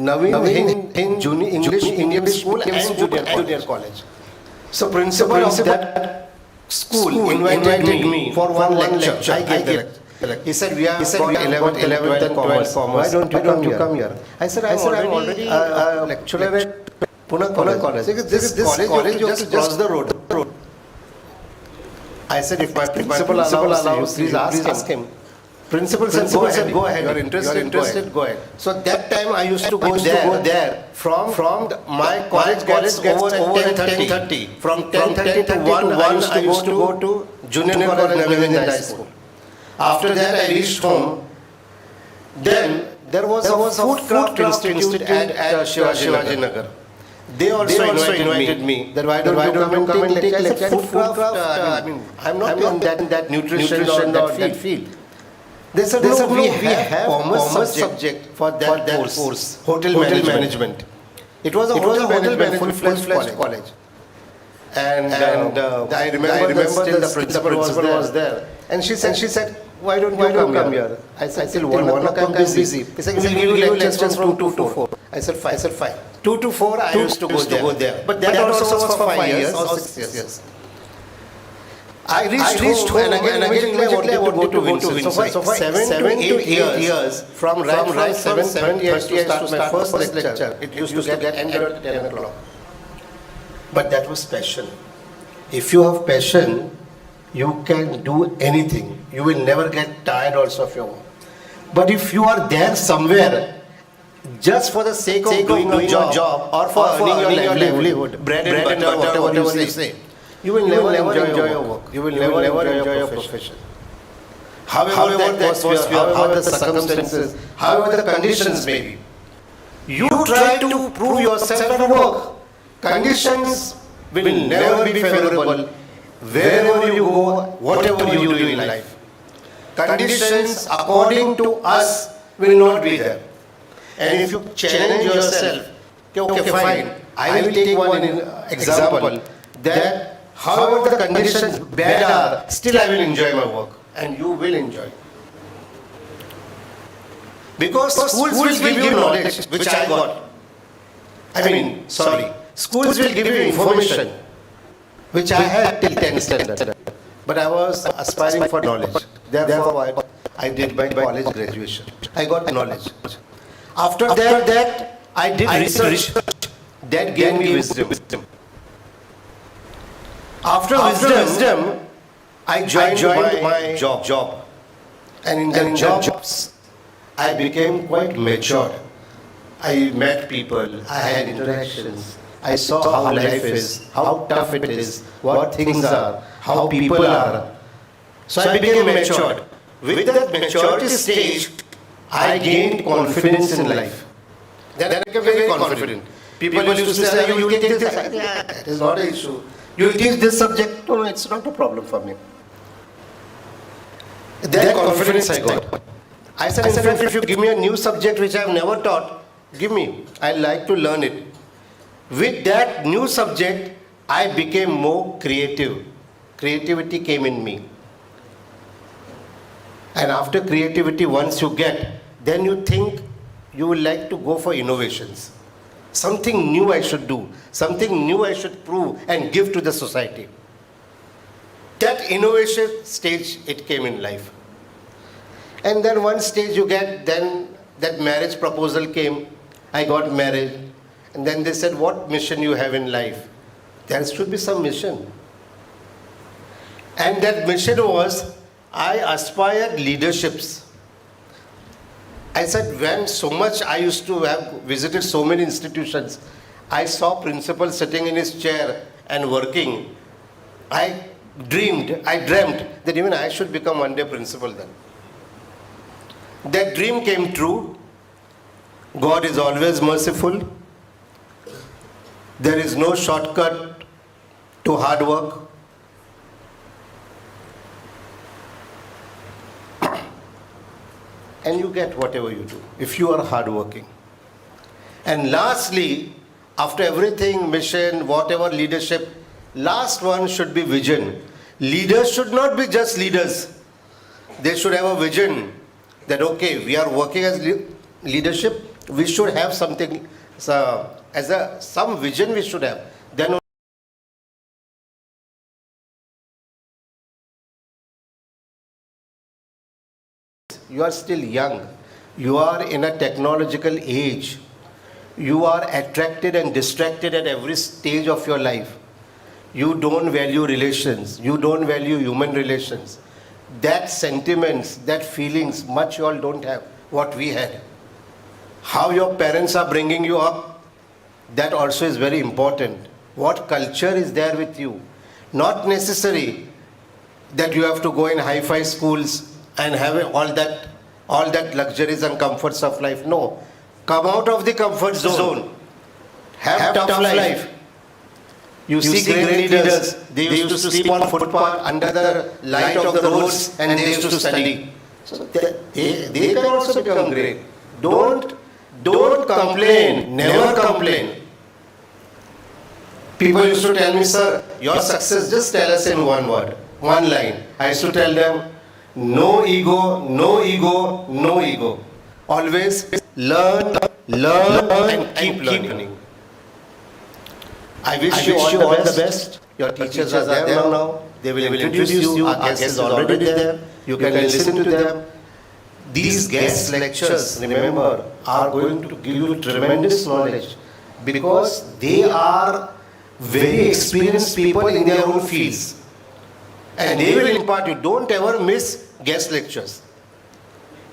Naveen in junior English school and junior college. So principal of that school invited me for one lecture. I gave the lecture. He said, we are 11th and commerce. Why don't you come here? I said, I'm already a lecturer at Pune College. This college you just cross the road. I said, if my principal allows, please ask him. Principal said, go ahead. You're interested, go ahead. So that time I used to go there. From my college gets over at 10:30. From 10:30 to 1, I used to go to junior college, Naveen High School. After that I reached home. Then there was a food craft institute at Shivaji Nagar. They also invited me. That why don't you come and take lecture? Food craft. I mean, I'm not in that nutrition or that field. They said, no, we have commerce subject for that course, hotel management. It was a hotel management full-fledged college. And I remember the principal was there. And she said, why don't you come here? I said, till 1 o'clock I'm busy. He said, we'll give you lectures from 2 to 4. I said, fine. 2 to 4 I used to go there. But that also was for 5 years or 6 years. I reached home and again I wanted to go to Windsor. So 7 to 8 years from 7:30 I used to start my first lecture. It used to get ended at 10 o'clock. But that was passion. If you have passion, you can do anything. You will never get tired also of your work. But if you are there somewhere just for the sake of doing a job or for earning your livelihood, bread and butter, whatever you say, you will never enjoy your work. You will never enjoy your profession. However the atmosphere, however the circumstances, however the conditions may be, you try to prove yourself at work. Conditions will never be favorable wherever you go, whatever you do in life. Conditions according to us will not be there. And if you challenge yourself, okay fine, I will take one example that however the conditions bad are, still I will enjoy my work. And you will enjoy. Because schools will give you knowledge, which I got. Schools will give you information, which I had till 10th standard. But I was aspiring for knowledge. Therefore, I did my college graduation. I got knowledge. After that, I did research. That gave me wisdom. After wisdom, I joined my job. And in the jobs, I became quite matured. I met people, I had interactions. I saw how life is, how tough it is, what things are, how people are. So I became matured. With that maturity stage, I gained confidence in life. Then I became very confident. People used to say, you will take this. Yeah, that is not an issue. You will teach this subject. No, it's not a problem for me. That confidence I got. I said, in fact, if you give me a new subject which I have never taught, give me. I like to learn it. With that new subject, I became more creative. Creativity came in me. And after creativity, once you get, then you think you would like to go for innovations. Something new I should do. Something new I should prove and give to the society. That innovation stage, it came in life. And then one stage you get, then that marriage proposal came. I got married. And then they said, what mission you have in life? There should be some mission. And that mission was, I aspired leaderships. I said, when so much I used to have visited so many institutions, I saw principal sitting in his chair and working. I dreamt that even I should become one day principal then. That dream came true. God is always merciful. There is no shortcut to hard work. And you get whatever you do, if you are hardworking. And lastly, after everything, mission, whatever leadership, last one should be vision. Leaders should not be just leaders. They should have a vision that, okay, we are working as leadership, we should have something, some vision we should have. Then you are still young. You are in a technological age. You are attracted and distracted at every stage of your life. You don't value relations. You don't value human relations. That sentiments, that feelings, much you all don't have what we had. How your parents are bringing you up, that also is very important. What culture is there with you? Not necessary that you have to go in hi-fi schools and have all that luxuries and comforts of life. No. Come out of the comfort zone. Have tough life. You see great leaders, they used to sleep on footpath under the light of the roads and they used to study. So they can also become great. Don't complain. Never complain. People used to tell me, sir, your success, just tell us in one word, one line. I used to tell them, no ego, no ego, no ego. Always learn and keep learning. I wish you all the best. Your teachers are there now. They will introduce you. Our guest is already there. You can listen to them. These guest lectures, remember, are going to give you tremendous knowledge because they are very experienced people in their own fields. And they will impart you. Don't ever miss guest lectures.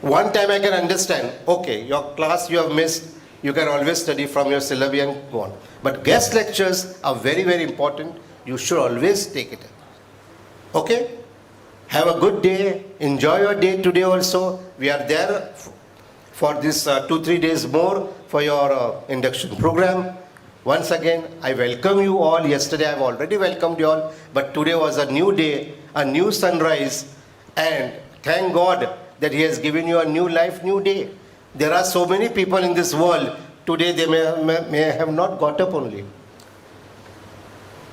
One time I can understand, okay, your class you have missed, you can always study from your syllabi and go on. But guest lectures are very, very important. You should always take it. Okay? Have a good day. Enjoy your day today also. We are there for this 2-3 days more for your induction program. Once again, I welcome you all. Yesterday I have already welcomed you all. But today was a new day, a new sunrise. And thank God that He has given you a new life, new day. There are so many people in this world. Today they may have not got up only.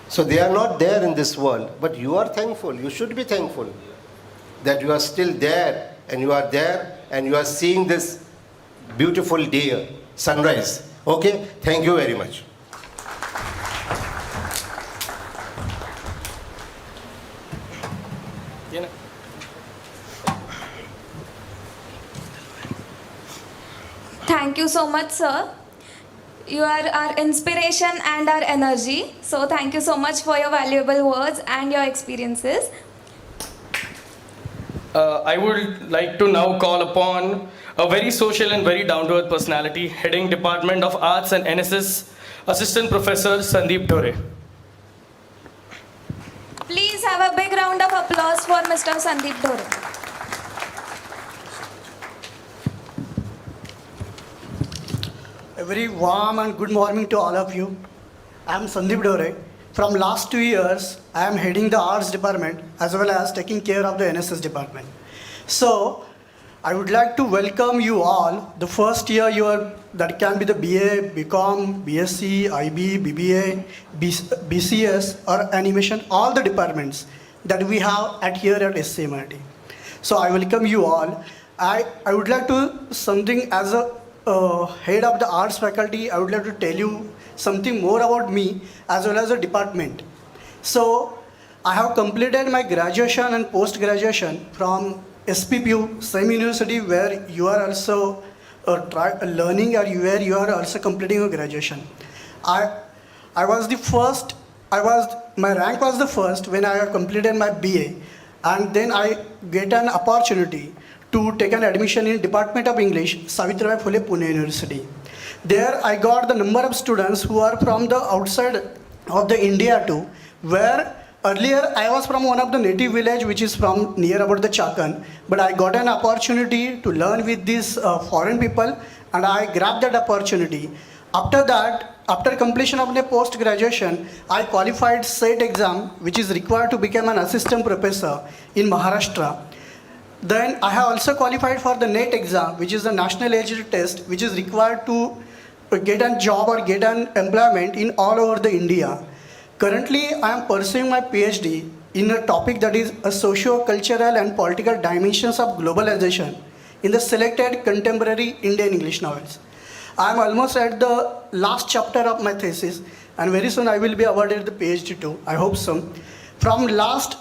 So they are not there in this world. But you are thankful. You should be thankful that you are still there and you are there and you are seeing this beautiful day, sunrise. Okay? Thank you very much. Thank you so much, sir. You are our inspiration and our energy. So thank you so much for your valuable words and your experiences. I would like to now call upon a very social and very down-to-earth personality heading Department of Arts and NSS, Assistant Professor Sandeep Dhore. Please have a big round of applause for Mr. Sandeep Dhore. A very warm and good morning to all of you. I am Sandeep Dhore. From last 2 years, I am heading the arts department as well as taking care of the NSS department. So, I would like to welcome you all. The first year that can be the BA, BCom, BSc, IB, BBA, BCS or animation, all the departments that we have here at SCMRT. So I welcome you all. I would like to something as a head of the arts faculty, I would like to tell you something more about me as well as the department. So I have completed my graduation and post-graduation from SPPU, same university where you are also learning or where you are also completing your graduation. I was the first, my rank was the first when I completed my BA, and then I get an opportunity to take an admission in Department of English, Savitribai Phule Pune University. There I got the number of students who are from the outside of the India too, where earlier I was from one of the native village which is from near about the Chakan, but I got an opportunity to learn with these foreign people and I grabbed that opportunity. After that, after completion of the post-graduation, I qualified SET exam which is required to become an assistant professor in Maharashtra. Then I have also qualified for the NET exam, which is the National Eligibility Test, which is required to get a job or get an employment in all over the India. Currently, I am pursuing my PhD in a topic that is a socio-cultural and political dimensions of globalization in the selected contemporary Indian English novels. I'm almost at the last chapter of my thesis, and very soon I will be awarded the PhD too. I hope so. From last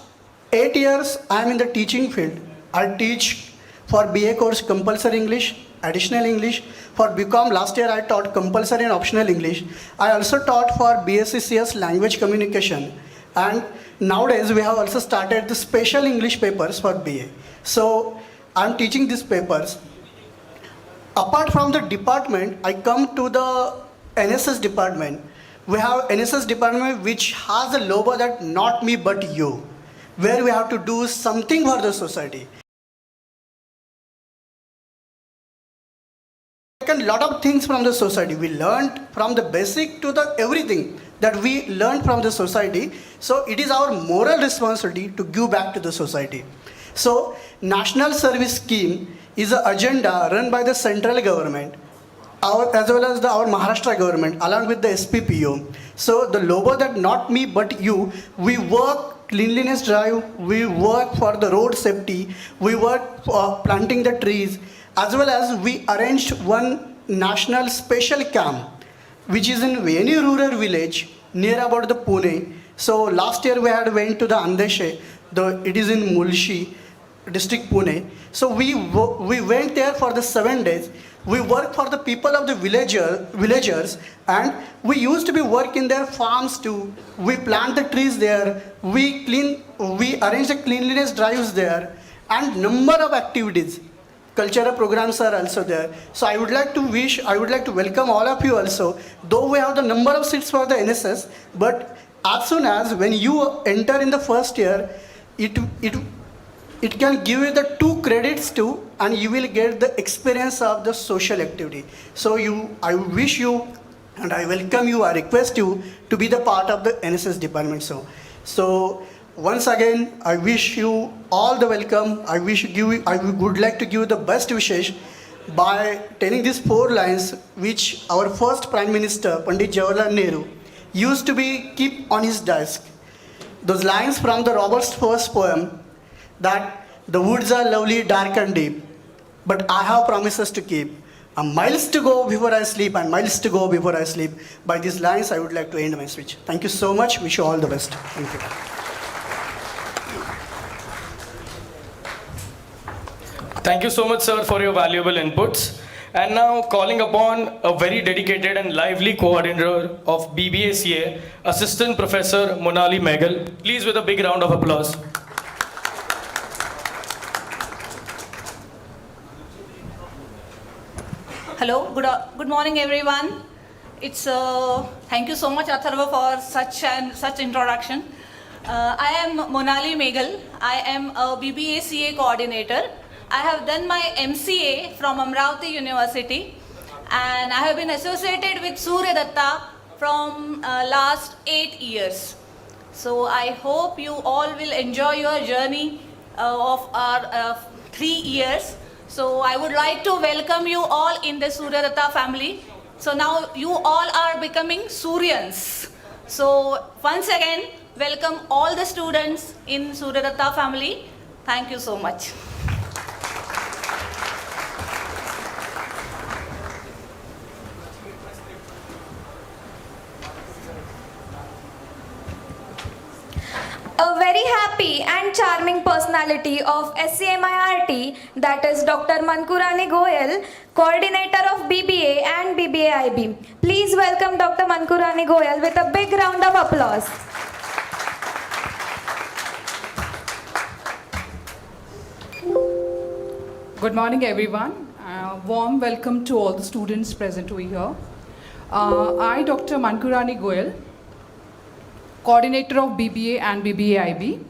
8 years, I am in the teaching field. I teach for BA course compulsory English, additional English. For BCom, last year I taught compulsory and optional English. I also taught for BSc language communication. And nowadays we have also started the special English papers for BA. So I'm teaching these papers. Apart from the department, I come to the NSS department. We have NSS department which has a logo that not me but you, where we have to do something for the society. Taken lot of things from the society. We learned from the basic to the everything that we learned from the society. So it is our moral responsibility to give back to the society. So National Service Scheme is an agenda run by the central government, as well as our Maharashtra government, along with the SPPO. So the logo that not me but you, we work cleanliness drive, we work for the road safety, we work for planting the trees, as well as we arranged one national special camp, which is in any rural village near about the Pune. So last year we had went to the Andeshe, it is in Mulshi district Pune. So we went there for the 7 days. We work for the people of the villagers, and we used to be work in their farms too. We plant the trees there, we arrange the cleanliness drives there, and number of activities. Cultural programs are also there. So I would like to welcome all of you also. Though we have the number of seats for the NSS, but as soon as when you enter in the first year, it can give you the 2 credits too, and you will get the experience of the social activity. So I wish you and I welcome you, I request you to be the part of the NSS department. So once again, I wish you all the welcome. I would like to give the best wishes by telling these 4 lines which our first Prime Minister, Pandit Jawaharlal Nehru, used to keep on his desk. Those lines from the Robert's first poem, that the woods are lovely, dark and deep, but I have promises to keep. Miles to go before I sleep, and miles to go before I sleep. By these lines, I would like to end my speech. Thank you so much. Wish you all the best. Thank you. Thank you so much, sir, for your valuable inputs. And now calling upon a very dedicated and lively coordinator of BBACA, Assistant Professor Monali Meghal. Please with a big round of applause. Hello, good morning everyone. Thank you so much Atharva for such introduction. I am Monali Meghal. I am a BBACA coordinator. I have done my MCA from Amravati University, and I have been associated with Suryadatta from last 8 years. So I hope you all will enjoy your journey of our 3 years. So I would like to welcome you all in the Suryadatta family. So now you all are becoming Suryans. So once again, welcome all the students in Suryadatta family. Thank you so much. A very happy and charming personality of SCMIRT, that is Dr. Mankurani Goyal, coordinator of BBA and BBAIB. Please welcome Dr. Mankurani Goyal with a big round of applause. Good morning, everyone. Warm welcome to all the students present over here. I, Dr. Mankurani Goyal, coordinator of BBA and BBAIB.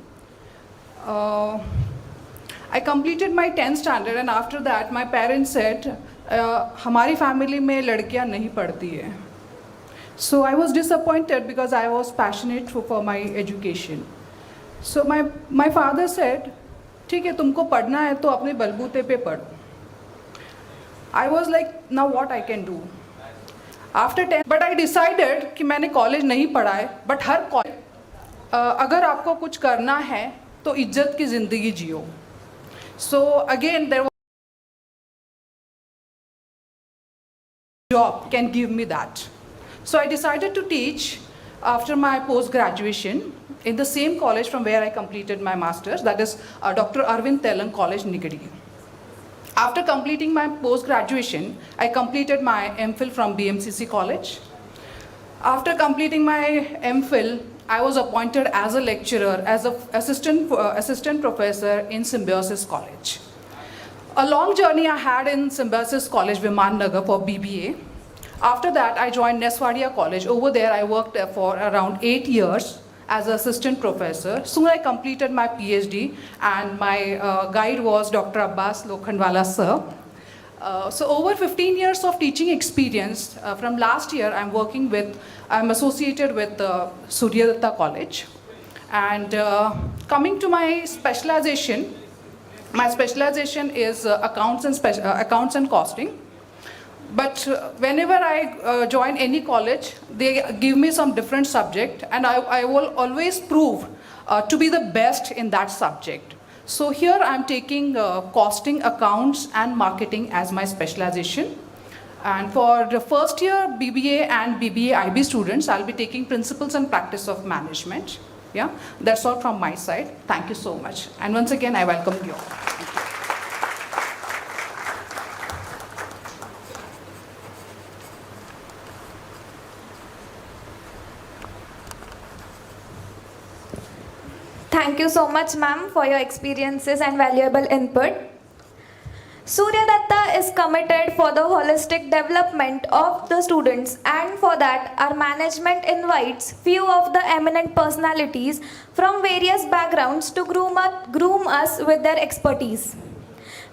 I completed my 10th standard, and after that my parents said, हमारी family में लड़कियां नहीं पढ़ती है. So I was disappointed because I was passionate for my education. So my father said, ठीक है तुमको पढ़ना है तो अपने बलबूते पे पढ़ो. I was like, now what I can do? After 10, but I decided कि मैंने कॉलेज नहीं पढ़ा है, but हर कॉलेज अगर आपको कुछ करना है तो इज्जत की ज़िंदगी जियो. So again there was job can give me that. So I decided to teach after my post-graduation in the same college from where I completed my master's, that is Dr. Arvind Telang College, Nigadi. After completing my post-graduation, I completed my MPhil from BMCC College. After completing my MPhil, I was appointed as a lecturer, as an assistant professor in Symbiosis College. A long journey I had in Symbiosis College, Viman Nagar, for BBA. After that, I joined Neswadia College. Over there, I worked for around 8 years as an assistant professor. Soon I completed my PhD, and my guide was Dr. Abbas Lokhandwala sir. So over 15 years of teaching experience, from last year I'm associated with Suryadatta College. And coming to my specialization is accounts and costing. But whenever I join any college, they give me some different subject, and I will always prove to be the best in that subject. So here I'm taking costing, accounts and marketing as my specialization. And for the first year BBA and BBA IB students, I'll be taking principles and practice of management. Yeah, that's all from my side. Thank you so much. And once again, I welcome you all. Thank you so much, ma'am, for your experiences and valuable input. Suryadatta is committed for the holistic development of the students, and for that our management invites few of the eminent personalities from various backgrounds to groom us with their expertise.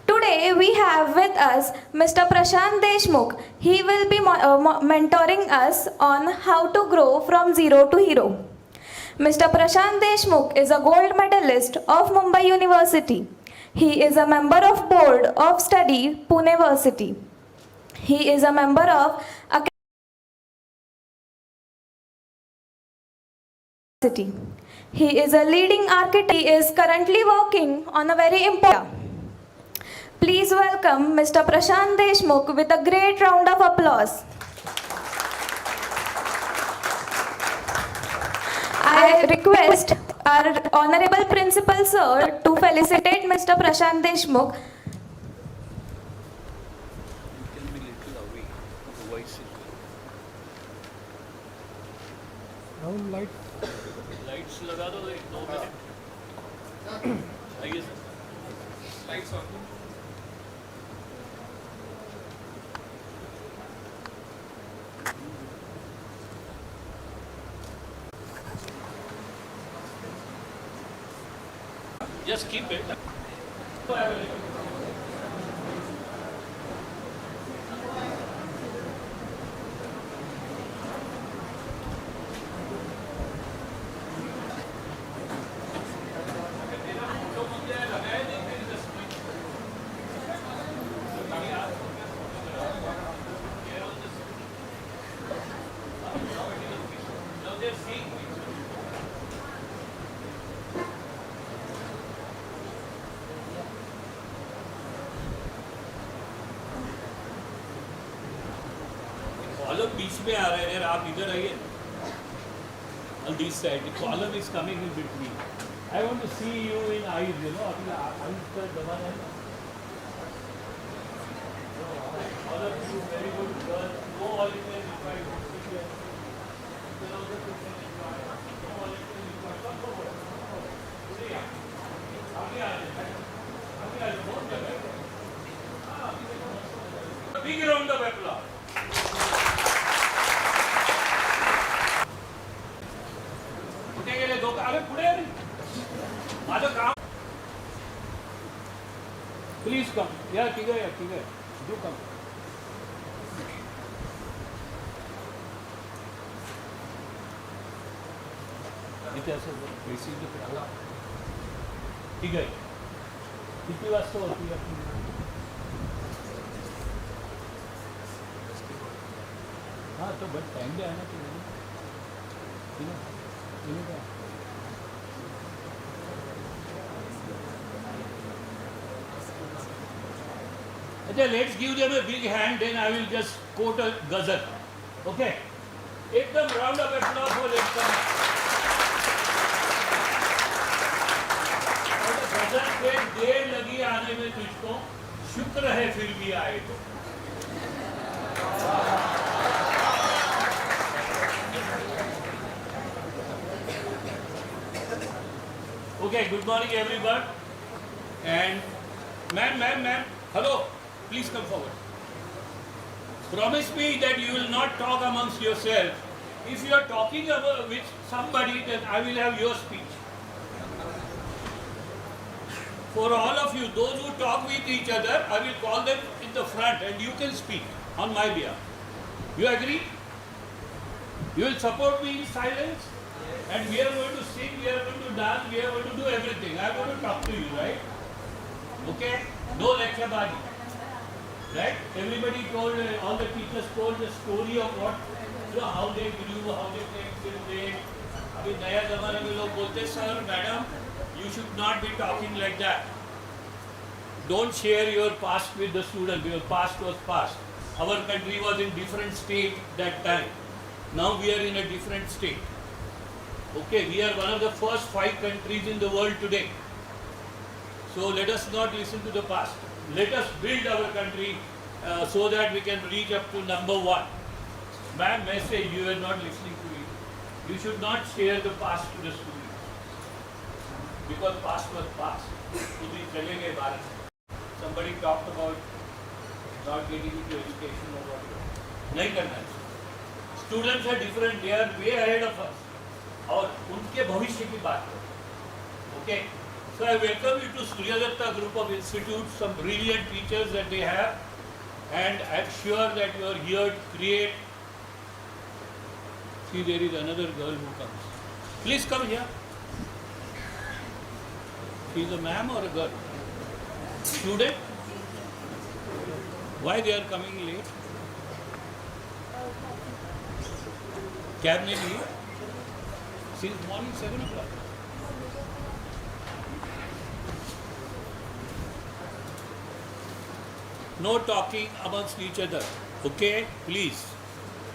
Today we have with us Mr. Prashant Deshmukh. He will be mentoring us on how to grow from zero to hero. Mr. Prashant Deshmukh is a gold medalist of Mumbai University. He is a member of Board of Study, Pune University. He is a member of Academy. He is a leading architect. He is currently working on a very important. Please welcome Mr. Prashant Deshmukh with a great round of applause. I request our Honorable Principal Sir to felicitate Mr. Prashant Deshmukh. Lights लगा दो 1-2 minute आइए sir lights on just keep it column बीच में आ रहे हैं यार आप इधर आइए on this side the column is coming in between I want to see you in eyes you know अभी eyes का जमाना है all of you very good girls go all in there if I don't see you then also you can enjoy go all in there if I don't go see ya अभी आ जाए बहुत जगह हाँ big round of applause अरे पुढे माझं काम please come या ठीक आहे डू कम इथे असं बेसिक ठीक आहे किती वाजता होती हाँ तो बट टाइम भी आना चाहिए ठीक है Okay, let's give them a big hand, then I will just quote a ghazal. Okay? एकदम round of applause for एकदम. और ghazal पे देर लगी आने में तुझको, शुक्र है फिर भी आए तो. Okay, good morning everyone. And ma'am, hello, please come forward. Promise me that you will not talk amongst yourselves. If you are talking with somebody, then I will have your speech. For all of you, those who talk with each other, I will call them in the front and you can speak on my behalf. You agree? You will support me in silence? And we are going to sing, we are going to dance, we are going to do everything. I am going to talk to you, right? Okay? No lecture bari. Right? Everybody told, all the teachers told the story of what, how they grew, how they came till date. अभी नया ज़माने में लोग बोलते sir, madam, you should not be talking like that. Don't share your past with the student. Your past was past. Our country was in different state that time. Now we are in a different state. Okay, we are one of the first 5 countries in the world today. So let us not listen to the past. Let us build our country so that we can reach up to number 1. Ma'am, message, you are not listening to me. You should not share the past to the students. Because past was past. Somebody talked about not getting into education or whatever. नहीं करना है. Students are different. They are way ahead of us. और उनके भविष्य की बात करें. Okay. So I welcome you to Suryadatta group of institutes, some brilliant teachers that they have, and I am sure that you are here to create. See, there is another girl who comes. Please come here. She is a ma'am or a girl? Student? Why they are coming late? Cabinet leave? Since morning 7 o'clock. No talking amongst each other. Okay? Please.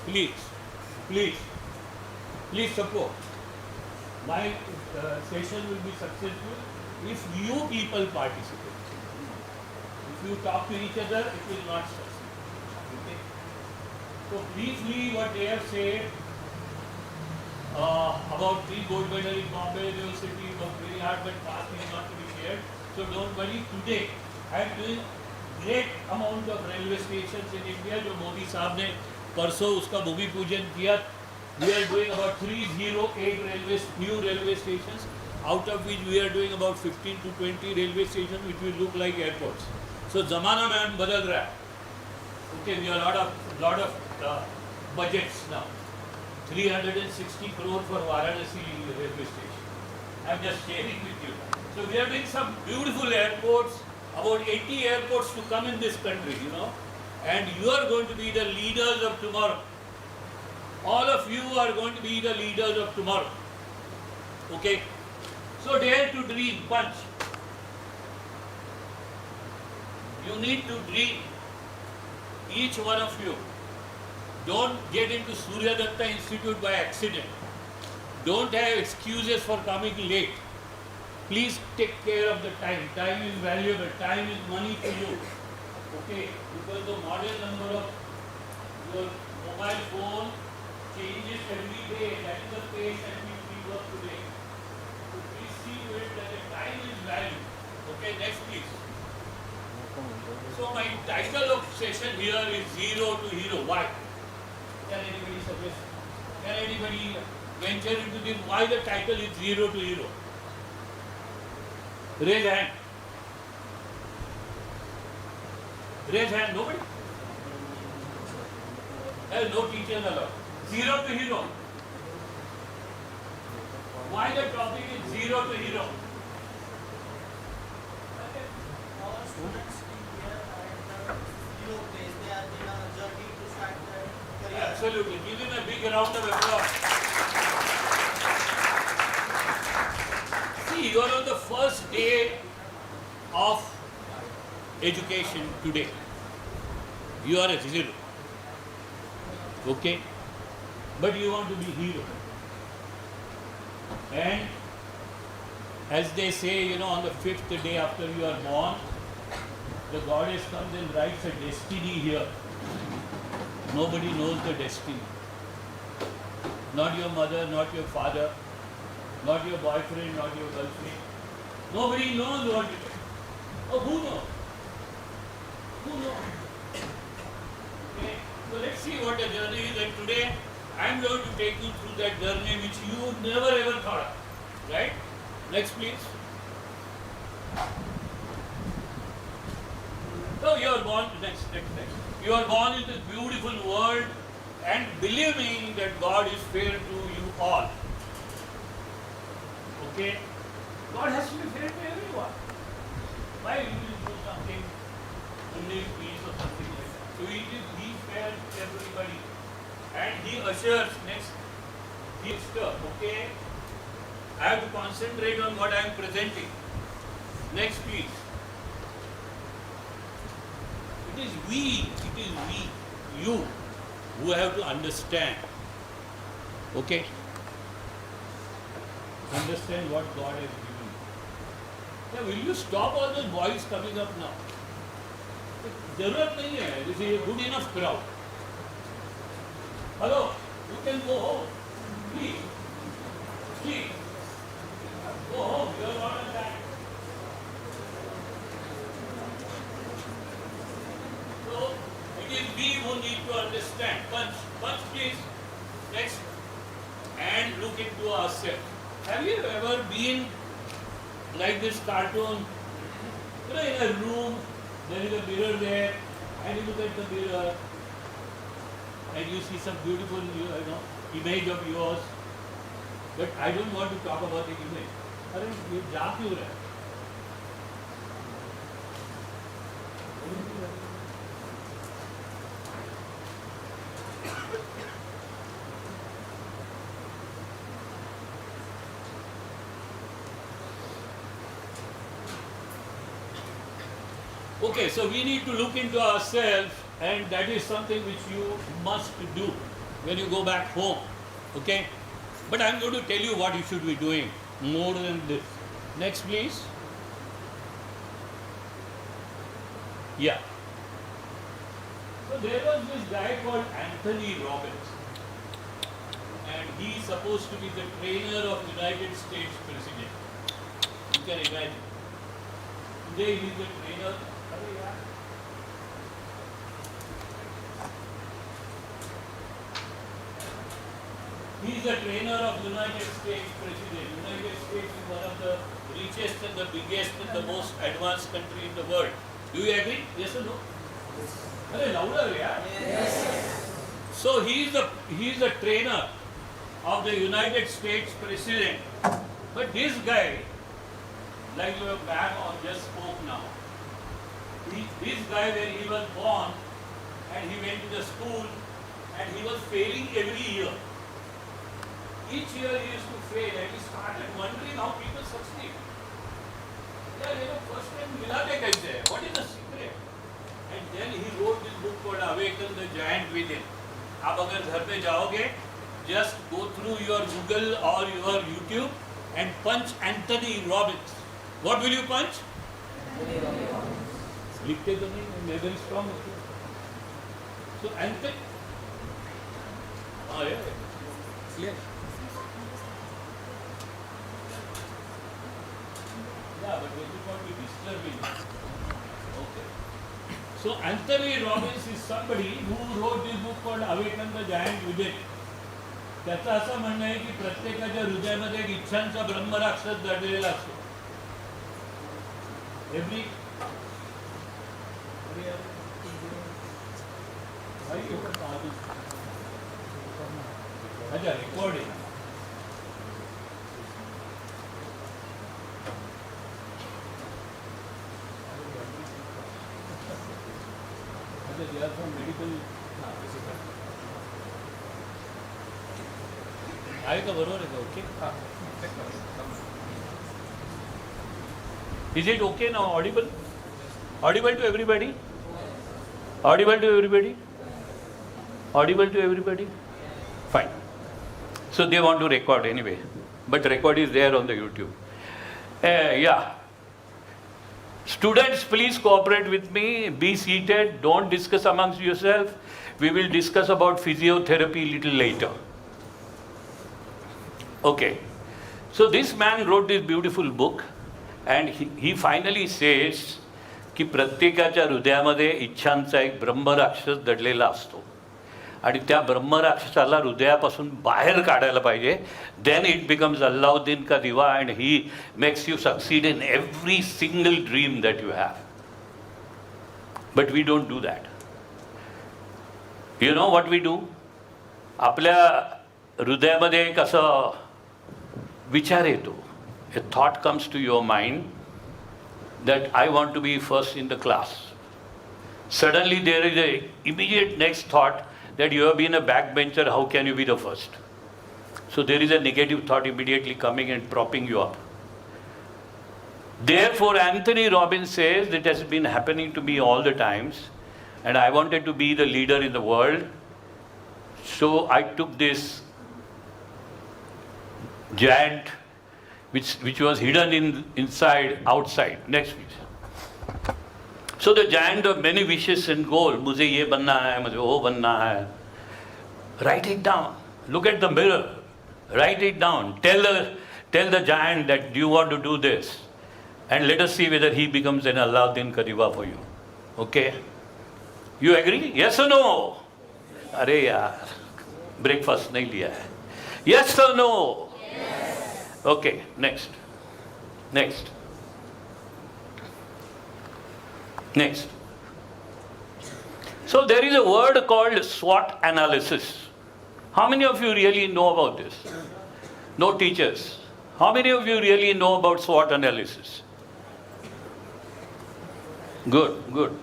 Please support. My session will be successful if you people participate. If you talk to each other, it will not succeed. Okay? So briefly what they have said about 3 gold medal in Bombay University was very hard, but past is not to be shared. So don't worry. Today I am doing great amount of railway stations in India. जो मोदी साहब ने परसों उसका भूमि पूजन किया. We are doing about 308 new railway stations, out of which we are doing about 15 to 20 railway stations which will look like airports. So ज़माना में बदल रहा है. Okay, we have lot of budgets now. 360 crore for Varanasi railway station. I am just sharing with you. So we are doing some beautiful airports. About 80 airports to come in this country, and you are going to be the leaders of tomorrow. All of you are going to be the leaders of tomorrow. Okay? So dare to dream, punch. You need to dream. Each one of you. Don't get into Suryadatta Institute by accident. Don't have excuses for coming late. Please take care of the time. Time is valuable. Time is money to you. Okay? Because the model number of your mobile phone changes every day. That is the pace at which we work today. So please see to it that the time is valued. Okay, next please. So my title of session here is Zero to Hero. Why? Can anybody suggest? Can anybody venture into this? Why the title is Zero to Hero? Raise hand. Raise hand. Nobody? There is no teachers allowed. Zero to hero. Why the topic is Zero to Hero? Our students here are at the zero place. They are in a journey to start their career. Absolutely. Give him a big round of applause. See, you are on the first day of education today. You are a zero. Okay? But you want to be hero. And as they say, you know, on the 5th day after you are born, the goddess comes and writes a destiny here. Nobody knows the destiny. Not your mother, not your father, not your boyfriend, not your girlfriend. Nobody knows what it is. Oh, who knows? Who knows? Okay. So let's see what the journey is, and today I am going to take you through that journey which you never ever thought of. Right? Next please. So you are born, next. You are born in this beautiful world, and believe me that God is fair to you all. Okay? God has to be fair to everyone. Why you will do something to live peace or something like that? So He is fair to everybody. And He assures next stuff, okay? I have to concentrate on what I am presenting. Next please. It is we, you, who have to understand. Okay? Understand what God has given you. Now, will you stop all those boys coming up now? Zarurat nahi hai. This is a good enough crowd. Hello? You can go home. Please. Please. Go home. You are not on time. So, it is we who need to understand. Punch please. Next. And look into ourselves. Have you ever been like this cartoon? You know, in a room, there is a mirror there, and you look at the mirror, and you see some beautiful, image of yours. But I don't want to talk about the image. अरे ये जा क्यों रहा है? Okay, so we need to look into ourselves, and that is something which you must do when you go back home. Okay? But I am going to tell you what you should be doing more than this. Next, please. Yeah. So there was this guy called Anthony Robbins, and he is supposed to be the trainer of United States President. You can imagine. Today he is the trainer. He is the trainer of United States President. United States is one of the richest and the biggest and the most advanced country in the world. Do you agree? Yes or no? Yes. Louder, yeah? Yes. So he is the trainer of the United States President. But this guy, like your man or just spoke now, this guy when he was born and he went to the school and he was failing every year. Each year he used to fail, and he started wondering how people succeed. Yeah, first time milate kaise hai? What is the secret? And then he wrote this book called Awaken the Giant Within. आप अगर घर पे जाओगे, just go through your Google or your YouTube and punch Anthony Robbins. What will you punch? लिखते तो नहीं, मैं very strong होती हूँ. So Anthony, yeah, clear. Yeah, but this is not be disturbing. Okay. So Anthony Robbins is somebody who wrote this book called Awaken the Giant Within. त्याचं असं म्हणणं आहे की प्रत्येकाच्या हृदयामध्ये एक इच्छांचा ब्रह्मराक्षस दडलेला असतो. एव्हरी अच्छा recording. They are from medical. आहे का बरोबर आहे का? Okay. Is it okay now? Audible? Audible to everybody? Audible to everybody? Audible to everybody? Fine. So they want to record anyway, but record is there on the YouTube. Yeah. Students, please cooperate with me. Be seated. Don't discuss amongst yourself. We will discuss about physiotherapy little later. Okay. So this man wrote this beautiful book, and he finally says की प्रत्येकाच्या हृदयामध्ये इच्छांचा एक ब्रह्मराक्षस दडलेला असतो आणि त्या ब्रह्मराक्षसाला हृदयापासून बाहेर काढायला पाहिजे. देन इट बिकम्स अल्लाउद्दीन का दिवा and he makes you succeed in every single dream that you have. But we don't do that. You know what we do? आपल्या हृदयामध्ये एक असं विचार येतो. A thought comes to your mind that I want to be first in the class. Suddenly there is a immediate next thought that you have been a backbencher, how can you be the first? So there is a negative thought immediately coming and propping you up. Therefore Anthony Robbins says it has been happening to me all the times, and I wanted to be the leader in the world. So I took this giant which was hidden inside, outside. Next please. So the giant of many wishes and goals, मुझे ये बनना है, मुझे वो बनना है. Write it down. Look at the mirror. Write it down. Tell the giant that you want to do this, and let us see whether he becomes an Alauddin Kadiva for you. Okay? You agree? Yes or no? अरे यार, breakfast नहीं लिया है. Yes or no? Okay, next. Next. So there is a word called SWOT analysis. How many of you really know about this? No teachers. How many of you really know about SWOT analysis? Good, good.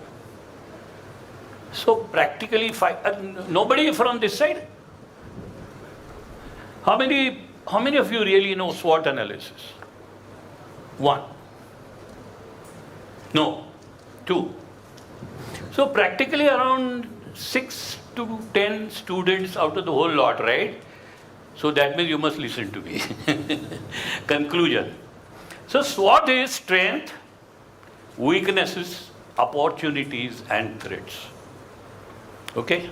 So practically, nobody from this side? How many of you really know SWOT analysis? 1. No. 2. So practically around 6 to 10 students out of the whole lot, right? So that means you must listen to me. Conclusion. So SWOT is strength, weaknesses, opportunities and threats. Okay?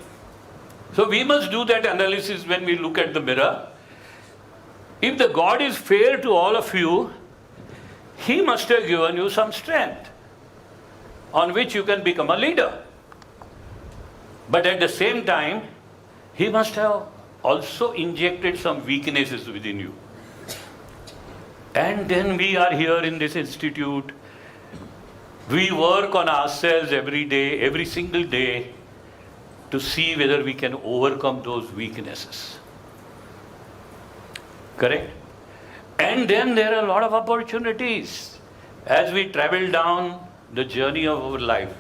So we must do that analysis when we look at the mirror. If the God is fair to all of you, He must have given you some strength on which you can become a leader. But at the same time, He must have also injected some weaknesses within you. And then we are here in this institute. We work on ourselves every day, every single day, to see whether we can overcome those weaknesses. Correct? And then there are a lot of opportunities as we travel down the journey of our life.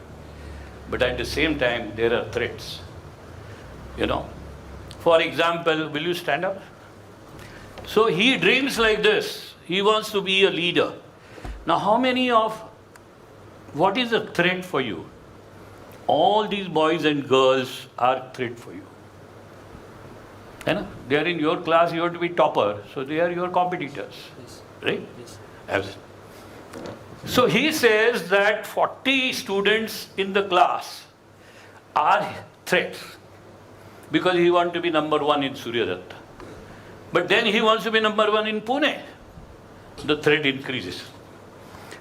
But at the same time, there are threats. You know, for example, will you stand up? So he dreams like this. He wants to be a leader. Now, how many of, what is a threat for you? All these boys and girls are threat for you. They are in your class, you have to be topper, so they are your competitors, right? Yes. So he says that 40 students in the class are threats because he wants to be number 1 in Suryadatta. But then he wants to be number 1 in Pune. The threat increases.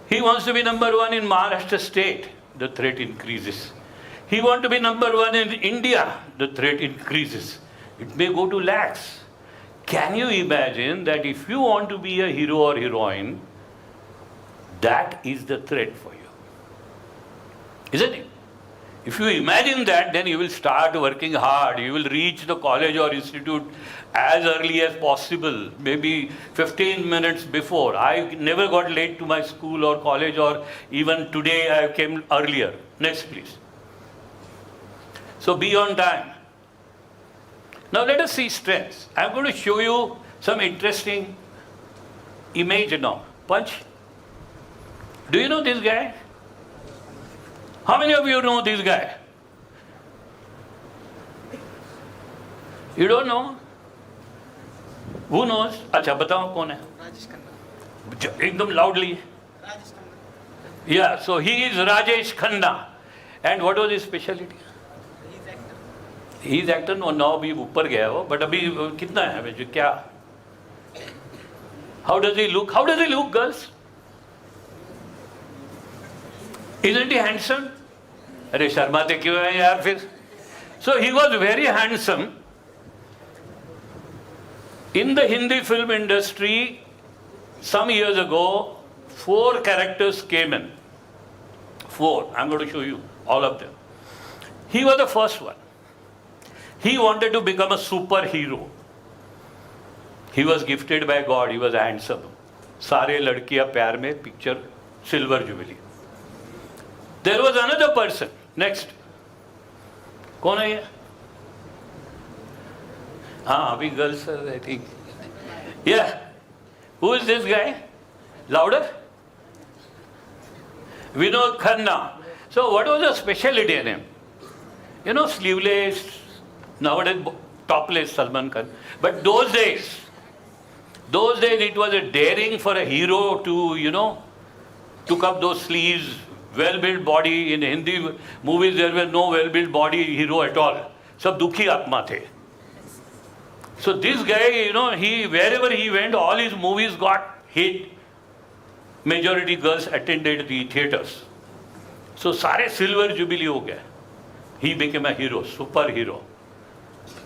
He wants to be number 1 in Maharashtra state. The threat increases. He wants to be number 1 in India. The threat increases. It may go to lakhs. Can you imagine that if you want to be a hero or heroine, that is the threat for you? Isn't it? If you imagine that, then you will start working hard. You will reach the college or institute as early as possible, maybe 15 minutes before. I never got late to my school or college, or even today I came earlier. Next, please. So be on time. Now let us see strengths. I'm going to show you some interesting image now. Punch. Do you know this guy? How many of you know this guy? You don't know? Who knows? अच्छा बताओ कौन है? Rajesh Khanna. एकदम loudly. Rajesh Khanna. Yeah, so he is Rajesh Khanna. And what was his specialty? He's actor. He is actor. No, now अभी ऊपर गया वो. But अभी कितना है अभी जो क्या? How does he look? How does he look, girls? Isn't he handsome? अरे शर्माते क्यों हैं यार फिर? So he was very handsome. In the Hindi film industry, some years ago, 4 characters came in. 4. I'm going to show you all of them. He was the first one. He wanted to become a superhero. He was gifted by God. He was handsome. सारे लड़कियां प्यार में picture silver jubilee. There was another person. Next. कौन है ये? हाँ अभी girls I think. Yeah. Who is this guy? Louder? Vinod Khanna. So what was the specialty in him? You know, sleeveless, nowadays topless Salman Khan. But those days it was a daring for a hero to, you know, took up those sleeves, well-built body. In Hindi movies there were no well-built body hero at all. सब दुखी आत्मा थे. So this guy, you know, wherever he went, all his movies got hit. Majority girls attended the theaters. So सारे silver jubilee हो गए. He became a hero, superhero.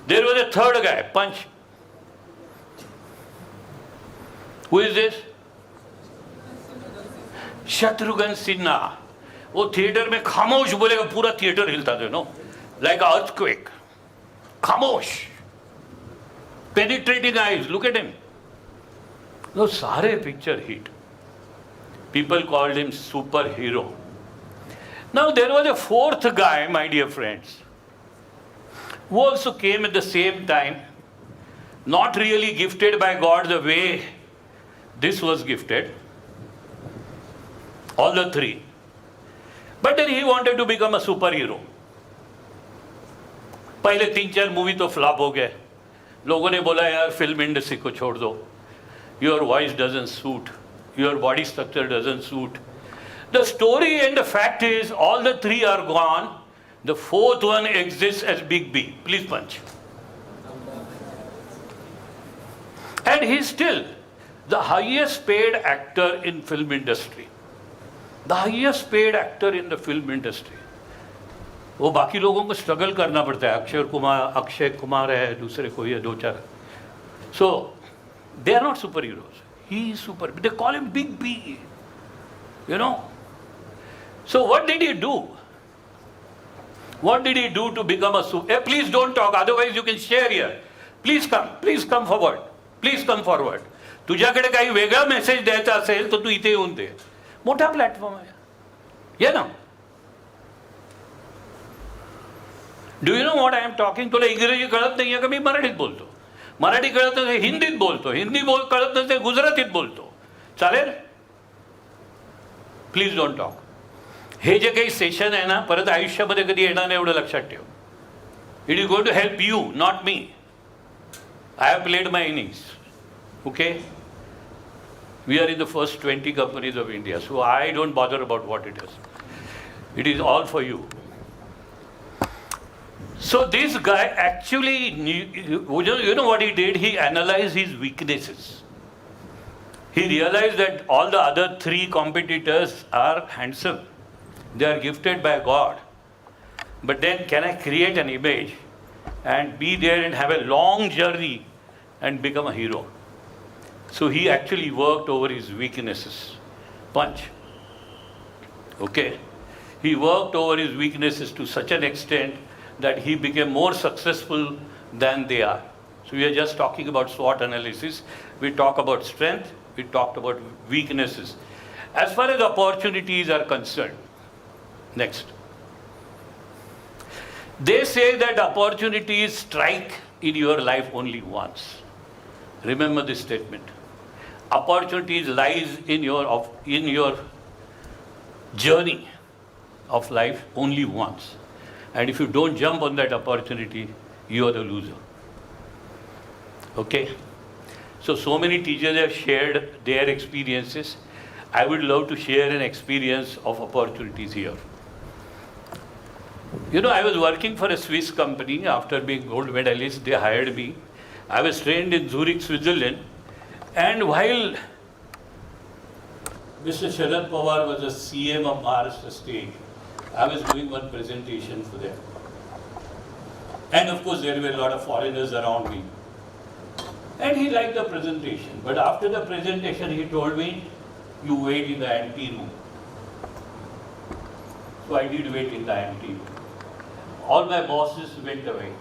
There was a third guy, Punch. Who is this? Shatrughan Sinha. वो theatre में खामोश बोलेगा पूरा theatre हिलता था, no? Like an earthquake. खामोश. Penetrating eyes, look at him. No, सारे picture hit. People called him superhero. Now there was a 4th guy, my dear friends, who also came at the same time, not really gifted by God the way this was gifted. All the 3. But then he wanted to become a superhero. पहले 3-4 movie तो flop हो गए. लोगों ने बोला यार film industry को छोड़ दो. Your voice doesn't suit. Your body structure doesn't suit. The story and the fact is all the 3 are gone. The 4th one exists as Big B. Please punch. And he's still the highest paid actor in film industry. The highest paid actor in the film industry. वो बाकी लोगों को struggle करना पड़ता है. अक्षय कुमार है, दूसरे कोई है, 2-4. So they are not superheroes. He is super. They call him Big B. You know. So what did he do? What did he do to become a super? Hey, please don't talk. Otherwise you can share here. Please come. Please come forward. Please come forward. तुझ्याकडे काही वेगळा message द्यायचा असेल तर तू इथे येऊन दे. मोठा प्लॅटफॉर्म आहे. ये ना. Do you know what I am talking? तुला इंग्रजी कळत नाहीये का? मी मराठीत बोलतो. मराठी कळत नसेल हिंदीत बोलतो. हिंदी कळत नसेल गुजरातीत बोलतो. चालेल? Please don't talk. हे जे काही सेशन आहे ना परत आयुष्यामध्ये कधी येणार नाही एवढं लक्षात ठेव. It is going to help you, not me. I have played my innings. Okay? We are in the first 20 companies of India, so I don't bother about what it is. It is all for you. So this guy actually you know what he did? He analyzed his weaknesses. He realized that all the other 3 competitors are handsome. They are gifted by God. But then can I create an image and be there and have a long journey and become a hero? So he actually worked over his weaknesses. Punch. Okay? He worked over his weaknesses to such an extent that he became more successful than they are. So we are just talking about SWOT analysis. We talk about strength. We talked about weaknesses. As far as opportunities are concerned, next. They say that opportunities strike in your life only once. Remember this statement. Opportunities lies in your journey of life only once. And if you don't jump on that opportunity, you are the loser. Okay? So many teachers have shared their experiences. I would love to share an experience of opportunities here. You know, I was working for a Swiss company. After being gold medalist, they hired me. I was trained in Zurich, Switzerland. And while Mr. Sharad Pawar was the CM of Maharashtra State, I was doing one presentation for them. And of course, there were a lot of foreigners around me. And he liked the presentation. But after the presentation, he told me, you wait in the ante room. So I did wait in the ante room. All my bosses went away.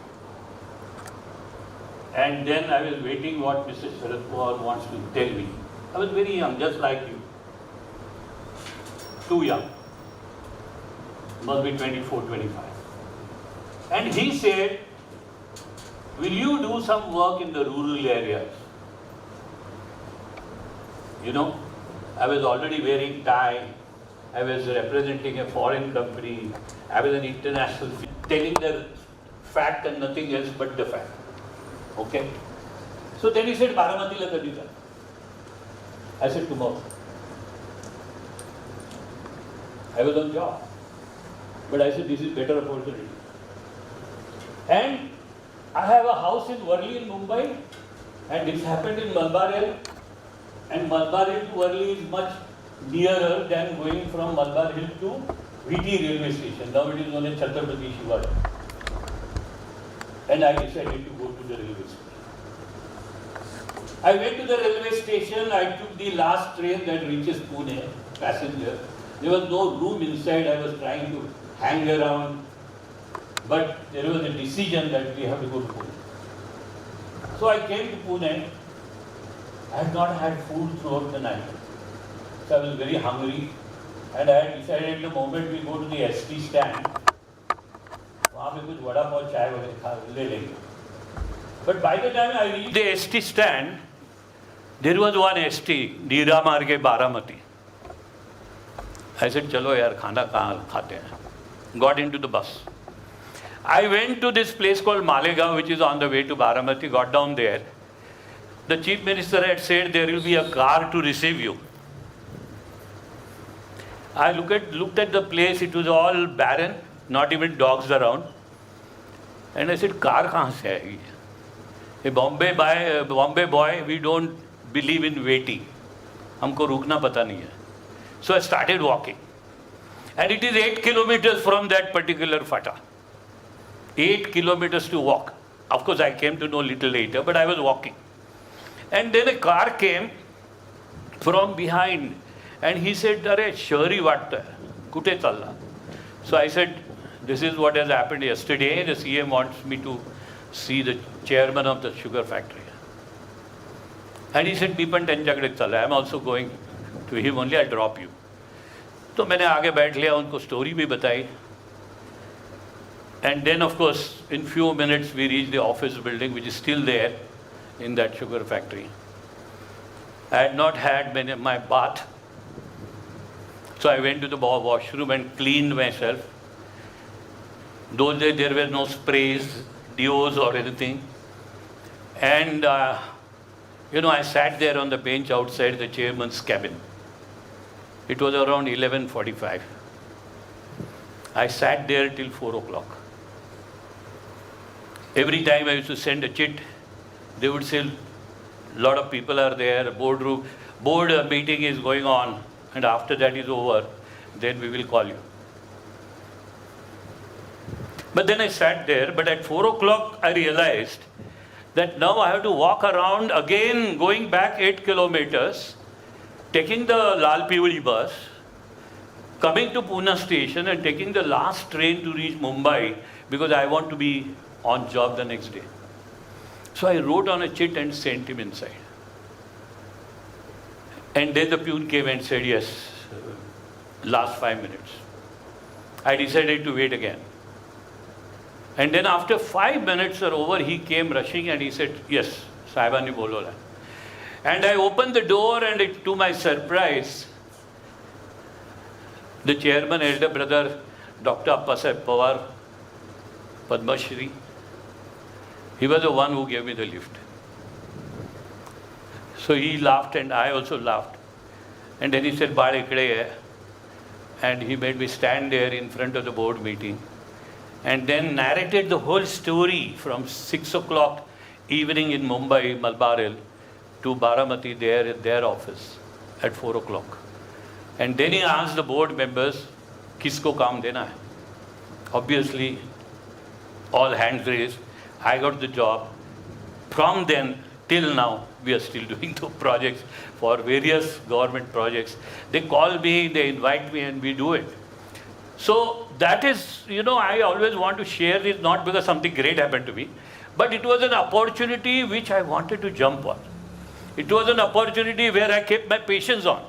And then I was waiting what Mr. Sharad Pawar wants to tell me. I was very young, just like you. Too young. Must be 24, 25. And he said, will you do some work in the rural areas? You know, I was already wearing tie. I was representing a foreign company. I was an international, telling the fact and nothing else but the fact. Okay? So then he said, Baramati la kadi ja. I said, tomorrow. I was on job. But I said, this is better opportunity. And I have a house in Worli in Mumbai, and this happened in Malabar Hill. And Malabar Hill to Worli is much nearer than going from Malabar Hill to VT railway station. Now it is known as Chhatrapati Shivaji. And I decided to go to the railway station. I went to the railway station, I took the last train that reaches Pune, passenger. There was no room inside, I was trying to hang around. But there was a decision that we have to go to Pune. So I came to Pune. I had not had food throughout the night. So I was very hungry. And I had decided the moment we go to the ST stand, वहाँ पे कुछ वड़ा पाव चाय वगैरह ले लेंगे. But by the time I reached the ST stand, there was one ST, Neera Marge Baramati. I said, चलो यार खाना कहाँ खाते हैं? Got into the bus. I went to this place called Malegaon, which is on the way to Baramati, got down there. The Chief Minister had said there will be a car to receive you. I looked at the place, it was all barren, not even dogs around. And I said, car kahan se aayegi? A Bombay boy, we don't believe in waiting. Humko rukna pata nahi hai. So I started walking. And it is 8 kilometers from that particular fata. 8 kilometers to walk. Of course, I came to know little later, but I was walking. And then a car came from behind. And he said, Arey, shahari vatta hai. Kute challa? So I said, this is what has happened yesterday. The CM wants me to see the chairman of the sugar factory. And he said, Pipan tenjagde challa. I am also going to him only, I'll drop you. So मैंने आगे बैठ लिया, उनको story भी बताई. And then of course, in few minutes we reached the office building, which is still there in that sugar factory. I had not had my bath. So I went to the washroom and cleaned myself. Those days there were no sprays, deos or anything. And I sat there on the bench outside the chairman's cabin. It was around 11:45. I sat there till 4 o'clock. Every time I used to send a chit, they would say, a lot of people are there, board meeting is going on, and after that is over, then we will call you. But then I sat there, but at 4 o'clock I realized that now I have to walk around again, going back 8 kilometers, taking the Lal Pivoli bus, coming to Pune station and taking the last train to reach Mumbai because I want to be on job the next day. So I wrote on a chit and sent him inside. And then the peon came and said, yes, last 5 minutes. I decided to wait again. And then after 5 minutes are over, he came rushing and he said, yes, Sahibani bolo la. And I opened the door and to my surprise, the chairman, elder brother, Dr. Appasaheb Pawar, Padma Shri, he was the one who gave me the lift. So he laughed and I also laughed. And then he said, "Baal ikde hai." And he made me stand there in front of the board meeting and then narrated the whole story from 6 o'clock evening in Mumbai, Malbaril, to Baramati there at their office at 4 o'clock. And then he asked the board members, kisko kaam dena hai? Obviously, all hands raised. I got the job. From then till now, we are still doing the projects for various government projects. They call me, they invite me, and we do it. So that is, I always want to share this, not because something great happened to me, but it was an opportunity which I wanted to jump on. It was an opportunity where I kept my patience on.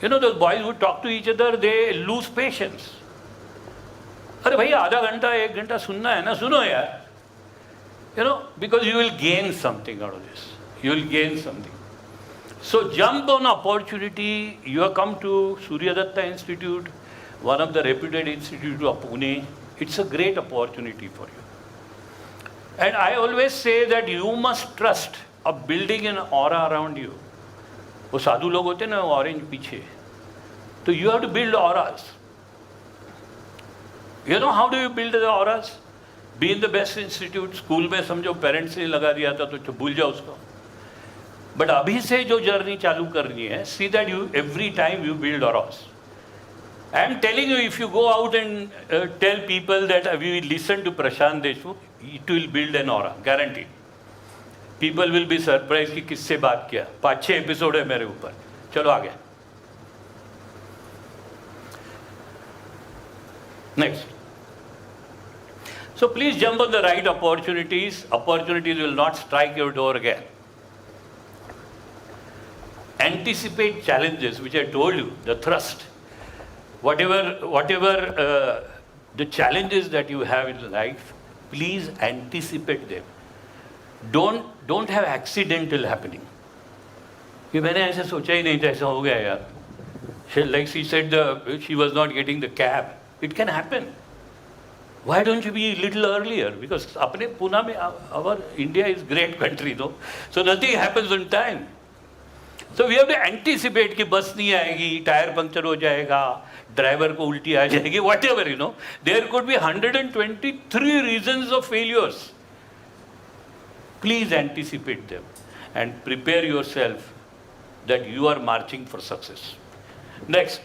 Those boys who talk to each other, they lose patience. अरे भाई आधा घंटा 1 घंटा सुनना है ना, सुनो यार. Because you will gain something out of this. You will gain something. So jump on opportunity. You have come to Suryadatta Institute, one of the reputed institutes of Pune. It's a great opportunity for you. And I always say that you must trust a building an aura around you. वो साधु लोग होते हैं ना orange पीछे. So you have to build auras. How do you build the auras? Be in the best institute. School में समझो parents ने लगा दिया था तो भूल जाओ उसको. But अभी से जो जर्नी चालू करनी है, see that you every time you build auras. I am telling you, if you go out and tell people that we will listen to Prashant Deshmukh, it will build an aura, guaranteed. People will be surprised कि किससे बात किया. 5-6 episode है मेरे ऊपर. चलो आगे. Next. So please jump on the right opportunities. Opportunities will not strike your door again. Anticipate challenges, which I told you, the thrust. Whatever the challenges that you have in life, please anticipate them. Don't have accidental happening. कि मैंने ऐसे सोचा ही नहीं था ऐसा हो गया यार. Like she said, she was not getting the cab. It can happen. Why don't you be a little earlier? Because अपने पुणे में our India is great country though. So nothing happens on time. So we have to anticipate कि बस नहीं आएगी, tyre puncture हो जाएगा, driver को उल्टी आ जाएगी, whatever, There could be 123 reasons of failures. Please anticipate them and prepare yourself that you are marching for success. Next.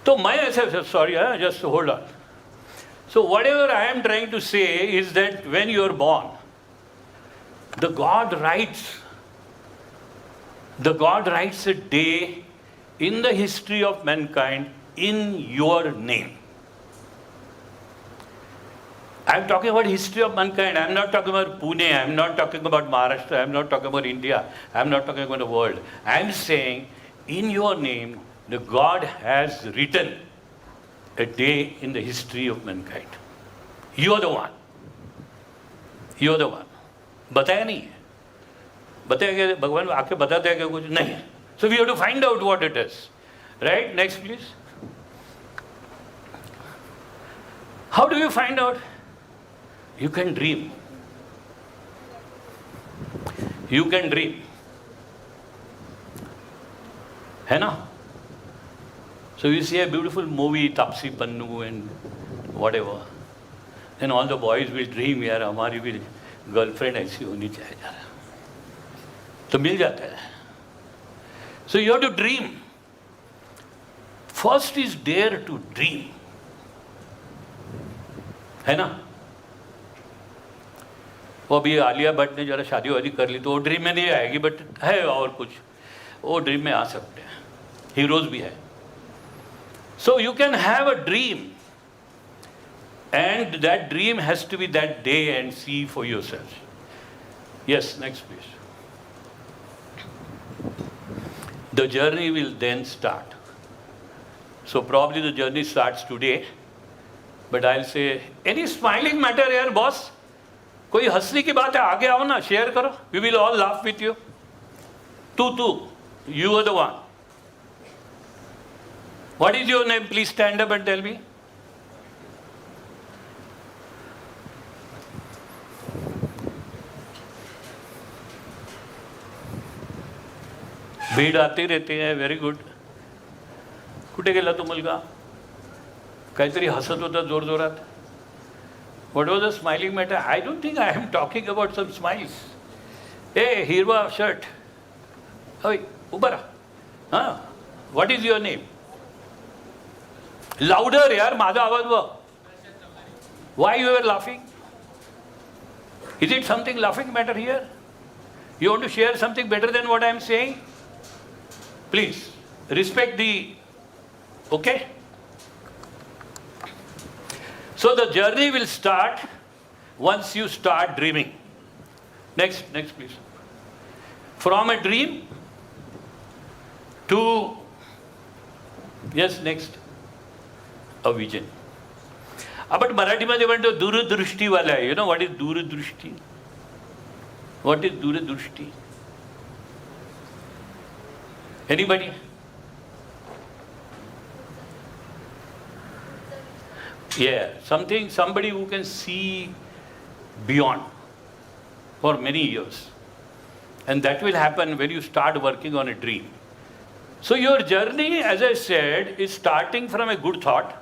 So just hold on. So whatever I am trying to say is that when you are born, the God writes a day in the history of mankind in your name. I am talking about history of mankind. I am not talking about Pune. I am not talking about Maharashtra. I am not talking about India. I am not talking about the world. I am saying in your name, the God has written a day in the history of mankind. You are the one. You are the one. बताया नहीं है. बताया क्या भगवान आके बताते हैं क्या कुछ नहीं. So we have to find out what it is. Right? Next please. How do you find out? You can dream. You can dream. है ना? So you see a beautiful movie, Tapsi Pannu and whatever. Then all the boys will dream, यार हमारी भी girlfriend ऐसी होनी चाहिए यार. तो मिल जाता है. So you have to dream. First is dare to dream. है ना? वो अभी आलिया भट्ट ने जरा शादी वादी कर ली तो वो ड्रीम में नहीं आएगी, बट है और कुछ वो ड्रीम में आ सकते हैं. हीरोज भी है. So you can have a dream, and that dream has to be that day and see for yourself. Yes, next please. The journey will then start. So probably the journey starts today, but I'll say, any smiling matter here, boss? कोई हंसने की बात है, आगे आओ ना, share करो. We will all laugh with you. Tu, you are the one. What is your name? Please stand up and tell me. भेड आते रहते हैं. Very good. कुठे गेला तो मुलगा? काहीतरी हसत होता जोरजोरात. What was the smiling matter? I don't think I am talking about some smiles. Hey, हिरवा शर्ट. Hey, उभा रहा. हां. What is your name? Louder यार, माझा आवाज बघ. Why you were laughing? Is it something laughing matter here? You want to share something better than what I am saying? Please, respect the, okay? So the journey will start once you start dreaming. Next please. From a dream to, yes, next, a vision. आपण मराठीमध्ये म्हणतो दूरदृष्टीवाला आहे. You know what is दूरदृष्टी? What is दूरदृष्टी? Anybody? Yeah, somebody who can see beyond for many years. And that will happen when you start working on a dream. So your journey, as I said, is starting from a good thought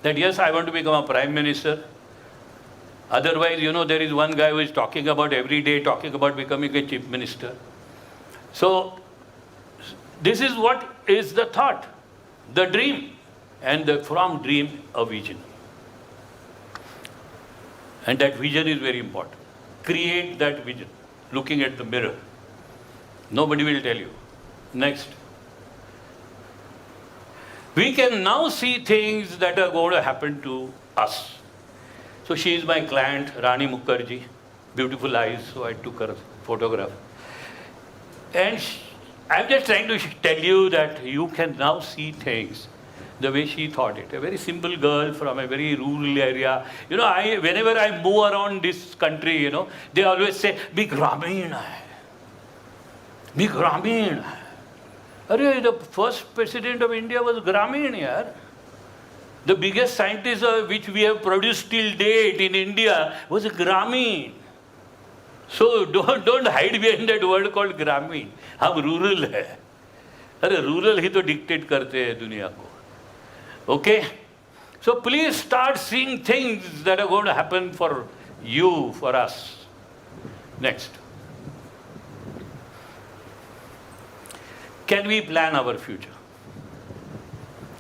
that yes, I want to become a prime minister. Otherwise, there is one guy who is talking about every day, talking about becoming a chief minister. So this is what is the thought, the dream. And from dream, a vision. And that vision is very important. Create that vision, looking at the mirror. Nobody will tell you. Next. We can now see things that are going to happen to us. So she is my client, Rani Mukherjee, beautiful eyes, so I took her photograph. And I'm just trying to tell you that you can now see things the way she thought it. A very simple girl from a very rural area. Whenever I move around this country, they always say, "Be Grameen hai. Be Grameen hai." Arey, the first president of India was Grameen, yaar. The biggest scientist which we have produced till date in India was Grameen. So don't hide behind that word called Grameen. हम rural है. अरे rural ही तो dictate करते हैं दुनिया को. Okay? So please start seeing things that are going to happen for you, for us. Next. Can we plan our future?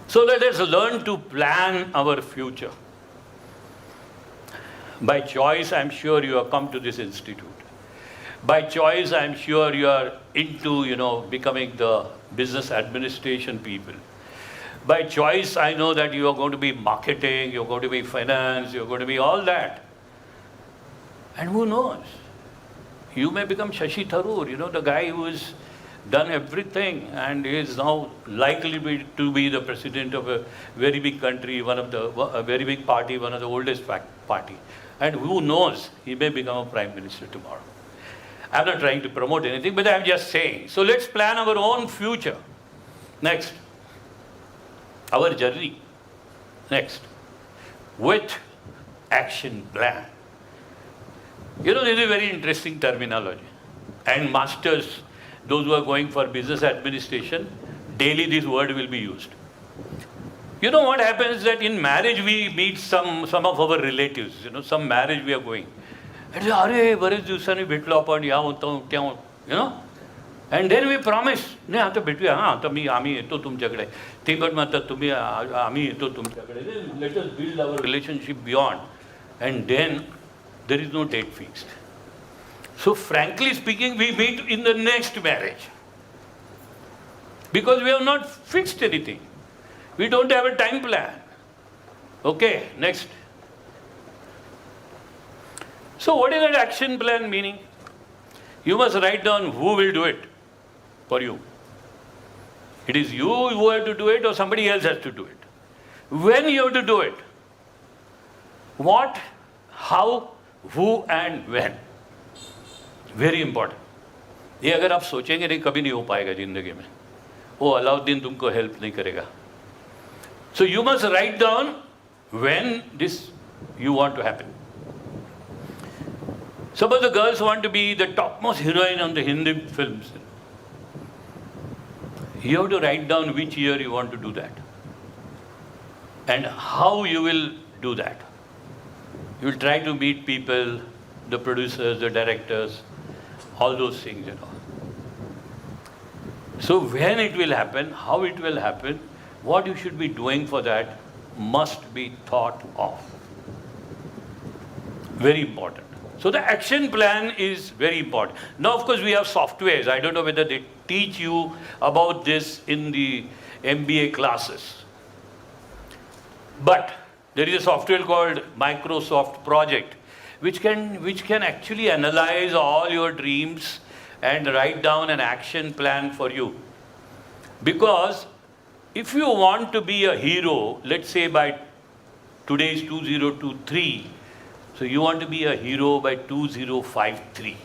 So let us learn to plan our future. By choice, I'm sure you have come to this institute. By choice, I'm sure you are into, becoming the business administration people. By choice, I know that you are going to be marketing, you're going to be finance, you're going to be all that. And who knows? You may become Shashi Tharoor, the guy who has done everything and is now likely to be the president of a very big country, a very big party, one of the oldest party. And who knows, he may become a prime minister tomorrow. I'm not trying to promote anything, but I'm just saying. So let's plan our own future. Next. Our journey. Next. With action plan. This is a very interesting terminology. And masters, those who are going for business administration, daily this word will be used. You know what happens that in marriage we meet some of our relatives, some marriage we are going. And say, "Arey, बरेच दिवसांनी भेटलो आपण, या होतो, And then we promise, नाही आता भेटूया, आता आम्ही येतो तुमच्याकडे. ते पण म्हणतात तुम्ही आम्ही येतो तुमच्याकडे. Let us build our relationship beyond. And then there is no date fixed. So frankly speaking, we meet in the next marriage. Because we have not fixed anything. We don't have a time plan. Okay, next. So what is that action plan meaning? You must write down who will do it for you. It is you who have to do it or somebody else has to do it. When you have to do it. What, how, who and when. Very important. ये अगर आप सोचेंगे नहीं कभी नहीं हो पाएगा जिंदगी में. वो अलाउद्दीन तुमको हेल्प नहीं करेगा. So you must write down when this you want to happen. Suppose the girls want to be the topmost heroine on the Hindi films. You have to write down which year you want to do that and how you will do that. You will try to meet people, the producers, the directors, all those things, you know. So when it will happen, how it will happen, what you should be doing for that must be thought of. Very important. So the action plan is very important. Now, of course, we have softwares. I don't know whether they teach you about this in the MBA classes. But there is a software called Microsoft Project, which can actually analyze all your dreams and write down an action plan for you. Because if you want to be a hero, let's say by today's 2023, so you want to be a hero by 2053.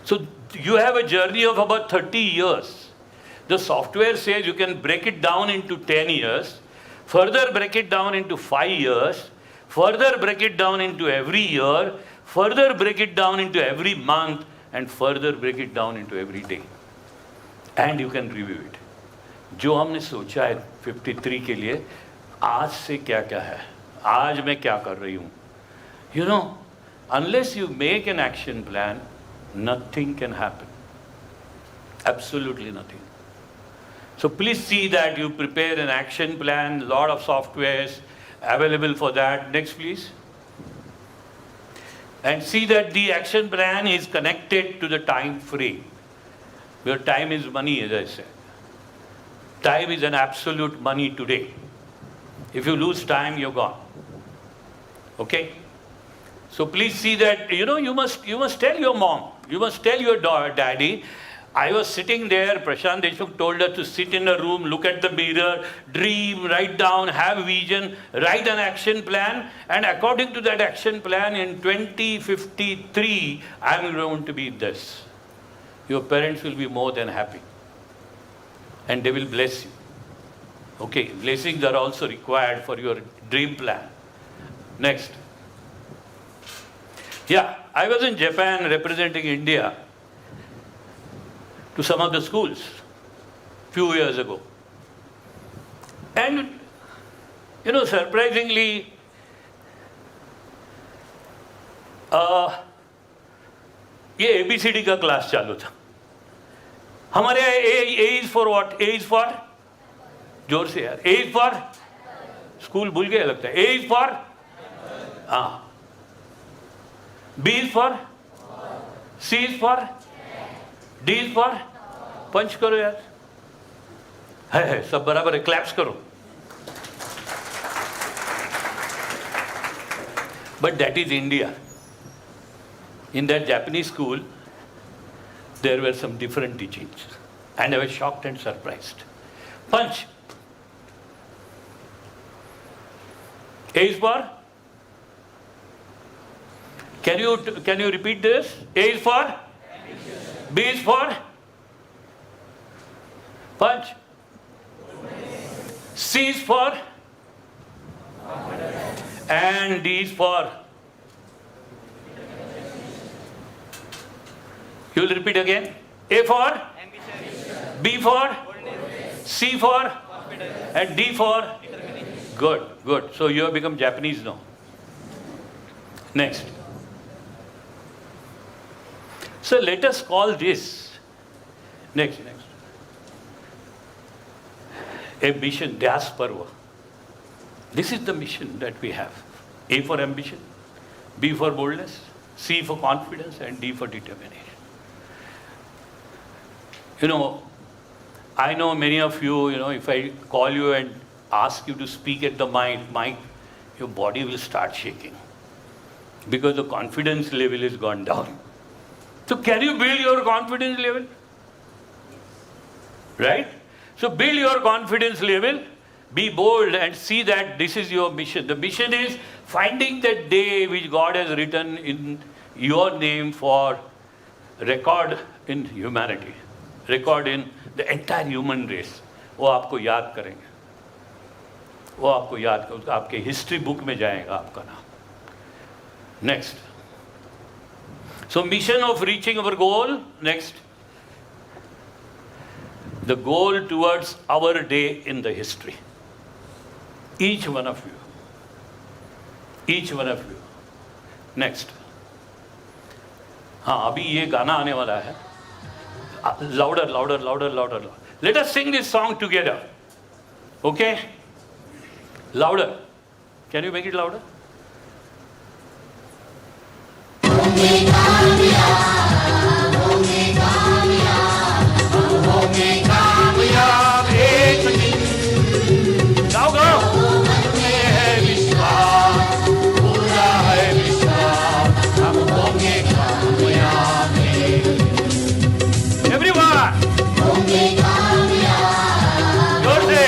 So you have a journey of about 30 years. The software says you can break it down into 10 years, further break it down into 5 years, further break it down into every year, further break it down into every month, and further break it down into every day. And you can review it. जो हमने सोचा है 53 के लिए, आज से क्या क्या है, आज मैं क्या कर रही हूँ. You know, unless you make an action plan, nothing can happen. Absolutely nothing. So please see that you prepare an action plan, lot of softwares available for that. Next, please. And see that the action plan is connected to the time frame. Your time is money, as I said. Time is an absolute money today. If you lose time, you're gone. Okay? So please see that, you know, you must tell your mom, you must tell your daddy. I was sitting there, Prashant Deshmukh told us to sit in a room, look at the mirror, dream, write down, have vision, write an action plan, and according to that action plan in 2053, I'm going to be this. Your parents will be more than happy. And they will bless you. Okay, blessings are also required for your dream plan. Next. Yeah, I was in Japan representing India to some of the schools few years ago. And, you know, surprisingly, ये ABCD का class चालू था. हमारे A is for what? A is for? जोर से यार. A is for? School भूल गए लगता है. A is for? हाँ. B is for? C is for? D is for? पंच करो यार. है सब बराबर है. क्लैप्स करो. But that is India. In that Japanese school, there were some different teachings. And I was shocked and surprised. Punch. A is for? Can you repeat this? A is for? B is for? Punch. C is for? And D is for? You will repeat again. A for? B for? C for? And D for? Good, good. So you have become Japanese now. Next. So let us call this, next, a mission, Dyas Parva. This is the mission that we have. A for ambition, B for boldness, C for confidence, and D for determination. You know, I know many of you, if I call you and ask you to speak at the mic, your body will start shaking because the confidence level has gone down. So can you build your confidence level? Right? So build your confidence level, be bold and see that this is your mission. The mission is finding that day which God has written in your name for record in humanity, record in the entire human race. वो आपको याद करेंगे. वो आपको याद करेंगे. आपके history book में जाएगा आपका नाम. Next. So mission of reaching our goal. Next. the goal towards our day in the history. Each one of you. Each one of you. Next. हाँ, अभी ये गाना आने वाला है. Louder, louder, louder, louder. Let us sing this song together. Okay? Louder. Can you make it louder? गाओ गाओ. में है विश्वास, पूरा है विश्वास, हम होंगे कामयाब. Everyone. जोर से.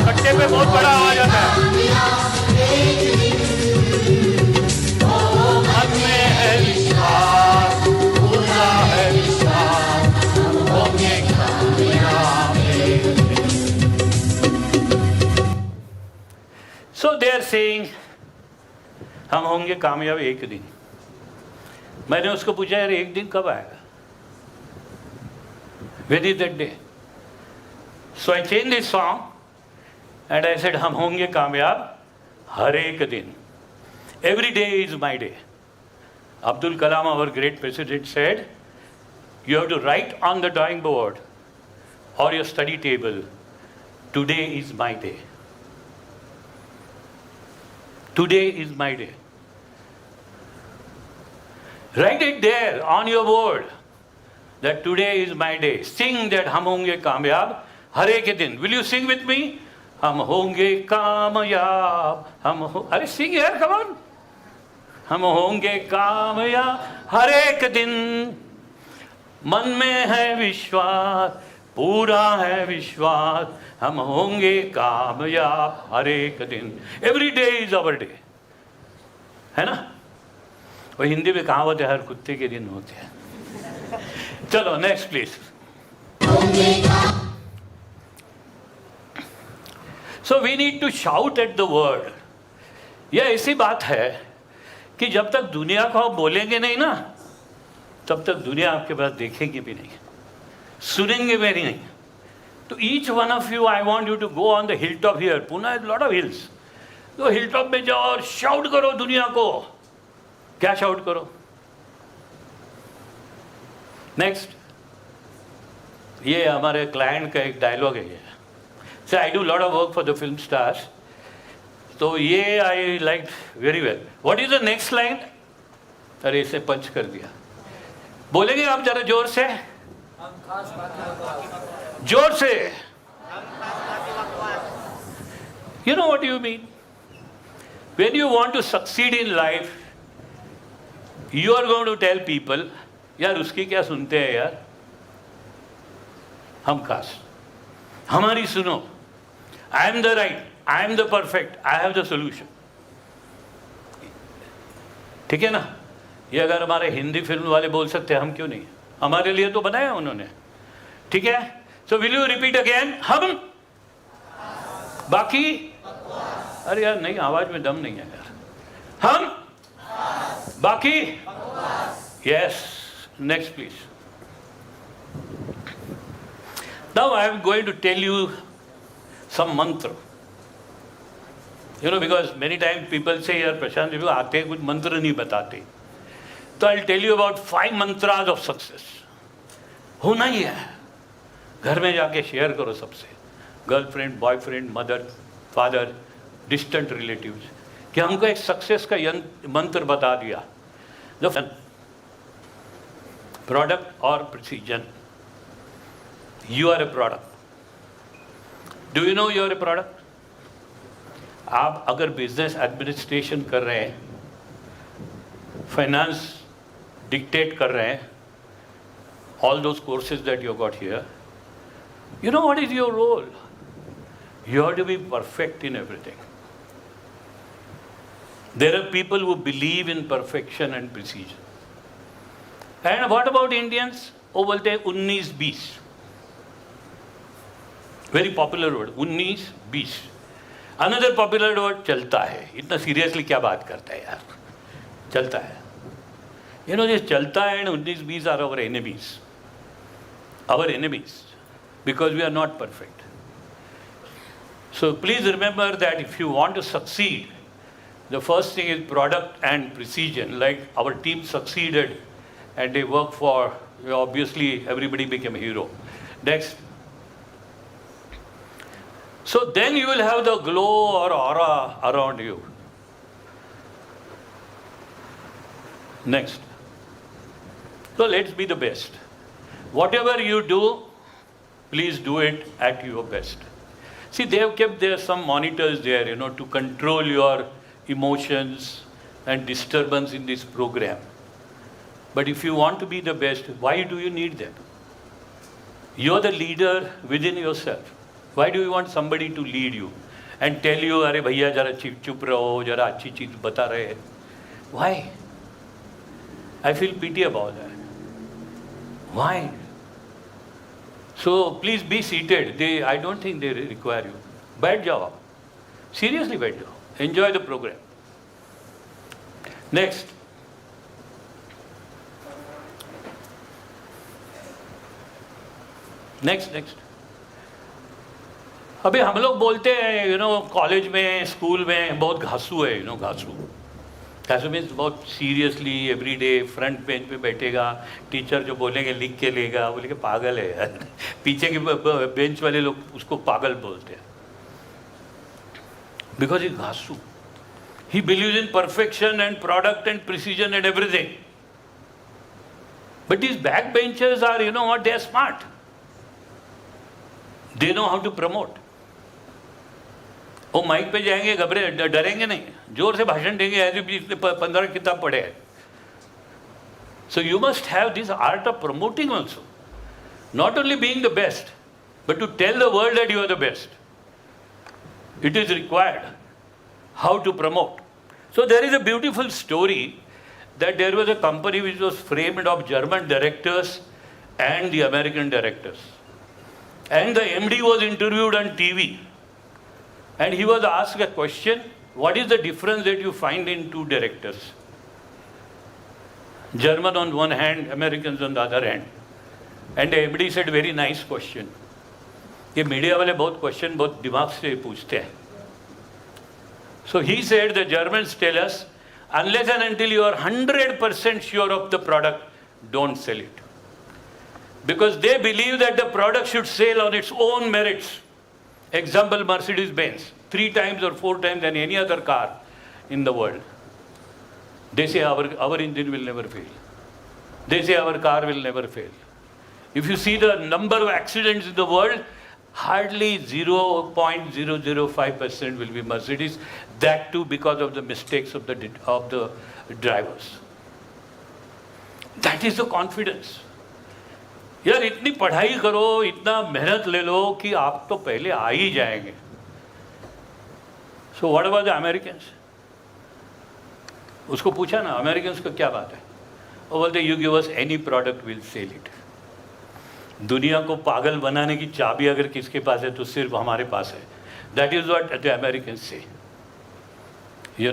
कट्टे पे बहुत बड़ा आवाज आता है. मन में है विश्वास, पूरा है विश्वास, हम होंगे कामयाब. So they are saying हम होंगे कामयाब एक दिन. मैंने उसको पूछा यार एक दिन कब आएगा? When is that day? So I changed this song and I said हम होंगे कामयाब हर एक दिन. Every day is my day. Abdul Kalam, our great president, said you have to write on the drawing board or your study table, today is my day. Today is my day. Write it there on your board that today is my day. Sing that हम होंगे कामयाब हर एक दिन. Will you sing with me? हम होंगे कामयाब. अरे sing यार, come on. हम होंगे कामयाब हर एक दिन. मन में है विश्वास, पूरा है विश्वास, हम होंगे कामयाब हर एक दिन. Every day is our day. है ना? वो हिंदी में कहावत है, हर कुत्ते के दिन होते हैं. चलो next please. So we need to shout at the word. यह ऐसी बात है कि जब तक दुनिया को आप बोलेंगे नहीं ना, तब तक दुनिया आपके पास देखेगी भी नहीं, सुनेंगे भी नहीं. तो each one of you, I want you to go on the hill top here. Pune is lot of hills. तो हिल टॉप में जाओ और शाउट करो दुनिया को. क्या शाउट करो? नेक्स्ट. ये हमारे क्लाइंट का एक डायलॉग है. ये से I do lot of work for the film stars. तो ये I like very well. What is the next line? अरे इसे पंच कर दिया. बोलेंगे आप जरा जोर से, जोर से. You know what you mean? When you want to succeed in life, you are going to tell people, यार उसकी क्या सुनते हैं यार, हम खास, हमारी सुनो. I am the right, I am the perfect, I have the solution. ठीक है ना? ये अगर हमारे हिंदी फिल्म वाले बोल सकते हैं, हम क्यों नहीं? हमारे लिए तो बनाया उन्होंने. ठीक है? So will you repeat again? हम, बाकी, अरे यार नहीं, आवाज में दम नहीं है यार. हम, बाकी, yes. Next please. Now I am going to tell you some mantra. You know, because many times people say, यार प्रशांत जी आते कुछ मंत्र नहीं बताते. तो I'll tell you about 5 mantras of success. होना ही है. घर में जाके शेयर करो सबसे, girlfriend, boyfriend, mother, father, distant relatives, कि हमको एक सक्सेस का मंत्र बता दिया. द प्रोडक्ट और precision. You are a product. Do you know you are a product? आप अगर बिजनेस एडमिनिस्ट्रेशन कर रहे हैं, फाइनेंस डिक्टेट कर रहे हैं, all those courses that you got here, you know what is your role? You have to be perfect in everything. There are people who believe in perfection and precision. And what about Indians? वो बोलते हैं 19-20. Very popular word, 19-20. Another popular word, चलता है. इतना seriously क्या बात करता है यार? चलता है. You know, this चलता है and 19-20 are our enemies. Our enemies. because we are not perfect. So please remember that if you want to succeed, the first thing is product and precision. Like our team succeeded and they work for, obviously everybody became a hero. Next. So then you will have the glow or aura around you. Next. So let's be the best. Whatever you do, please do it at your best. See, they have kept there some monitors there, to control your emotions and disturbance in this program. But if you want to be the best, why do you need them? You're the leader within yourself. Why do you want somebody to lead you and tell you, "Arey bhaiya, jara chup raho, jara achhi cheez bata rahe"? Why? I feel pity about that. Why? So please be seated. I don't think they require you. Baith jao. Seriously, baith jao. Enjoy the program. Next. Next. अभी हम लोग बोलते हैं, college में, school में बहुत घासू है, घासू means बहुत seriously every day front bench पे बैठेगा, टीचर जो बोलेंगे लिख के लेगा, बोलेंगे पागल है यार। पीछे के बेंच वाले लोग उसको पागल बोलते हैं, बिकॉज इज घासू. He believes in perfection and product and precision and everything. But these backbenchers are, what, they are smart. They know how to promote. वो माइक पे जाएंगे, डरेंगे नहीं, जोर से भाषण देंगे, ऐसे भी 15 किताब पढ़े हैं. So you must have this art of promoting also. Not only being the best, but to tell the world that you are the best. It is required. How to promote. So there is a beautiful story that there was a company which was framed of German directors and the American directors. And the MD was interviewed on TV. And he was asked a question, what is the difference that you find in two directors? German on one hand, Americans on the other hand. And the MD said, very nice question. ये media वाले बहुत question बहुत दिमाग से पूछते हैं. So he said, the Germans tell us, unless and until you are 100% sure of the product, don't sell it. Because they believe that the product should sell on its own merits. Example, Mercedes-Benz, 3 times or 4 times than any other car in the world. They say our engine will never fail. They say our car will never fail. If you see the number of accidents in the world, hardly 0.005% will be Mercedes. That too because of the mistakes of the drivers. That is the confidence. यार इतनी पढ़ाई करो, इतना मेहनत ले लो कि आप तो पहले आ ही जाएंगे. So what about the Americans? उसको पूछा ना, अमेरिकन्स का क्या बात है? वो बोलते you give us any product, we'll sell it. दुनिया को पागल बनाने की चाबी अगर किसके पास है तो सिर्फ हमारे पास है. That is what the Americans say. You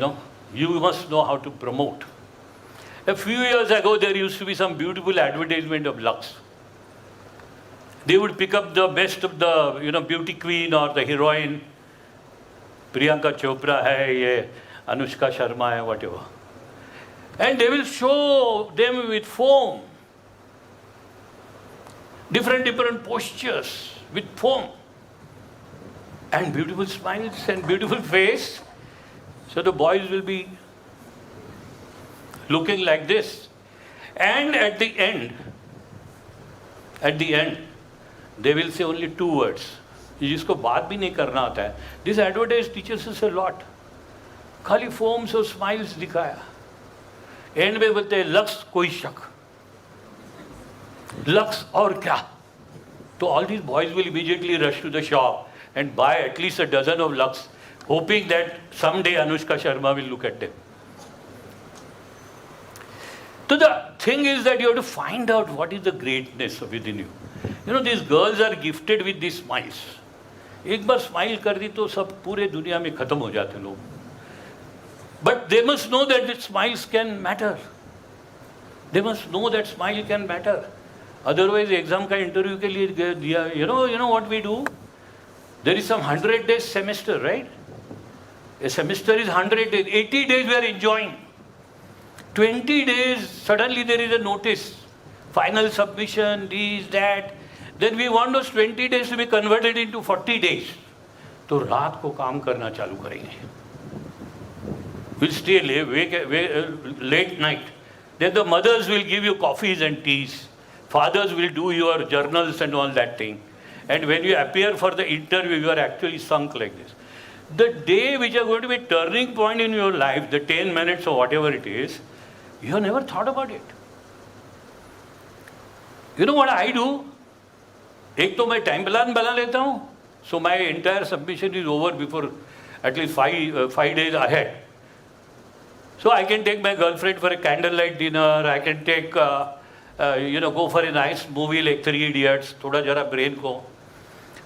must know how to promote. A few years ago, there used to be some beautiful advertisement of Lux. They would pick up the best of the, beauty queen or the heroine. Priyanka Chopra hai, ye Anushka Sharma hai, whatever. And they will show them with foam. Different postures with foam. And beautiful smiles and beautiful face. So the boys will be looking like this. And at the end, they will say only 2 words. जिसको बात भी नहीं करना आता है. This advertise teaches us a lot. खाली foams और smiles दिखाया. End में बोलते हैं लक्स कोई शक. Lux और क्या? So all these boys will immediately rush to the shop and buy at least a dozen of Lux, hoping that someday Anushka Sharma will look at them. So the thing is that you have to find out what is the greatness within you. These girls are gifted with these smiles. एक बार smile कर दी तो सब पूरे दुनिया में खत्म हो जाते लोग. But they must know that the smiles can matter. They must know that smile can matter. Otherwise, exam का interview के लिए दिया, you know what we do? There is some 100 days semester, right? A semester is 100 days. 80 days we are enjoying. 20 days, suddenly there is a notice. Final submission, this, that. Then we want those 20 days to be converted into 40 days. तो रात को काम करना चालू करेंगे. We'll stay late night. Then the mothers will give you coffees and teas. Fathers will do your journals and all that thing. And when you appear for the interview, you are actually sunk like this. The day which are going to be a turning point in your life, the 10 minutes or whatever it is, you have never thought about it. You know what I do? एक तो मैं time plan बना लेता हूँ. So my entire submission is over before at least 5 days ahead. So I can take my girlfriend for a candlelight dinner. I can take, go for a nice movie like 3 Idiots. थोड़ा जरा brain को.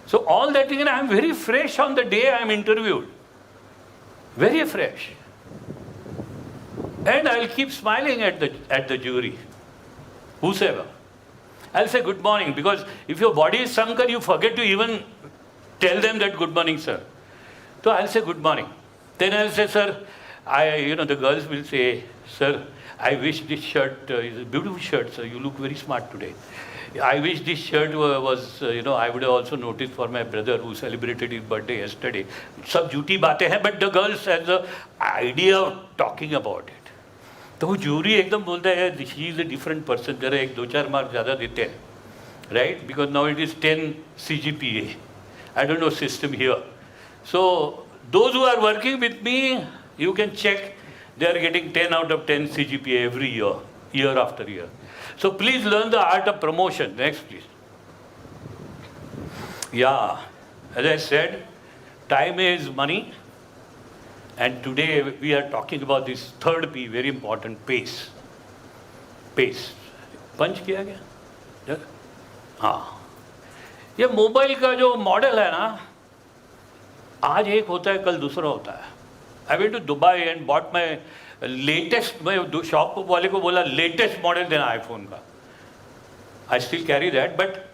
So all that thing, and I am very fresh on the day I am interviewed. Very fresh. And I will keep smiling at the jury, whosoever. I'll say good morning, because if your body is sunken, you forget to even tell them that good morning, sir. So I'll say good morning. Then I'll say, sir, the girls will say, sir, I wish this shirt is a beautiful shirt, sir. You look very smart today. I wish this shirt was, I would have also noticed for my brother who celebrated his birthday yesterday. Sab jhuti baatein hai, but the girls has the idea of talking about it. तो वो jury एकदम बोलता है she is a different person, जरा एक 2-4 mark ज़्यादा देते हैं, right? Because now it is 10 CGPA. I don't know system here. So those who are working with me, you can check, they are getting 10 out of 10 CGPA every year, year after year. So please learn the art of promotion. Next, please. Yeah, as I said, time is money. And today we are talking about this third P, very important, pace. Pace. पंच किया गया? जरा? हाँ. ये mobile का जो model है ना, आज एक होता है, कल दूसरा होता है. I went to Dubai and bought my latest, मैं शॉप वाले को बोला latest model देना iPhone का. I still carry that, but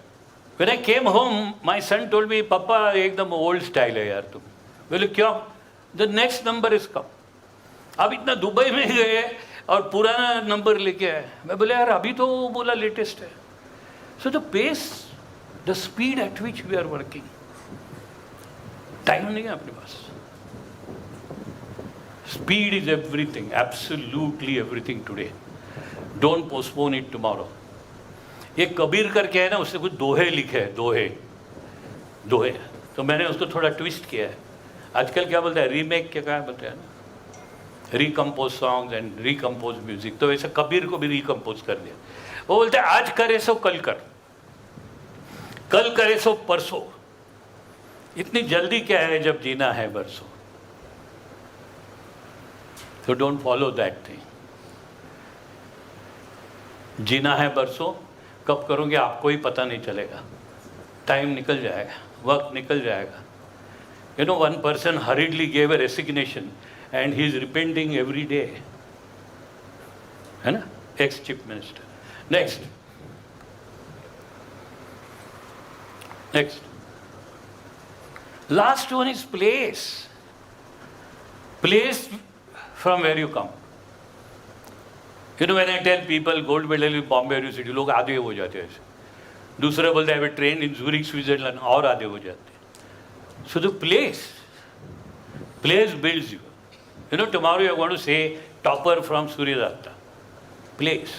when I came home, my son told me, पापा एकदम old style है यार तुम. बोले क्यों? The next number is come. अब इतना दुबई में गए और पुराना नंबर लेके आए. मैं बोले यार अभी तो बोला लेटेस्ट है. So the pace, the speed at which we are working. Time नहीं है अपने पास. Speed is everything, absolutely everything today. Don't postpone it tomorrow. ये कबीर करके है ना, उसने कुछ दोहे लिखे हैं, दोहे. तो मैंने उसको थोड़ा ट्विस्ट किया है. आजकल क्या बोलते हैं, रीमेक क्या बोलते हैं ना, recompose songs and recompose music. तो वैसे कबीर को भी रिकम्पोज कर दिया. वो बोलते हैं आज करे सो कल कर, कल करे सो परसों. इतनी जल्दी क्या है जब जीना है बरसों. So don't follow that thing. जीना है बरसों, कब करोगे आपको ही पता नहीं चलेगा. टाइम निकल जाएगा, वक्त निकल जाएगा. You know, one person hurriedly gave a resignation and he is repenting every day. है ना? Ex-Chief Minister. Next. Last one is place. Place from where you come. You know, when I tell people gold medal in Bombay University, लोग आधे हो जाते हैं. दूसरा बोलते हैं I have a train in Zurich, Switzerland, और आधे हो जाते हैं. So the place builds you. You know, tomorrow you are going to say topper from Suryadatta. Place.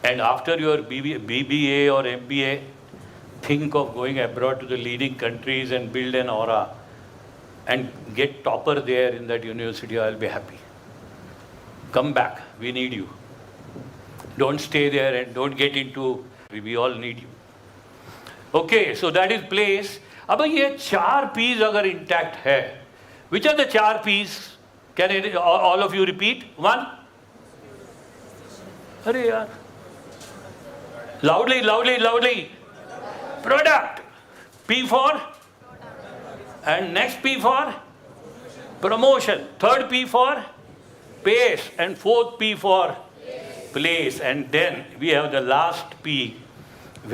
And after your BBA or MBA, think of going abroad to the leading countries and build an aura and get topper there in that university. I'll be happy. Come back. We need you. Don't stay there and don't get into, we all need you. Okay, so that is place. अब ये 4 P's अगर intact है, which are the 4 P's? Can all of you repeat? 1? अरे यार, loudly. Product. P for? And next P for? Promotion. Third P for? Pace. And fourth P for? place, and then we have the last peak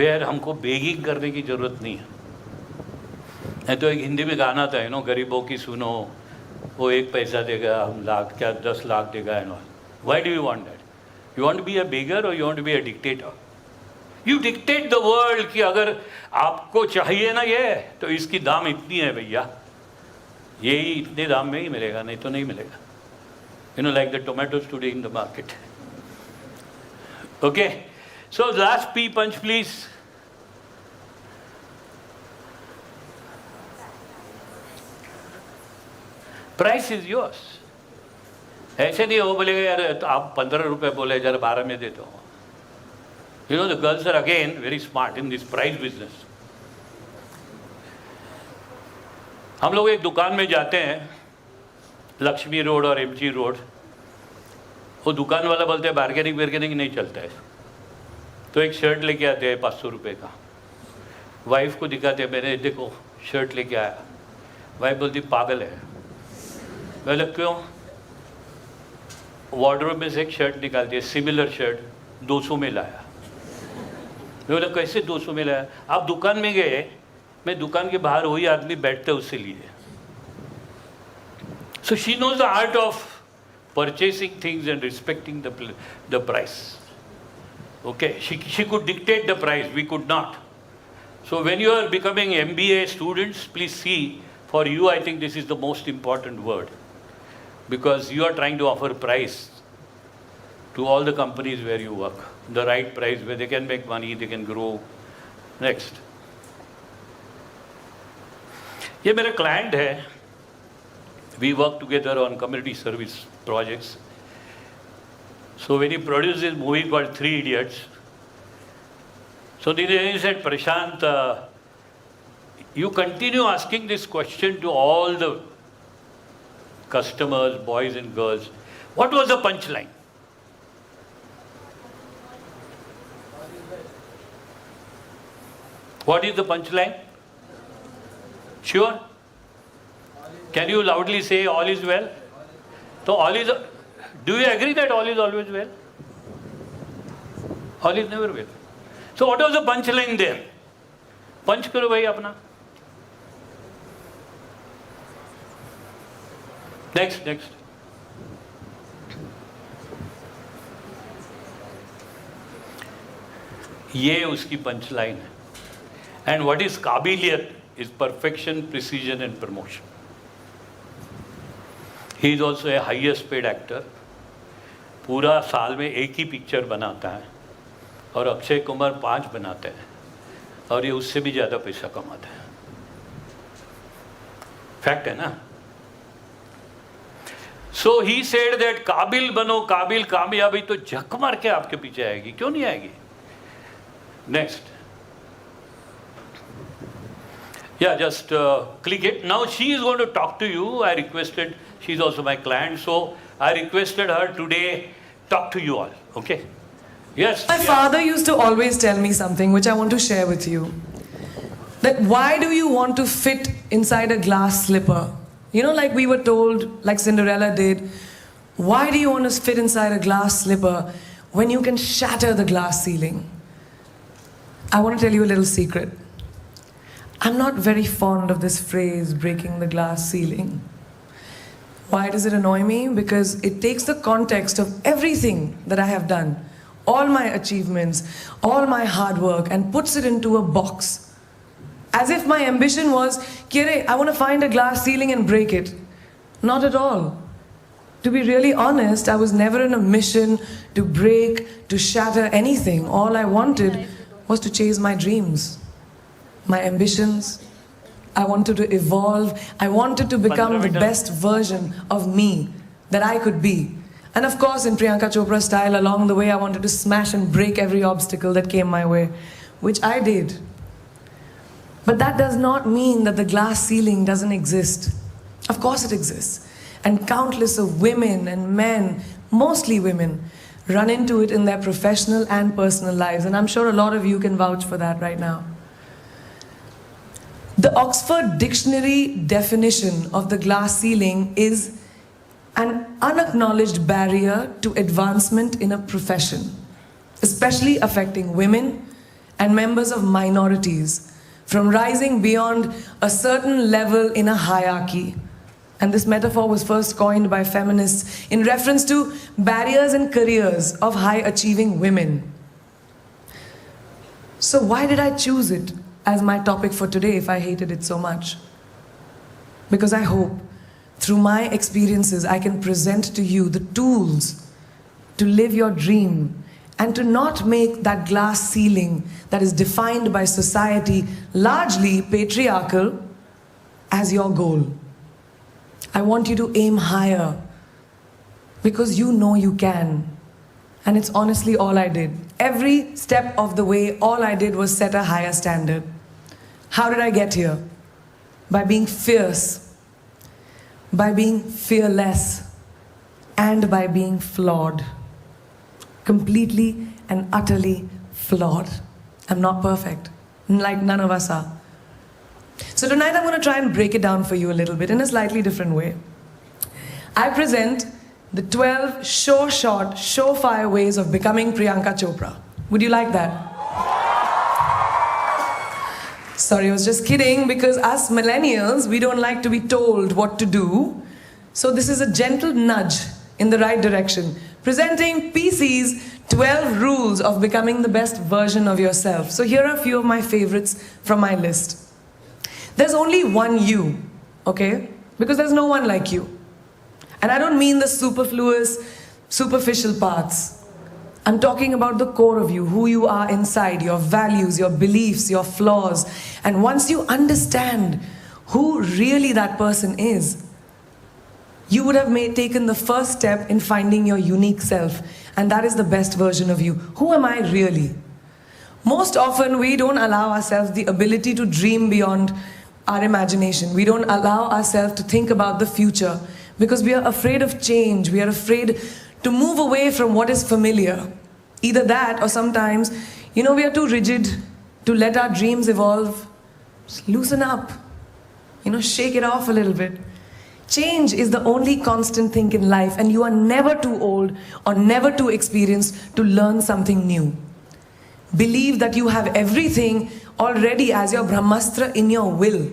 where हमको begging करने की जरूरत नहीं है. नहीं तो एक हिंदी में गाना था, गरीबों की सुनो, वो 1 पैसा देगा, हम लाख क्या 10 लाख देगा, and all. Why do you want that? You want to be a beggar or you want to be a dictator? You dictate the world कि अगर आपको चाहिए ना ये, तो इसकी दाम इतनी है भैया, यही इतने दाम में ही मिलेगा, नहीं तो नहीं मिलेगा. Like the tomatoes today in the market. Okay, so last P punch, please. Price is yours. ऐसे नहीं वो बोलेगा यार आप 15 रुपए बोले जरा 12 में दे दो. The girls are again very smart in this price business. हम लोग एक दुकान में जाते हैं, लक्ष्मी रोड और एमजी रोड. वो दुकान वाला बोलते हैं बार्गेनिंग नहीं चलता है. तो एक शर्ट लेके आते हैं 500 रुपये का, वाइफ को दिखाते हैं, मैंने देखो शर्ट लेके आया. वाइफ बोलती पागल है. बोले क्यों? वार्डरोब में से एक शर्ट निकालती है, सिमिलर शर्ट 200 में लाया. मैं बोला कैसे 200 में लाया? आप दुकान में गए, मैं दुकान के बाहर वही आदमी बैठते उससे लिए. So she knows the art of purchasing things and respecting the price. Okay, she could dictate the price, we could not. So when you are becoming MBA students, please see, for you I think this is the most important word, because you are trying to offer price to all the companies where you work, the right price where they can make money, they can grow. Next. ये मेरा client है. We work together on community service projects. So when he produced this movie called 3 Idiots, so then he said, Prashant, you continue asking this question to all the customers, boys and girls. What was the punchline? What is the punchline? Sure? Can you loudly say all is well? So all is, do you agree that all is always well? All is never well. So what was the punchline there? Punch karo bhai apna. Next. ये उसकी punchline है. And what is काबिलियत is perfection, precision and promotion. He is also a highest paid actor. पूरा साल में एक ही picture बनाता है और अक्षय कुमार 5 बनाते हैं और ये उससे भी ज़्यादा पैसा कमाता है. फैक्ट है ना. So he said that काबिल बनो, काबिल कामयाबी तो झक मार के आपके पीछे आएगी, क्यों नहीं आएगी? Next. Yeah, just click it. Now she is going to talk to you. I requested, she's also my client, so I requested her today talk to you all. Okay? Yes. My father used to always tell me something which I want to share with you. That why do you want to fit inside a glass slipper? Like we were told, like Cinderella did, why do you want to fit inside a glass slipper when you can shatter the glass ceiling? I want to tell you a little secret. I'm not very fond of this phrase, breaking the glass ceiling. Why does it annoy me? Because it takes the context of everything that I have done, all my achievements, all my hard work, and puts it into a box. As if my ambition was, Kire, I want to find a glass ceiling and break it. Not at all. To be really honest, I was never in a mission to break, to shatter anything. All I wanted was to chase my dreams, my ambitions. I wanted to evolve. I wanted to become the best version of me that I could be. And of course, in Priyanka Chopra style, along the way, I wanted to smash and break every obstacle that came my way, which I did. But that does not mean that the glass ceiling doesn't exist. Of course it exists. And countless of women and men, mostly women, run into it in their professional and personal lives. And I'm sure a lot of you can vouch for that right now. The Oxford Dictionary definition of the glass ceiling is an unacknowledged barrier to advancement in a profession, especially affecting women and members of minorities from rising beyond a certain level in a hierarchy. And this metaphor was first coined by feminists in reference to barriers in careers of high-achieving women. So why did I choose it as my topic for today if I hated it so much? Because I hope through my experiences I can present to you the tools to live your dream and to not make that glass ceiling that is defined by society, largely patriarchal, as your goal. I want you to aim higher because you know you can. And it's honestly all I did. Every step of the way, all I did was set a higher standard. How did I get here? By being fierce, by being fearless, and by being flawed. Completely and utterly flawed. I'm not perfect, like none of us are. So tonight I'm going to try and break it down for you a little bit in a slightly different way. I present the 12 sure-shot, surefire ways of becoming Priyanka Chopra. Would you like that? Sorry, I was just kidding, because us millennials, we don't like to be told what to do. So this is a gentle nudge in the right direction. Presenting PC's 12 rules of becoming the best version of yourself. So here are a few of my favorites from my list. There's only one you, okay? Because there's no one like you. And I don't mean the superfluous, superficial parts. I'm talking about the core of you, who you are inside, your values, your beliefs, your flaws. And once you understand who really that person is, you would have taken the first step in finding your unique self. And that is the best version of you. Who am I really? Most often, we don't allow ourselves the ability to dream beyond our imagination. We don't allow ourselves to think about the future because we are afraid of change. We are afraid to move away from what is familiar. Either that, or sometimes, we are too rigid to let our dreams evolve. Just loosen up. Shake it off a little bit. Change is the only constant thing in life, and you are never too old or never too experienced to learn something new. Believe that you have everything already as your Brahmastra in your will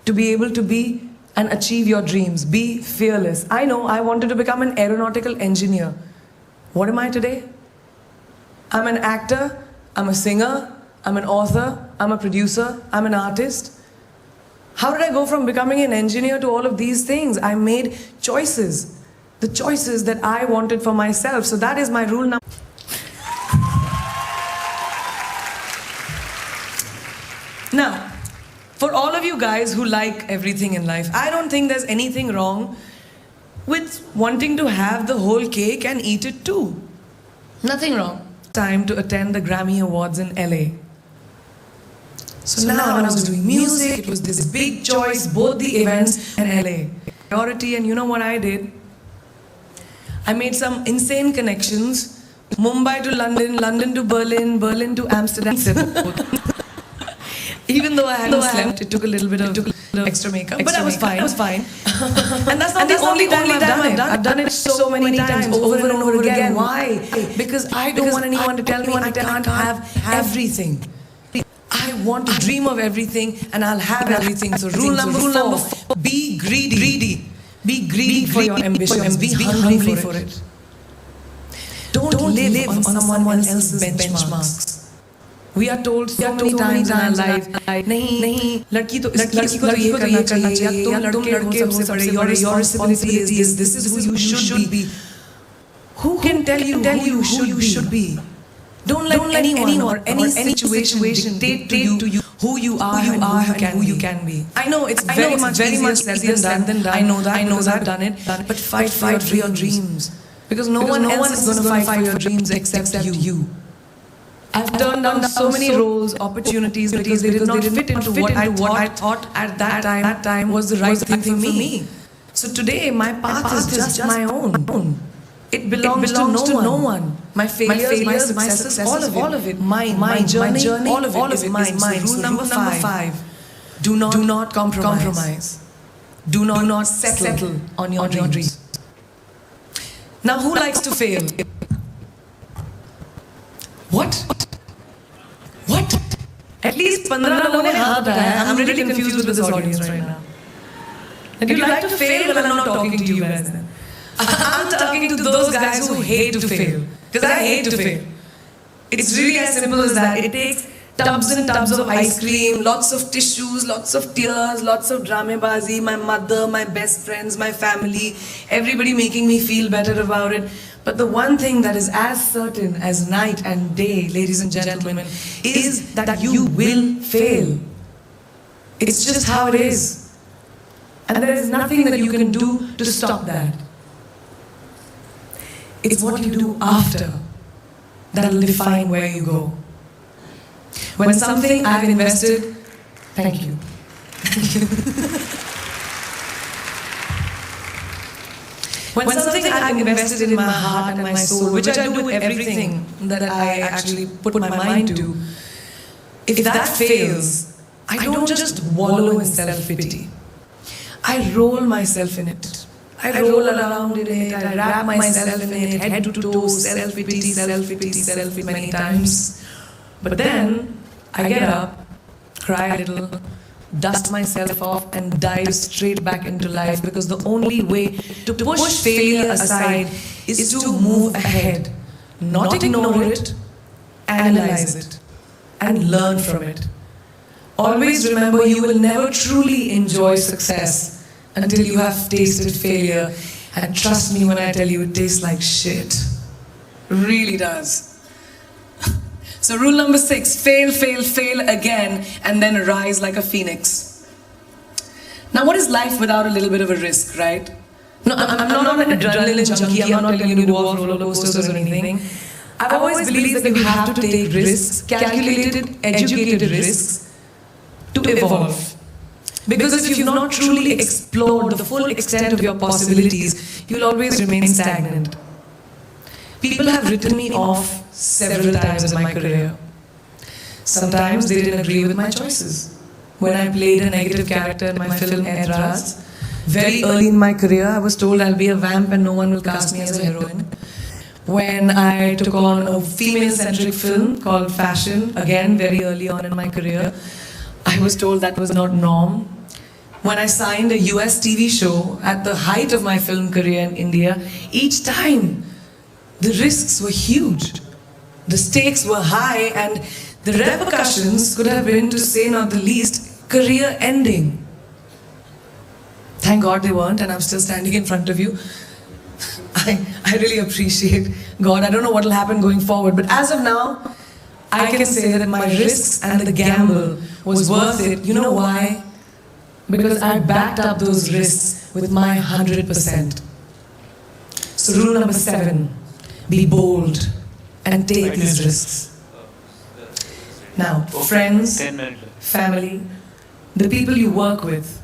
to be able to be and achieve your dreams. Be fearless. I know I wanted to become an aeronautical engineer. What am I today? I'm an actor, I'm a singer, I'm an author, I'm a producer, I'm an artist. How did I go from becoming an engineer to all of these things? I made choices. The choices that I wanted for myself. So that is my rule number. Now, for all of you guys who like everything in life, I don't think there's anything wrong with wanting to have the whole cake and eat it too. Nothing wrong. Time to attend the Grammy Awards in LA. So now when I was doing music, it was this big choice, both the events and LA. Priority, and you know what I did? I made some insane connections. Mumbai to London, London to Berlin, Berlin to Amsterdam. Even though I hadn't slept, it took a little bit of extra makeup, but I was fine. And that's not the only time I've done it. I've done it so many times, over and over again. Why? Because I don't want anyone to tell me I can't have everything. I want to dream of everything, and I'll have everything. So rule number 4, be greedy. Be greedy for your ambition and be hungry for it. Don't live on someone else's benchmarks. We are told so many times in our life, नहीं, लड़की को ये करना चाहिए, या तुम लड़के हो सबसे बड़े, your responsibility is this is who you should be. Who can tell you who you should be? Don't let anyone or any situation dictate to you who you are and who you can be. I know it's very much easier said than done. I know that I've done it. But fight for your dreams. Because no one else is going to fight for your dreams except you. I've turned down so many roles, opportunities because they did not fit into what I thought at that time was the right thing for me. So today my path is just my own. It belongs to no one. My failures, my successes, all of it. My journey, all of it is mine. Rule number 5. Do not compromise. Do not settle on your dreams. Now, who likes to fail? What? What? At least 15 लोगों ने हाथ उठाया. I'm really confused with this audience right now. And you like to fail, but I'm not talking to you guys then. I'm talking to those guys who hate to fail. Because I hate to fail. It's really as simple as that. It takes tubs and tubs of ice cream, lots of tissues, lots of tears, lots of dramabazi, my mother, my best friends, my family, everybody making me feel better about it. But the one thing that is as certain as night and day, ladies and gentlemen, is that you will fail. It's just how it is. And there is nothing that you can do to stop that. It's what you do after that will define where you go. When something I've invested, thank you. When something I've invested in my heart and my soul, which I do with everything that I actually put my mind to, if that fails, I don't just wallow in self-pity. I roll myself in it. I roll around in it, I wrap myself in it, head to toe, self-pity, self-pity, self-pity many times. But then, I get up, cry a little, dust myself off and dive straight back into life, because the only way to push failure aside is to move ahead, not ignore it, analyze it, and learn from it. Always remember, you will never truly enjoy success until you have tasted failure. And trust me when I tell you, it tastes like shit. Really does. So rule number 6, fail, fail, fail again, and then rise like a phoenix. Now, what is life without a little bit of a risk, right? No, I'm not an adrenaline junkie. I'm not telling you to go off roller coasters or anything. I've always believed that you have to take risks, calculated, educated risks, to evolve. Because if you've not truly explored the full extent of your possibilities, you'll always remain stagnant. People have written me off several times in my career. Sometimes they didn't agree with my choices. When I played a negative character in my film Edras, very early in my career, I was told I'll be a vamp and no one will cast me as a heroine. When I took on a female-centric film called Fashion, again very early on in my career, I was told that was not norm. When I signed a US TV show at the height of my film career in India, each time the risks were huge. The stakes were high and the repercussions could have been, to say not the least, career ending. Thank God they weren't, and I'm still standing in front of you. I really appreciate God. I don't know what will happen going forward, but as of now, I can say that my risks and the gamble was worth it. You know why? Because I backed up those risks with my 100%. So rule number 7, be bold and take these risks. Now, friends, family, the people you work with,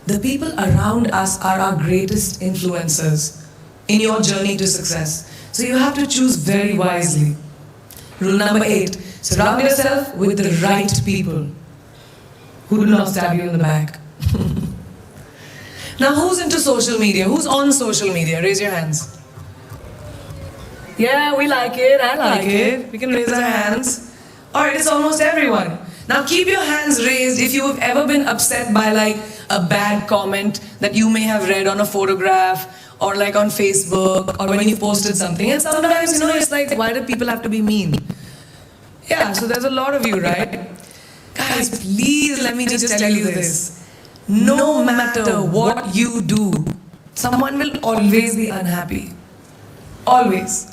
the people around us are our greatest influencers in your journey to success. So you have to choose very wisely. Rule number 8, surround yourself with the right people who do not stab you in the back. Now, who's into social media? Who's on social media? Raise your hands. Yeah, we like it. I like it. We can raise our hands. Alright, it's almost everyone. Now keep your hands raised if you have ever been upset by like a bad comment that you may have read on a photograph or like on Facebook or when you posted something. And sometimes, it's like, why do people have to be mean? Yeah, so there's a lot of you, right? Guys, please let me just tell you this. No matter what you do, someone will always be unhappy. Always.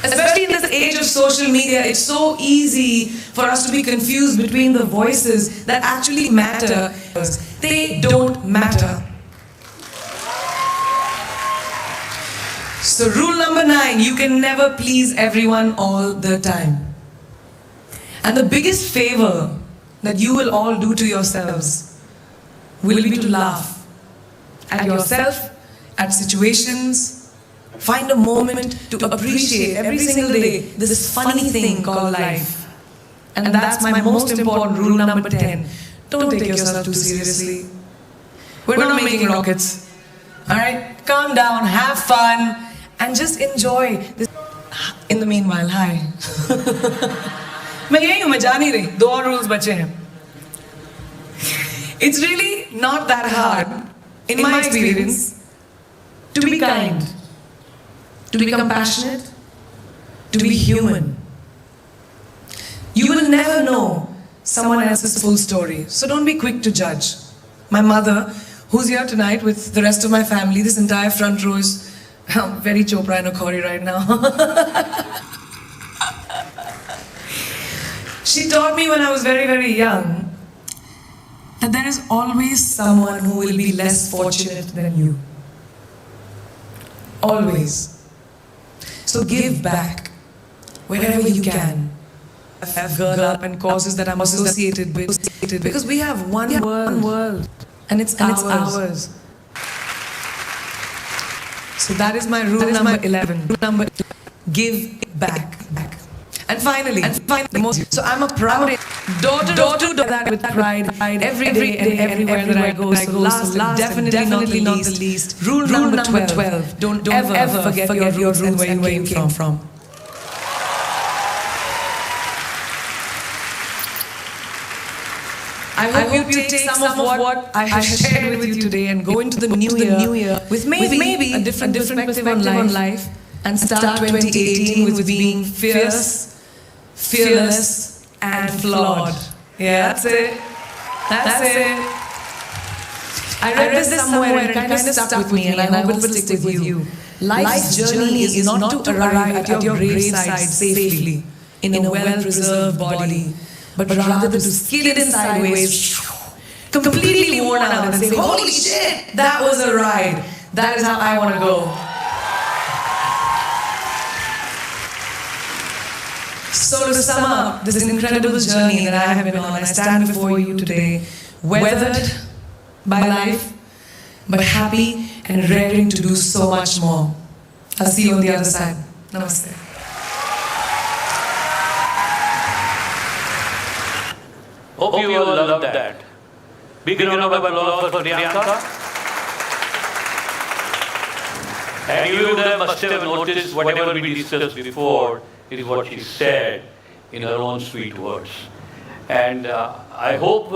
Especially in this age of social media, it's so easy for us to be confused between the voices that actually matter. They don't matter. So rule number 9, you can never please everyone all the time. And the biggest favor that you will all do to yourselves will be to laugh at yourself, at situations. Find a moment to appreciate every single day this funny thing called life. And that's my most important rule number 10. Don't take yourself too seriously. making rockets. Alright? Calm down, have fun, and just enjoy this. In the meanwhile, hi. मैं यही हूँ, मैं जा नहीं रही. 2 और rules बचे हैं. It's really not that hard, in my experience, to be kind, to be compassionate, to be human. You will never know someone else's full story, so don't be quick to judge. My mother, who's here tonight with the rest of my family, this entire front row is very Chopra and Okhori right now. She taught me when I was very, very young that there is always someone who will be less fortunate than you. Always. So give back wherever you can. Girl up and causes that I'm associated with. Because we have one world and it's ours. So that is my rule number 11. Give back. And finally, so I'm a proud daughter to that with pride every day and everywhere that I go. So last and definitely not the least, rule number 12. Don't ever forget your roots and where you came from. I hope you take some of what I have shared with you today and go into the new year with maybe a different perspective on life and start 2018 with being fierce, fearless, and flawed. Yeah, that's it. I read this somewhere and it kind of stuck with me, and I hope it will stick with you. Life's journey is not to arrive at your graveside safely in a well-preserved body, but rather to skid in sideways, completely worn out, and say, "Holy shit, that was a ride." That is how I want to go. So to sum up this incredible journey that I have been on, I stand before you today, weathered by life, but happy and raring to do so much more. I'll see you on the other side. Namaste. Hope you all loved that. Big round of applause for Priyanka. And you must have noticed whatever we discussed before is what she said in her own sweet words. And I hope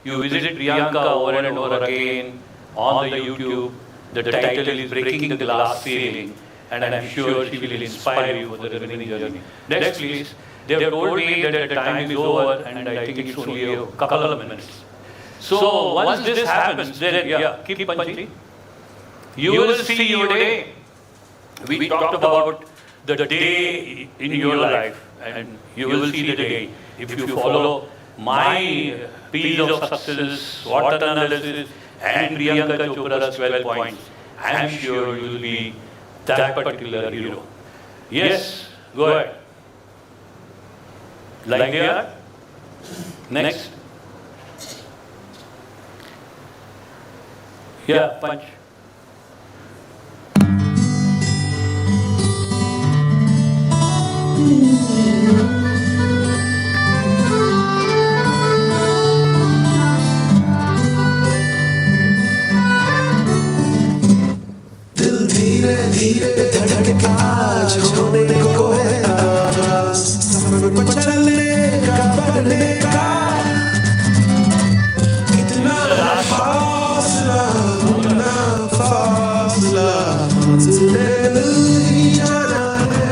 you visit Priyanka over and over again on the YouTube. The title is Breaking the Glass Ceiling, and I'm sure she will inspire you for the remaining journey. Next, please. They have told me that the time is over, and I think it's only a couple of minutes. So once this happens, then keep punching. You will see your day. We talked about the day in your life, and you will see the day. If you follow my piece of success, SWOT analysis, and Priyanka Chopra's 12 points, I am sure you will be that particular hero. Yes, go ahead. Like they are? Next. Yeah, punch. दिल धीरे धीरे धड़का छोड़ने को है आवाज़, सफर पर चलने का बढ़ने का इतना फासला मंजिल ही जाना है।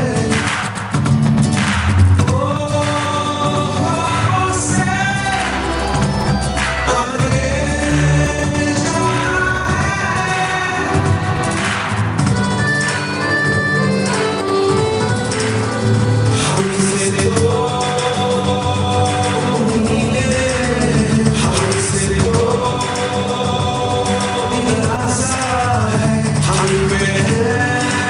हम पे है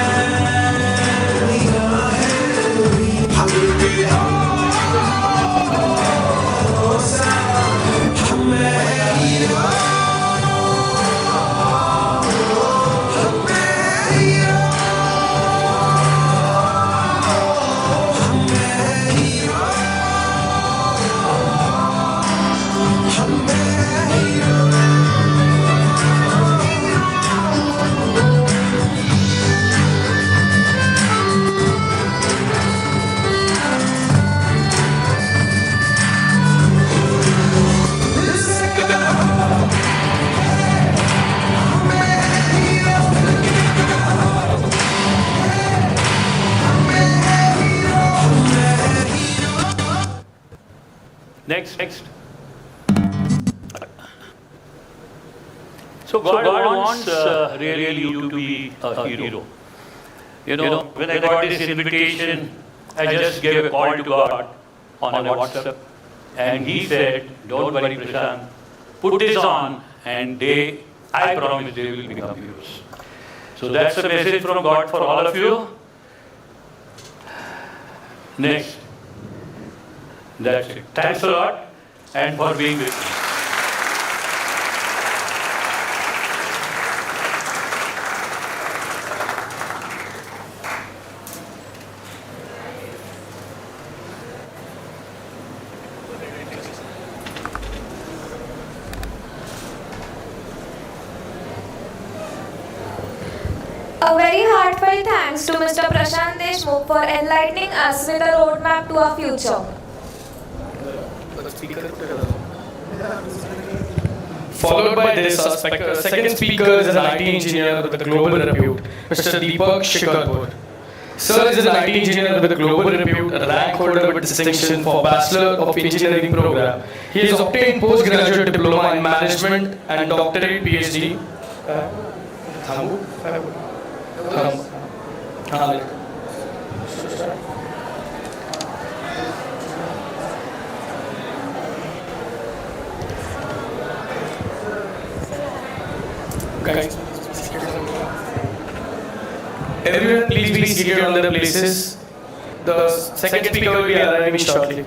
Next. So God wants really you to be a hero. You know, when I got this invitation, I just gave a call to God on a WhatsApp, and He said, "Don't worry, Prashant, put this on, and I promise they will become heroes." So that's a message from God for all of you. Next. That's it. Thanks a lot, and for being with me. A very heartfelt thanks to Mr. Prashant Deshmukh for enlightening us with a roadmap to our future. Followed by this, our second speaker is an IT engineer with a global repute, Mr. Deepak Shikarpur. Sir is an IT engineer with a global repute, a rank holder with distinction for Bachelor of Engineering program. He has obtained postgraduate diploma in management and doctorate PhD. Guys, everyone please be seated on their places. The second speaker will be arriving shortly.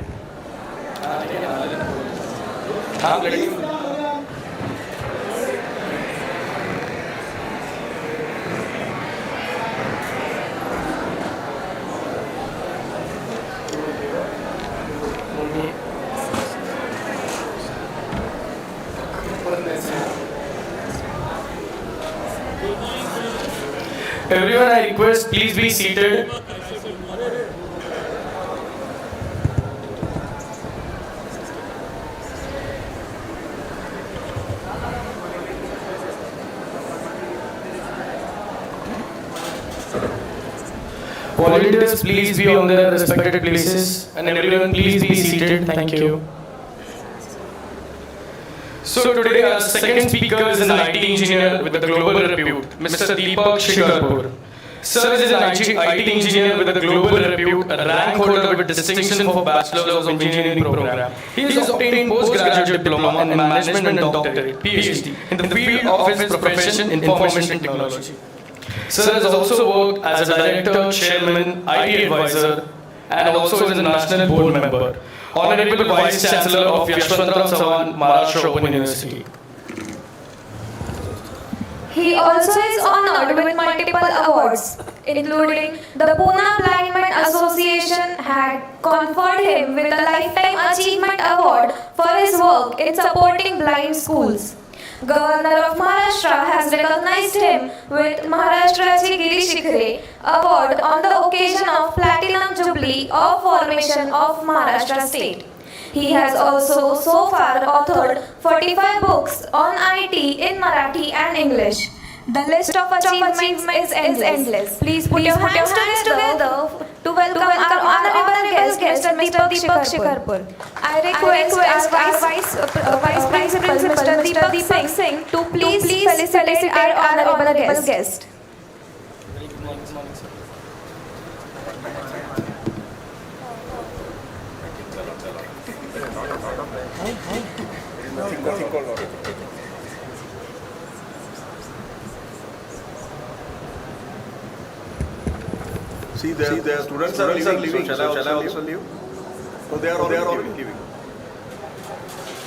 Everyone, I request, please be seated. Volunteers, please be on their respected places. And everyone, please be seated. Thank you. So today our second speaker is an IT engineer with a global repute, Mr. Deepak Shikarpur. Sir is an IT engineer with a global repute, a rank holder with distinction for Bachelor of Engineering program. He has obtained postgraduate diploma in management and doctorate PhD in the field of his profession, information technology. Sir has also worked as a director, chairman, IT advisor, and also is a national board member. Honorable Vice Chancellor of Yashwantrao Sawan, Maharashtra Open University. He also is honored with multiple awards, including the Pune Blind Men Association had conferred him with a Lifetime Achievement Award for his work in supporting blind schools. Governor of Maharashtra has recognized him with Maharashtrachi Giri Shikhre Award on the occasion of Platinum Jubilee of Formation of Maharashtra State. He has also so far authored 45 books on IT in Marathi and English. The list of achievements is endless. Please put your hands together to welcome our honorable guest, Mr. Deepak Shikarpur. I request our Vice Principal, Mr. Deepak Singh, to please felicitate our honorable guest. See, the students are leaving. So shall I also leave? So they are already leaving.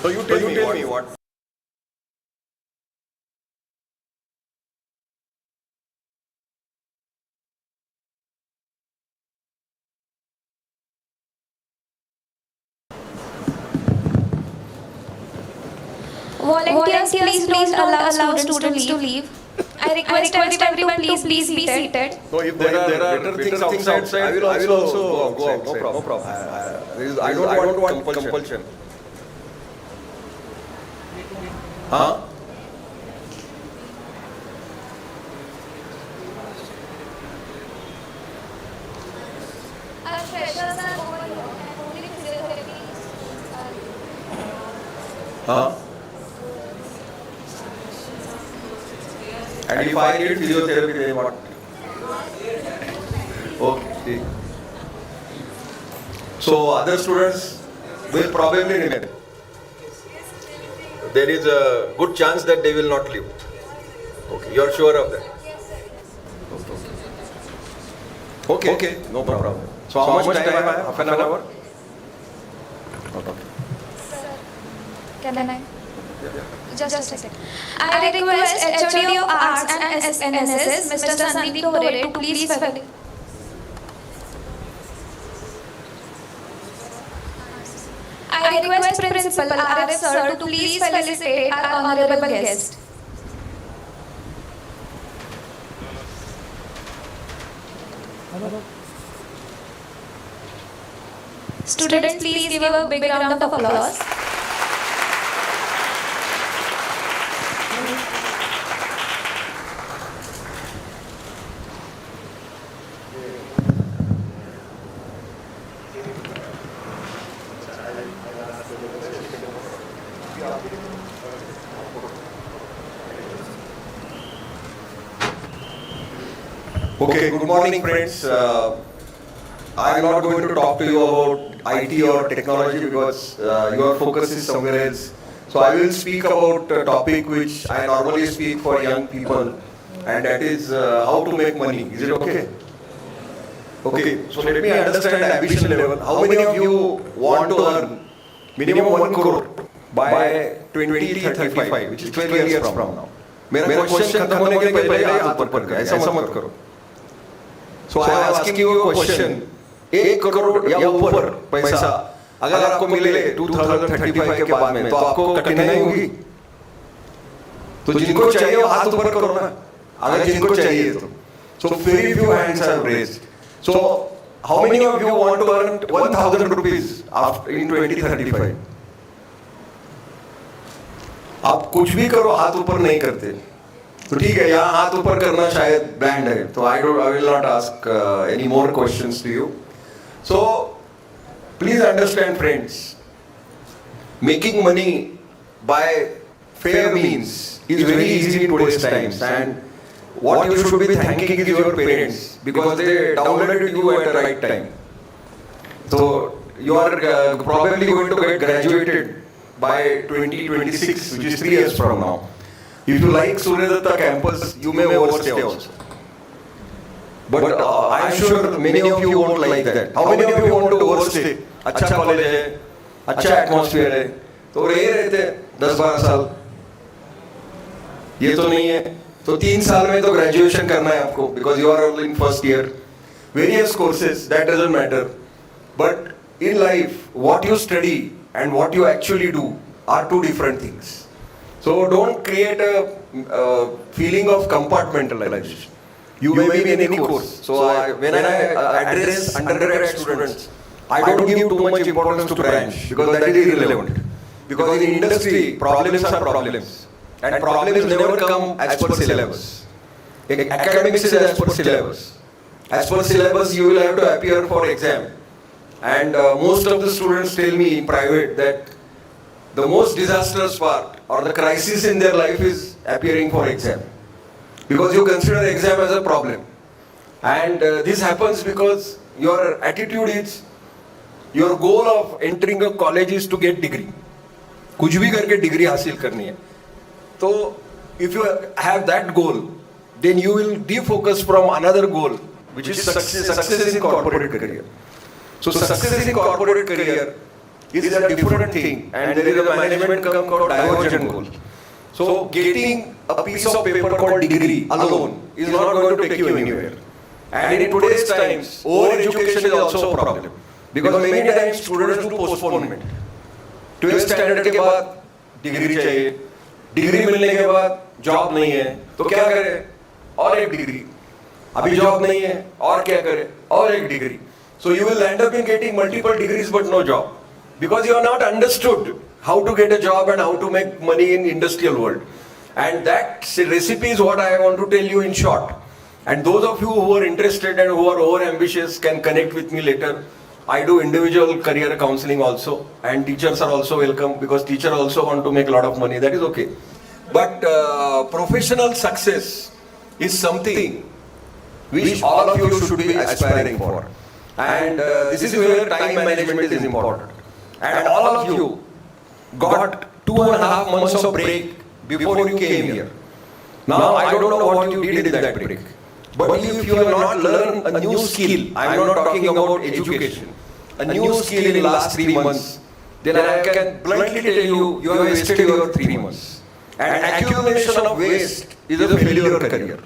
So you tell me what. Volunteers, please don't allow students to leave. I request everyone to please be seated. So if there are better things outside, I will also go outside. No problem. I don't want compulsion. Huh? Our freshers are over here and only physiotherapy And if I need physiotherapy, then what? Okay. So other students will probably remain. There is a good chance that they will not leave. Okay, you are sure of that? Okay, no problem. So how much time I have? Half an hour? Okay. Can I? Just a second. I request HOD of Arts and NSS, Mr. Sandeep Dore, to please I request Principal RF Sir to please felicitate our honorable guest. Students, please give a big round of applause. Okay, good morning friends. I am not going to talk to you about IT or technology because your focus is somewhere else. So I will speak about a topic which I normally speak for young people, and that is how to make money. Is it okay? Okay, so let me understand the ambition level. How many of you want to earn minimum 1 crore by 2035, which is 12 years from now? मेरा question खत्म होने के पहले हाथ ऊपर करो, ऐसा मत करो. So I am asking you a question. 1 crore या ऊपर पैसा अगर आपको मिले 2035 के बाद में तो आपको कठिनाई होगी. तो जिनको चाहिए वो हाथ ऊपर करो ना, अगर जिनको चाहिए तो. So very few hands have raised. So how many of you want to earn 1,000 rupees after in 2035? आप कुछ भी करो, हाथ ऊपर नहीं करते. तो ठीक है, यहाँ हाथ ऊपर करना शायद ब्रांड है, तो I will not ask any more questions to you. So please understand friends, making money by fair means is very easy in today's times, and what you should be thanking is your parents because they downloaded you at the right time. So you are probably going to get graduated by 2026, which is 3 years from now. If you like Suryadatta campus, you may overstay also. But I'm sure many of you won't like that. How many of you want to overstay? अच्छा college है, अच्छा atmosphere है, तो रहे रहते 10-12 साल. ये तो नहीं है. तो 3 साल में तो ग्रेजुएशन करना है आपको, because you are in first year. Various courses, that doesn't matter. But in life, what you study and what you actually do are two different things. So don't create a feeling of compartmentalization. You may be in any course. So when I address undergrad students, I don't give too much importance to branch because that is irrelevant. Because in industry, problems are problems. And problems never come as per syllabus. Academics is as per syllabus. As per syllabus, you will have to appear for exam. And most of the students tell me in private that the most disastrous part or the crisis in their life is appearing for exam. Because you consider exam as a problem. And this happens because your attitude is, your goal of entering a college is to get degree. कुछ भी करके degree हासिल करनी है. तो if you have that goal, then you will defocus from another goal, which is success in corporate career. So success in corporate career is a different thing, and there is a management term called divergent goal. So getting a piece of paper called degree alone is not going to take you anywhere. And in today's times, over-education is also a problem. Because many times students do postponement. 12th standard के बाद degree चाहिए, degree मिलने के बाद job नहीं है, तो क्या करें? और एक डिग्री. अभी जॉब नहीं है, और क्या करें? और एक degree. So you will end up in getting multiple degrees but no job. Because you have not understood how to get a job and how to make money in industrial world. And that recipe is what I want to tell you in short. And those of you who are interested and who are over ambitious can connect with me later. I do individual career counseling also, and teachers are also welcome because teachers also want to make a lot of money. That is okay. But professional success is something which all of you should be aspiring for. And this is where time management is important. And all of you got 2.5 months of break before you came here. Now, I don't know what you did in that break. But if you have not learned a new skill, I am not talking about education, a new skill in the last 3 months, then I can bluntly tell you, you have wasted your 3 months. And accumulation of waste is a failure career.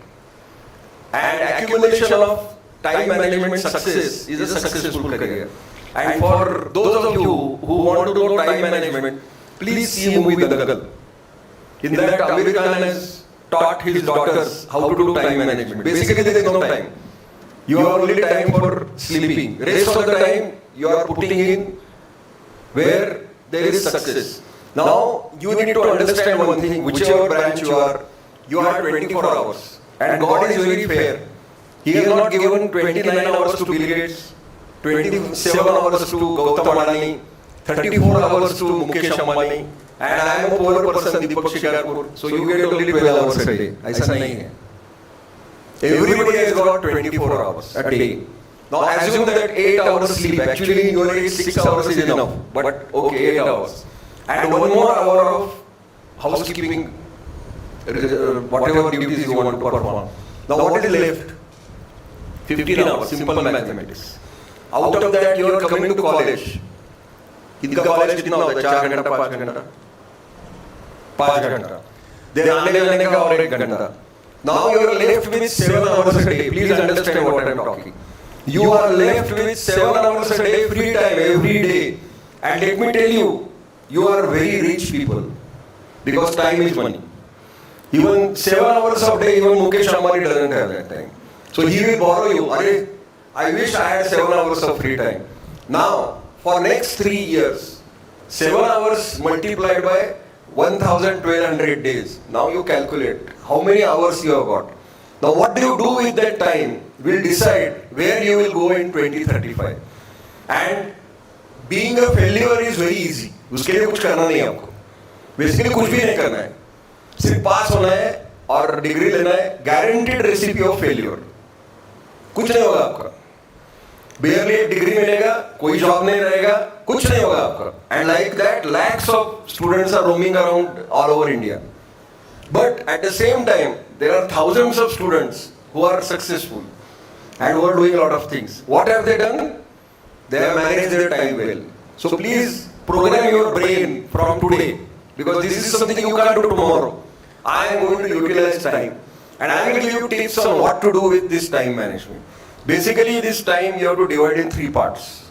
And accumulation of time management success is a successful career. And for those of you who want to know time management, please see a movie Dangal. In that, Amir Khan has taught his daughters how to do time management. Basically, there is no time. You have only time for sleeping. Rest of the time, you are putting in where there is success. Now, you need to understand one thing, whichever branch you are 24 hours. And God is very fair. He has not given 29 hours to Bill Gates, 27 hours to Gautam Adani, 34 hours to Mukesh Ambani, and I am a poor person, Deepak Shikarpur, so you get only 12 hours a day. Aisa nahi hai. Everybody has got 24 hours a day. Now assume that 8 hours sleep, actually in your age 6 hours is enough, but okay, 8 hours. And 1 more hour of housekeeping, whatever duties you want to perform. Now what is left? 15 hours, simple mathematics. Out of that you are coming to college. इनका college कितना होता है 4 घंटा 5 घंटा 5 घंटा then आने जाने का और 1 घंटा. Now you are left with 7 hours a day. Please understand what I am talking. You are left with 7 hours a day free time every day. And let me tell you, you are very rich people because time is money. Even 7 hours of day, even Mukesh Ambani doesn't have that time. So he will borrow you. I wish I had 7 hours of free time. Now, for next 3 years, 7 hours multiplied by 1,200 days. Now you calculate how many hours you have got. Now what do you do with that time will decide where you will go in 2035. And being a failure is very easy. उसके लिए कुछ करना नहीं है आपको. Basically कुछ भी नहीं करना है. सिर्फ पास होना है और डिग्री लेना है. Guaranteed recipe of failure. कुछ नहीं होगा आपका. Barely एक डिग्री मिलेगा, कोई जॉब नहीं रहेगा, कुछ नहीं होगा आपका. And like that, lakhs of students are roaming around all over India. But at the same time, there are thousands of students who are successful and who are doing a lot of things. What have they done? They have managed their time well. So please program your brain from today, because this is something you can't do tomorrow. I am going to utilize time, and I will give you tips on what to do with this time management. Basically, this time you have to divide in 3 parts.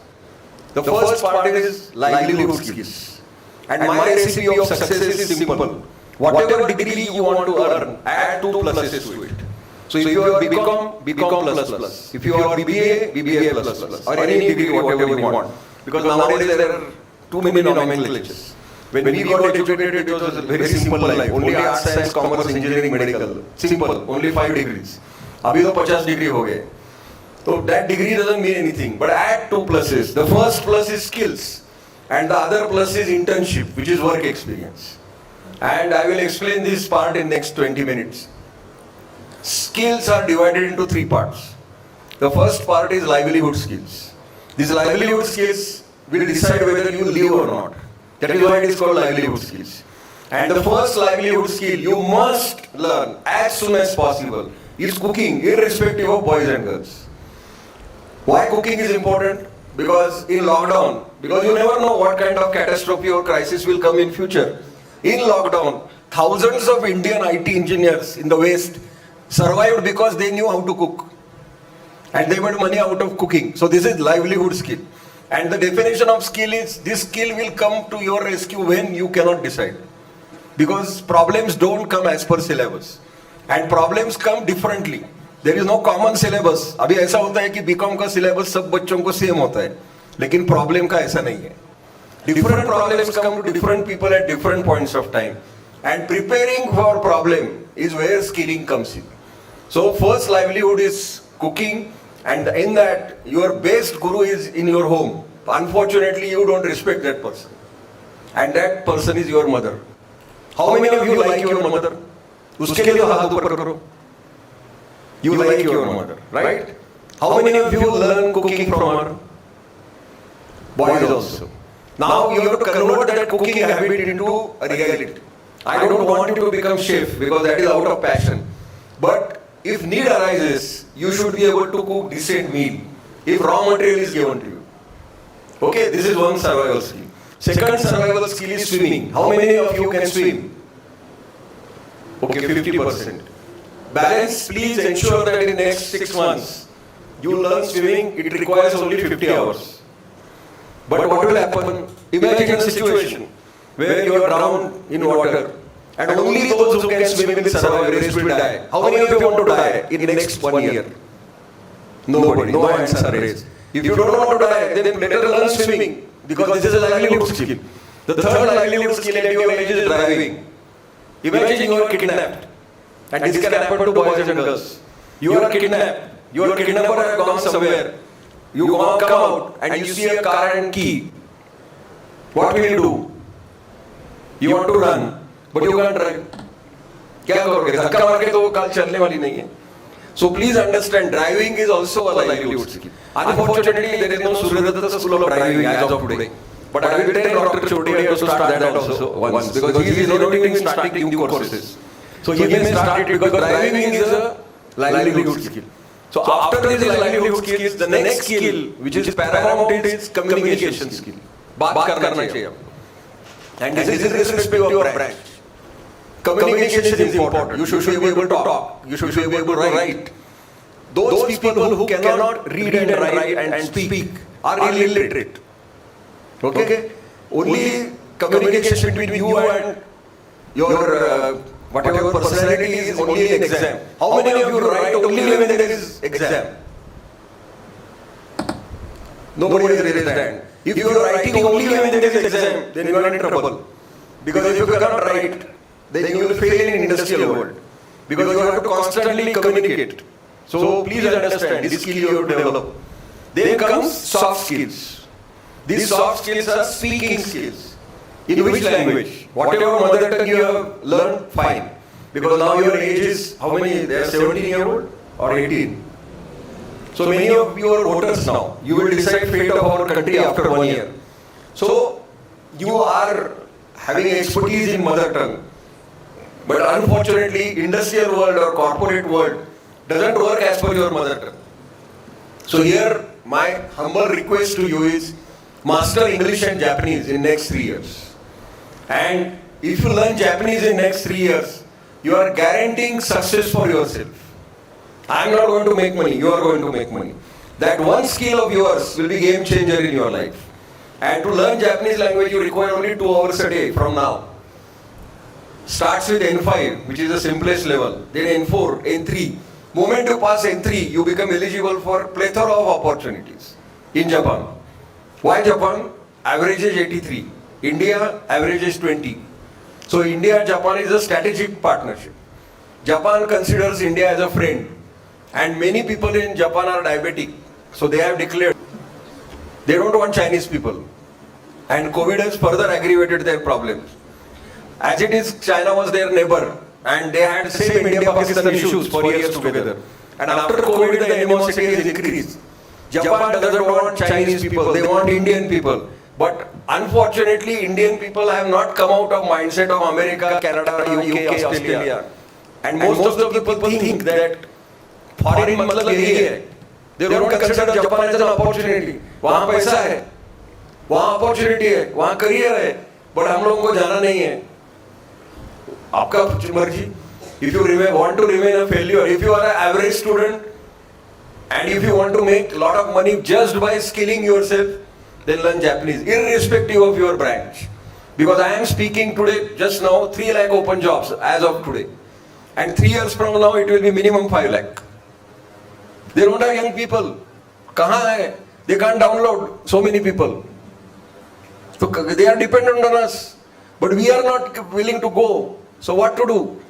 The first part is livelihood skills. And my recipe of success is simple. Whatever degree you want to earn, add 2 pluses to it. So if you are BCom plus plus. If you are BBA, BBA plus plus. Or any degree, whatever you want. Because nowadays there are too many nomenclatures. When we got educated, it was a very simple life. Only arts, science, commerce, engineering, medical. Simple. Only 5 degrees. अभी तो 50 degree हो गए. So that degree doesn't mean anything. But add 2 pluses. The first plus is skills. And the other plus is internship, which is work experience. And I will explain this part in next 20 minutes. Skills are divided into 3 parts. The first part is livelihood skills. These livelihood skills will decide whether you live or not. That is why it is called livelihood skills. And the first livelihood skill you must learn as soon as possible is cooking, irrespective of boys and girls. Why cooking is important? Because in lockdown, because you never know what kind of catastrophe or crisis will come in future. In lockdown, thousands of Indian IT engineers in the West survived because they knew how to cook. And they made money out of cooking. So this is livelihood skill. And the definition of skill is, this skill will come to your rescue when you cannot decide. Because problems don't come as per syllabus. And problems come differently. There is no common syllabus. अभी ऐसा होता है कि BCom का syllabus सब बच्चों को same होता है. लेकिन problem का ऐसा नहीं है. Different problems come to different people at different points of time. And preparing for problem is where skilling comes in. So first livelihood is cooking, and in that your best guru is in your home. Unfortunately, you don't respect that person. And that person is your mother. How many of you like your mother? उसके लिए हाथ ऊपर करो. You like your mother, right? How many of you learn cooking from her? Boys also. Now you have to convert that cooking habit into a reality. I don't want you to become chef because that is out of passion. But if need arises, you should be able to cook decent meal if raw material is given to you. Okay, this is one survival skill. Second survival skill is swimming. How many of you can swim? Okay, 50%. Balance, please ensure that in the next 6 months, you learn swimming. It requires only 50 hours. But what will happen? Imagine a situation where you are drowned in water and only those who can swim will survive, the rest will die. How many of you want to die in the next 1 year? Nobody, no hands are raised. If you don't want to die, then better learn swimming because this is a livelihood skill. The third livelihood skill at your age is driving. Imagine you are kidnapped, and this can happen to boys and girls. You are kidnapped, your kidnapper has gone somewhere. You come out and you see a car and key. What will you do? You want to run, but you can't drive. क्या करोगे? धक्का मार के तो वो car चलने वाली नहीं है. So please understand, driving is also a livelihood skill. Unfortunately, there is no Suryadatta school of driving as of today. But I will tell Dr. Choti to start that also once because he is innovating in starting new courses. So he may start it because driving is a livelihood skill. So after these livelihood skills, the next skill which is paramount is communication skill. बात करना चाहिए आपको. And this is irrespective of your branch. Communication is important. You should be able to talk. You should be able to write. Those people who cannot read and write and speak are illiterate. Okay? Only communication between you and your whatever personality is only an exam. How many of you write only when there is exam? Nobody has raised their hand. If you are writing only when there is exam, then you are in trouble. Because if you cannot write, then you will fail in industrial world. Because you have to constantly communicate. So please understand, this skill you have to develop. Then comes soft skills. These soft skills are speaking skills. In which language? Whatever mother tongue you have learned, fine. Because now your age is, how many? They are 17-year-old or 18. So many of you are voters now. You will decide fate of our country after 1 year. So you are having expertise in mother tongue. But unfortunately, industrial world or corporate world doesn't work as per your mother tongue. So here, my humble request to you is master English and Japanese in next 3 years. And if you learn Japanese in next 3 years, you are guaranteeing success for yourself. I am not going to make money, you are going to make money. That one skill of yours will be game changer in your life. And to learn Japanese language, you require only 2 hours a day from now. Starts with N5, which is the simplest level. Then N4, N3. Moment you pass N3, you become eligible for plethora of opportunities in Japan. Why Japan? Average is 83. India, average is 20. So India and Japan is a strategic partnership. Japan considers India as a friend. And many people in Japan are diabetic. So they have declared they don't want Chinese people. And COVID has further aggravated their problems. As it is, China was their neighbor. And they had same India-Pakistan issues for years together. And after COVID, the animosity has increased. Japan doesn't want Chinese people, they want Indian people. But unfortunately, Indian people have not come out of mindset of America, Canada, UK, Australia. And most of the people think that foreign मतलब यही है. They don't consider Japan as an opportunity. वहाँ पैसा है, वहाँ opportunity है, वहाँ career है. But हम लोगों को जाना नहीं है. आपका मर्जी. If you want to remain a failure, if you are an average student, and if you want to make a lot of money just by skilling yourself, then learn Japanese, irrespective of your branch. Because I am speaking today, just now, 3 lakh open jobs as of today. And 3 years from now, it will be minimum 5 lakh. They don't have young people. Kahan hai? They can't download so many people. So they are dependent on us. But we are not willing to go. So what to do?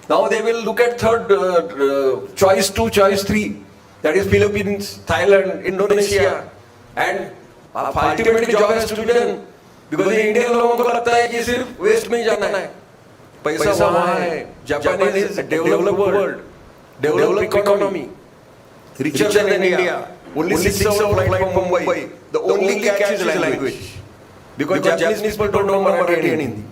Now they will look at third choice 2, choice 3. That is Philippines, Thailand, Indonesia. And ultimately job has to be done. Because in India लोगों को लगता है कि सिर्फ waste में ही जाना है. पैसा वहाँ है. Japan is a developed world. developed economy, richer than India, only 6-hour flight from Mumbai. The only catch is language. Because Japanese people don't know Marathi and Hindi.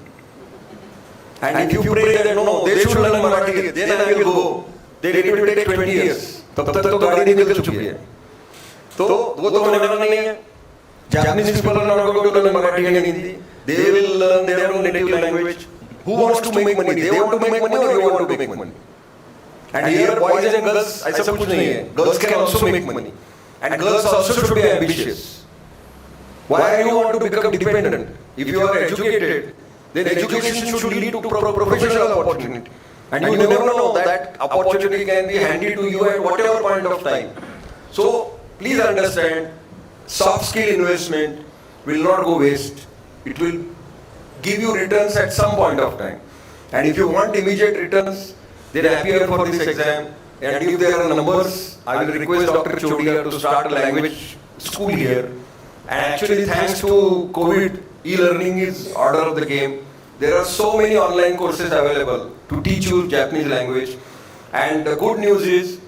And if you pray that no, they should learn Marathi, then I will go. Then it will take 20 years. तब तक तो गाड़ी निकल चुकी है. तो वो तो होने वाला नहीं है. Japanese people are not going to learn Marathi and Hindi. They will learn their own native language. Who wants to make money? They want to make money or you want to make money? And here boys and girls, ऐसा कुछ नहीं है. Girls can also make money. And girls also should be ambitious. Why do you want to become dependent? If you are educated, then education should lead to professional opportunity. And you never know that opportunity can be handed to you at whatever point of time. So please understand, soft skill investment will not go waste. It will give you returns at some point of time. And if you want immediate returns, then appear for this exam. And if there are numbers, I will request Dr. Chodia to start a language school here. And actually, thanks to COVID, e-learning is order of the game. There are so many online courses available to teach you Japanese language. And the good news is,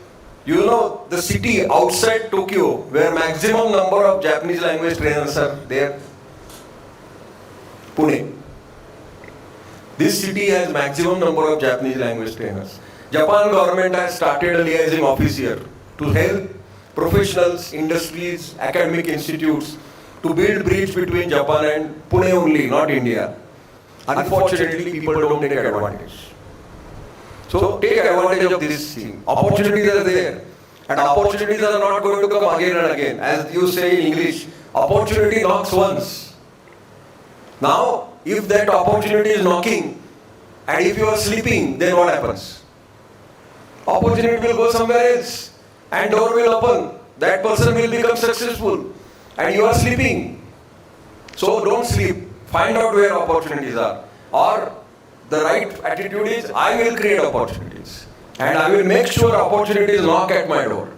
you know, the city outside Tokyo where maximum number of Japanese language trainers are there, Pune. This city has maximum number of Japanese language trainers. Japan government has started a liaising office here to help professionals, industries, academic institutes to build bridge between Japan and Pune only, not India. Unfortunately, people don't take advantage. So take advantage of this thing. Opportunities are there. And opportunities are not going to come again and again. As you say in English, opportunity knocks once. Now, if that opportunity is knocking, and if you are sleeping, then what happens? Opportunity will go somewhere else, and door will open. That person will become successful, and you are sleeping. So don't sleep. Find out where opportunities are. Or the right attitude is, I will create opportunities. And I will make sure opportunities knock at my door.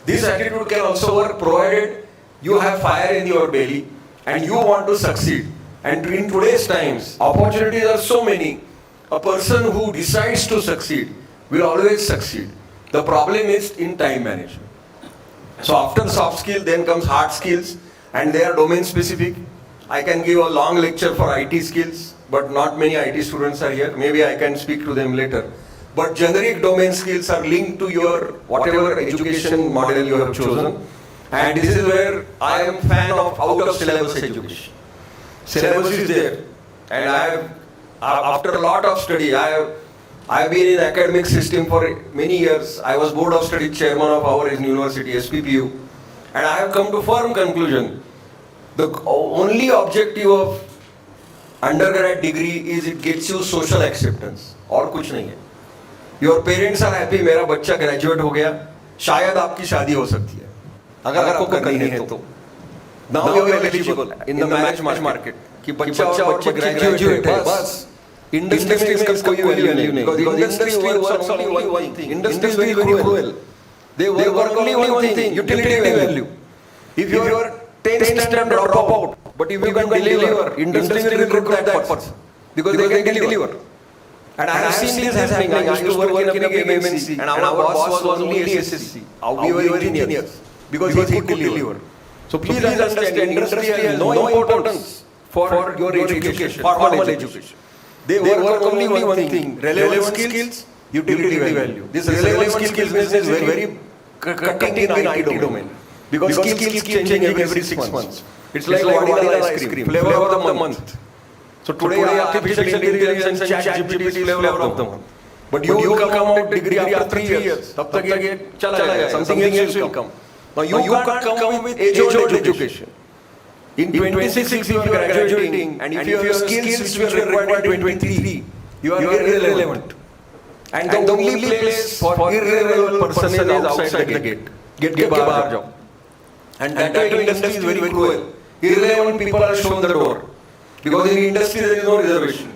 This attitude can also work provided you have fire in your belly and you want to succeed. And in today's times, opportunities are so many. A person who decides to succeed will always succeed. The problem is in time management. So after soft skill, then comes hard skills, and they are domain specific. I can give a long lecture for IT skills, but not many IT students are here. Maybe I can speak to them later. But generic domain skills are linked to your whatever education model you have chosen. And this is where I am fan of out of syllabus education. Syllabus is there. And I have, after a lot of study, I have been in academic system for many years. I was board of study chairman of our university, SPPU. And I have come to firm conclusion. The only objective of undergrad degree is it gets you social acceptance. और कुछ नहीं है. Your parents are happy, मेरा बच्चा graduate हो गया, शायद आपकी शादी हो सकती है. अगर आपको करनी है तो. Now you are eligible in the marriage market. कि बच्चा और बच्चे graduate है, बस. Industry में इसका कोई value नहीं. Because industry works on only one thing. Industry is very cruel. They work only one thing, utility value. If you are 10th standard drop out, but if you can deliver, industry will recruit that person. Because they can deliver. And I have seen this happening. I used to work in a big MNC, and our boss was only SSC. We were engineers. Because he could deliver. So please understand, industry has no importance for your education, formal education. They work only one thing, relevant skills, utility value. This relevant skills business is very cutting in IT domain. Because skills keep changing every 6 months. It's like vanilla ice cream, flavor of the month. So today artificial intelligence and ChatGPT is flavor of the month. But you will come out degree after 3 years. तब तक ये चला जाएगा. Something else will come. Now you can't come with age-old education. In 26 you are graduating, and if your skills which were required in 23, you are irrelevant. And the only place for irrelevant person is outside the gate. Get के बाहर जाओ. And that industry is very cruel. Irrelevant people are shown the door. Because in industry there is no reservation.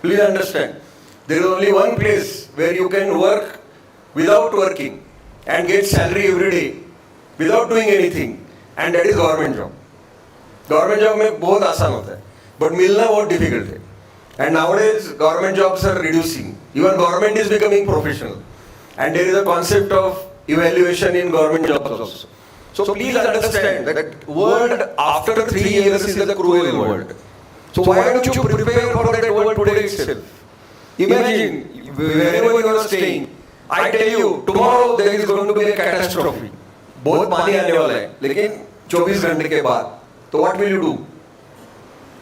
Please understand. There is only one place where you can work without working and get salary every day without doing anything, and that is government job. Government job में बहुत आसान होता है, but मिलना बहुत difficult है. And nowadays government jobs are reducing. Even government is becoming professional. And there is a concept of evaluation in government jobs also. So please understand that world after 3 years is a cruel world. So why don't you prepare for that world today itself? Imagine wherever you are staying, I tell you, tomorrow there is going to be a catastrophe. बहुत पानी आने वाला है, लेकिन 24 घंटे के बाद, तो what will you do?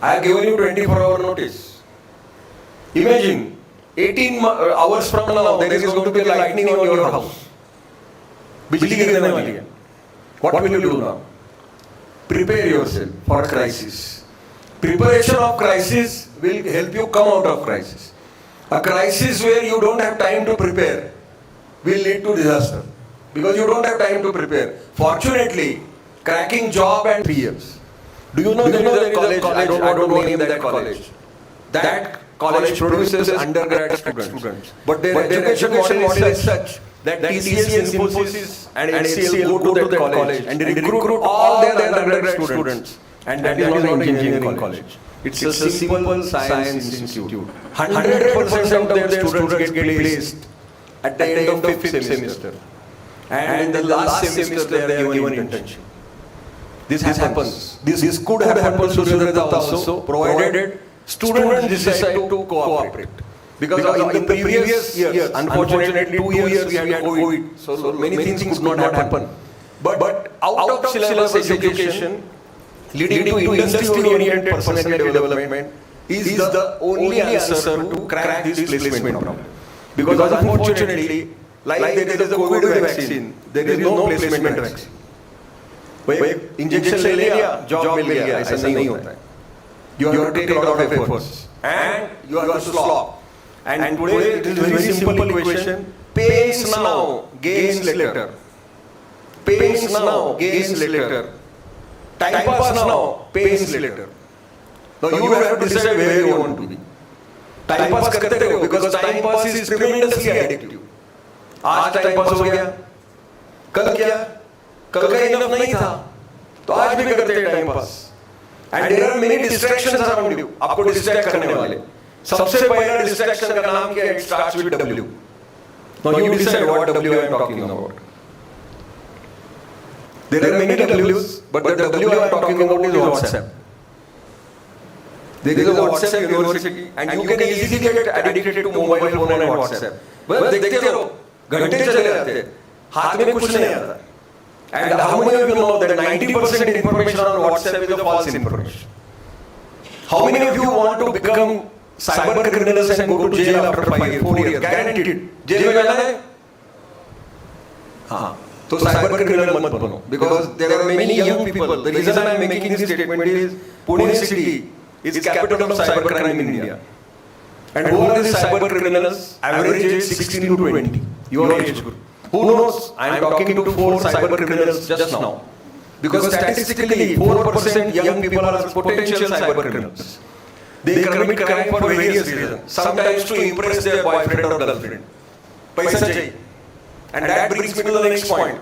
I have given you 24-hour notice. Imagine 18 hours from now there is going to be lightning on your house. बिजली गिरने वाली है. What will you do now? Prepare yourself for a crisis. Preparation of crisis will help you come out of crisis. A crisis where you don't have time to prepare will lead to disaster because you don't have time to prepare. Fortunately, cracking job and 3 years. Do you know there is a college? I don't want to name that college. That college produces undergrad students, but their education model is such that TCS, Infosys, and HCL go to that college and recruit all their undergrad students. And that is not an engineering college. It's a simple science institute. 100% of their students get placed at the end of the 5th semester. And in the last semester they are given internship. This happens. This could have happened to Suryadatta also, provided students decide to cooperate. Because in the previous years, unfortunately 2 years we had COVID, so many things could not happen. But out of syllabus education, leading to industry-oriented personality development is the only answer to crack this placement problem. Because unfortunately, like there is a COVID vaccine, there is no placement vaccine. Injection ले लिया, job मिल गया, ऐसा नहीं होता है. You have to take a lot of efforts and you have to slog. And today it is a very simple equation: pains now, gains later. Pains now, gains later. Time pass now, pains later. Now you have to decide where you want to be. Time pass करते रहो because time pass is tremendously addictive. आज time pass हो गया, कल क्या? कल का enough नहीं था, तो आज भी करते हैं time pass. And there are many distractions around you. आपको distract करने वाले. सबसे पहला distraction का नाम क्या है? It starts with W. Now you decide what W I am talking about. There are many W's, but the W I am talking about is WhatsApp. There is a WhatsApp university, and you can easily get addicted to mobile phone and WhatsApp. बस देखते रहो, घंटे चले जाते हैं, हाथ में कुछ नहीं आता. And how many of you know that 90% information on WhatsApp is a false information? How many of you want to become cyber criminals and go to jail after 4 years? Guaranteed. Jail में जाना है? हाँ. तो cyber criminal मत बनो. Because there are many young people. The reason I am making this statement is Pune city is capital of cyber crime in India. And who are these cyber criminals? Average age 16 to 20. Your age group. Who knows? I am talking to 4 cyber criminals just now. Because statistically, 4% young people are potential cyber criminals. They commit crime for various reasons. Sometimes to impress their boyfriend or girlfriend. Paisa chahiye. And that brings me to the next point.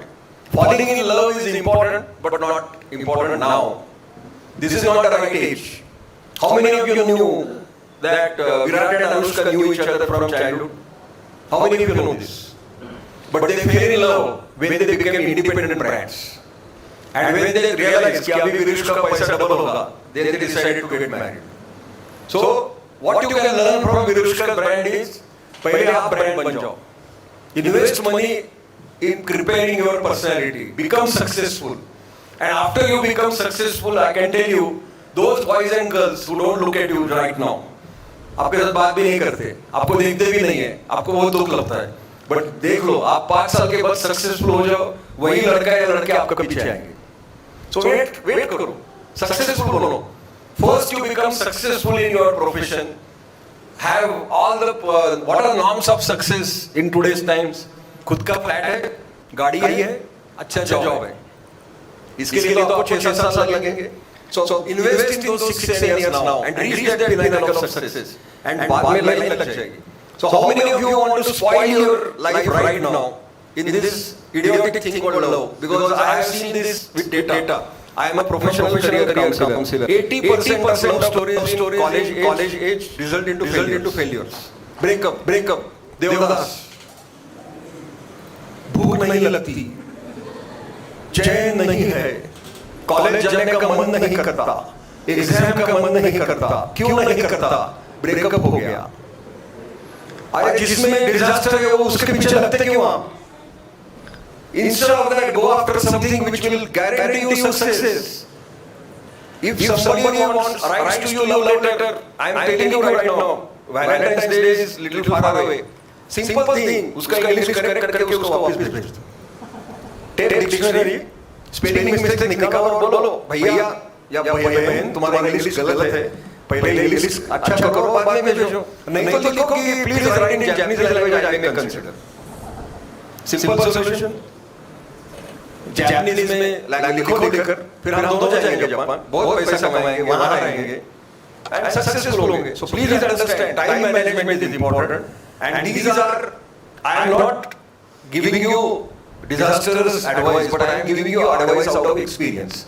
Falling in love is important, but not important now. This is not the right age. How many of you knew that Virat and Anushka knew each other from childhood? How many of you know this? But they fell in love when they became independent brands. And when they realized that abhi Virush ka paisa double hoga, they decided to get married. So, what you can learn from Virush ka brand is, pehle aap brand ban jao. Invest money in preparing your personality. Become successful. And after you become successful, I can tell you, those boys and girls who don't look at you right now, आपके साथ बात भी नहीं करते, आपको देखते भी नहीं है, आपको बहुत दुख लगता है. बट देख लो, आप 5 साल के बाद सक्सेसफुल हो जाओ, वही लड़का या लड़के आपके पीछे आएंगे. सो वेट करो, सक्सेसफुल बनो. First you become successful in your profession. Have all the what are norms of success in today's times. खुद का फ्लैट है, गाड़ी है, अच्छा जॉब है. इसके लिए तो आपको 6-7 साल लगेंगे. So invest in those 6 years now and reach that pinnacle of success. And बाद में लाइन लग जाएगी. So how many of you want to spoil your life right now in this idiotic thing called love? Because I have seen this with data. I am a professional career counselor. 80% of love stories in college age result into failures. Breakup. Devdas. नहीं लगती, चैन नहीं है, college जाने का मन नहीं करता, exam का मन नहीं करता, क्यों नहीं करता, ब्रेकअप हो गया। अरे जिसमें डिजास्टर है वो उसके पीछे लगते क्यों आप? Instead of that, go after something which will guarantee you success. If somebody writes to you love letter, I am telling you right now, Valentine's Day is little far away. Simple thing, उसका English correct करके उसको वापस भेज दो. Take dictionary, spelling mistake निकालो और बोलो भैया या बहन तुम्हारा इंग्लिश गलत है, पहले इंग्लिश अच्छा करो बाद में भेजो. नहीं तो लिखो कि please right in Japanese language I may consider. Simple solution. Japanese में लिखो लिखकर फिर हम दोनों जाएंगे जापान, बहुत पैसा कमाएंगे, वहां रहेंगे and successful होंगे. So please understand, time management is important, and these are, I am not giving you disastrous advice, but I am giving you advice out of experience.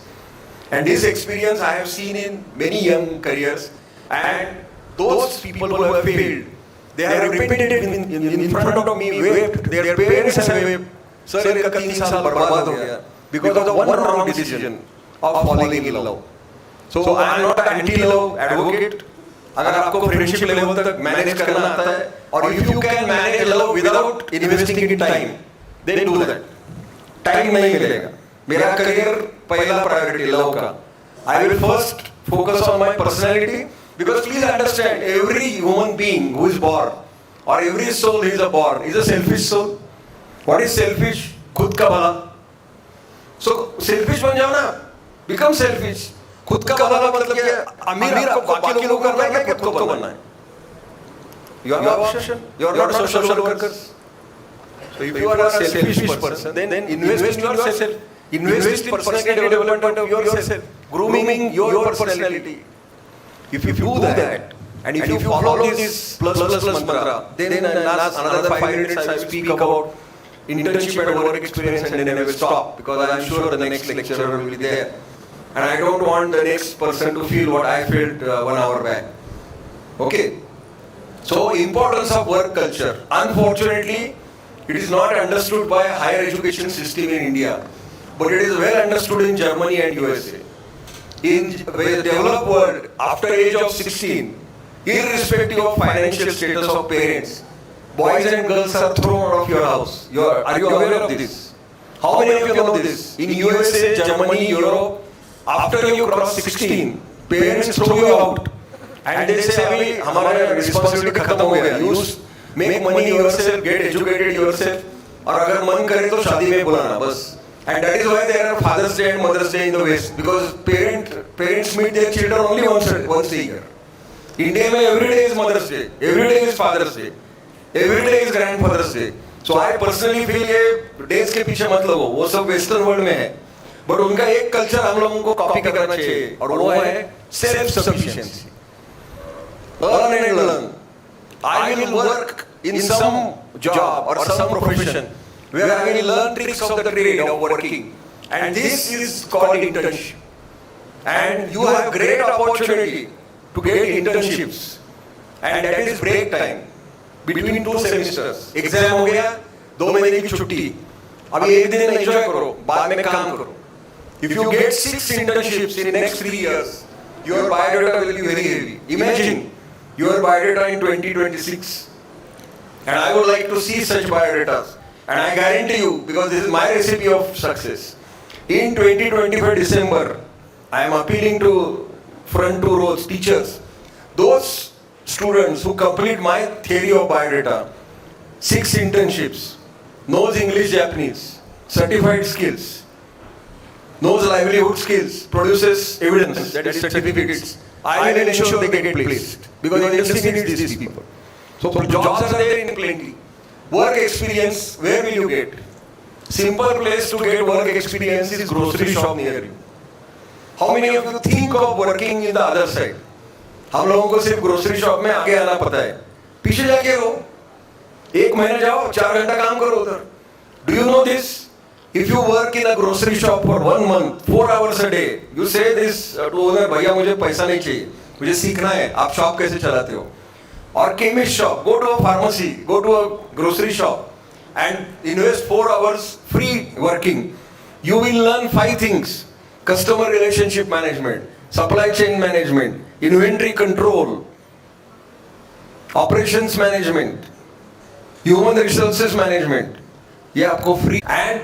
And this experience I have seen in many young careers, and those people who have failed, they have repented in front of me, wept, their parents have wept. Sir, इनका 3 साल बर्बाद हो गया because of one wrong decision of falling in love. So I am not an anti-love advocate. अगर आपको friendship level तक manage करना आता है, और if you can manage love without investing in time, then do that. Time नहीं मिलेगा. मेरा करियर पहला प्रायोरिटी लव का. I will first focus on my personality, because please understand, every human being who is born, or every soul who is born, is a selfish soul. What is selfish? खुद का भला. So selfish बन जाओ ना. Become selfish. खुद का भला मतलब क्या? अमीर आपको बाकी लोगों को करना है कि खुद को बनना है? You are not option. You are not social workers. So if you are a selfish person, then invest in yourself. Invest in personality development of yourself. Grooming your personality. If you do that, and if you follow this plus mantra, then in another 5 minutes I will speak about internship and work experience, and then I will stop, because I am sure the next lecturer will be there. And I don't want the next person to feel what I felt 1 hour back. Okay? So, importance of work culture. Unfortunately, it is not understood by higher education system in India, but it is well understood in Germany and USA. In the developed world, after age of 16, irrespective of financial status of parents, boys and girls are thrown out of your house. Are you aware of this? How many of you know this? In USA, Germany, Europe, after you cross 16, parents throw you out. And they say, अभी हमारा responsibility खत्म हो गया. You make money yourself, get educated yourself, और अगर मन करे तो शादी में बुलाना बस. And that is why there are Father's Day and Mother's Day in the West, because parents meet their children only once a year. India में every day is Mother's Day, every day is Father's Day, every day is Grandfather's Day. So I personally feel ये days के पीछे मत लगो, वो सब Western world में है. But उनका एक कल्चर हम लोगों को कॉपी करना चाहिए, और वो है self sufficiency. Earn and learn. I will work in some job or some profession where I will learn tricks of the trade of working, and this is called internship. And you have great opportunity to get internships, and that is break time between 2 semesters. Exam हो गया, 2 महीने की छुट्टी. अभी एक दिन enjoy करो, बाद में काम करो. If you get 6 internships in the next 3 years, your biodata will be very heavy. Imagine your biodata in 2026, and I would like to see such biodatas. And I guarantee you, because this is my recipe of success, in 2025 December, I am appealing to front 2 rows teachers, those students who complete my theory of biodata, 6 internships, knows English, Japanese, certified skills, knows livelihood skills, produces evidence, that is certificates, I will ensure they get placed, because industry needs these people. So jobs are there in plenty. Work experience, where will you get? Simple place to get work experience is grocery shop near you. How many of you think of working in the other side? हम लोगों को सिर्फ grocery shop में आगे आना पता है. पीछे जाके रहो, 1 महीना जाओ, 4 घंटा काम करो उधर. Do you know this? If you work in a grocery shop for 1 month, 4 hours a day, you say this to owner, भैया मुझे पैसा नहीं चाहिए, मुझे सीखना है, आप शॉप कैसे चलाते हो. Or chemist shop, go to a pharmacy, go to a grocery shop. and invest 4 hours free working, you will learn 5 things: customer relationship management, supply chain management, inventory control, operations management, human resources management. ये आपको free. And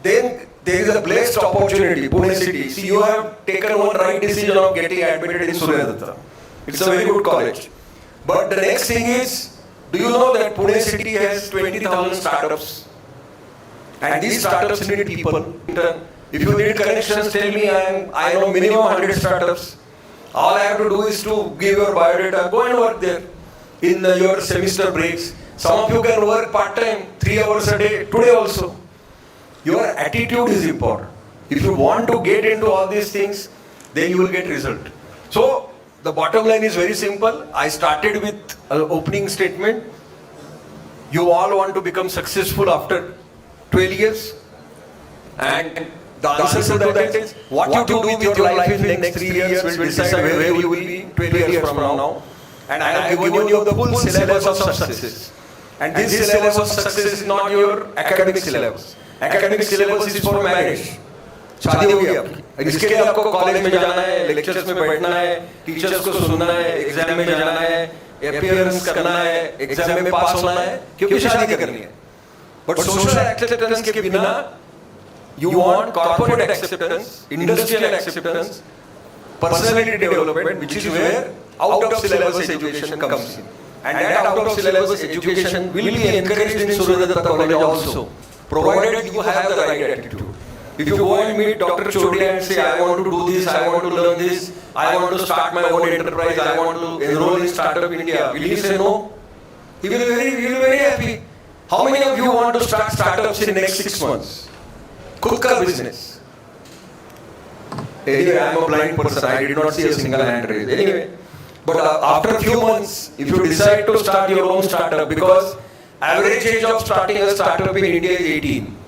then there is a blessed opportunity, Pune City. See, you have taken one right decision of getting admitted in Suryadatta. It's a very good college. But the next thing is, do you know that Pune City has 20,000 startups? And these startups need people. If you need connections, tell me. I know minimum 100 startups. All I have to do is to give your biodata, go and work there in your semester breaks. Some of you can work part-time, 3 hours a day, today also. Your attitude is important. If you want to get into all these things, then you will get result. So, the bottom line is very simple. I started with an opening statement. You all want to become successful after 12 years. And the answer to that is, what you do with your life in the next 3 years will decide where you will be 12 years from now. And I have given you the full syllabus of success. And this syllabus of success is not your academic syllabus. Academic syllabus is for marriage. शादी होगी आपकी, इसके लिए आपको college में जाना है, lectures में बैठना है, टीचर्स को सुनना है, एग्जाम में जाना है, अपीयरेंस करना है, एग्जाम में पास होना है, क्योंकि शादी करनी है. बट सोशल एक्सेप्टेंस के बिना you want corporate acceptance, industrial acceptance, personality development, which is where out of syllabus education comes in. And that out of syllabus education will be encouraged in Suryadatta College also, provided you have the right attitude. If you go and meet Dr. Chodi and say, I want to do this, I want to learn this, I want to start my own enterprise, I want to enroll in Startup India, will he say no? He will be very happy. How many of you want to start startups in the next 6 months? Cooker business. Anyway, I am a blind person, I did not see a single hand raised. Anyway, but after a few months, if you decide to start your own startup, because average age of starting a startup in India is 18.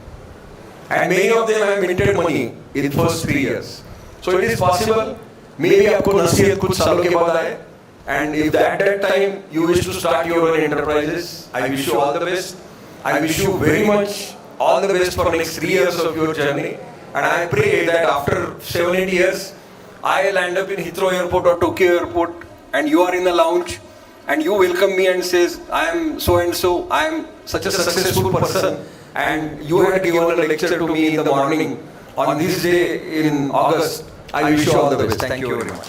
And many of them have minted money in first 3 years. So it is possible, maybe आपको नसीहत कुछ सालों के बाद आए. And if at that time you wish to start your own enterprises, I wish you all the best. I wish you very much all the best for next 3 years of your journey. And I pray that after 7-8 years, I land up in Heathrow Airport or Tokyo Airport, and you are in the lounge, and you welcome me and says, I am so and so, I am such a successful person, and you had given a lecture to me in the morning on this day in August. I wish you all the best. Thank you very much.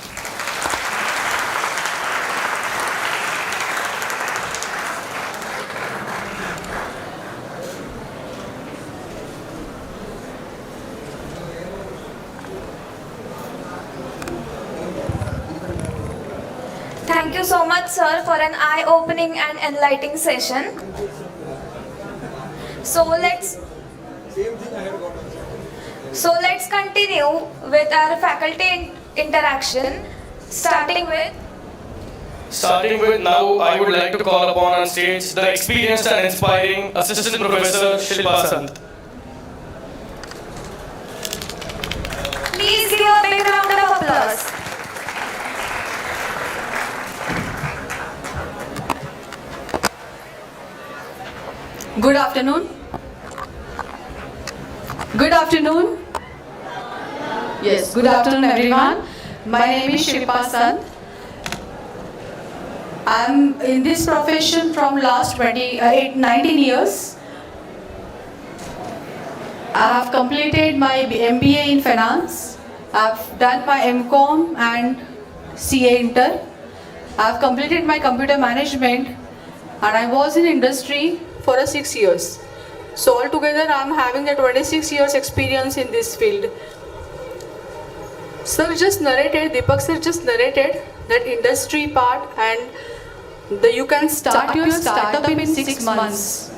Thank you so much, sir, for an eye-opening and enlightening session. So let's continue with our faculty interaction, starting with now, I would like to call upon on stage the experienced and inspiring Assistant Professor Shilpa Sant. Please give a big round of applause. Good afternoon. Good afternoon. Yes, good afternoon everyone. My name is Shilpa Sant. I'm in this profession from last 19 years. I have completed my MBA in finance. I've done my MCOM and CA Inter. I've completed my computer management, and I was in industry for 6 years. So altogether I'm having a 26 years experience in this field. Deepak sir just narrated that industry part, and you can start your startup in 6 months.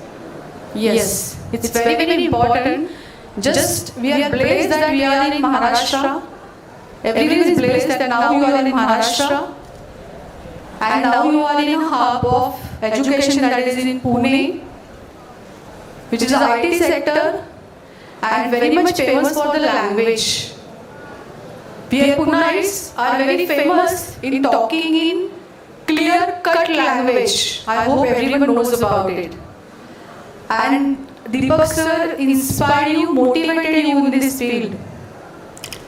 Yes, it's very important. We are blessed that we are in Maharashtra. Everyone is blessed that now you are in Maharashtra. And now you are in a hub of education that is in Pune, which is the IT sector, and very much famous for the language. We Punaites are very famous in talking in clear-cut language. I hope everyone knows about it. And Deepak sir inspired you, motivated you in this field.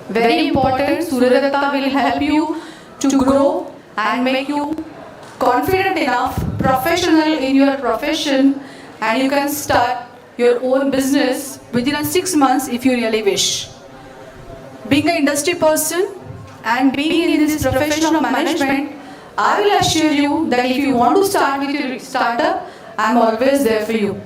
Very important, Suryadatta will help you to grow and make you confident enough, professional in your profession, and you can start your own business within 6 months if you really wish. Being an industry person and being in this profession of management, I will assure you that if you want to start with your startup, I am always there for you.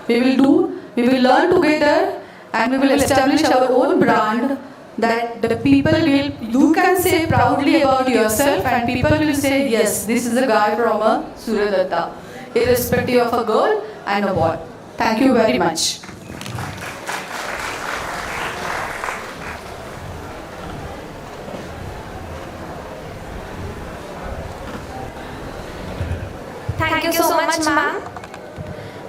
We will learn together and we will establish our own brand that the people will, you can say proudly about yourself and people will say, yes, this is a guy from a Suryadatta, irrespective of a girl and a boy. Thank you very much. Thank you so much, ma'am.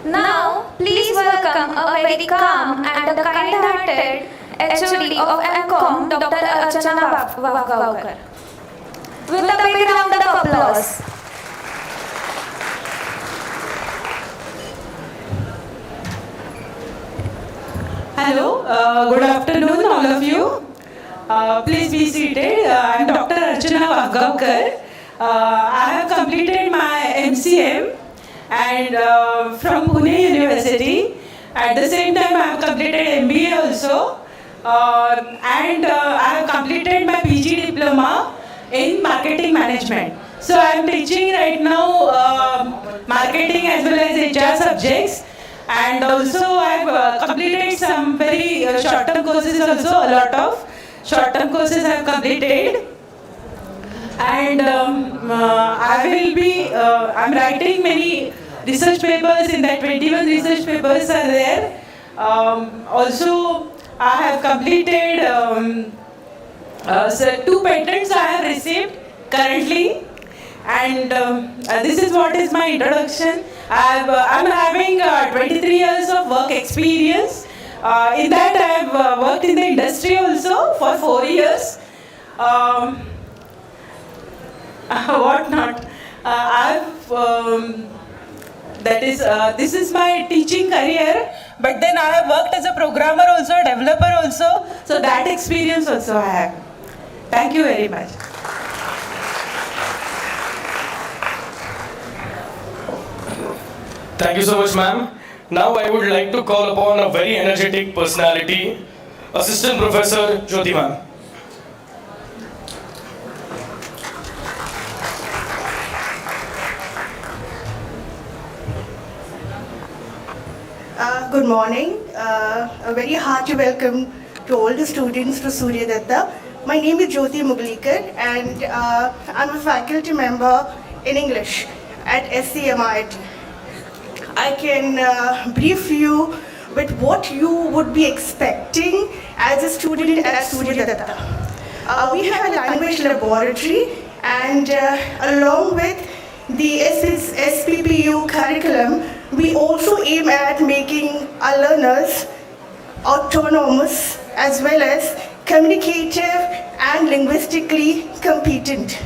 Now, please welcome a very calm and a kind-hearted HOD of MCOM, Dr. Archana Vavgaonkar. With a big round of applause. Hello, good afternoon all of you. Please be seated. I am Dr. Archana Vavgaonkar. I have completed my MCM and from Pune University. At the same time, I have completed MBA also. And I have completed my PG diploma in marketing management. So I am teaching right now marketing as well as HR subjects. And also I have completed some very short-term courses also, a lot of short-term courses I have completed. And I'm writing many research papers. In that 21 research papers are there. Also I have completed 2 patents I have received currently. And this is what is my introduction. I'm having 23 years of work experience. In that I have worked in the industry also for 4 years. What not? This is my teaching career, but then I have worked as a programmer also, developer also, so that experience also I have. Thank you very much. Thank you so much, ma'am. Now I would like to call upon a very energetic personality, Assistant Professor Jyoti ma'am. Good morning. A very hearty welcome to all the students to Suryadatta. My name is Jyoti Muglikar and I'm a faculty member in English at SCMIT. I can brief you with what you would be expecting as a student at Suryadatta. We have a language laboratory and along with the SPPU curriculum, we also aim at making our learners autonomous as well as communicative and linguistically competent.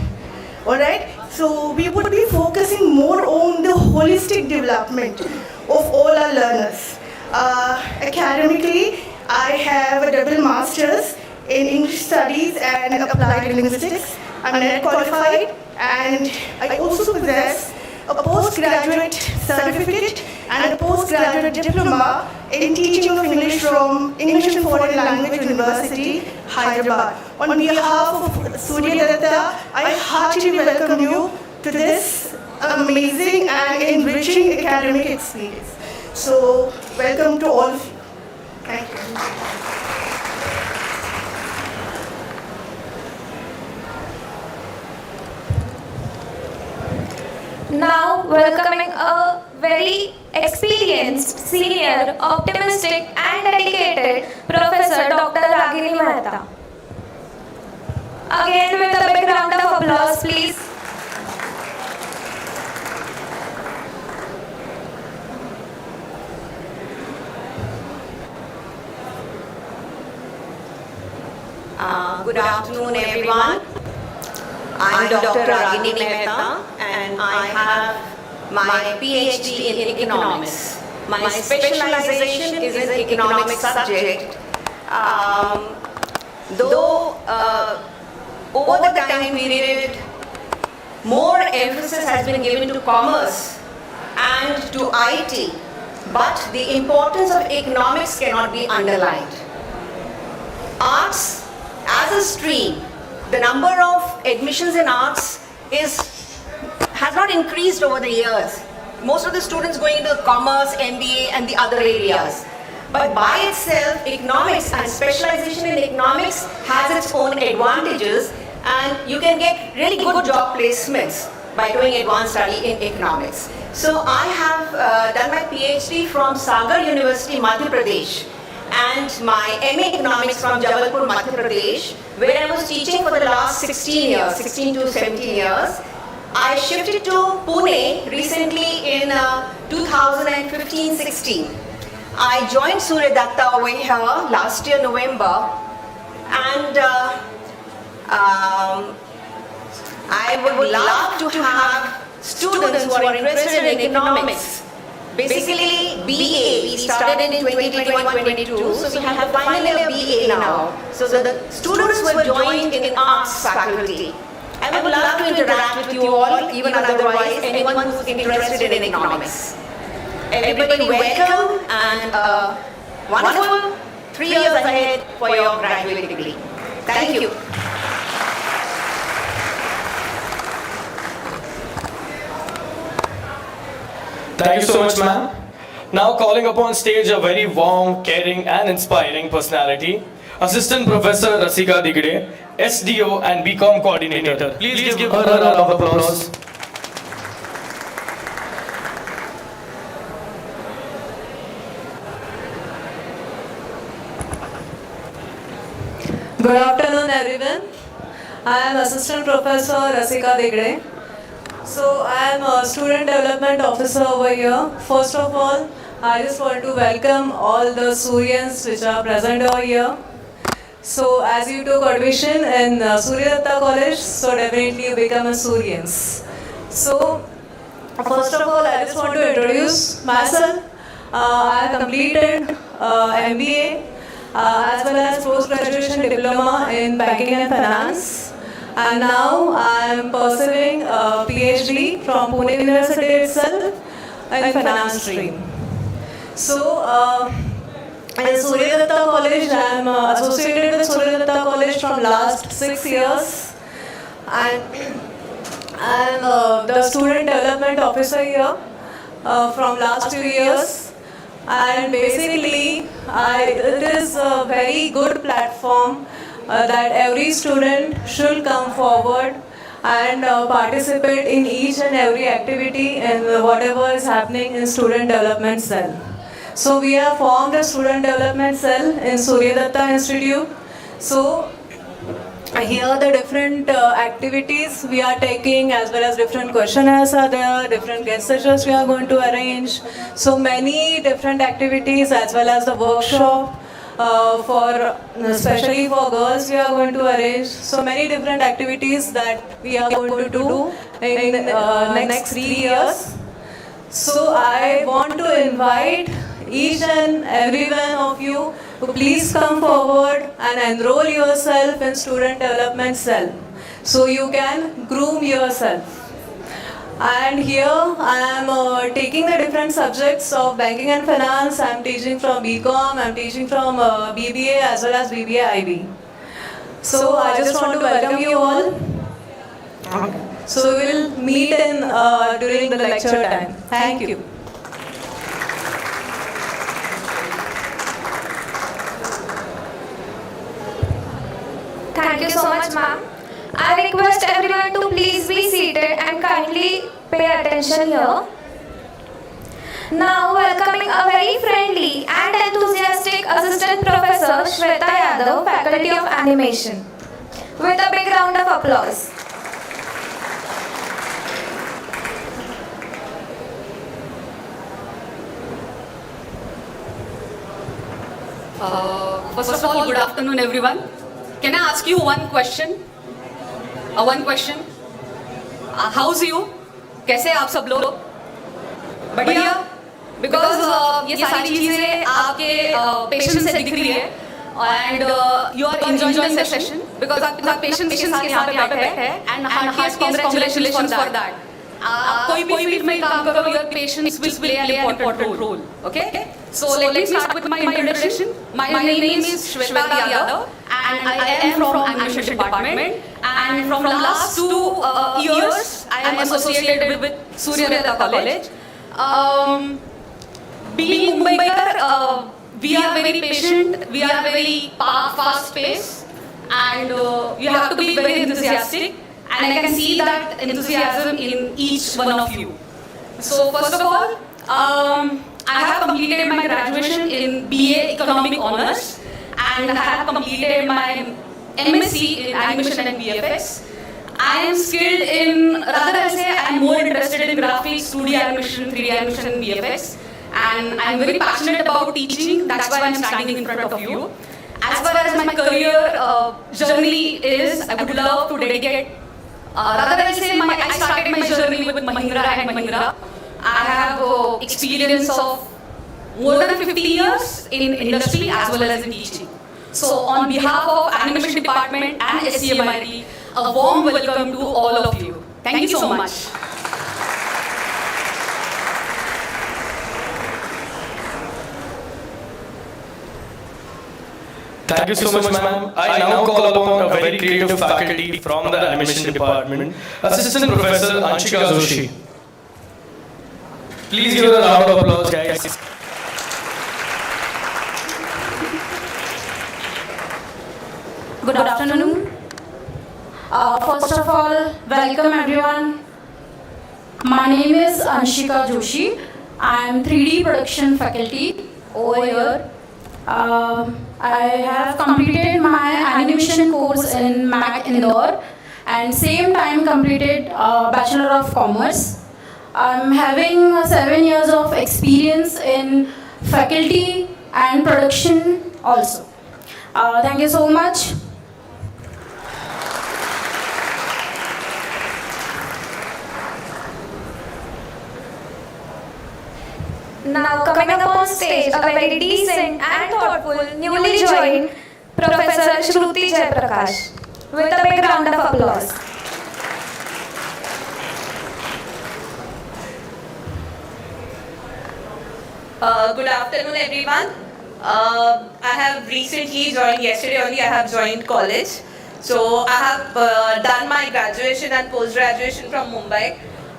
Alright, so we would be focusing more on the holistic development of all our learners. Academically, I have a double master's in English Studies and Applied Linguistics. I'm NET qualified and I also possess a postgraduate certificate and a postgraduate diploma in teaching of English from English and Foreign Language University, Hyderabad. On behalf of Suryadatta, I heartily welcome you to this amazing and enriching academic experience. So, welcome to all of you. Thank you. Now welcoming a very experienced, senior, optimistic and dedicated Professor Dr. Ragini Mehta. Again with a big round of applause, please. Good afternoon, everyone. I'm Dr. Ragini Mehta and I have my PhD in economics. My specialization is an economics subject. Though over the time period, more emphasis has been given to commerce and to IT, but the importance of economics cannot be underlined. Arts as a stream, the number of admissions in arts has not increased over the years. Most of the students going into commerce, MBA and the other areas. But by itself, economics and specialization in economics has its own advantages, and you can get really good job placements by doing advanced study in economics. So I have done my PhD from Sagar University, Madhya Pradesh, and my MA Economics from Jabalpur, Madhya Pradesh, where I was teaching for the last 16 to 17 years. I shifted to Pune recently in 2015-16. I joined Suryadatta over here last year, November, and I would love to have students who are interested in economics. Basically, BA, we started in 2021-22, so we have a final year BA now. So the students who have joined in arts faculty, I would love to interact with you all, even otherwise, anyone who's interested in economics. Everybody welcome and wonderful 3 years ahead for your graduate degree. Thank you. Thank you so much, ma'am. Now calling upon stage a very warm, caring and inspiring personality, Assistant Professor Rasika Digde, SDO and BCom Coordinator. Please give her a round of applause. Good afternoon, everyone. I am Assistant Professor Rasika Digde. So I am a Student Development Officer over here. First of all, I just want to welcome all the Suryans which are present over here. So as you took admission in Suryadatta College, so definitely you become a Suryans. So first of all, I just want to introduce myself. I have completed MBA as well as post-graduation diploma in banking and finance. And now I am pursuing a PhD from Pune University itself in finance stream. So in Suryadatta College, I am associated with Suryadatta College from last 6 years. And I am the Student Development Officer here from last 2 years. And basically, it is a very good platform that every student should come forward and participate in each and every activity and whatever is happening in Student Development Cell. So we have formed a Student Development Cell in Suryadatta Institute. So here the different activities we are taking, as well as different questionnaires are there, different guest sessions we are going to arrange. So many different activities, as well as the workshop especially for girls we are going to arrange. So many different activities that we are going to do in next 3 years. So I want to invite each and every one of you to please come forward and enroll yourself in Student Development Cell so you can groom yourself. And here I am taking the different subjects of banking and finance. I am teaching from BCom, I am teaching from BBA as well as BBA IB. So I just want to welcome you all. So we will meet during the lecture time. Thank you. Thank you so much, ma'am. I request everyone to please be seated and kindly pay attention here. Now welcoming a very friendly and enthusiastic Assistant Professor Shweta Yadav, Faculty of Animation, with a big round of applause. First of all, good afternoon, everyone. Can I ask you one question? One question. How's you? कैसे आप सब लोग? बढ़िया? because ये सारी चीजें आपके patience से दिख रही है and you are enjoying the session because आपका पेशेंस के साथ यहाँ पे बैठे हैं and heartiest congratulations for that. कोई भी फील्ड में काम करो, your patience will play an important role. Okay? So let me start with my introduction. My name is Suryadatta and I am from Admission Department. And from last 2 years, I am associated with Suryadatta College. Being Mumbaikar, we are very patient, we are very fast-paced, and you have to be very enthusiastic. And I can see that enthusiasm in each one of you. So first of all, I have completed my graduation in BA Economic Honors, and I have completed my MSc in Animation and VFX. I am skilled in, rather I'll say I am more interested in graphics, 2D animation, 3D animation and VFX. And I am very passionate about teaching, that's why I am standing in front of you. As far as my career journey is, I would love to dedicate, rather I'll say I started my journey with Mahindra and Mahindra. I have experience of more than 15 years in industry as well as in teaching. So on behalf of Animation Department and SCMIT, a warm welcome to all of you. Thank you so much. Thank you so much, ma'am. I now call upon a very creative faculty from the Animation Department, Assistant Professor Anshika Joshi. Please give her a round of applause, guys. Good afternoon. First of all, welcome everyone. My name is Anshika Joshi. I am 3D production faculty over here. I have completed my animation course in MAC Indore and same time completed Bachelor of Commerce. I'm having 7 years of experience in faculty and production also. Thank you so much. Now coming up on stage, a very decent and thoughtful, newly joined Professor Shruti Jaiprakash, with a big round of applause. Good afternoon, everyone. I have recently joined, yesterday only I have joined college. So I have done my graduation and post-graduation from Mumbai.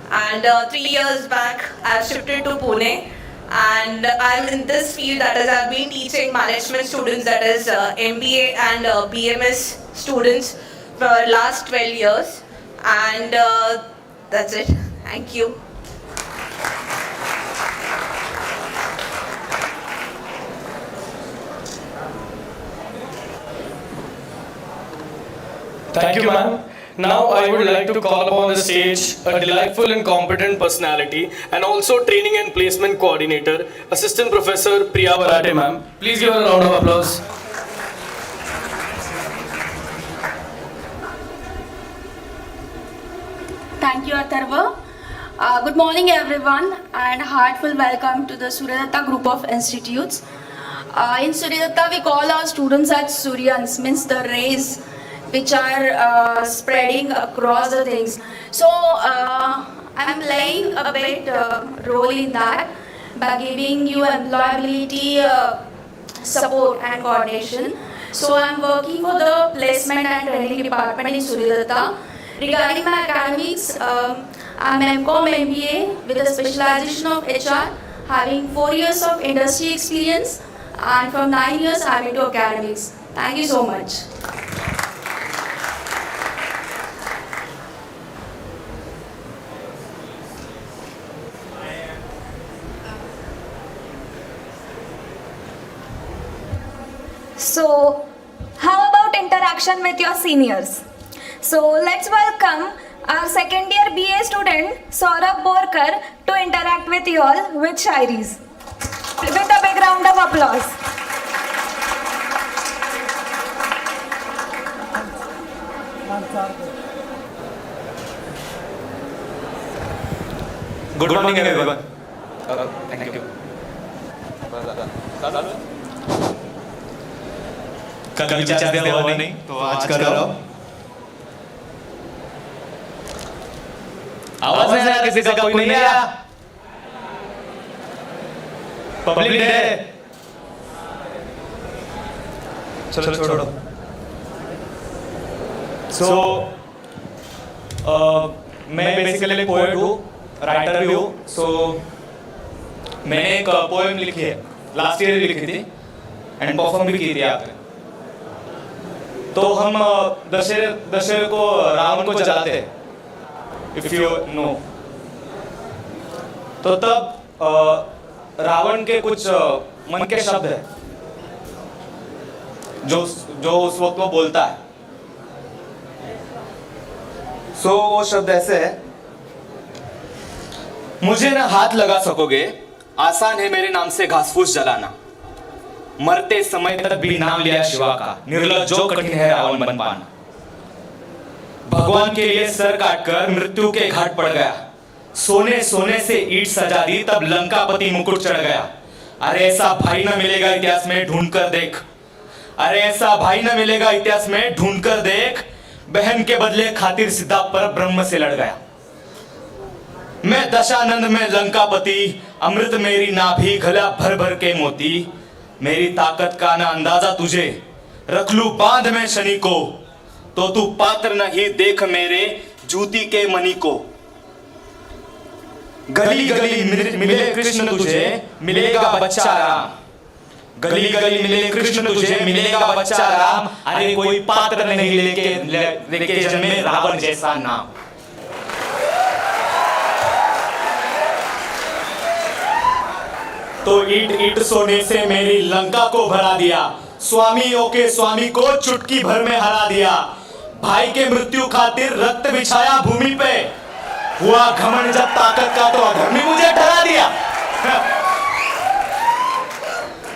And 3 years back, I have shifted to Pune. And I'm in this field, that is, I've been teaching management students, that is MBA and BMS students for last 12 years. And that's it. Thank you. Thank you, ma'am. Now I would like to call upon the stage a delightful and competent personality and also training and placement coordinator, Assistant Professor Priya Varate, ma'am. Please give her a round of applause. Thank you, Atharva. Good morning, everyone, and heartfelt welcome to the Suryadatta group of institutes. In Suryadatta, we call our students as Suryans, means the rays which are spreading across the things. So I'm playing a bit role in that by giving you employability support and coordination. So I'm working for the placement and training department in Suryadatta. Regarding my academics, I'm MCOM MBA with a specialization of HR, having 4 years of industry experience, and from 9 years I'm into academics. Thank you so much. So, how about interaction with your seniors? So, let's welcome our second year BA student, Saurabh Borkar, to interact with you all with shairis. With a big round of applause. Good morning, everyone. Thank you. कल विचार दिया हुआ नहीं तो आज कर रहा हूँ। आवाज नहीं आ रहा किसी का, कोई नहीं आया? पब्लिक डे, चलो छोड़ो। सो मैं बेसिकली एक पोएट हूँ, राइटर भी हूँ। सो मैंने एक पोएम लिखी है, लास्ट ईयर भी लिखी थी एंड परफॉर्म भी की थी आपने। तो हम दशहरे को रावण को जलाते हैं, इफ यू नो। तो तब रावण के कुछ मन के शब्द है जो उस वक्त वो बोलता है। सो वो शब्द ऐसे है, मुझे ना हाथ लगा सकोगे, आसान है मेरे नाम से घास फूस जलाना, मरते समय तक भी नाम लिया शिवा का, निर्लज जो कठिन है रावण बन पाना। भगवान के लिए सर काटकर मृत्यु के घाट पड़ गया, सोने सोने से ईंट सजा दी तब लंकापति मुकुट चढ़ गया। अरे ऐसा भाई ना मिलेगा इतिहास में ढूंढ कर देख, अरे ऐसा भाई ना मिलेगा इतिहास में ढूंढ कर देख, बहन के बदले खातिर सीधा पर ब्रह्म से लड़ गया। मैं दशानंद में लंकापति, अमृत मेरी नाभि गला भर भर के मोती, मेरी ताकत का ना अंदाजा तुझे, रख लू बांध में शनि को, तो तू पात्र नहीं देख मेरे जूती के मणि को। गली गली मिले कृष्ण तुझे, मिलेगा बच्चा राम, गली गली मिले कृष्ण तुझे, मिलेगा बच्चा राम। अरे कोई पात्र नहीं लेके जन्मे रावण जैसा नाम। तो ईट ईट सोने से मेरी लंका को भरा दिया, स्वामियों के स्वामी को चुटकी भर में हरा दिया। भाई के मृत्यु खातिर रक्त बिछाया भूमि पे, हुआ घमंड जब ताकत का तो अधर्मी मुझे ठहरा दिया।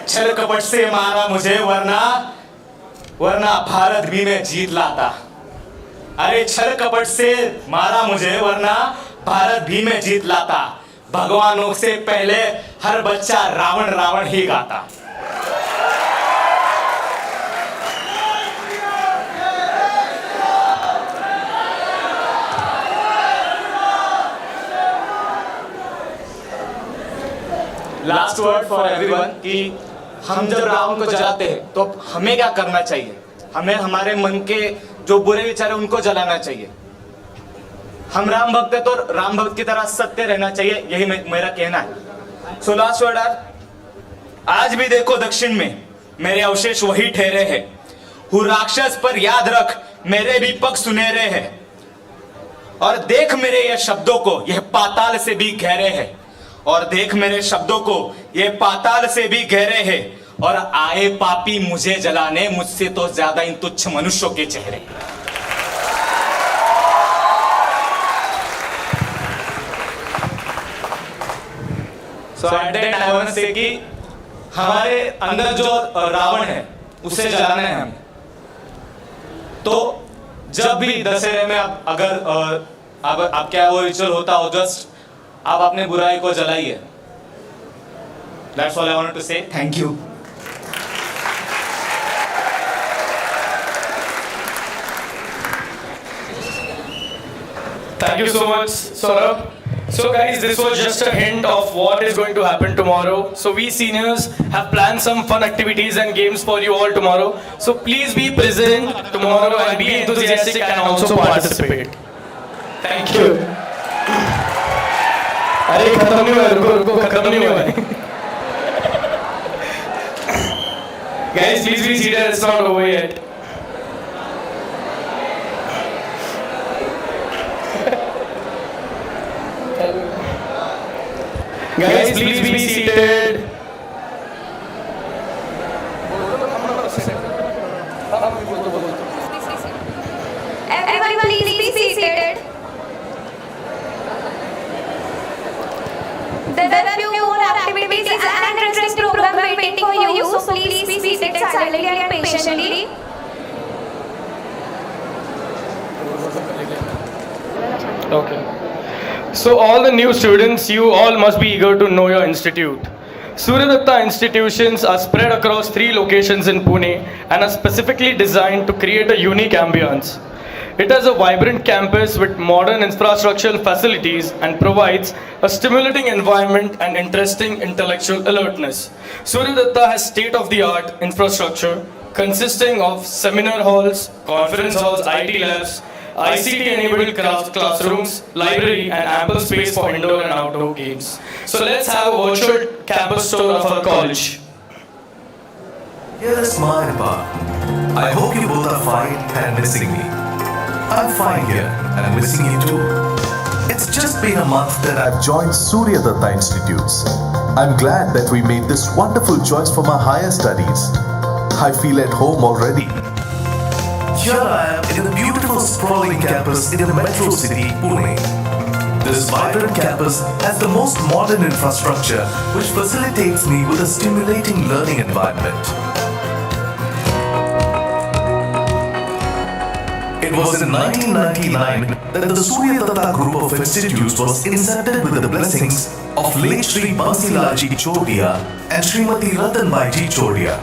छल कपट से मारा मुझे वरना भारत भी में जीत लाता। अरे छल कपट से मारा मुझे वरना भारत भी में जीत लाता। भगवानों से पहले हर बच्चा रावण रावण ही गाता। लास्ट वर्ड फॉर एवरीवन कि हम जब रावण को जलाते हैं तो हमें क्या करना चाहिए? हमें हमारे मन के जो बुरे विचार है उनको जलाना चाहिए। हम राम भक्त है तो राम भक्त की तरह सत्य रहना चाहिए, यही मेरा कहना है। सो लास्ट वर्ड आज भी देखो दक्षिण में मेरे अवशेष वही ठहरे हैं, हूँ राक्षस पर याद रख मेरे भी पग सुनहरे हैं। और देख मेरे ये शब्दों को, यह पाताल से भी गहरे हैं। और देख मेरे शब्दों को, ये पाताल से भी गहरे हैं। और आए पापी मुझे जलाने, मुझसे तो ज्यादा इन तुच्छ मनुष्यों के चेहरे। So at that I want to say कि हमारे अंदर जो रावण है उसे जलाना है हमें। तो जब भी दशहरे में आप अगर आप क्या वो रिचुअल होता हो, जस्ट आप अपने बुराई को जलाइए। That's all I wanted to say. Thank you. Thank you so much, Saurabh. So guys, this was just a hint of what is going to happen tomorrow. So we seniors have planned some fun activities and games for you all tomorrow. So please be present tomorrow and be enthusiastic and also participate. Thank you. अरे खत्म नहीं हुआ, रुको खत्म नहीं हुआ है। Guys, please be seated. It's not over yet. Guys, please be seated. Everyone, please be seated. There are few more activities and interesting program waiting for you, so please be seated silently and patiently. Okay. So all the new students, you all must be eager to know your institute. Suryadatta institutions are spread across 3 locations in Pune and are specifically designed to create a unique ambience. It has a vibrant campus with modern infrastructural facilities and provides a stimulating environment and interesting intellectual alertness. Suryadatta has state-of-the-art infrastructure consisting of seminar halls, conference halls, IT labs, ICT-enabled classrooms, library, and ample space for indoor and outdoor games. So let's have a virtual campus tour of our college. Here is my part. I hope you both are fine and missing me. I'm fine here and missing you too. It's just been a month that I've joined Suryadatta Institutes. I'm glad that we made this wonderful choice for my higher studies. I feel at home already. Here I am in a beautiful sprawling campus in the metro city, Pune. This vibrant campus has the most modern infrastructure which facilitates me with a stimulating learning environment. It was in 1999 that the Suryadatta group of institutes was incepted with the blessings of late Sri Bansilaji Chodia and Srimati Ratanbai Chodia.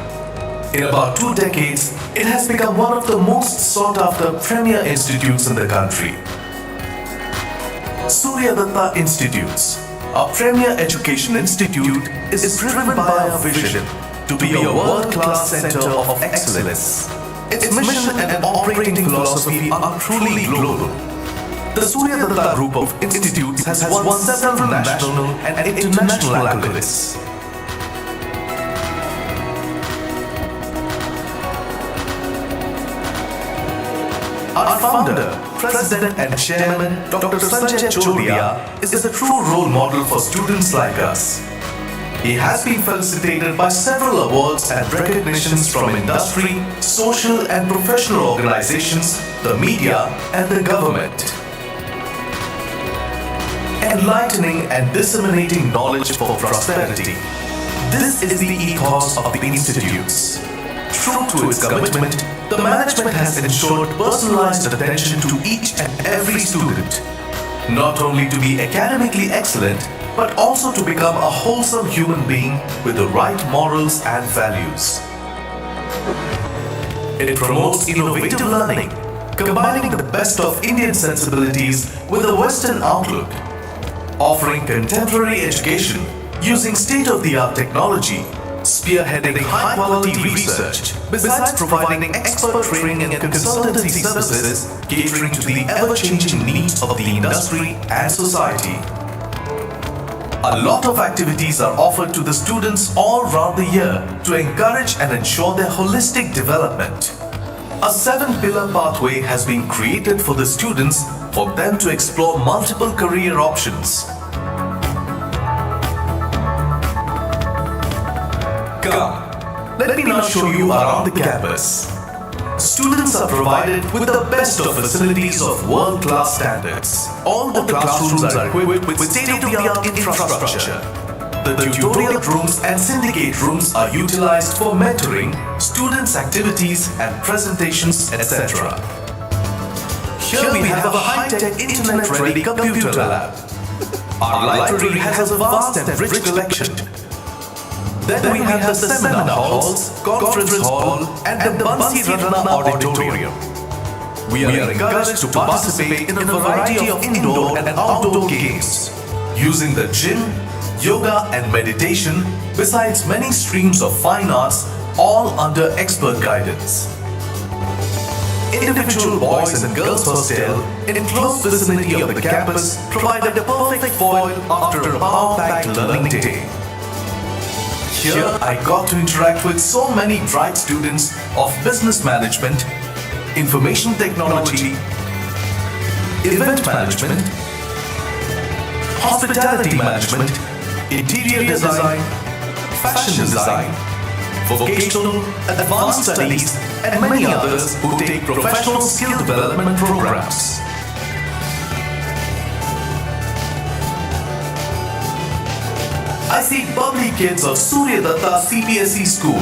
In about 2 decades, it has become one of the most sought-after premier institutes in the country. Suryadatta Institutes, a premier education institute, is driven by a vision to be a world-class center of excellence. Its mission and operating philosophy are truly global. The Suryadatta group of institutes has won several national and international accolades. Our founder, president and chairman, Dr. Sanjay Chodia, is a true role model for students like us. He has been felicitated by several awards and recognitions from industry, social and professional organizations, the media and the government. Enlightening and disseminating knowledge for prosperity. This is the ethos of the institutes. True to its commitment, the management has ensured personalized attention to each and every student, not only to be academically excellent, but also to become a wholesome human being with the right morals and values. It promotes innovative learning, combining the best of Indian sensibilities with a Western outlook, offering contemporary education using state-of-the-art technology, spearheading high-quality research, besides providing expert training and consultancy services catering to the ever-changing needs of the industry and society. A lot of activities are offered to the students all round the year to encourage and ensure their holistic development. A 7-pillar pathway has been created for the students for them to explore multiple career options. Come, let me now show you around the campus. Students are provided with the best of facilities of world-class standards. All the classrooms are equipped with state-of-the-art infrastructure. The tutorial rooms and syndicate rooms are utilized for mentoring, students' activities and presentations, etc. Here we have a high-tech internet-ready computer lab. Our library has a vast and rich collection. Then we have the seminar halls, conference hall and the Bansi Ratna auditorium. We are encouraged to participate in a variety of indoor and outdoor games, using the gym, yoga and meditation, besides many streams of fine arts, all under expert guidance. Individual boys and girls hostel in close vicinity of the campus provide a perfect foil after a power-packed learning day. Here I got to interact with so many bright students of business management, information technology, event management, hospitality management, interior design, fashion design, vocational, advanced studies, and many others who take professional skill development programs. I see bubbly kids of Suryadatta CBSE school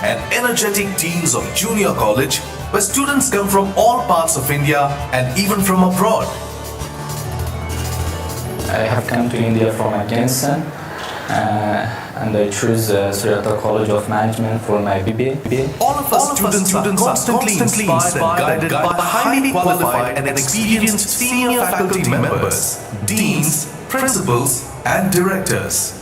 and energetic teams of junior college where students come from all parts of India and even from abroad. I have come to India from Afghanistan. and I choose Suryadatta College of Management for my BBA. All of us students are constantly inspired and guided by highly qualified and experienced senior faculty members, deans, principals, and directors.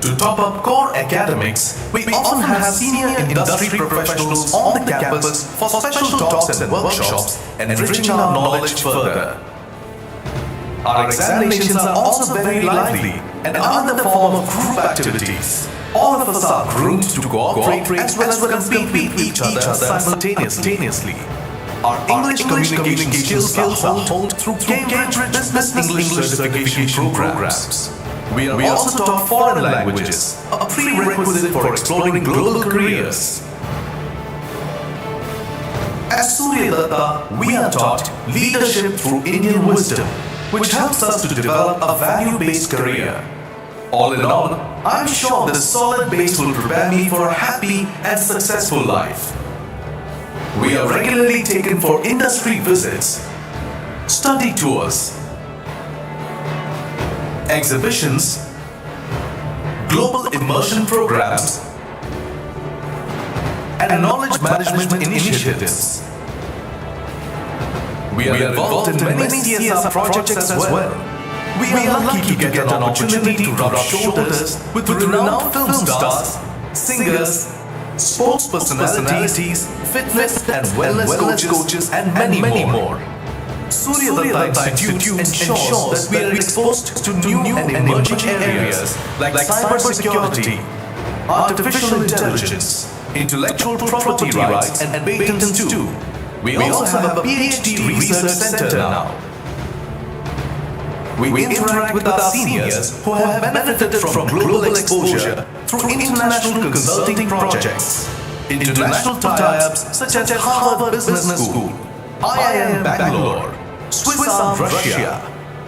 To top up core academics, we often have senior industry professionals on the campus for special talks and workshops, enriching our knowledge further. Our examinations are also very lively and are in the form of group activities. All of us are groomed to cooperate as well as compete with each other simultaneously. Our English communication skills are honed through Cambridge Business English certification programs. We are also taught foreign languages, a prerequisite for exploring global careers. At Suryadatta, we are taught leadership through Indian wisdom, which helps us to develop a value-based career. All in all, I'm sure this solid base will prepare me for a happy and successful life. We are regularly taken for industry visits, study tours, exhibitions, global immersion programs, and knowledge management initiatives. We are involved in many CSR projects as well. We are lucky to get an opportunity to rub shoulders with renowned film stars, singers, sports personalities, fitness and wellness coaches, and many more. Suryadatta Institute ensures that we are exposed to new and emerging areas like cybersecurity, artificial intelligence, intellectual property rights, and patents too. We also have a PhD research center now. We interact with our seniors who have benefited from global exposure through international consulting projects, international tie-ups such as Harvard Business School, IIM Bangalore, Swiss Arm Russia,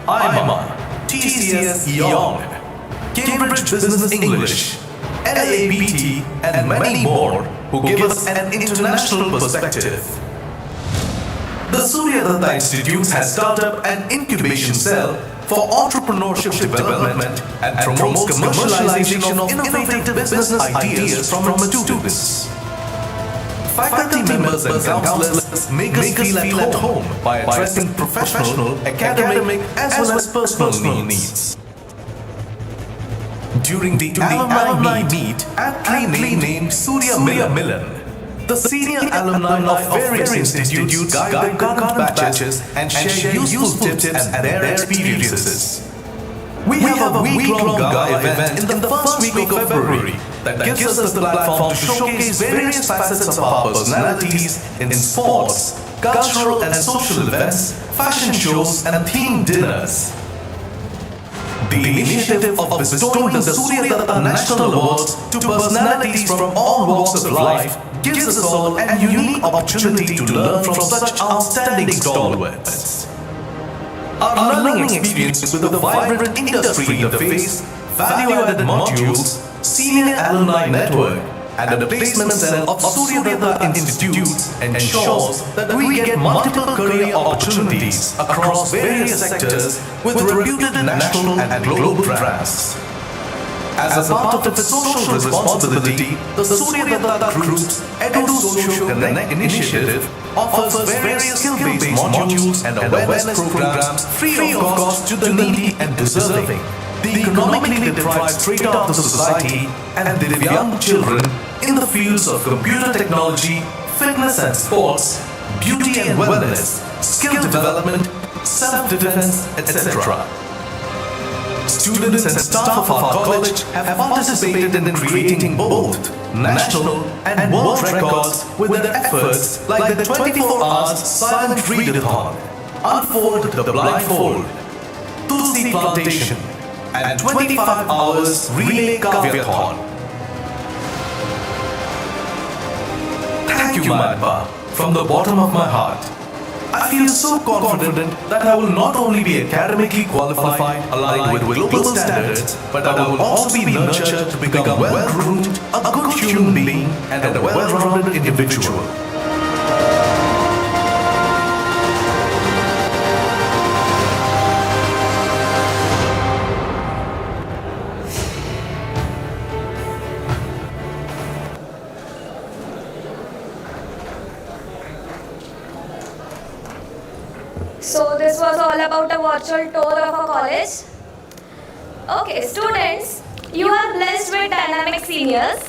IMA, TCS Eon, Cambridge Business English, LABT, and many more who give us an international perspective. The Suryadatta Institute has started up an incubation cell for entrepreneurship development and promotes commercialization of innovative business ideas from students. Faculty members and counselors make us feel at home by addressing professional, academic, as well as personal needs. During the alumni meet, aptly named Surya Milan, the senior alumni of various institutes guide the current batches and share useful tips and their experiences. We have a week-long gala event in the first week of February that gives us the platform to showcase various facets of our personalities in sports, cultural and social events, fashion shows, and themed dinners. The initiative of bestowing the Suryadatta National Awards to personalities from all walks of life gives us all a unique opportunity to learn from such outstanding stalwarts. Our learning experience with a vibrant industry interface, value-added modules, senior alumni network, and the placement cell of Suryadatta Institutes ensures that we get multiple career opportunities across various sectors with reputed national and global brands. As a part of its social responsibility, the Suryadatta Group's Edu-Socio Connect initiative offers various skill-based modules and awareness programs free of cost to the needy and deserving, the economically deprived straight out of the society, and the young children in the fields of computer technology, fitness and sports, beauty and wellness, skill development, self-defense, etc. Students and staff of our college have participated in creating both national and world records with their efforts like the 24 hours silent readathon, Unfold the Blindfold, Tulsi Plantation, and 25 hours Relay Kavyathon. Thank you, Madhva, from the bottom of my heart. I feel so confident that I will not only be academically qualified, aligned with global standards, but I will also be nurtured to become well-groomed, a good human being, and a well-rounded individual. So this was all about a virtual tour of a college. Okay, students, you are blessed with dynamic seniors.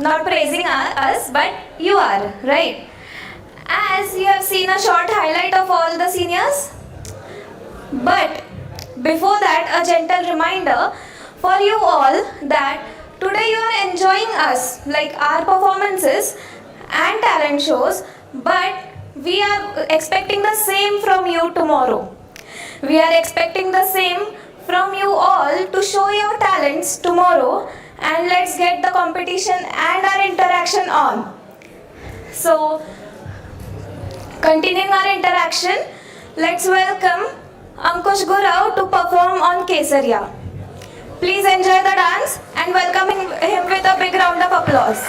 Not praising us, but you are, right? As you have seen a short highlight of all the seniors. But before that, a gentle reminder for you all that today you are enjoying us, like our performances and talent shows, but we are expecting the same from you tomorrow. We are expecting the same from you all to show your talents tomorrow, and let's get the competition and our interaction on. So, continuing our interaction, let's welcome Ankush Gurau to perform on Kesariya. Please enjoy the dance and welcome him with a big round of applause.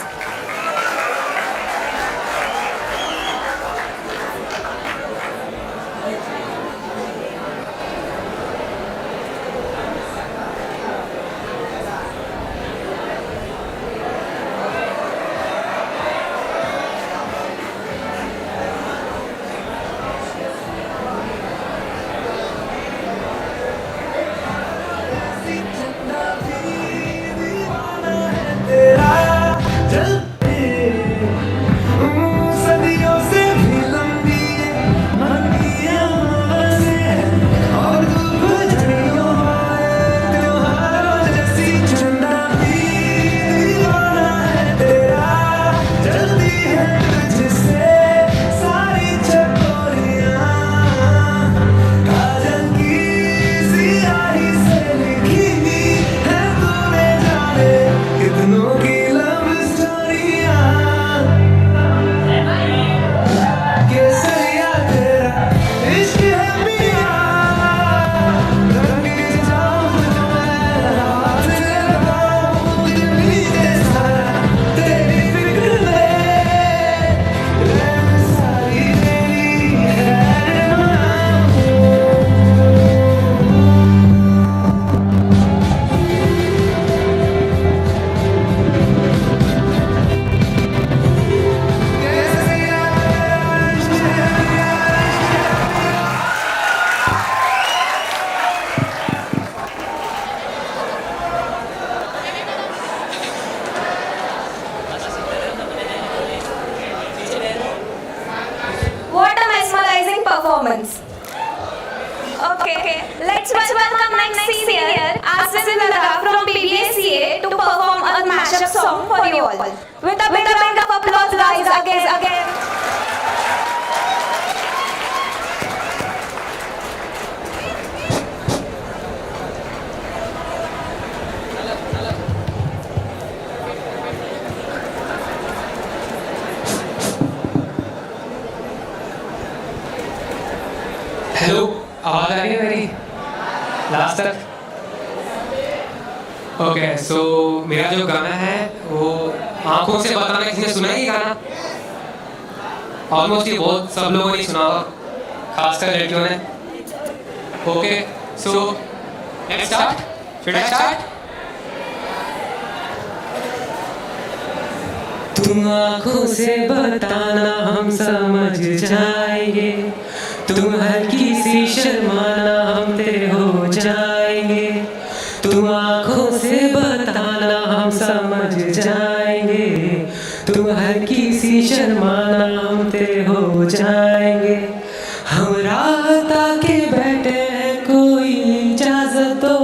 What a mesmerizing performance. Okay, let's welcome next senior, Suryadatta from BBACA to perform a mashup song for you all. With a big round of applause, guys, again. Hello आवाज़ आ रही है मेरी last तक okay so मेरा जो गाना है वो आंखों से बताना किसने सुना है ये गाना ऑलमोस्ट ये बहुत सब लोगों ने सुना होगा खासकर लड़कियों ने okay so let's start should I start तुम आंखों से बताना हम समझ जाएंगे तुम हल्की सी शर्माना हम तेरे हो जाएंगे तुम आंखों से बताना हम समझ जाएंगे तुम हल्की सी शर्माना हम तेरे हो जाएंगे हम रात आके बैठे हैं कोई इजाजत दो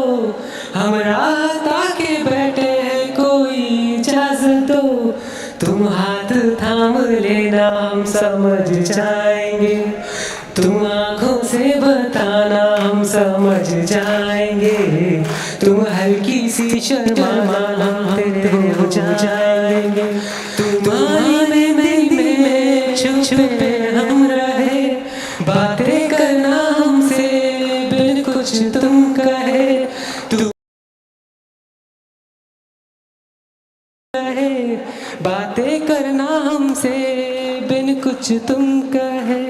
हम रात आके बैठे हैं कोई इजाजत दो तुम हाथ थाम लेना हम समझ जाएंगे तुम आंखों से बताना हम समझ जाएंगे तुम हल्की सी शर्माना हम तेरे हो जाएंगे तुम्हारे में छुपे हम रहे बातें करना हमसे बिन कुछ तुम कहे बातें करना हमसे बिन कुछ तुम कहे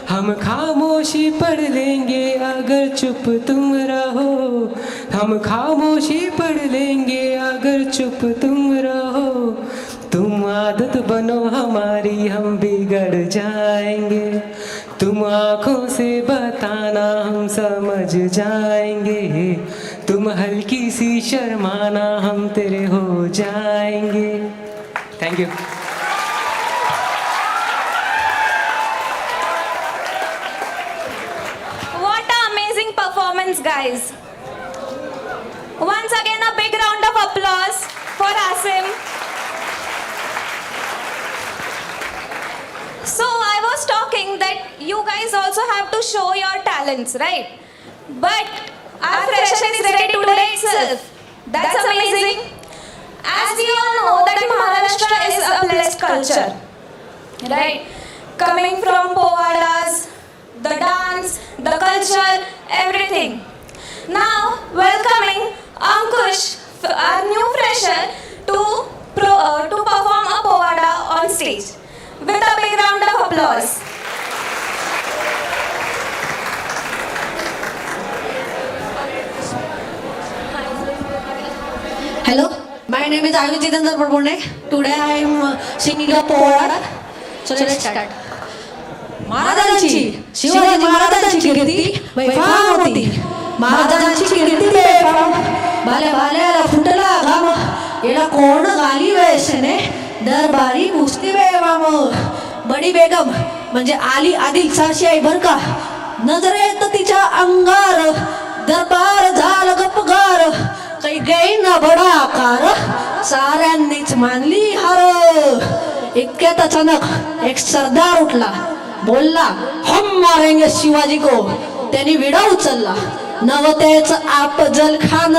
हम खामोशी पढ़ लेंगे अगर चुप तुम रहो हम खामोशी पढ़ लेंगे अगर चुप तुम रहो तुम आदत बनो हमारी हम बिगड़ जाएंगे तुम आँखों से बताना हम समझ जाएंगे, तुम हल्की सी शर्माना हम तेरे हो जाएंगे. Thank you. What an amazing performance, guys. Once again, a big round of applause for Asim. So, I was talking that you guys also have to show your talents, right? But our fresher is ready today itself. That's amazing. As we all know that Maharashtra is a blessed culture, right? Coming from Povadas, the dance, the culture, everything. Now, welcoming Ankush, our new fresher, to perform a Povada on stage. With a big round of applause. Hello, my name is Ayush Jitendra Prabhune. Today I am singing a Povada. So let's start. महाराजांची शिवाजी महाराजांची कीर्ती बेफाम होती, महाराजांची कीर्ती बेफाम, भाल्या भाल्याला फुटला घाम, याला कोण गाली वेसने दरबारी मुस्ती बेवाम. बडी बेगम म्हणजे आली आदिलशाही आई बर का, नजरेत तिच्या अंगार दरबार झालं गपगार, काही गैना बडा आकार साऱ्यांनीच मानली हार. इतक्यात अचानक एक सरदार उठला, बोलला हम मारेंगे शिवाजी को. त्यांनी विडा उचलला, नवतेच आपजल खान,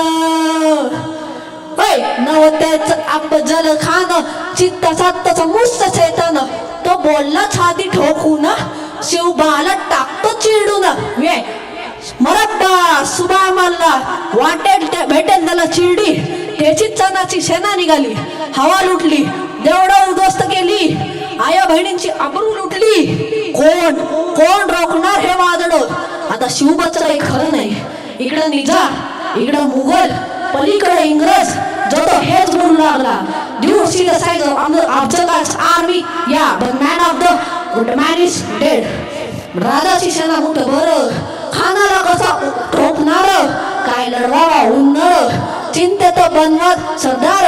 नवतेच आपजल खान, चित्ताचात्तच मुस्त चैतन. तो बोलला छाती ठोकून, शिवबाला टाकतो चिडून. मरब्बा सुबा मारला, वाटेल भेटेल त्याला चिरडी. त्याची चणाची सेना निघाली, हवा लुटली, देवडा उद्ध्वस्त केली, आया बहिणींची आबरू लुटली. कोण कोण रोखणार हे वादळ. आता शिवबाचं काही खरं नाही. इकडं निजाम, इकडं मुघल, पलीकडे इंग्रज, जो तो हेच म्हणू लागला. Do you see the size of the Afghan's army? Yeah, but man of the man is dead. राजाची सेना मोठं बरं, खानाला कसा ठोकणार, काय लढवावा उन्नळ, चिंतेत बनवत सरदार.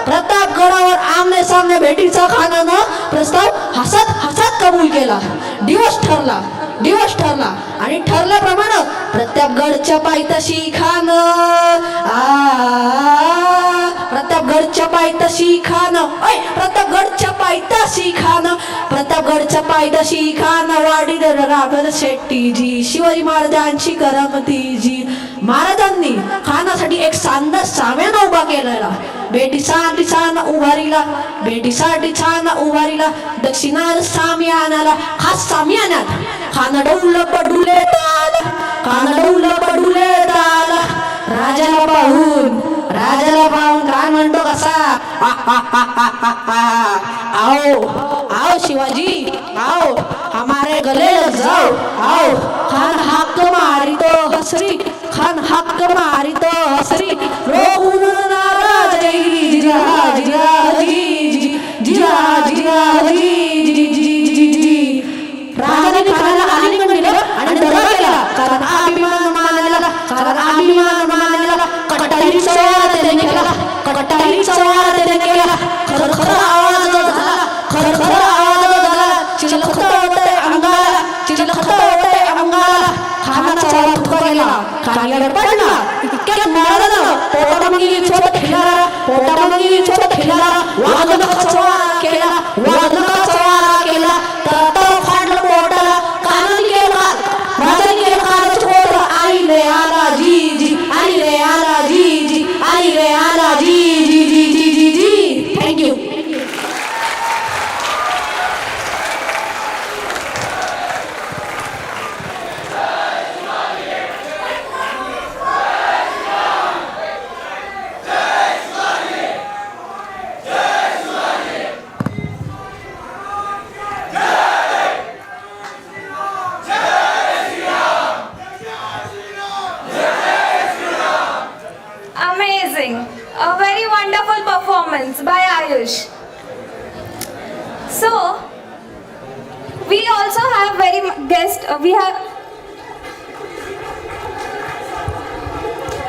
प्रतापगडावर आमने सामने भेटीचा खानानं प्रस्ताव हसत हसत कबूल केला. दिवस ठरला आणि ठरल्याप्रमाणे प्रतापगडच्या पायथ्याशी खान, प्रतापगडच्या पायथ्याशी खान वाडी राघव शेट्टीजी, शिवाजी महाराजांची करमतीजी. महाराजांनी खानासाठी एक साम्यान उभा केलेला. बेटीसाठी छान उभारीला दक्षिणात साम्यानाला. खास साम्यानात खाना डौल पडुले ताला. राजाला पाहून काय म्हणतो कसा, आओ शिवाजी आओ, हमारे गले लग जाओ आओ. खान हक्क मारितो हसरी, रोहून नाराज राजाने खानाला आलिंगन दिलं आणि दगा केला. कारण अभिमान मानलेला, कटारी सवार त्याने केला. खरखर आवाज झाला, चिलखत होतंय अंगाला. खानाचा वारा फुका गेला, खाण्यावर पडला. इतक्यात महाराजानं पोटामध्ये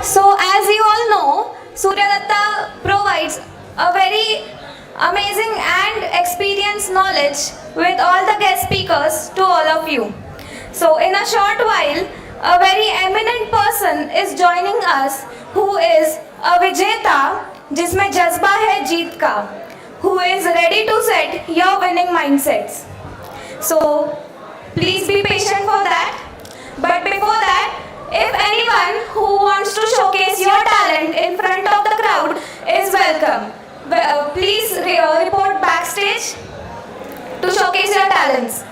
So as you all know, Suryadatta provides a very amazing and experienced knowledge with all the guest speakers to all of you. So in a short while, a very eminent person is joining us who is a Vijeta जिसमें जज्बा है जीत का, who is ready to set your winning mindsets. So please be patient for that. But before that, if anyone who wants to showcase your talent in front of the crowd is welcome. Please report backstage to showcase your talents.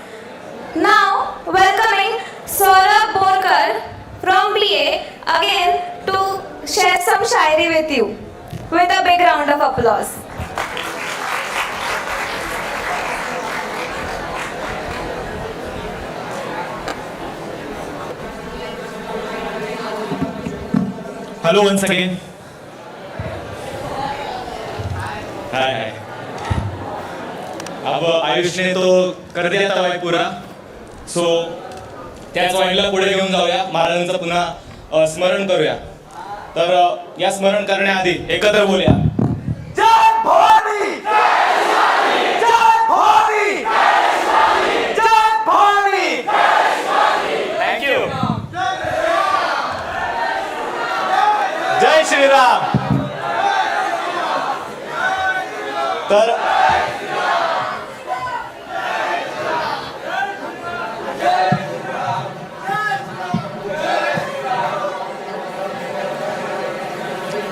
Now, welcoming Saurabh Borkar from BA again to share some shairi with you. With a big round of applause. Hello once again. Hi. अब आयुष ने तो कर दिया था भाई पूरा. सो त्याच वाईला पुढे घेऊन जाऊया, महाराजांचं पुन्हा स्मरण करूया. तर या स्मरण करण्याआधी एकत्र बोलूया. जय भवानी, जय भवानी, जय भवानी. थँक्यू. जय श्रीराम.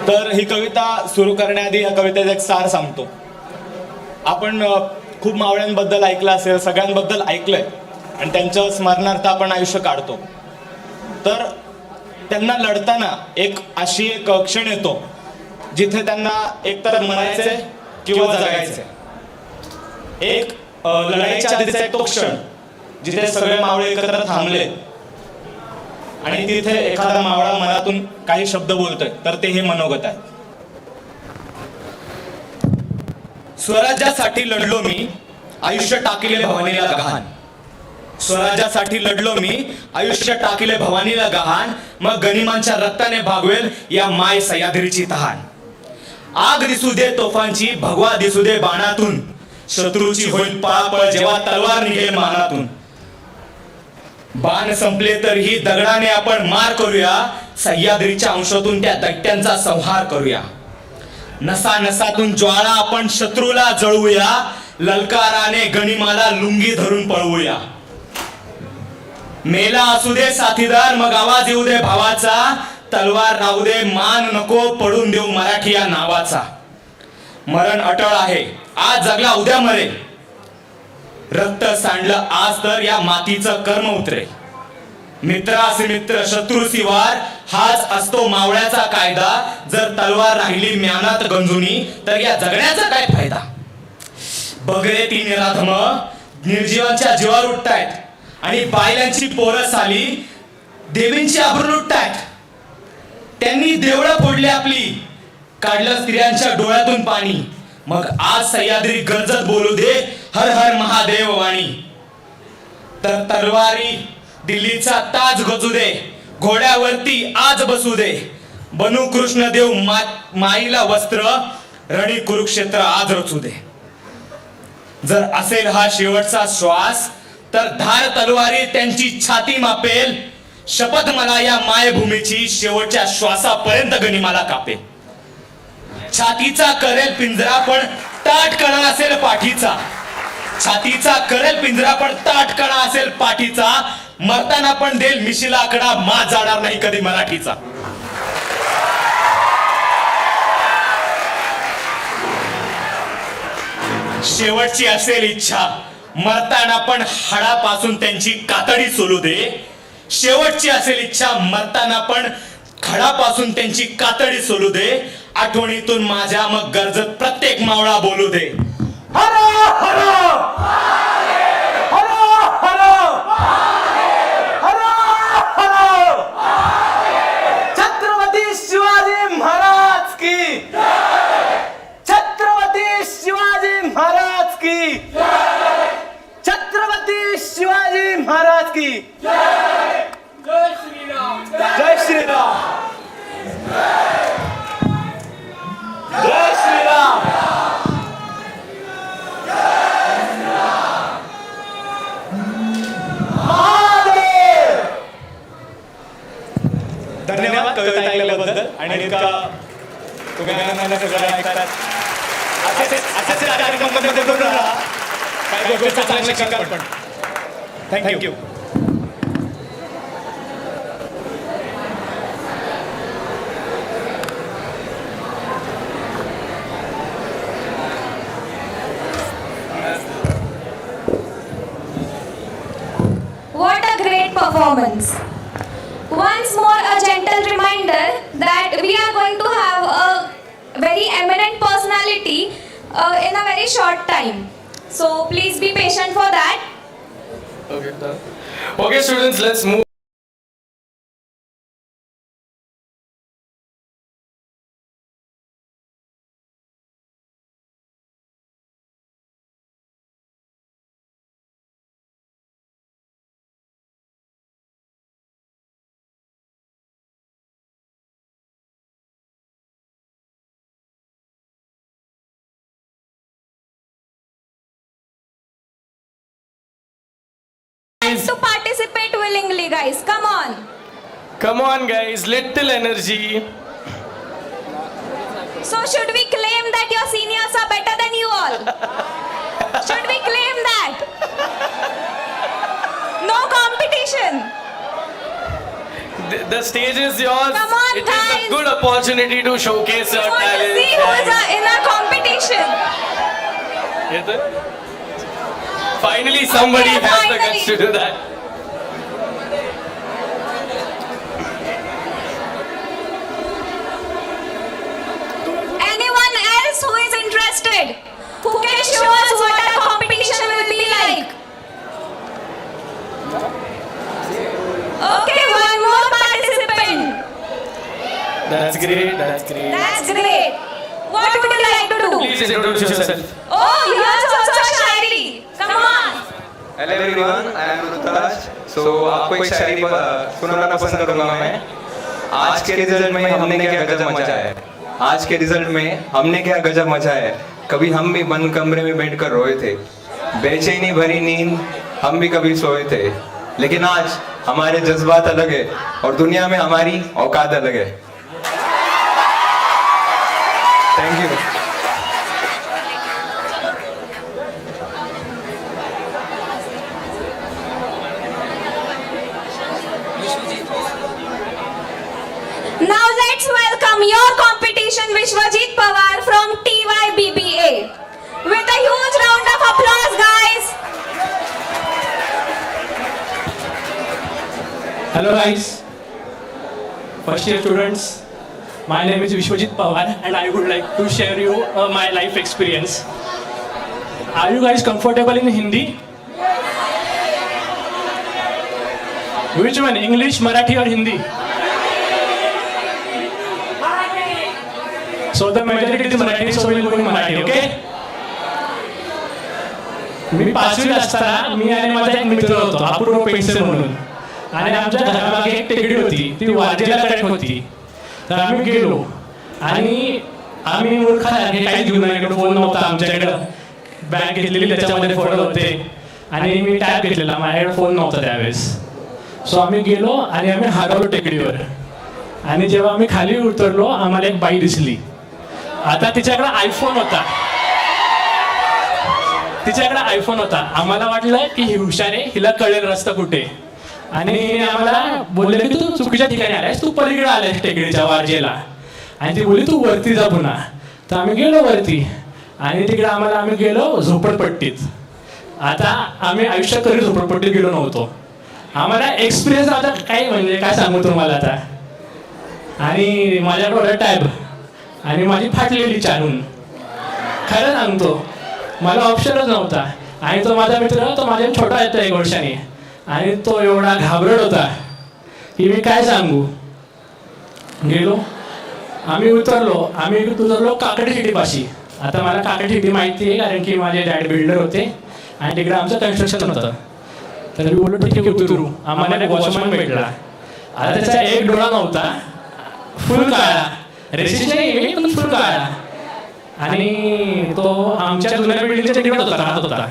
तर ही कविता सुरू करण्याआधी या कवितेचा एक सार सांगतो. आपण खूप मावळ्यांबद्दल ऐकलं असेल, सगळ्यांबद्दल ऐकलंय आणि त्यांच्या स्मरणार्थ आपण आयुष्य काढतो. तर त्यांना लढताना एक अशी एक क्षण येतो जिथे त्यांना एकतर मरायचे किंवा जगायचे. एक लढाईच्या आधीचा एक तो क्षण जिथे सगळे मावळे एकत्र थांबले आणि तिथे एखादा मावळा मनातून काही शब्द बोलतोय, तर ते हे मनोगत आहे. स्वराज्यासाठी लढलो मी, आयुष्य टाकिले भवानीला गहाण. स्वराज्यासाठी लढलो मी, आयुष्य टाकिले भवानीला गहाण. मग गनिमांच्या रक्ताने भागवेल या माय सह्याद्रीची तहान. आग दिसू दे तोफांची, भगवा दिसू दे बाणातून. शत्रूची होईल पळापळ जेव्हा तलवार निघेल मानातून. बाण संपले तरीही दगडाने आपण मार करूया. सह्याद्रीच्या अंशातून त्या दैत्यांचा संहार करूया. नसा नसातून ज्वाळा आपण शत्रूला जळवूया. ललकाराने गनिमाला लुंगी धरून पळवूया. मेला असू दे साथीदार, मग आवाज येऊ दे भावाचा. तलवार राहू दे, मान नको पडून देऊ मराठी या नावाचा. मरण अटळ आहे, आज जगला उद्या मरेल. रक्त सांडलं आज तर या मातीचं कर्म उतरेल. मित्रासी मित्र शत्रूसी वार, हाच असतो मावळ्याचा कायदा. जर तलवार राहिली म्यानात गंजुनी, तर या जगण्याचा काय फायदा. बगरे ती निराधम निर्जीवांच्या जीवावर उठतायत आणि बायलांची पोरं साली देवींची आबरू लुटतायत. त्यांनी देवळं फोडली आपली, काढलं स्त्रियांच्या डोळ्यातून पाणी. मग आज सह्याद्री गरजत बोलू दे हर हर महादेव वाणी. तर तलवारी दिल्लीचा ताज गजू दे, घोड्यावरती आज बसू दे. बनू कृष्ण देव माईला वस्त्र, रणी कुरुक्षेत्र आज रचू दे. जर असेल हा शेवटचा श्वास, तर धार तलवारी त्यांची छाती मापेल. शपथ मला या मायभूमीची, शेवटच्या श्वासापर्यंत गनिमाला कापेल. छातीचा करेल पिंजरा पण ताट कणा असेल पाठीचा. छातीचा करेल पिंजरा पण ताट कणा असेल पाठीचा. मरताना पण देईल मिशीला आकडा, मा जाणार नाही कधी मराठीचा. शेवटची असेल इच्छा, मरताना पण हाडापासून त्यांची कातडी सोलू दे. शेवटची असेल इच्छा, मरताना पण खडापासून त्यांची कातडी सोलू दे. आठवणीतून माझ्या मग गरजत प्रत्येक मावळा बोलू दे. हर हर हर हर हर हर. छत्रपती शिवाजी महाराज की, छत्रपती शिवाजी महाराज की, छत्रपती शिवाजी महाराज की जय श्री राम जय श्री राम जय श्री राम धन्यवाद कविता ऐकल्याबद्दल आणि इतका तुम्ही आनंदाने सगळं ऐकतात. असेच कार्यक्रमामध्ये बघून राहा. काही गोष्टी चांगल्या शिकाल पण. Thank you. What a great performance. Once more, a gentle reminder that we are going to have a very eminent personality in a very short time. So please be patient for that. Okay, done. Okay, students, let's move. To participate willingly, guys. Come on. Come on, guys, little energy. So should we claim that your seniors are better than you all? Should we claim that? No competition. The stage is yours. Come on, it is a good opportunity to showcase your We want to talent. see who is in a competition. Finally, somebody Okay, has the finally. guts to do that. Anyone else who is interested? Who can show us what a competition will be like? Okay, one more participant. That's great. That's great. That's great. What would you like to do? Please introduce yourself. Oh, here's also Shairi. Come on. Hello everyone, I am Rituraj. So आपको एक शायरी सुनाना पसंद करूंगा मैं. आज के result में हमने क्या गजब मचा है. आज के रिजल्ट में हमने क्या गजब मचा है. कभी हम भी बंद कमरे में बैठकर रोए थे, बेचैनी भरी नींद हम भी कभी सोए थे. लेकिन आज हमारे जज्बात अलग है और दुनिया में हमारी औकात अलग है. Thank you. Now let's welcome your competition Vishwajit Pawar from TYBBA. With a huge round of applause, guys. Hello guys, first year students. My name is Vishwajit Pawar and I would like to share you my life experience. Are you guys comfortable in Hindi? Which one? English, Marathi or Hindi? So the majority is Marathi, so we'll go in Marathi, okay? मी पाचवीत असताना मी आणि माझा एक मित्र होतो अपूर्व पेंडसे म्हणून. आणि आमच्या घरामागे एक टेकडी होती, ती वाजेला कडेक होती. तर आम्ही गेलो आणि आम्ही मूर्खासारखे काही घेऊन गेलो. फोन नव्हता आमच्याकडं, बॅग घेतलेली त्याच्यामध्ये फोटो होते आणि मी टॅब घेतलेला, माझ्याकडे फोन नव्हता त्यावेळेस. सो आम्ही गेलो आणि आम्ही हरवलो टेकडीवर. आणि जेव्हा आम्ही खाली उतरलो आम्हाला एक बाई दिसली. आता तिच्याकडे आयफोन होता, आम्हाला वाटलं की ही हुशार आहे, हिला कळेल रस्ता कुठे. आणि आम्हाला बोलले की तू चुकीच्या ठिकाणी आलायस, तू पलीकडे आलायस टेकडीच्या वाजेला. आणि ती बोलली तू वरती जा पुन्हा. तर आम्ही गेलो वरती आणि तिकडे आम्ही गेलो झोपडपट्टीत. आता आम्ही आयुष्यात कधी झोपडपट्टीत गेलो नव्हतो. आम्हाला एक्सपिरियन्स आता काही म्हणजे काय सांगू तुम्हाला आता. आणि माझ्याकडे टॅब आणि माझी फाटलेली चालून, खरं सांगतो मला ऑप्शनच नव्हता. आणि तो माझा मित्र, तो माझ्या छोटा येतो 1 वर्षाने, आणि तो एवढा घाबरट होता की मी काय सांगू. गेलो आम्ही उतरलो काकडेशिटीपाशी. आता मला काकडेशिटी माहिती आहे कारण की माझे डॅड बिल्डर होते आणि तिकडे आमचं कन्स्ट्रक्शन होतं. तर मी बोललो ठीक आहे उतरू. आम्हाला एक वॉचमॅन भेटला. आता त्याचा एक डोळा नव्हता, फुल काळा, रेसिस्ट नाही पण फुल काळा. आणि तो आमच्या जुन्या बिल्डिंगच्या तिकडे होता, राहत होता.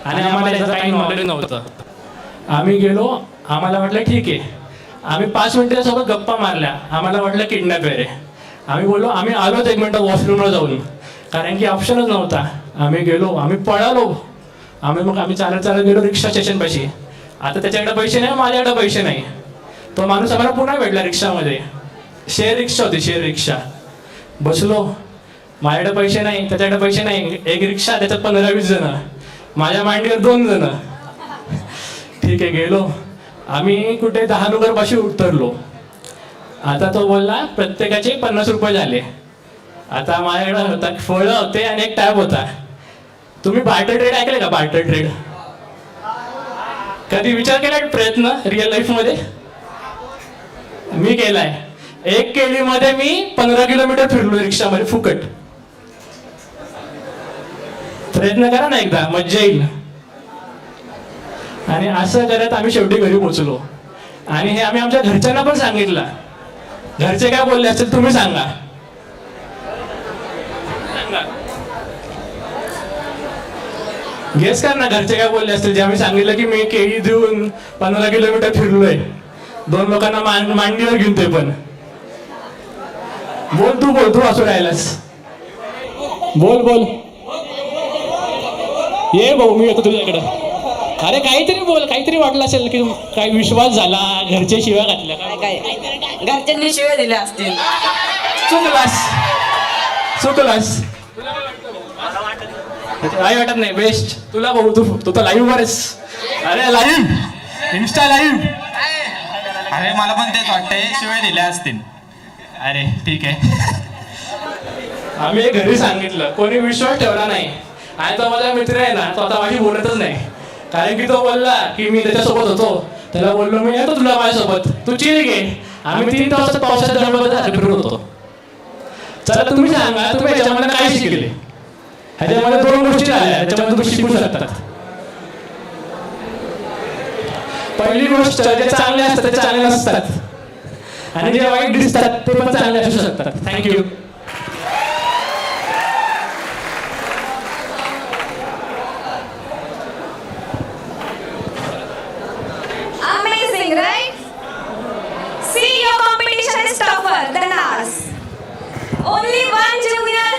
आणि आम्हाला याचं काही नॉलेज नव्हतं. आम्ही गेलो, आम्हाला वाटलं ठीक आहे. आम्ही 5 मिनिटं सोबत गप्पा मारल्या. आम्हाला वाटलं किडनॅप आहे. आम्ही बोललो आम्ही आलोच 1 मिनिटं वॉशरूमला जाऊन, कारण की ऑप्शनच नव्हता. आम्ही गेलो, आम्ही पळालो. आम्ही चालत गेलो रिक्षा स्टेशनपाशी. आता त्याच्याकडे पैसे नाही, माझ्याकडे पैसे नाही. तो माणूस आम्हाला पुन्हा भेटला रिक्षामध्ये. शेअर रिक्षा होती, शेअर रिक्षा. बसलो, माझ्याकडे पैसे नाही, त्याच्याकडे पैसे नाही. एक रिक्षा, त्याच्यात 15-20 जण, माझ्या मांडीवर 2 जण. ठीक आहे, गेलो आम्ही कुठे 10 नंबरपाशी उतरलो. आता तो बोलला प्रत्येकाचे 50 रुपये झाले. आता माझ्याकडे होता फळं होते आणि एक टॅब होता. तुम्ही बार्टर ट्रेड ऐकले का? बार्टर ट्रेड कधी विचार केला प्रयत्न रिअल लाईफ मध्ये? मी केलाय. 1 केळीमध्ये मी 15 किलोमीटर फिरलो रिक्षामध्ये फुकट. प्रयत्न करा ना एकदा, मज्जा येईल. आणि असं करत आम्ही शेवटी घरी पोहोचलो. आणि हे आम्ही आमच्या घरच्यांना पण सांगितलं. घरचे काय बोलले असेल तुम्ही सांगा. गेस कर ना, घरचे काय बोलले असतील जे आम्ही सांगितलं की मी केळी देऊन 15 किलोमीटर फिरलोय, 2 लोकांना मांडीवर घेऊन. ते पण बोल तू असं राहिलास. बोल ये भाऊ, मी येतो तुझ्याकडे. अरे काहीतरी बोल, काहीतरी वाटलं असेल की काही विश्वास झाला, घरचे शिव्या घातल्या. काय घरच्यांनी शिव्या दिल्या असतील. चुकलास. काही वाटत नाही, बेस्ट. तुला भाऊ, तू तर लाईव्ह वरच. अरे लाईव्ह, इन्स्टा लाईव्ह. अरे मला पण तेच वाटतंय, शिवाय दिल्या असतील. अरे ठीक आहे. आम्ही घरी सांगितलं, कोणी विश्वास ठेवला नाही. आणि तो माझा मित्र आहे ना, तो आता माझी बोलतच नाही. कारण की तो बोलला की मी त्याच्यासोबत होतो. त्याला बोललो मी येतो तुला माझ्यासोबत, तू चिल घे. आम्ही 3 तासात पावसात फिरत होतो. चला तुम्ही सांगा, तुम्ही याच्यामध्ये काय शिकले? ह्याच्यामध्ये 2 गोष्टी आल्या, त्याच्यामध्ये तुम्ही शिकू शकतात. पहिली गोष्ट, जे चांगले असतात ते चांगले नसतात, आणि जे वाईट दिसतात ते पण चांगले असू शकतात. Thank you. Amazing, right? See, your competition is tougher than ours. Only 1 junior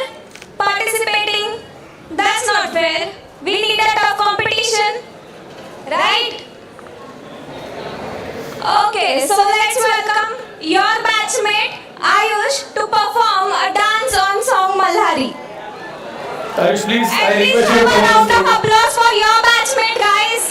participating. That's not fair. We need a tough competition, right? Okay, so let's welcome your batchmate Ayush to perform a dance on song Malhari. Ayush, please, I And please request you have a to round of applause for your batchmate, guys.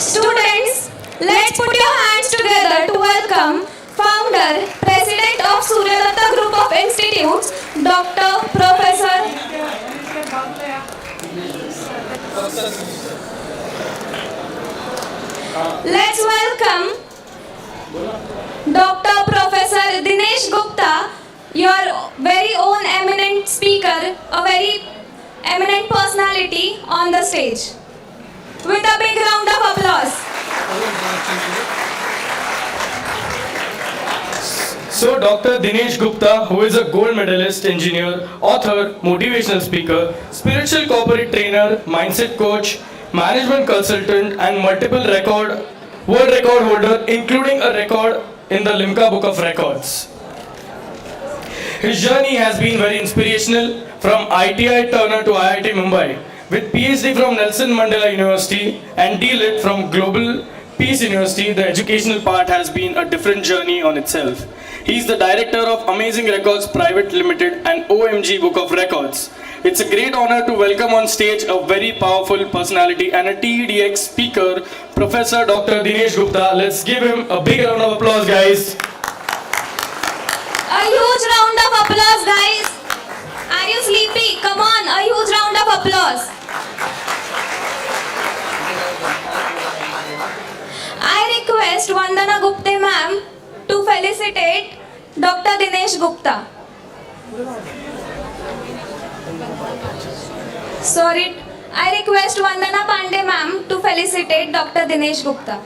Students, let's put your hands together to welcome Founder, President of Suryadatta Group of Institutes, Dr. Professor. Let's welcome Dr. Professor Dinesh Gupta, your very own eminent speaker, a very eminent personality on the stage. With a big round of applause. So Dr. Dinesh Gupta, who is a gold medalist, engineer, author, motivational speaker, spiritual corporate trainer, mindset coach, management consultant and multiple world record holder, including a record in the Limca Book of Records. His journey has been very inspirational, from ITI Turner to IIT Mumbai, with PhD from Nelson Mandela University and D.Lit from Global Peace University. The educational part has been a different journey on itself. He is the director of Amazing Records Private Limited and OMG Book of Records. It's a great honor to welcome on stage a very powerful personality and a TEDx speaker, Professor Dr. Dinesh Gupta. Let's give him a big round of applause, guys. A huge round of applause, guys. Are you sleepy? Come on, a huge round of applause. I request Vandana Gupte ma'am to felicitate Dr. Dinesh Gupta. Sorry, I request Vandana Pandey ma'am to felicitate Dr. Dinesh Gupta.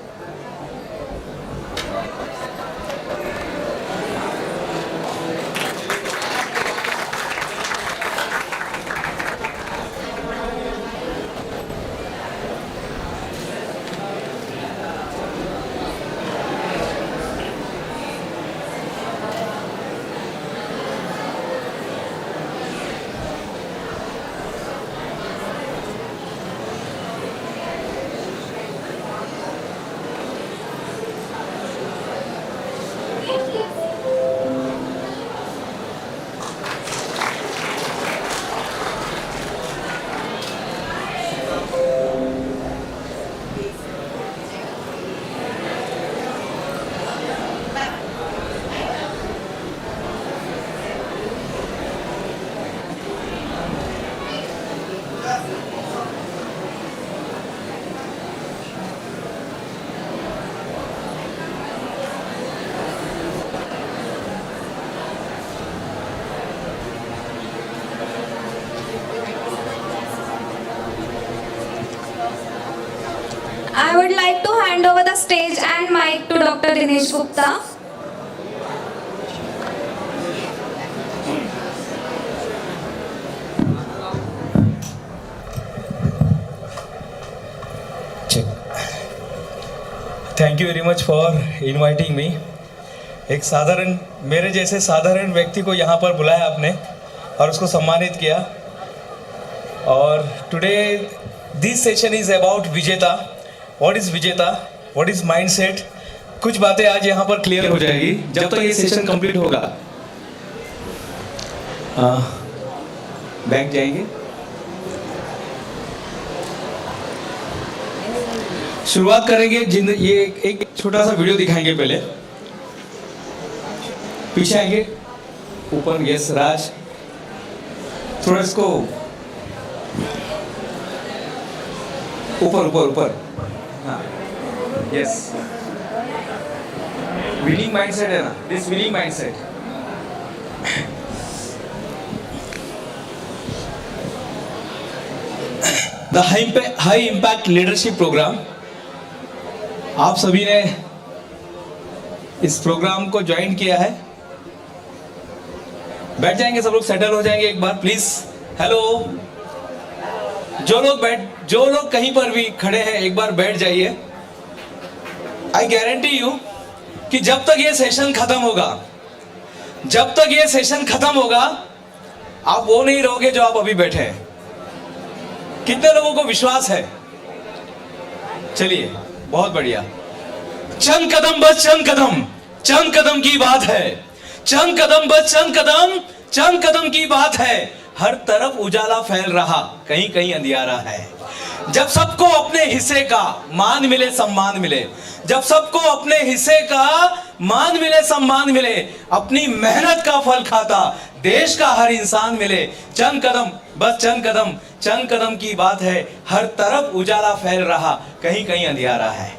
I would like to hand over the stage and mic to Dr. Dinesh Gupta. Thank you very much for inviting me. एक साधारण, मेरे जैसे साधारण व्यक्ति को यहाँ पर बुलाया आपने और उसको सम्मानित किया। और today this session is about विजेता। व्हाट इज विजेता, व्हाट इज माइंडसेट, कुछ बातें आज यहाँ पर क्लियर हो जाएगी जब तक ये सेशन कंप्लीट होगा। बैक जाएंगे। शुरुआत करेंगे ये एक छोटा सा वीडियो दिखाएंगे। पहले पीछे आएंगे, ऊपर, यस राज, थोड़ा इसको ऊपर ऊपर ऊपर, हाँ यस, विनिंग माइंडसेट है ना, this winning mindset. The high impact leadership program, आप सभी ने इस प्रोग्राम को ज्वाइन किया है। बैठ जाएंगे सब लोग, सेटल हो जाएंगे एक बार प्लीज। हेलो, जो लोग कहीं पर भी खड़े हैं एक बार बैठ जाइए। आई गारंटी यू कि जब तक ये सेशन खत्म होगा, जब तक ये सेशन खत्म होगा, आप वो नहीं रहोगे जो आप अभी बैठे हैं। कितने लोगों को विश्वास है? चलिए, बहुत बढ़िया। चंद कदम बस चंद कदम, चंद कदम की बात है। चंद कदम बस चंद कदम, चंद कदम की बात है। हर तरफ उजाला फैल रहा, कहीं कहीं अंधियारा है। जब सबको अपने हिस्से का मान मिले, सम्मान मिले, जब सबको अपने हिस्से का मान मिले, सम्मान मिले, अपनी मेहनत का फल खाता देश का हर इंसान मिले। चंद कदम, बस चंद कदम की बात है, हर तरफ उजाला फैल रहा, कहीं कहीं अंधियारा है।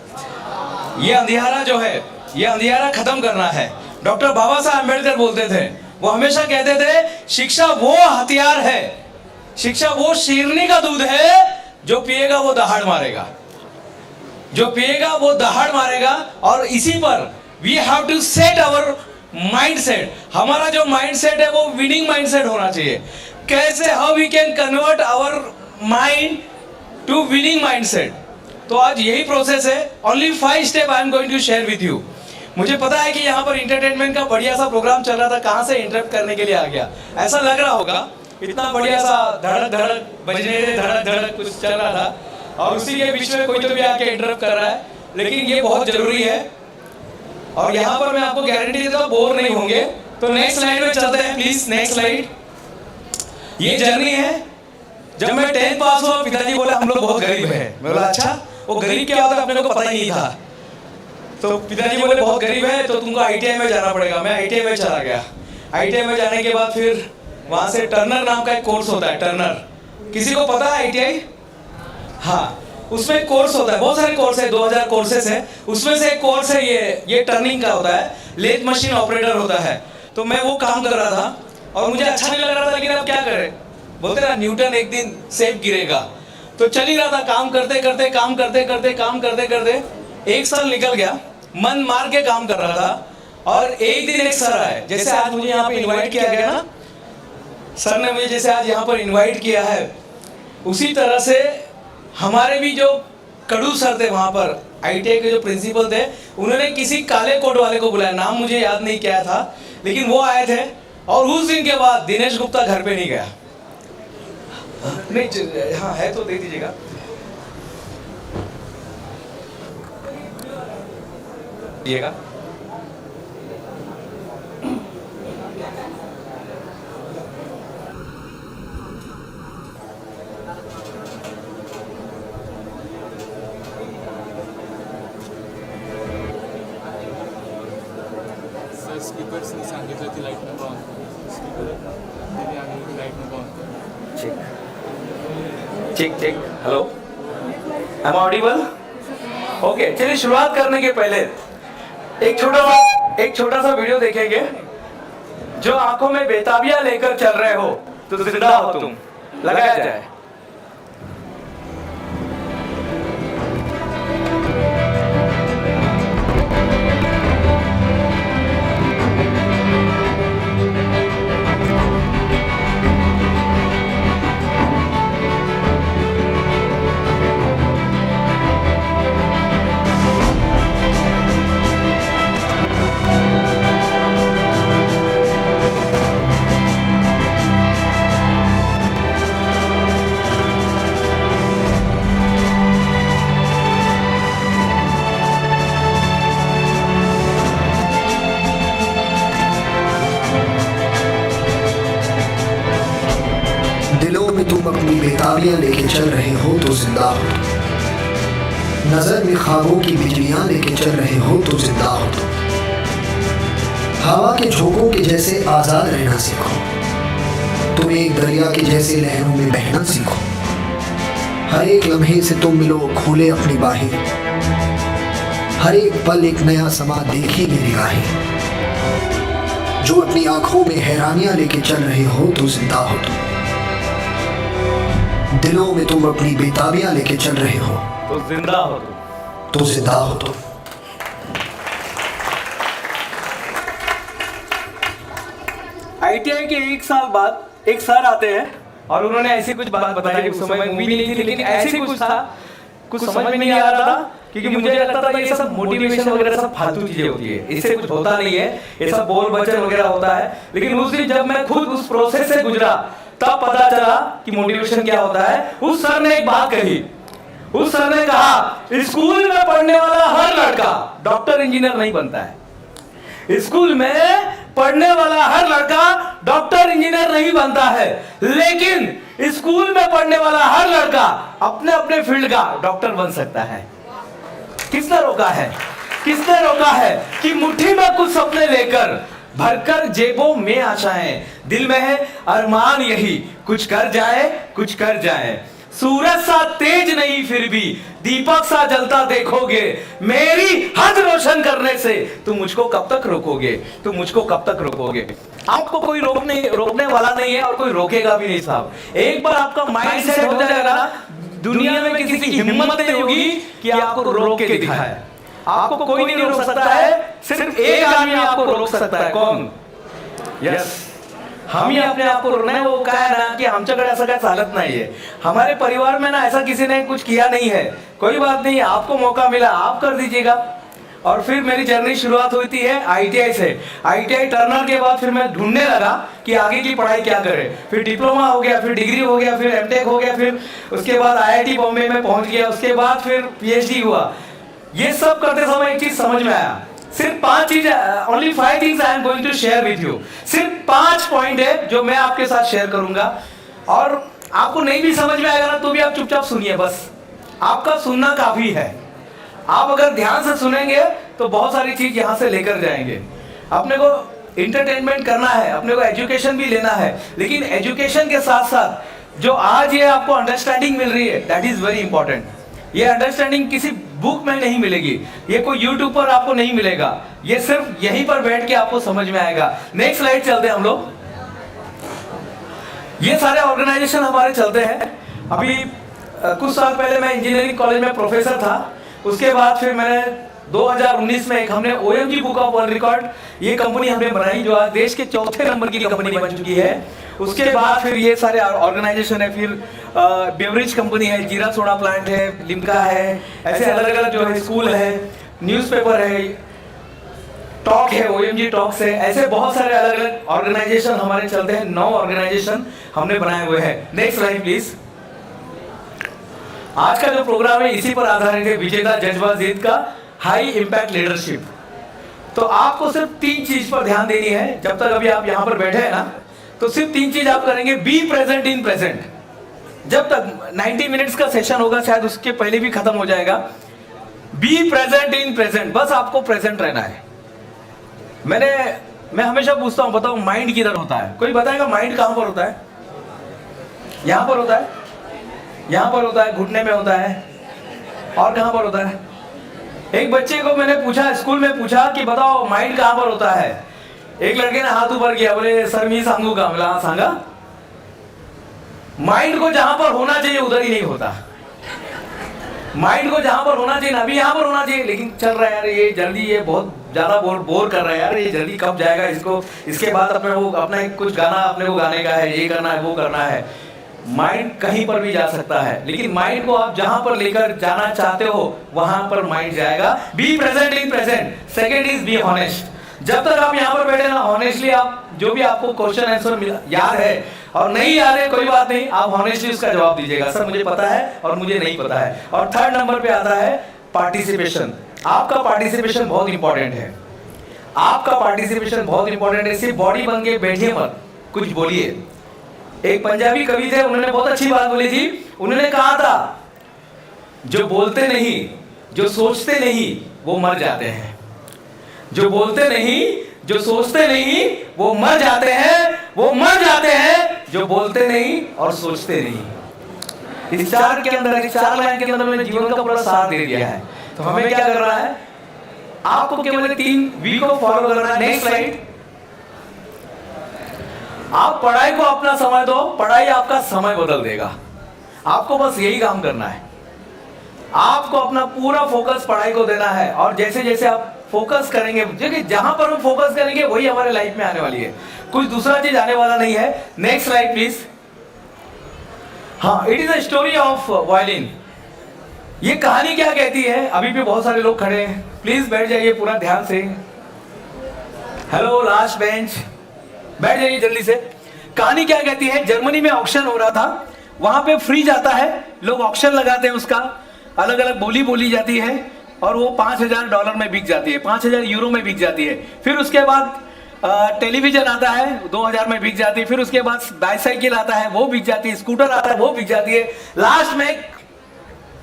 ये अंधियारा जो है, ये अंधियारा खत्म करना है। डॉक्टर बाबा साहब अम्बेडकर बोलते थे, वो हमेशा कहते थे, शिक्षा वो हथियार है, शिक्षा वो शेरनी का दूध है, जो पिएगा वो दहाड़ मारेगा, जो पिएगा वो दहाड़ मारेगा। और इसी पर we have to set our mindset. हमारा जो माइंडसेट है वो विनिंग माइंडसेट होना चाहिए। कैसे, how we can convert our mind to winning mindset. तो आज यही प्रोसेस है। Only 5 step I am going to share with you. मुझे पता है कि यहाँ पर इंटरटेनमेंट का बढ़िया सा प्रोग्राम चल रहा था, कहाँ से इंटरप्ट करने के लिए आ गया, ऐसा लग रहा होगा। इतना बढ़िया सा धड़क धड़क बजने, धड़क धड़क कुछ चल रहा था और उसी के बीच में कोई तो भी आके इंटरप्ट कर रहा है, लेकिन ये बहुत जरूरी है। और यहाँ पर मैं आपको गारंटी देता हूँ बोर नहीं होंगे। तो नेक्स्ट स्लाइड में चलते हैं प्लीज, नेक्स्ट स्लाइड। ये जर्नी है। जब मैं 10th पास हुआ, पिताजी बोले हम लोग बहुत गरीब हैं। मैं बोला अच्छा, वो गरीब क्या होता है अपने को पता ही नहीं था। तो पिताजी बोले बहुत गरीब है तो तुमको ITI में जाना पड़ेगा। मैं ITI में चला गया। ITI में जाने के बाद फिर वहां से टर्नर नाम का एक कोर्स होता है। टर्नर किसी को पता है ITI? हाँ, उसमें एक कोर्स होता है, बहुत सारे कोर्स है, 2000 कोर्सेस है। उसमें से एक कोर्स है ये टर्निंग का होता है, लेथ मशीन ऑपरेटर होता है। तो मैं वो काम कर रहा था और मुझे अच्छा नहीं लग रहा था, लेकिन अब क्या करें, बोलते ना न्यूटन एक दिन सेफ गिरेगा। तो चल ही रहा था, काम करते करते 1 साल निकल गया, मन मार के काम कर रहा था। और एक दिन एक सर आए, जैसे आज मुझे यहाँ पे इन्वाइट किया गया ना, सर ने मुझे जैसे आज यहाँ पर इन्वाइट किया है, उसी तरह से हमारे भी जो कड़ू सर थे वहाँ पर, ITI के जो प्रिंसिपल थे, उन्होंने किसी काले कोट वाले को बुलाया, नाम मुझे याद नहीं किया था, लेकिन वो आए थे। और उस दिन के बाद दिनेश गुप्ता घर पे नहीं गया। नहीं, हाँ है तो दे दीजिएगा। स्पीकर्सनी सांगितलं ती लाईट नको ऑन करू. स्पीकर त्यांनी आम्ही लाईट नको ऑन करू. Check hello, I am audible? Okay, चलिए शुरुआत करने के पहले एक छोटा सा वीडियो देखेंगे। जो आंखों में बेताबियां लेकर चल रहे हो तो जिंदा हो तुम, लगाया जाए। दिलों में तुम अपनी बेताबियां लेके चल रहे हो तो जिंदा हो। नजर में ख्वाबों की बिजलियां लेके चल रहे हो तो जिंदा हो। हवा के झोंकों के जैसे आजाद रहना सीखो। तुम एक दरिया के जैसे लहरों में बहना सीखो। हर एक लम्हे से तुम मिलो, खोले अपनी बाहें। हर एक पल एक नया समा देखेगी निगाहें। जो अपनी आंखों में हैरानियां लेके चल रहे हो तो जिंदा हो तुम। दिलों में तुम अपनी बेताबियां लेके चल रहे हो तो जिंदा हो तुम, तो जिंदा हो तुम। ITI के 1 साल बाद एक सर आते हैं और उन्होंने ऐसी कुछ बात बताई। उस समय मूवी नहीं थी, लेकिन ऐसे कुछ था, कुछ समझ में नहीं आ रहा था, क्योंकि मुझे लगता था ये सब मोटिवेशन वगैरह सब फालतू चीजें होती है, इससे कुछ होता नहीं है, ये सब बोल वचन वगैरह होता है। लेकिन उस दिन जब मैं खुद उस प्रोसेस से गुजरा तब पता चला कि मोटिवेशन क्या होता है। उस सर ने एक बात कही, उस सर ने कहा स्कूल में पढ़ने वाला हर लड़का डॉक्टर इंजीनियर नहीं बनता है। स्कूल में पढ़ने वाला हर लड़का डॉक्टर इंजीनियर नहीं बनता है, लेकिन स्कूल में पढ़ने वाला हर लड़का अपने अपने फील्ड का डॉक्टर बन सकता है। किसने रोका है? किसने रोका है कि मुट्ठी में कुछ सपने लेकर भरकर जेबों में आशाएं, दिल में है अरमान यही, कुछ कर जाए कुछ कर जाए। सूरज सा तेज नहीं फिर भी दीपक सा जलता देखोगे, मेरी हद रोशन करने से तुम मुझको कब तक रोकोगे, तुम मुझको कब तक रोकोगे। आपको कोई रोकने वाला नहीं है और कोई रोकेगा भी नहीं साहब। एक बार आपका माइंड सेट हो जाएगा ना, दुनिया में किसी की हिम्मत नहीं होगी कि आपको रोक के दिखाए। आपको कोई नहीं रोक सकता है, सिर्फ एक आदमी आपको रोक सकता है। कौन? यस, हम ही अपने आप को रोकना है। वो कहा है ना कि आमच्याकडे असं काय चालत नाहीये, हमारे परिवार में ना ऐसा किसी ने कुछ किया नहीं है। कोई बात नहीं, आपको मौका मिला, आप कर दीजिएगा। और फिर मेरी जर्नी शुरुआत होती है ITI से। ITI टर्नर के बाद फिर मैं ढूंढने लगा कि आगे की पढ़ाई क्या करें। फिर डिप्लोमा हो गया, फिर डिग्री हो गया, फिर MTech हो गया, फिर उसके बाद IIT बॉम्बे में पहुंच गया, उसके बाद फिर PhD हुआ। ये सब करते समय एक चीज समझ में आया, सिर्फ 5 चीज, only 5 things I am going to share with you. सिर्फ 5 पॉइंट है जो मैं आपके साथ शेयर करूंगा, और आपको नहीं भी समझ में आएगा ना तो भी आप चुपचाप सुनिए, बस आपका सुनना काफी है। आप अगर ध्यान से सुनेंगे तो बहुत सारी चीज यहां से लेकर जाएंगे। अपने को इंटरटेनमेंट करना है, अपने को एजुकेशन भी लेना है, लेकिन एजुकेशन के साथ साथ जो आज ये आपको अंडरस्टैंडिंग मिल रही है, दैट इज वेरी इंपॉर्टेंट। ये अंडरस्टैंडिंग किसी बुक में नहीं मिलेगी, ये कोई यूट्यूब पर आपको नहीं मिलेगा, ये सिर्फ यहीं पर बैठ के आपको समझ में आएगा। नेक्स्ट स्लाइड चलते हैं हम लोग। ये सारे ऑर्गेनाइजेशन हमारे चलते हैं। अभी कुछ साल पहले मैं इंजीनियरिंग कॉलेज में प्रोफेसर था, उसके बाद फिर मैंने 2019 में हमने OMG book of world record ये कंपनी हमने बनाई, जो आज देश के 4थे नंबर की कंपनी बन चुकी है। उसके बाद फिर ये सारे ऑर्गेनाइजेशन है, फिर बेवरेज कंपनी है, जीरा सोडा प्लांट है, लिम्का है, ऐसे अलग अलग जो है, स्कूल है, न्यूज़पेपर है, टॉक है, OMG टॉक्स है, ऐसे बहुत सारे अलग अलग ऑर्गेनाइजेशन हमारे चलते हैं। 9 ऑर्गेनाइजेशन हमने बनाए हुए हैं। Next slide please. आज का जो प्रोग्राम है इसी पर आधारित है, विजेता जज्बा जीत का हाई इम्पैक्ट लीडरशिप। तो आपको सिर्फ 3 चीज पर ध्यान देनी है। जब तक अभी आप यहाँ पर बैठे हैं ना, तो सिर्फ 3 चीज आप करेंगे। Be present in present. जब तक 90 मिनट्स का सेशन होगा, शायद उसके पहले भी खत्म हो जाएगा। बी प्रेजेंट इन प्रेजेंट, बस आपको प्रेजेंट रहना है। मैं हमेशा पूछता हूं, बताओ माइंड किधर होता है? कोई बताएगा माइंड कहां पर होता है? यहां पर होता है, यहां पर होता है, घुटने में होता है, और कहां पर होता है? एक बच्चे को मैंने पूछा, स्कूल में पूछा कि बताओ माइंड कहां पर होता है। एक लड़के ने हाथ ऊपर किया, बोले सर मी सांगू का? बोला हाँ सांगा। माइंड को जहां पर होना चाहिए उधर ही नहीं होता। माइंड को जहां पर होना चाहिए ना, अभी यहां पर होना चाहिए, लेकिन चल रहा है यार ये जल्दी, ये बहुत ज्यादा बोर कर रहा है यार, ये जल्दी कब जाएगा इसको, इसके बाद अपना कुछ गाना अपने को गाने का है, ये करना है, वो करना है। माइंड कहीं पर भी जा सकता है, लेकिन माइंड को आप जहां पर लेकर जाना चाहते हो वहां पर माइंड जाएगा। Be present in present. Second is be honest. जब तक आप यहाँ पर बैठे ना, ऑनेस्टली आप जो भी आपको क्वेश्चन आंसर याद है और नहीं याद है, कोई बात नहीं, आप ऑनेस्टली उसका जवाब दीजिएगा, सर मुझे पता है और मुझे नहीं पता है। और 3rd नंबर पे आता है पार्टिसिपेशन। आपका पार्टिसिपेशन बहुत इंपॉर्टेंट है, आपका पार्टिसिपेशन बहुत इंपॉर्टेंट है। सिर्फ बॉडी बन के बैठिए मत, कुछ बोलिए। एक पंजाबी कवि थे, उन्होंने बहुत अच्छी बात बोली थी। उन्होंने कहा था, जो बोलते नहीं, जो सोचते नहीं, वो मर जाते हैं। जो बोलते नहीं, जो सोचते नहीं, वो मर जाते हैं। वो मर जाते हैं जो बोलते नहीं और सोचते नहीं। इस 4 के अंदर, इस 4 लाइन के अंदर मैंने जीवन का पूरा साथ दे दिया है। तो हमें क्या करना है? आपको केवल 3 वी को फॉलो करना है। Next slide. आप पढ़ाई को अपना समय दो, पढ़ाई आपका समय बदल देगा। आपको बस यही काम करना है। आपको अपना पूरा फोकस पढ़ाई को देना है, और जैसे जैसे आप फोकस करेंगे, क्योंकि जहां पर हम फोकस करेंगे वही हमारे लाइफ में आने वाली है, कुछ दूसरा चीज आने वाला नहीं है। Next slide please. हाँ, it is a story of violin. ये कहानी क्या कहती है? अभी भी बहुत सारे लोग खड़े हैं, प्लीज बैठ जाइए पूरा ध्यान से। हेलो लास्ट बेंच, बैठ जाइए जल्दी से। कहानी क्या कहती है? जर्मनी में ऑक्शन हो रहा था, वहां पे फ्रीज आता है, लोग ऑक्शन लगाते हैं, उसका अलग अलग बोली बोली जाती है, और वो $5000 में बिक जाती है, 5000 यूरो में बिक जाती है। फिर उसके बाद टेलीविजन आता है 2000 में बिक जाती है, फिर उसके बाद बाइसाइकिल आता है वो बिक जाती है, स्कूटर आता है वो बिक जाती है, लास्ट में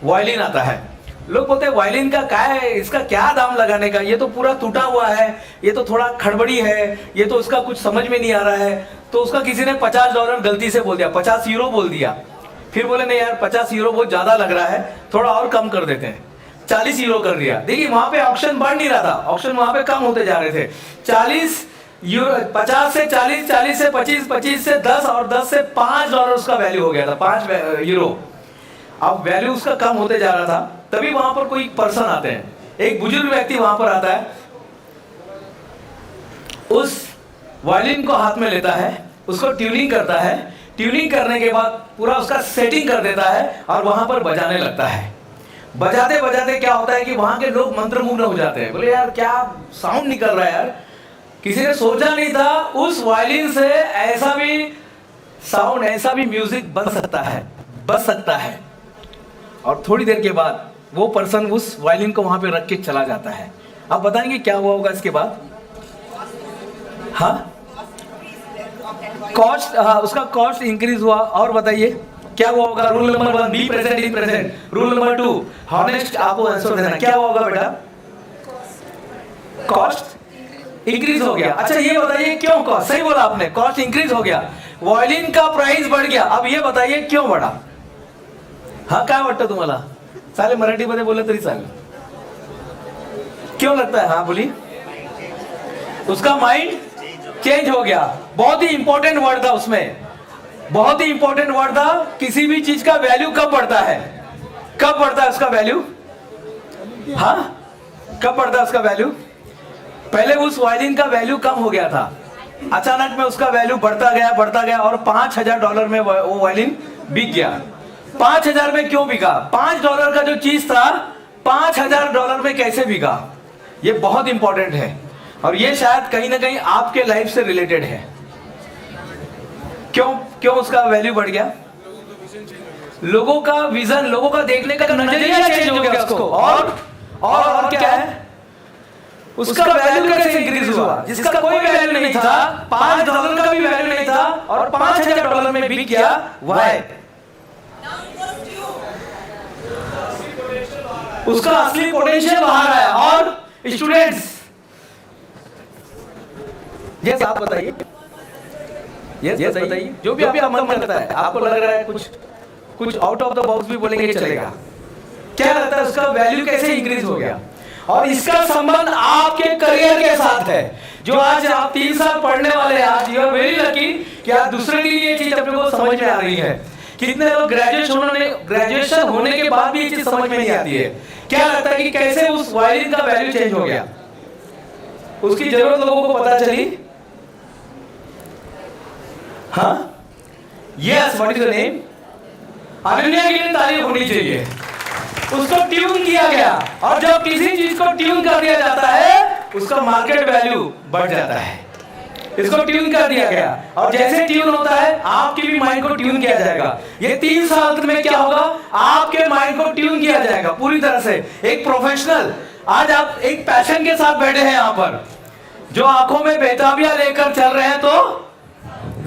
वायलिन आता है। लोग बोलते हैं वायलिन का क्या है, इसका क्या दाम लगाने का, ये तो पूरा टूटा हुआ है, ये तो थोड़ा खड़बड़ी है, ये तो उसका कुछ समझ में नहीं आ रहा है। तो उसका किसी ने $50 गलती से बोल दिया, 50 यूरो बोल दिया। फिर बोले नहीं यार 50 यूरो बहुत ज्यादा लग रहा है, थोड़ा और कम कर देते हैं, 40 यूरो कर दिया। देखिए वहां पे ऑक्शन बढ़ नहीं रहा था, ऑक्शन वहां पे कम होते जा रहे थे। 40 यूरो, 50 से 40, 40 से 25, 25 से 10 और 10 से $5 उसका वैल्यू हो गया था, 5 यूरो। अब वैल्यू उसका कम होते जा रहा था, तभी वहां पर कोई पर्सन आते हैं, एक बुजुर्ग व्यक्ति वहां पर आता है, उस वायलिन को हाथ में लेता है, उसको ट्यूनिंग करता है, ट्यूनिंग करने के बाद पूरा उसका सेटिंग कर देता है और वहां पर बजाने लगता है। बजाते बजाते क्या होता है कि वहां के लोग मंत्रमुग्ध हो जाते हैं, बोले यार क्या साउंड निकल रहा है यार, किसी ने सोचा नहीं था उस वायलिन से ऐसा भी साउंड, ऐसा भी म्यूजिक बन सकता है, बज सकता है। और थोड़ी देर के बाद वो पर्सन उस वायलिन को वहां पे रख के चला जाता है। आप बताएंगे क्या हुआ होगा इसके बाद? हाँ, कॉस्ट, उसका कॉस्ट इंक्रीज हुआ। और बताइए क्या हुआ होगा? Rule number 1, be present in present. Rule number 2, honest, आपको आंसर देना। क्या हुआ होगा बेटा? कॉस्ट इंक्रीज हो गया। अच्छा ये बताइए क्यों कॉस्ट? सही बोला आपने, कॉस्ट इंक्रीज हो गया, वायलिन का प्राइस बढ़ गया। अब ये बताइए क्यों बढ़ा? हाँ काय वाटतं तुम्हाला? चालेल मराठीमध्ये बोलले तरी चालेल, क्यों लगता है? हाँ बोलिए। उसका माइंड चेंज हो गया। बहुत ही इंपॉर्टेंट वर्ड था उसमें, बहुत ही इंपॉर्टेंट वर्ड था। किसी भी चीज का वैल्यू कब बढ़ता है? कब बढ़ता है उसका वैल्यू? हाँ कब बढ़ता है उसका वैल्यू? पहले उस वायलिन का वैल्यू कम हो गया था, अचानक में उसका वैल्यू बढ़ता गया और $5000 में वो वायलिन बिक गया। 5000 में क्यों बिका? $5 का जो चीज था $5000 में कैसे बिका? ये बहुत इंपॉर्टेंट है और ये शायद कहीं ना कहीं आपके लाइफ से रिलेटेड है। क्यों उसका वैल्यू बढ़ गया? लोगों का विजन, लोगों का देखने का नजरिया चेंज हो गया उसको। और क्या है? उसका वैल्यू कैसे इंक्रीज हुआ? जिसका कोई वैल्यू नहीं था, $5 का भी वैल्यू नहीं था और $5000 में बिक गया। व्हाई? उसका असली पोटेंशियल बाहर आया। और स्टूडेंट्स, यस आप बताइए, यस बताइए, जो भी आपका मन करता है, आपको लग रहा है कुछ आउट ऑफ द बॉक्स भी बोलेंगे चलेगा। क्या लगता है उसका वैल्यू कैसे इंक्रीज हो गया? और इसका संबंध आपके करियर के साथ है। जो आज आप 3 साल पढ़ने वाले हैं, आज यू आर वेरी लकी कि आज दूसरे दिन ये चीज अपने को समझ में आ रही है। कितने लोग ग्रेजुएशन होने के बाद भी ये चीज समझ में नहीं आती है। क्या लगता है कि कैसे उस वायलिन का वैल्यू चेंज हो गया? उसकी जरूरत लोगों को पता चली। हाँ yes, what is the name? Ananya के लिए तारीफ होनी चाहिए। उसको ट्यून किया गया और जब किसी चीज को ट्यून कर दिया जाता है उसका मार्केट वैल्यू बढ़ जाता है। इसको ट्यून कर दिया गया और जैसे ट्यून होता है आपके भी माइंड को ट्यून किया जाएगा। ये 3 साल में क्या होगा? आपके माइंड को ट्यून किया जाएगा पूरी तरह से। एक प्रोफेशनल, आज आप एक पैशन के साथ बैठे हैं यहाँ पर, जो आंखों में बेताबिया लेकर चल रहे हैं, तो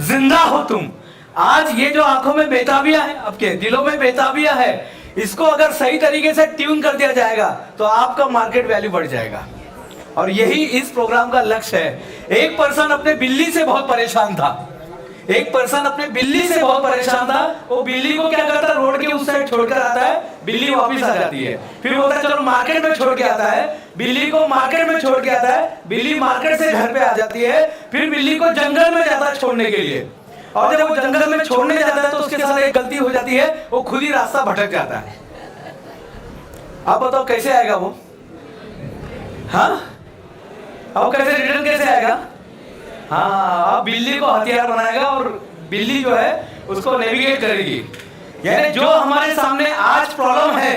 जिंदा हो तुम। आज ये जो आंखों में बेताबिया है, आपके दिलों में बेताबिया है, इसको अगर सही तरीके से ट्यून कर दिया जाएगा तो आपका मार्केट वैल्यू बढ़ जाएगा। और यही इस प्रोग्राम का लक्ष्य है। एक पर्सन अपने बिल्ली से बहुत परेशान था, एक पर्सन अपने बिल्ली से बहुत परेशान था। वो बिल्ली को क्या करता है? रोड के उस साइड छोड़कर आता है, बिल्ली वापस आ जाती है। फिर बोलता है चलो मार्केट में छोड़ के आता है, बिल्ली को मार्केट में छोड़ के आता है, बिल्ली मार्केट से घर पे आ जाती है। फिर बिल्ली को जंगल में जाता है छोड़ने के लिए, और जब वो जंगल में छोड़ने जाता है तो उसके साथ एक गलती हो जाती है, वो खुद ही रास्ता भटक जाता है। आप बताओ कैसे आएगा वो? हाँ अब कैसे रिटर्न कैसे आएगा? हाँ, अब बिल्ली को हथियार बनाएगा और बिल्ली जो है उसको नेविगेट करेगी। यानी जो हमारे सामने आज प्रॉब्लम है,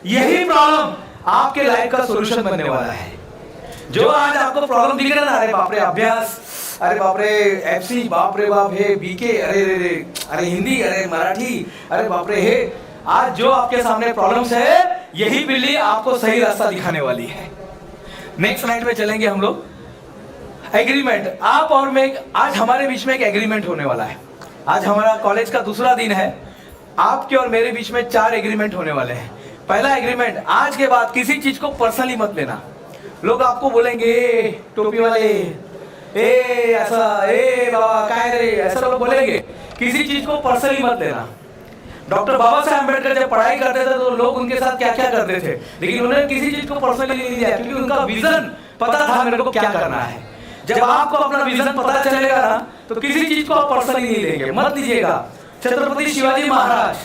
यही प्रॉब्लम आपके लाइफ का सॉल्यूशन बनने वाला है। जो आज आपको प्रॉब्लम दिख रहा है ना, अरे बाप रे अभ्यास, अरे बाप रे एफसी, बाप रे बाप हे बीके, अरे हिंदी, अरे मराठी, अरे बाप रे हे, आज जो आपके सामने प्रॉब्लम्स है, यही बिल्ली आपको सही रास्ता दिखाने वाली है। नेक्स्ट स्लाइड पे चलेंगे हम लोग। एग्रीमेंट, आप और मैं, आज हमारे बीच में एक एग्रीमेंट होने वाला है। आज हमारा कॉलेज का दूसरा दिन है। आपके और मेरे बीच में 4 एग्रीमेंट होने वाले हैं। पहला एग्रीमेंट, आज के बाद किसी चीज को पर्सनली मत लेना। लोग आपको बोलेंगे ए टोपी वाले, ए ऐसा, ए बाबा काय रे, ऐसा लोग बोलेंगे। किसी चीज को पर्सनली मत लेना। डॉक्टर बाबा साहब अम्बेडकर जब पढ़ाई करते थे तो लोग उनके साथ क्या क्या करते थे, लेकिन उन्होंने किसी चीज को पर्सनली नहीं लिया, क्योंकि उनका विजन पता था मेरे को क्या करना है। जब आपको अपना विजन पता चलेगा ना, तो किसी चीज को आप पर्सनली नहीं लेंगे, मत लीजिएगा। छत्रपति शिवाजी महाराज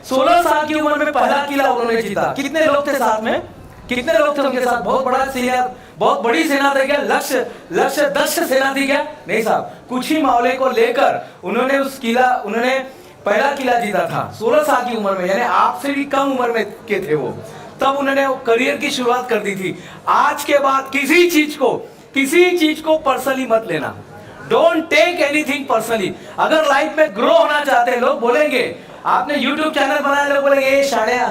16 साल की उम्र में पहला किला उन्होंने जीता। कितने लोग थे साथ में, कितने लोग थे उनके साथ? बहुत बड़ा सेना, बहुत बड़ी सेना थी क्या? लक्ष्य 10 सेना थी क्या? नहीं साहब, कुछ ही मामले को लेकर उन्होंने पहला किला जीता था 16 साल की उम्र में, यानी आपसे भी कम उम्र में के थे वो। तब उन्होंने करियर की शुरुआत कर दी थी। आज के बाद किसी चीज को पर्सनली मत लेना। Don't take anything personally. अगर लाइफ में ग्रो होना चाहते हैं, लोग बोलेंगे, आपने यूट्यूब चैनल बनाया, लोग बोलेंगे ए शाड़िया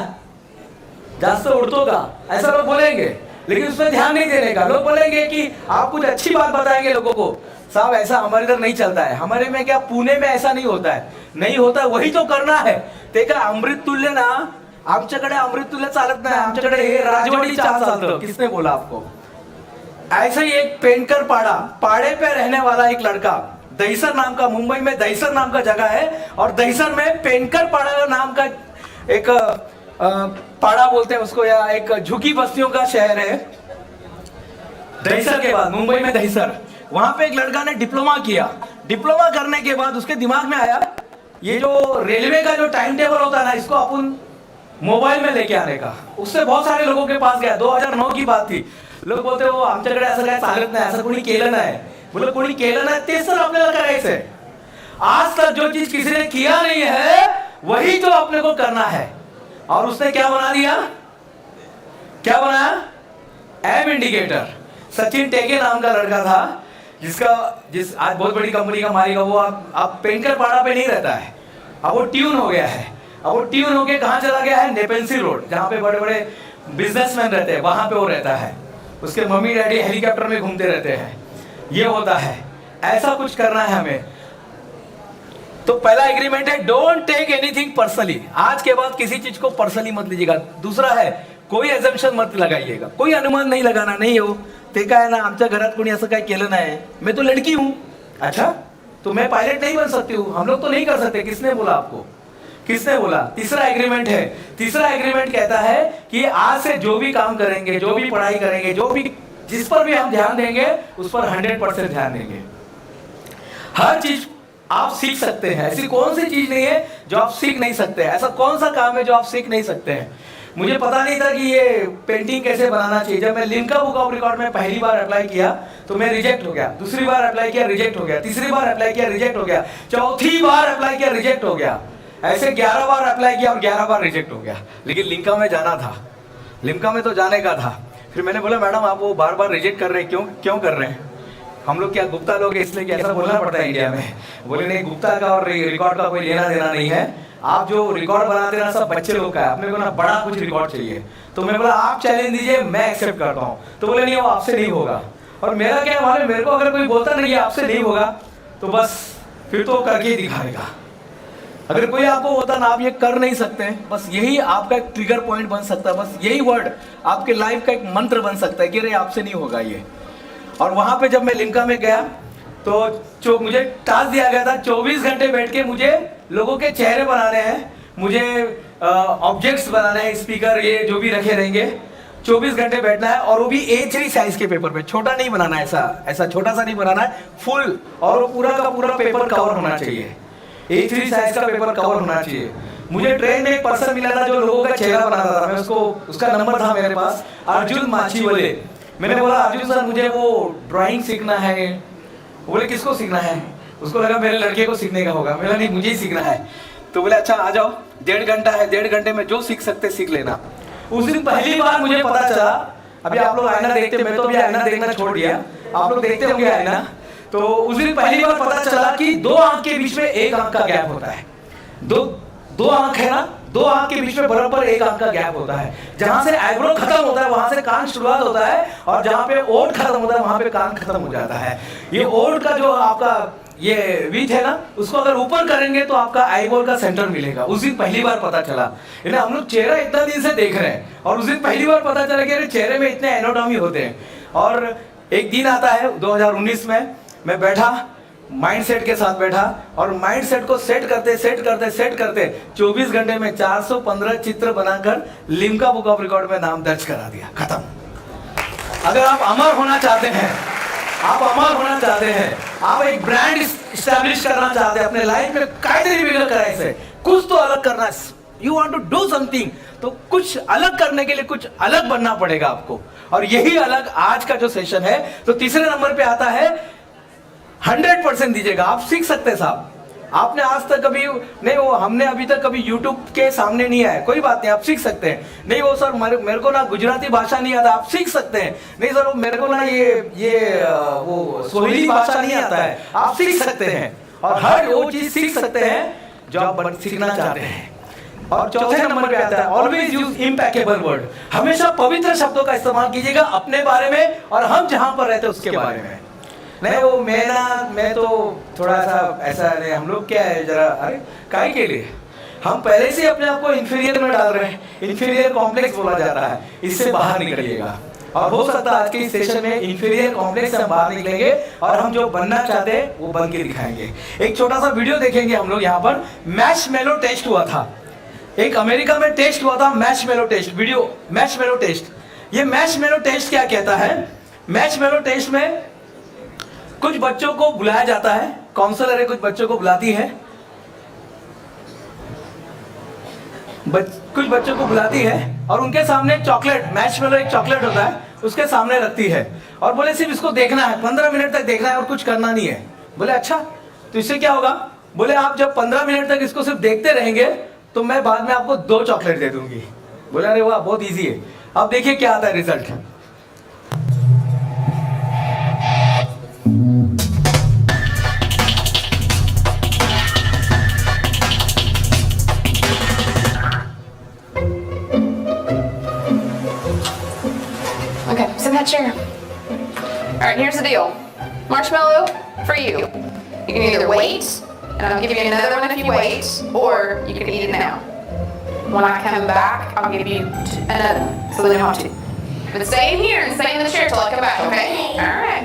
जास्त उड़तो का, ऐसा लोग बोलेंगे, लेकिन उसमें ध्यान नहीं देने का। लोग बोलेंगे कि आप कुछ अच्छी बात बताएंगे लोगों को, साहब ऐसा हमारे इधर नहीं चलता है। हमारे में क्या, पुणे में ऐसा नहीं होता है, नहीं होता, वही तो करना है। ते का अमृत तुल्य ना, आमच्याकडे अमृत तुल्य चालत नाही, आमच्याकडे हे राजवाडी चहा चालतं। किसने बोला आपको? ऐसे ही एक पेंटर पाड़े पे रहने वाला एक लड़का, दहीसर नाम का, मुंबई में दहीसर नाम का जगह है, और दहीसर में पेंटर पाड़ा नाम का एक पाड़ा बोलते हैं उसको, या एक झुकी बस्तियों का शहर है दहीसर के बाद, मुंबई में दहीसर। वहां पे एक लड़का ने डिप्लोमा किया। डिप्लोमा करने के बाद उसके दिमाग में आया, ये जो रेलवे का जो टाइम टेबल होता है ना, इसको अपन मोबाइल में लेके आने का। उससे बहुत सारे लोगों के पास गया, 2009 की बात थी। लोग बोलते हो आमच्याकडे असं काय चालत नाही, असं कोणी केलं नाही। बोले कोणी केलं नाही, तेच तर आपल्याला करायचंय। आज तक जो चीज किसी ने किया नहीं है, वही तो अपने को करना है। और उसने क्या बना दिया, क्या बनाया? M indicator. सचिन टेके नाम का लड़का था, जिस आज बहुत बड़ी कंपनी का मालिक है, वो अब पेंटर पाड़ा पे नहीं रहता है, अब वो ट्यून हो गया है। अब वो ट्यून होके कहाँ चला गया है? नेपेंसी रोड, जहाँ पे बड़े बड़े बिजनेसमैन रहते हैं, वहां पे वो रहता है। उसके मम्मी डैडी हेलीकॉप्टर में घूमते रहते हैं। ये होता है, ऐसा कुछ करना है हमें। तो पहला एग्रीमेंट है, डोंट टेक एनीथिंग पर्सनली। आज के बाद किसी चीज को पर्सनली मत लीजिएगा। दूसरा है, कोई एजम्पशन मत लगाइएगा, कोई अनुमान नहीं लगाना। नहीं हो ते काय ना, आमच्या घरात कोणी असं काय केलं नाही, मैं तो लड़की हूं। अच्छा, तो मैं पायलट नहीं बन सकती हूँ, हम लोग तो नहीं कर सकते। किसने बोला आपको? किसने बोला? तीसरा एग्रीमेंट है। तीसरा एग्रीमेंट कहता है कि आज से जो भी काम करेंगे, जो भी पढ़ाई करेंगे, जो भी जिस पर भी हम ध्यान देंगे, उस पर 100% ध्यान देंगे। हर चीज आप सीख सकते हैं। ऐसी कौन सी चीज नहीं है जो आप सीख नहीं सकते? ऐसा कौन सा काम है जो आप सीख नहीं सकते हैं? मुझे पता नहीं था कि ये पेंटिंग कैसे बनाना चाहिए। जब मैं लिम्का बुक ऑफ रिकॉर्ड में पहली बार अप्लाई किया तो मैं रिजेक्ट हो गया, दूसरी बार अप्लाई किया रिजेक्ट हो गया, तीसरी बार अप्लाई किया रिजेक्ट हो गया, चौथी बार अप्लाई किया रिजेक्ट हो गया, ऐसे 11 बार अप्लाई किया और 11 बार रिजेक्ट हो गया। लेकिन लिम्का में जाना था, लिम्का में तो जाने का था। फिर मैंने बोला मैडम आप वो बार बार रिजेक्ट कर रहे हैं, क्यों कर रहे हैं? हम लोग क्या गुप्ता लोग हैं इसलिए क्या ऐसा बोलना पड़ता है इंडिया में? बोले नहीं, गुप्ता का और रिकॉर्ड का कोई लेना देना नहीं है, आप जो रिकॉर्ड बनाते ना सब बच्चे लोग का है, अपने को ना बड़ा कुछ रिकॉर्ड चाहिए। तो मैं बोला आप चैलेंज दीजिए, मैं एक्सेप्ट करता हूँ। तो बोले नहीं वो आपसे नहीं होगा। और मेरा क्या मालूम, मेरे को अगर कोई बोलता नहीं है आपसे नहीं होगा तो बस फिर तो करके ही दिखाएगा। अगर कोई आपको बोलता ना आप ये कर नहीं सकते, बस यही आपका एक ट्रिगर पॉइंट बन सकता है, बस यही वर्ड आपके लाइफ का एक मंत्र बन सकता है कि अरे आपसे नहीं होगा ये। और वहां पे जब मैं लिम्का में गया तो मुझे टास्क दिया गया था 24 घंटे बैठ के मुझे लोगों के चेहरे बनाने हैं, मुझे ऑब्जेक्ट्स बनाने हैं, स्पीकर ये जो भी रखे रहेंगे, 24 घंटे बैठना है। और वो भी A3 साइज के पेपर पे, छोटा नहीं बनाना है, ऐसा छोटा सा नहीं बनाना है, फुल। और वो पूरा का पूरा पेपर कवर होना चाहिए, A3 साइज का पेपर कवर होना चाहिए। मुझे ट्रेन में एक पर्सन मिला था जो लोगों का चेहरा बनाता था, मैं उसका नंबर था मेरे पास, अर्जुन माछीवाले। मैंने बोला अर्जुन सर मुझे वो ड्राइंग सीखना है। बोले किसको सीखना है? उसको लगा मेरे लड़के को सीखने का होगा। मेरा नहीं, मुझे ही सीखना है। तो बोले अच्छा आ जाओ, 1.5 घंटा है, 1.5 घंटे में जो सीख सकते सीख लेना। उस दिन पहली बार मुझे पता चला, अभी आप लोग आईना देखते, मैं तो अभी आईना देखना छोड़ दिया, आप लोग देखते होंगे आईना। तो उस दिन पहली बार पता चला कि 2 आंख के बीच में 1 आंख का गैप होता है। दो आंख है ना, दो आंख के बीच में बराबर एक आंख का गैप होता है। जहां से आईब्रो खत्म होता है वहां से कान शुरुआत होता है, और जहां पे ओठ खत्म होता है वहां पे कान खत्म हो जाता है। ये ओठ का जो आपका ये विथ है ना, उसको अगर ऊपर करेंगे तो आपका आईबॉल का सेंटर मिलेगा। उस दिन पहली बार पता चला, इन्हें हम लोग चेहरा इतना दिन से देख रहे हैं, और उस दिन पहली बार पता चला कि अरे चेहरे में इतने एनाटॉमी होते हैं। और एक दिन आता है 2019 में, मैं बैठा माइंड सेट के साथ बैठा, और माइंड सेट को सेट करते 24 घंटे में 415 चित्र बनाकर लिम्का बुक ऑफ रिकॉर्ड में नाम दर्ज करा दिया। खत्म। अगर आप अमर होना चाहते हैं, आप एक ब्रांड इस्टेब्लिश करना चाहते हैं अपने लाइफ में, कायदे वेगळं करायचंय, कुछ तो अलग करना, you want to do something, तो कुछ अलग करने के लिए कुछ अलग बनना पड़ेगा आपको। और यही अलग आज का जो सेशन है, तो तीसरे नंबर पे आता है 100% दीजिएगा। आप सीख सकते हैं साहब, आपने आज तक कभी नहीं, वो हमने अभी तक कभी YouTube के सामने नहीं आया, कोई बात नहीं, आप सीख सकते हैं। नहीं वो सर मेरे को ना गुजराती भाषा नहीं आता, आप सीख सकते हैं। नहीं सर वो मेरे को ना ये वो सोहिली भाषा नहीं आता है, आप सीख सकते हैं। और हर वो चीज सीख सकते हैं जो आप सीखना चाहते हैं। और चौथे नंबर पे आता है ऑलवेज यूज इम्पैकेबल वर्ड। हमेशा पवित्र शब्दों का इस्तेमाल कीजिएगा अपने बारे में और हम जहां पर रहते हैं उसके बारे में। नहीं वो मैं तो थोड़ा सा ऐसा नहीं, हम लोग क्या है जरा, अरे काय के लिए हम पहले से अपने आप को इंफीरियर में डाल रहे हैं, इंफीरियर कॉम्प्लेक्स बोला जा रहा है, इससे बाहर निकलिएगा। और हो सकता है आज के इस सेशन में इंफीरियर कॉम्प्लेक्स से हम बाहर निकलेंगे और हम जो बनना चाहते हैं वो बन के दिखाएंगे। एक छोटा सा वीडियो देखेंगे हम लोग। यहाँ पर मैशमेलो टेस्ट हुआ था, एक अमेरिका में टेस्ट हुआ था मैशमेलो टेस्ट, वीडियो मैशमेलो टेस्ट। ये मैशमेलो टेस्ट क्या कहता है? मैशमेलो टेस्ट में कुछ बच्चों को बुलाया जाता है, काउंसलर है कुछ बच्चों को बुलाती है, कुछ बच्चों को बुलाती है और उनके सामने चॉकलेट, मैशमेलो एक चॉकलेट होता है, उसके सामने रखती है और बोले सिर्फ इसको देखना है, 15 मिनट तक देखना है और कुछ करना नहीं है। बोले अच्छा, तो इससे क्या होगा? बोले आप जब 15 मिनट तक इसको सिर्फ देखते रहेंगे तो मैं बाद में आपको 2 चॉकलेट दे दूंगी। बोले अरे वाह, बहुत इजी है। अब देखिए क्या आता है result. Okay, sit in that chair. All right, here's the deal. Marshmallow for you. You can either wait, and I'll give you another one if you wait, or you can eat it now. When I come back, I'll give you another one, so then you have to. But stay in here and stay in the chair till I come back, okay? All right.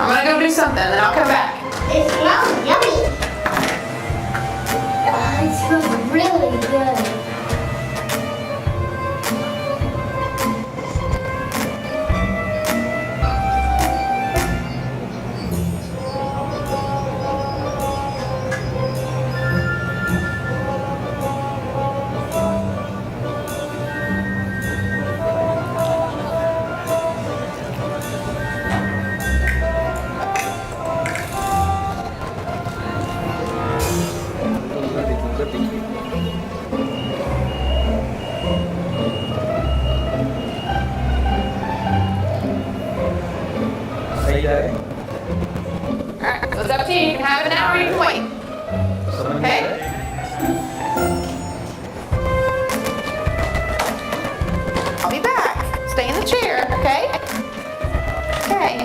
I'm gonna go do something, then I'll come back. It smells yummy. It smells really good. Alright, so it's up to you. You can have it now or you can wait. Okay? I'll be back. Stay in the chair, okay? Okay.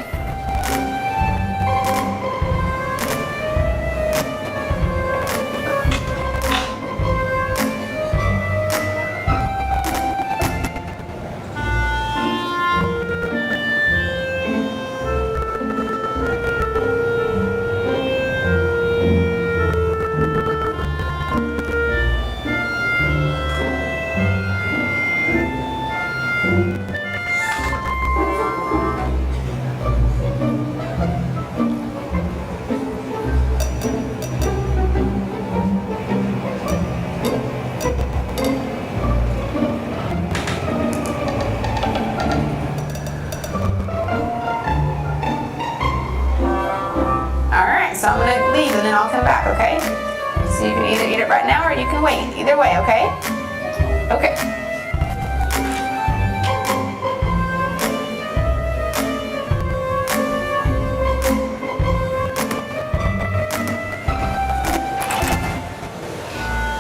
So I'm gonna leave and then I'll come back, okay? See So you can either eat it right now or you can wait. Either way, okay? Okay.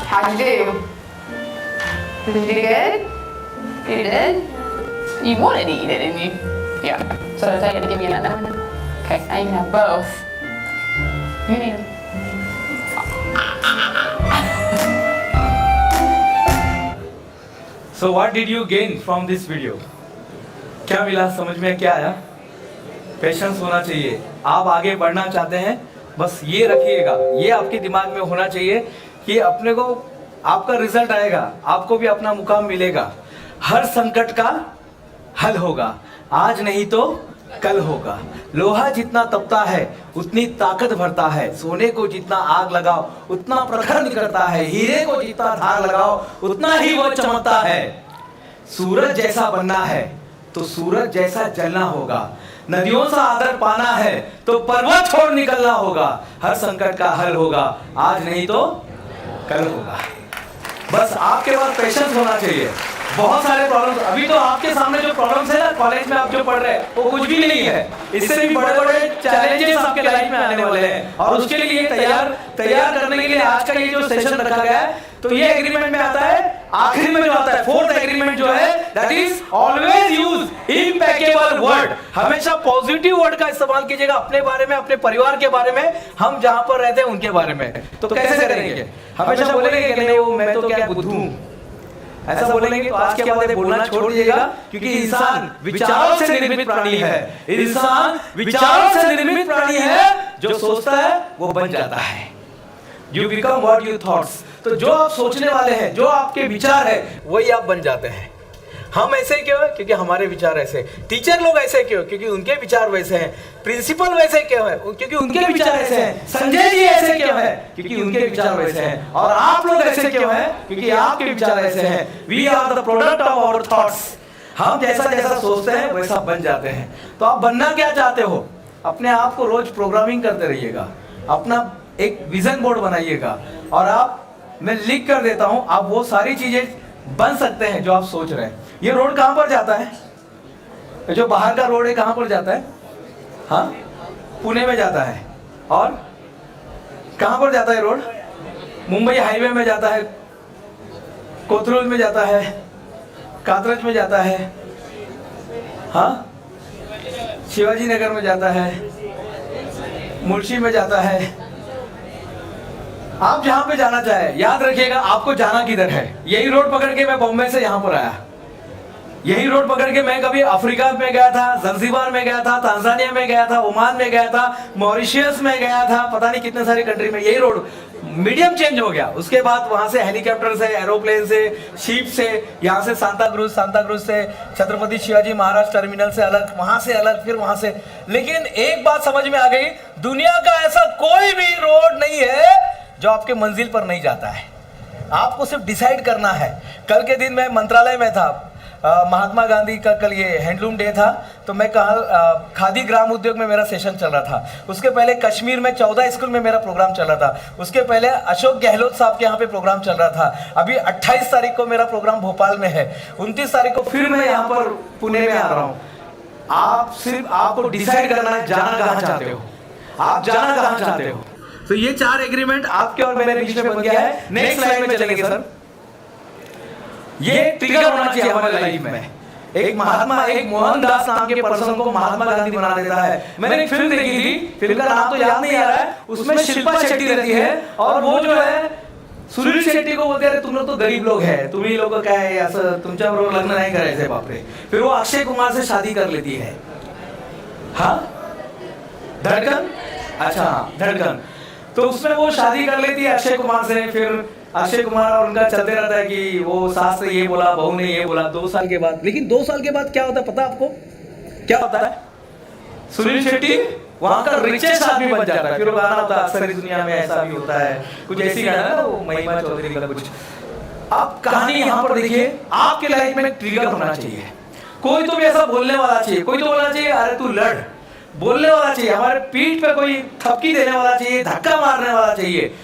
How'd you do? Did you do good? You did? You wanted to eat it, didn't you? Yeah. So did I tell you to give me another one? Okay, now you can have both. You need them. So what did you gain from this video? क्या मिला, समझ में क्या आया? Patience होना चाहिए. आप आगे बढ़ना चाहते हैं, बस ये रखिएगा, ये आपके दिमाग में होना चाहिए कि अपने को आपका रिजल्ट आएगा, आपको भी अपना मुकाम मिलेगा. हर संकट का हल होगा, आज नहीं तो कल होगा. लोहा जितना तपता है उतनी ताकत भरता है. सोने को जितना आग लगाओ उतना प्रखर निकलता है. हीरे को जितना धार लगाओ उतना ही वो चमकता है. सूरज जैसा बनना है तो सूरज जैसा जलना होगा. नदियों से आदर पाना है तो पर्वत छोड़ निकलना होगा. हर संकट का हल होगा, आज नहीं तो कल होगा. बस आपके पास पेशेंस होना चाहिए. बहुत सारे प्रॉब्लम्स, अभी तो आपके सामने जो प्रॉब्लम्स है ना कॉलेज में आप जो पढ़ रहे हैं वो कुछ भी नहीं है. इससे भी बड़े बड़े चैलेंजेस आपके लाइफ में आने वाले हैं और उसके लिए तैयार करने के लिए आज का ये जो सेशन रखा गया है, तो ये एग्रीमेंट में आता है, आखिरी में जो आता है फोर्थ एग्रीमेंट जो है, that is always use impeccable word. हमेशा पॉजिटिव वर्ड का इस्तेमाल कीजिएगा अपने बारे में, अपने परिवार के बारे में, हम जहां पर रहते हैं उनके बारे में. तो कैसे करेंगे? हमेशा बोलेंगे कि नहीं वो मैं तो क्या बुद्धू हूं, ऐसा बोलेंगे तो आज के बाद बोलना छोड़ दीजिएगा, क्योंकि इंसान विचारों से निर्मित प्राणी है. इंसान विचारों से निर्मित प्राणी है. जो सोचता है वो बन जाता है. You become what you thoughts. तो जो आप सोचने वाले हैं, जो आपके विचार है, वही आप बन जाते हैं. हम ऐसे क्यों हैं? क्योंकि हमारे विचार ऐसे. टीचर लोग ऐसे क्यों? क्योंकि उनके विचार वैसे हैं. प्रिंसिपल वैसे क्यों है? क्योंकि उनके विचार ऐसे हैं. संजय जी ऐसे क्यों है? क्योंकि उनके विचार वैसे हैं. और आप लोग ऐसे क्यों हैं? क्योंकि आपके विचार ऐसे हैं. We are the product of our thoughts. हम जैसा जैसा सोचते हैं वैसा बन जाते हैं. तो आप बनना क्या चाहते हो? अपने आप को रोज प्रोग्रामिंग करते रहिएगा, अपना एक विजन बोर्ड बनाइएगा और मैं लिख कर देता हूं, आप वो सारी चीजें बन सकते हैं जो आप सोच रहे हैं. ये रोड कहां पर जाता है? जो बाहर का रोड है कहां पर जाता है? हाँ, पुणे में जाता है. और कहां पर जाता है रोड? मुंबई हाईवे में जाता है, कोथरूड में जाता है, कातरज में जाता है, हाँ, शिवाजी नगर में जाता है, मुर्शी में जाता है. आप जहां पे जाना चाहे, याद रखिएगा आपको जाना किधर है. यही रोड पकड़ के मैं बॉम्बे से यहां पर आया. यही रोड पकड़ के मैं कभी अफ्रीका में गया था, ज़ंज़ीबार में गया था, तांजानिया में गया था, ओमान में गया था, मॉरिशियस में गया था, पता नहीं कितने सारे कंट्री में. यही रोड मीडियम चेंज हो गया. उसके बाद वहां से हेलीकॉप्टर से, एरोप्लेन से, शिप से, यहाँ से सांता क्रूज से छत्रपति शिवाजी महाराज टर्मिनल से अलग, वहां से अलग, फिर वहां से. लेकिन एक बात समझ में आ गई, दुनिया का ऐसा कोई भी रोड नहीं है जो आपके मंजिल पर नहीं जाता है. आपको सिर्फ डिसाइड करना है. कल के दिन मैं मंत्रालय में था, महात्मा गांधी का कल ये हैंडलूम डे था, तो मैं कहा खादी ग्राम उद्योग में मेरा सेशन चल रहा था. उसके पहले कश्मीर में 14 स्कूल में मेरा प्रोग्राम चल रहा था. उसके पहले अशोक गहलोत साहब के यहाँ पे प्रोग्राम चल रहा था. अभी 28 तारीख को मेरा प्रोग्राम भोपाल में है. 29 तारीख को फिर मैं यहाँ पर पुणे में आ रहा हूँ. आप सिर्फ आपको डिसाइड करना है जाना कहाँ चाहते हो, आप जाना कहाँ चाहते हो. तो ये 4 एग्रीमेंट आपके और मेरे बीच में बन गया है. नेक्स्ट स्लाइड में चलेंगे सर. ये ट्रिगर होना चाहिए हमारे लाइफ में. एक मोहनदास नाम के पर्सन को महात्मा गांधी बना देता है. मैंने एक फिल्म देखी थी, फिल्म का नाम तो याद नहीं आ रहा है. उसमें शिल्पा शेट्टी रहती है और वो जो है सुनील शेट्टी को बोलते हैं तुम लोग तो गरीब लोग हैं, तुम्ही लोग काय आहे असं तुमच्याबरोबर लग्न नाही करायचंय बापरे. फिर वो अक्षय कुमार से शादी कर लेती है. हाँ, धड़कन, अच्छा धड़कन. तो उसमें वो शादी कर लेती है अक्षय कुमार से. फिर अक्षय कुमार और उनका चलते रहता है कि वो सास ने ये बोला, बहू ने ये बोला. 2 साल के बाद, लेकिन 2 साल के बाद क्या होता है पता आपको? क्या होता है? सुनील शेट्टी वहां का रिचेस्ट आदमी बन जाता है. फिर वो गाना होता है अक्सर इस दुनिया में ऐसा भी होता है, कुछ ऐसी गाना है वो महिमा चौधरी का कुछ. आप कहानी यहाँ पर देखिए, आपके लाइफ में ट्रिगर होना चाहिए. कोई तो भी ऐसा बोलने वाला चाहिए, कोई तो बोलना चाहिए अरे तू लड़, बोलने वाला चाहिए, हमारे पीठ पे कोई थपकी देने वाला चाहिए, धक्का मारने वाला चाहिए.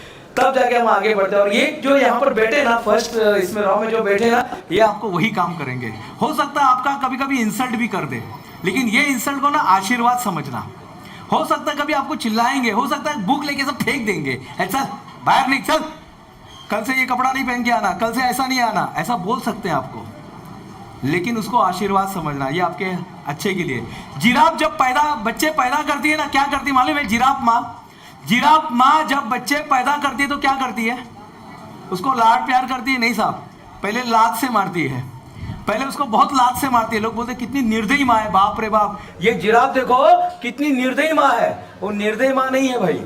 तब जाके हम आगे बढ़ते हैं। और ये जो यहाँ पर बैठे ना, फर्स्ट इसमें रॉ में जो बैठे ना, ये आपको वही काम करेंगे। हो सकता है आपका कभी कभी इंसल्ट भी कर दे, लेकिन ये इंसल्ट को ना आशीर्वाद समझना। हो सकता है कभी आपको चिल्लाएंगे, हो सकता है बुक लेके सब फेंक देंगे, चल बाहर नहीं, चल कल से ये कपड़ा नहीं पहन के आना, कल से ऐसा नहीं आना, ऐसा बोल सकते हैं आपको, लेकिन उसको आशीर्वाद समझना, ये आपके अच्छे के लिए। जिराफ जब बच्चे पैदा करती है ना, क्या करती है मालूम है? जिराफ माँ जब बच्चे पैदा करती है तो क्या करती है? उसको लाड प्यार करती है? नहीं साहब, पहले लात से मारती है, पहले उसको बहुत लात से मारती है। लोग बोलते कितनी निर्दयी माँ है, बाप रे बाप, ये जिराफ देखो कितनी निर्दयी माँ है। वो निर्दयी माँ नहीं है भाई,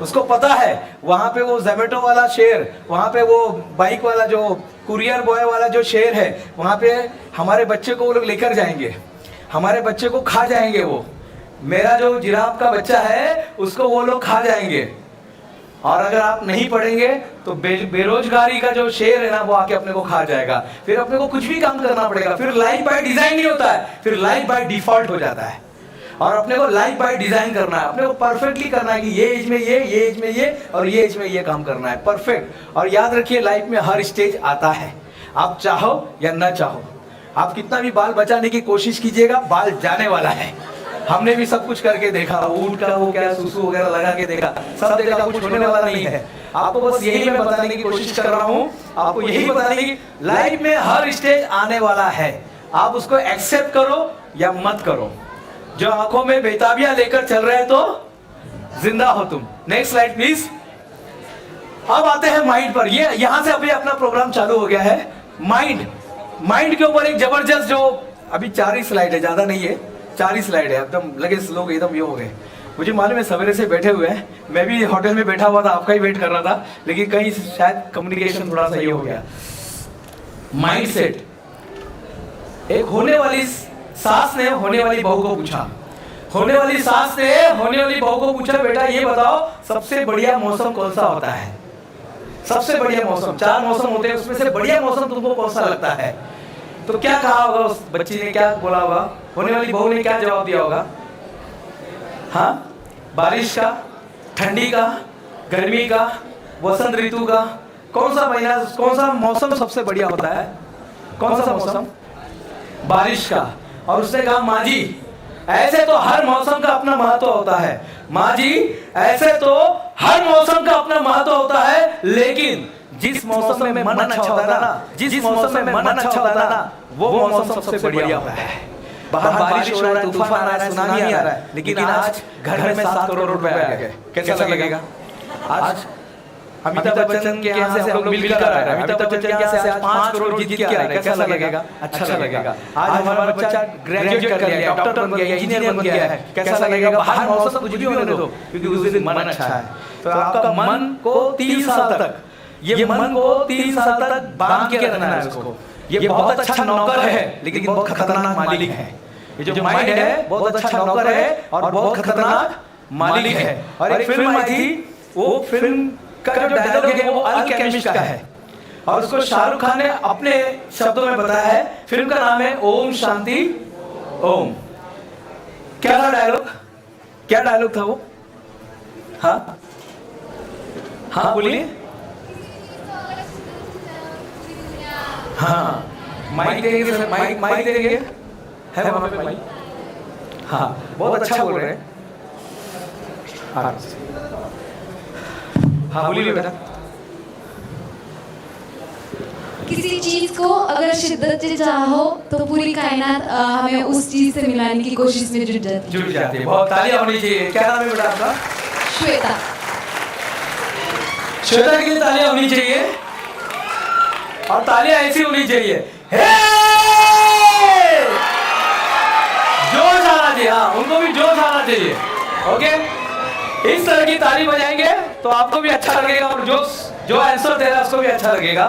उसको पता है वहां पे वो जोमेटो वाला शेर, वहां पे वो बाइक वाला जो कुरियर बॉय वाला जो शेर है, वहां पे हमारे बच्चे को वो लोग लेकर जाएंगे, हमारे बच्चे को खा जाएंगे। वो मेरा जो जिराफ का बच्चा है उसको वो लोग खा जाएंगे। और अगर आप नहीं पढ़ेंगे तो बेरोजगारी का जो शेर है ना, वो आके अपने को खा जाएगा। फिर अपने को कुछ भी काम करना पड़ेगा, फिर लाइफ बाय डिजाइन नहीं होता है, फिर लाइफ बाय डिफॉल्ट हो जाता है। और अपने को लाइफ बाय डिजाइन करना है, अपने को परफेक्टली करना है कि ये एज में ये एज में ये और ये एज में ये काम करना है, परफेक्ट। और याद रखिए लाइफ में हर स्टेज आता है, आप चाहो या ना चाहो। आप कितना भी बाल बचाने की कोशिश कीजिएगा, बाल जाने वाला है। हमने भी सब कुछ करके देखा, ऊँट का वो क्या सुसु वगैरह लगा के देखा, सब देखा, कुछ होने वाला नहीं है। आपको बस यही मैं बताने की कोशिश कर रहा हूँ, आपको यही बताने की लाइफ में हर स्टेज आने वाला है, आप उसको एक्सेप्ट करो या मत करो। जो आंखों में बेताबियां लेकर चल रहे हैं तो जिंदा हो तुम। Next slide please. अब आते हैं माइंड पर। ये यहां से अभी अपना प्रोग्राम चालू हो गया है। माइंड के ऊपर एक जबरदस्त, जो अभी 4 ही स्लाइड है, ज्यादा नहीं है, 4 ही स्लाइड है। एकदम लगे लोग एकदम ये हो गए। मुझे मालूम है सवेरे से बैठे हुए हैं, मैं भी होटल में बैठा हुआ था, आपका ही वेट कर रहा था, लेकिन कहीं शायद कम्युनिकेशन थोड़ा सा ये हो गया। Mind set. एक होने वाली सास ने होने वाली बहू को पूछा, होने वाली सास ने होने वाली बहू को पूछा, बेटा ये बताओ सबसे बढ़िया मौसम कौन सा होता है? सबसे बढ़िया मौसम, 4 मौसम होते हैं, उसमें से बढ़िया मौसम तुमको कौन सा लगता है? तो क्या कहा होगा उस बच्ची ने, क्या बोला होगा? होने वाली बहू ने क्या जवाब दिया होगा? हाँ, बारिश का, ठंडी का, गर्मी का, वसंत ऋतु का, कौन सा महीना, कौन सा मौसम सबसे बढ़िया होता है? कौन सा मौसम? बारिश का। और उसने कहा माँ जी ऐसे तो हर मौसम का अपना महत्व होता है, माँ जी ऐसे तो हर मौसम का अपना महत्व होता है, लेकिन जिस मौसम में मन अच्छा होता है ना, जिस मौसम में मन अच्छा होता है ना, वो मौसम सबसे बढ़िया होता है। बाहर बारिश हो रहा है, तूफान आ रहा है, सुनामी आ रहा है, लेकिन आज घर में 7 करोड़ रुपए आ गए, कैसा लगेगा? आज अमिताभ बच्चन के यहाँ से हम लोग मिलकर आ रहे हैं, अमिताभ बच्चन के यहाँ से आज 5 करोड़ जीत के आ रहे हैं, कैसा लगेगा? अच्छा लगेगा। आज हमारा बच्चा ग्रेजुएट कर लिया, डॉक्टर बन गया, इंजीनियर बन गया है, कैसा लगेगा? बाहर मौसम कुछ भी होने दो, क्योंकि उस दिन मन अच्छा है। तो आपका मन को 3 साल तक, ये मन को 3 साल तक बांध के रखना है उसको। ये बहुत अच्छा नौकर है, लेकिन बहुत खतरनाक मालिक है। ये जो माइंड है बहुत अच्छा नौकर है और बहुत खतरनाक मालिक है। और एक फिल्म आई थी, वो फिल्म का जो डायलॉग है वो अल्केमिस्ट का है, और उसको शाहरुख खान ने अपने शब्दों में बताया है। फिल्म का नाम है ओम शांति ओम। क्या था डायलॉग? क्या डायलॉग था वो? हाँ हाँ बोलिए। हाँ माइक देंगे सर, माइक देंगे, है वहां पे माइक? हाँ बहुत अच्छा बोल रहे हैं। हाँ बोलिए बेटा। किसी चीज को अगर शिद्दत से चाहो तो पूरी कायनात हमें उस चीज से मिलाने की कोशिश में जुट जाती है। बहुत तालियां होनी चाहिए। क्या नाम है बेटा आपका? श्वेता। श्वेता के लिए तालियां होनी चाहिए, और तालियां ऐसी होनी चाहिए, जोश आना चाहिए। हाँ उनको भी जोश आना चाहिए। ओके, इस तरह की ताली बजाएंगे तो आपको भी अच्छा लगेगा, और जो आंसर दे रहा है उसको भी अच्छा लगेगा।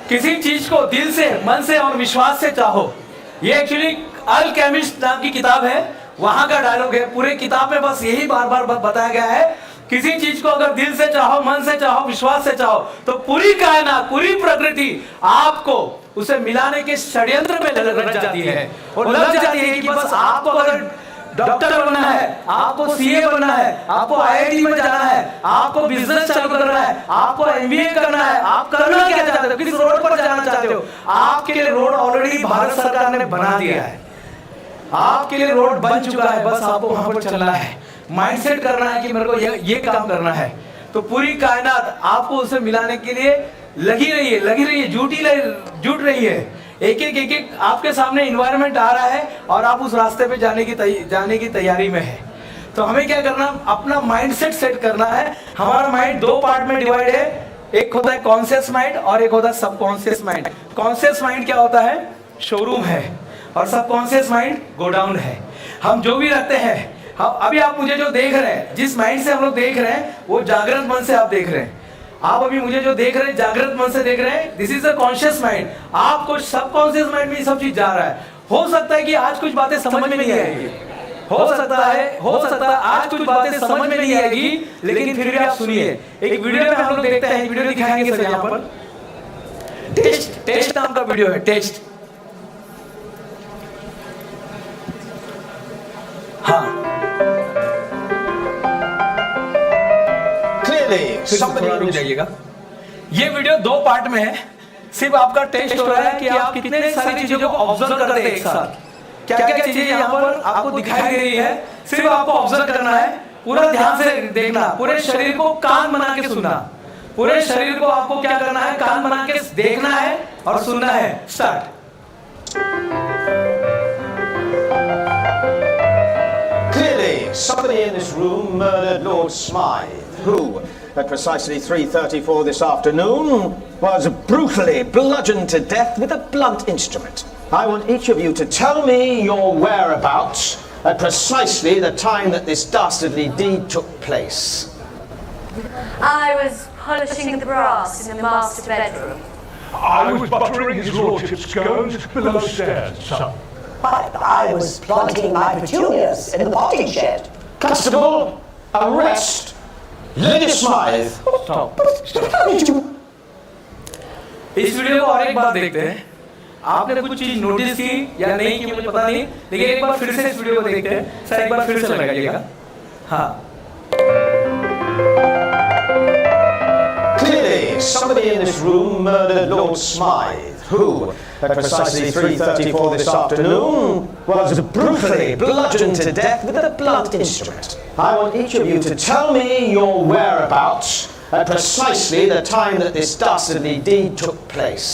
किसी चीज को दिल से, मन से और विश्वास से चाहो। ये एक्चुअली अल्केमिस्ट नाम की किताब है, वहां का डायलॉग है। पूरे किताब में बस यही बार बार बताया गया है, किसी चीज को अगर दिल से चाहो, मन से चाहो, विश्वास से चाहो, तो पूरी कायनात, पूरी प्रकृति आपको उसे मिलाने के षड्यंत्र में लग जाती है। और लग जाती है कि बस आपको अगर डॉक्टर बनना है, आपको सीए बनना है, आपको आईआईटी में जाना है, आपको बिजनेस चालू करना है, आपको एमबीए करना है, आप करना क्या चाहते हो, किस रोड पर जाना चाहते हो, आपके लिए रोड ऑलरेडी भारत सरकार ने बना दिया है, आपके लिए रोड बन चुका है, बस आपको वहां पर चलना है, माइंडसेट करना है कि मेरे को ये काम करना है। तो पूरी कायनात आपको उसे मिलाने के लिए लगी रही है, जुट रही है। एक आपके सामने इन्वायरमेंट आ रहा है और आप उस रास्ते पे जाने की तैयारी में है। तो हमें क्या करना, अपना माइंडसेट सेट करना है। हमारा माइंड दो पार्ट में डिवाइड है, एक होता है कॉन्शियस माइंड और एक होता है सबकॉन्शियस माइंड। कॉन्शियस माइंड क्या होता है, शोरूम है, और सबकॉन्शियस माइंड गोडाउन है। हम जो भी रखते हैं, हम अभी आप मुझे जो देख रहे हैं, जिस माइंड से हम लोग देख रहे हैं, वो जागृत मन से आप देख रहे हैं। आप अभी मुझे जो देख रहे हैं जागृत मन से देख रहे हैं, this is a conscious mind. आपको सबकॉन्शियस माइंड में ये सब चीज जा रहा है। हो सकता है कि आज कुछ बातें समझ में नहीं आएगी, हो सकता है आज कुछ बातें समझ में नहीं आएगी, लेकिन फिर भी आप सुनिए। एक वीडियो में हम लोग देखते हैं, वीडियो दिखाएंगे सर यहाँ पर। टेस्ट नाम का वीडियो है, टेस्ट। हाँ, रुक जाइएगा। ये वीडियो दो पार्ट में है, सिर्फ आपका टेस्ट हो रहा है कि आप कितने सारी चीजों को ऑब्जर्व करते हैं एक साथ। क्या क्या चीजें यहाँ पर आपको दिखाई दे रही है, सिर्फ आपको ऑब्जर्व करना है, पूरा ध्यान से देखना, पूरे शरीर को कान बना के सुनना, पूरे शरीर को आपको क्या करना है, कान बना के देखना है और सुनना है। Start. Clearly, somebody in this room murdered Lord Smythe, who, at precisely 3:34 this afternoon, was brutally bludgeoned to death with a blunt instrument. I want each of you to tell me your whereabouts at precisely the time that this dastardly deed took place. I was polishing the brass in the master bedroom. I was buttering his lordship's scones below stairs, sir. I was planting my petunias in the potting shed. Constable, arrest Lady Smythe. Stop. How did you? इस video को और एक बार देखते हैं। आपने कुछ चीज notice की या नहीं की मुझे पता नहीं, लेकिन एक बार फिर से इस वीडियो को देखते हैं। सर एक बार फिर से लगाइएगा। हाँ। Clearly, somebody in this room murdered Lord Smythe, who, at precisely 3:34 this afternoon, was brutally bludgeoned to death with a blunt instrument. I want each of you to tell me your whereabouts at precisely the time that this dastardly deed took place.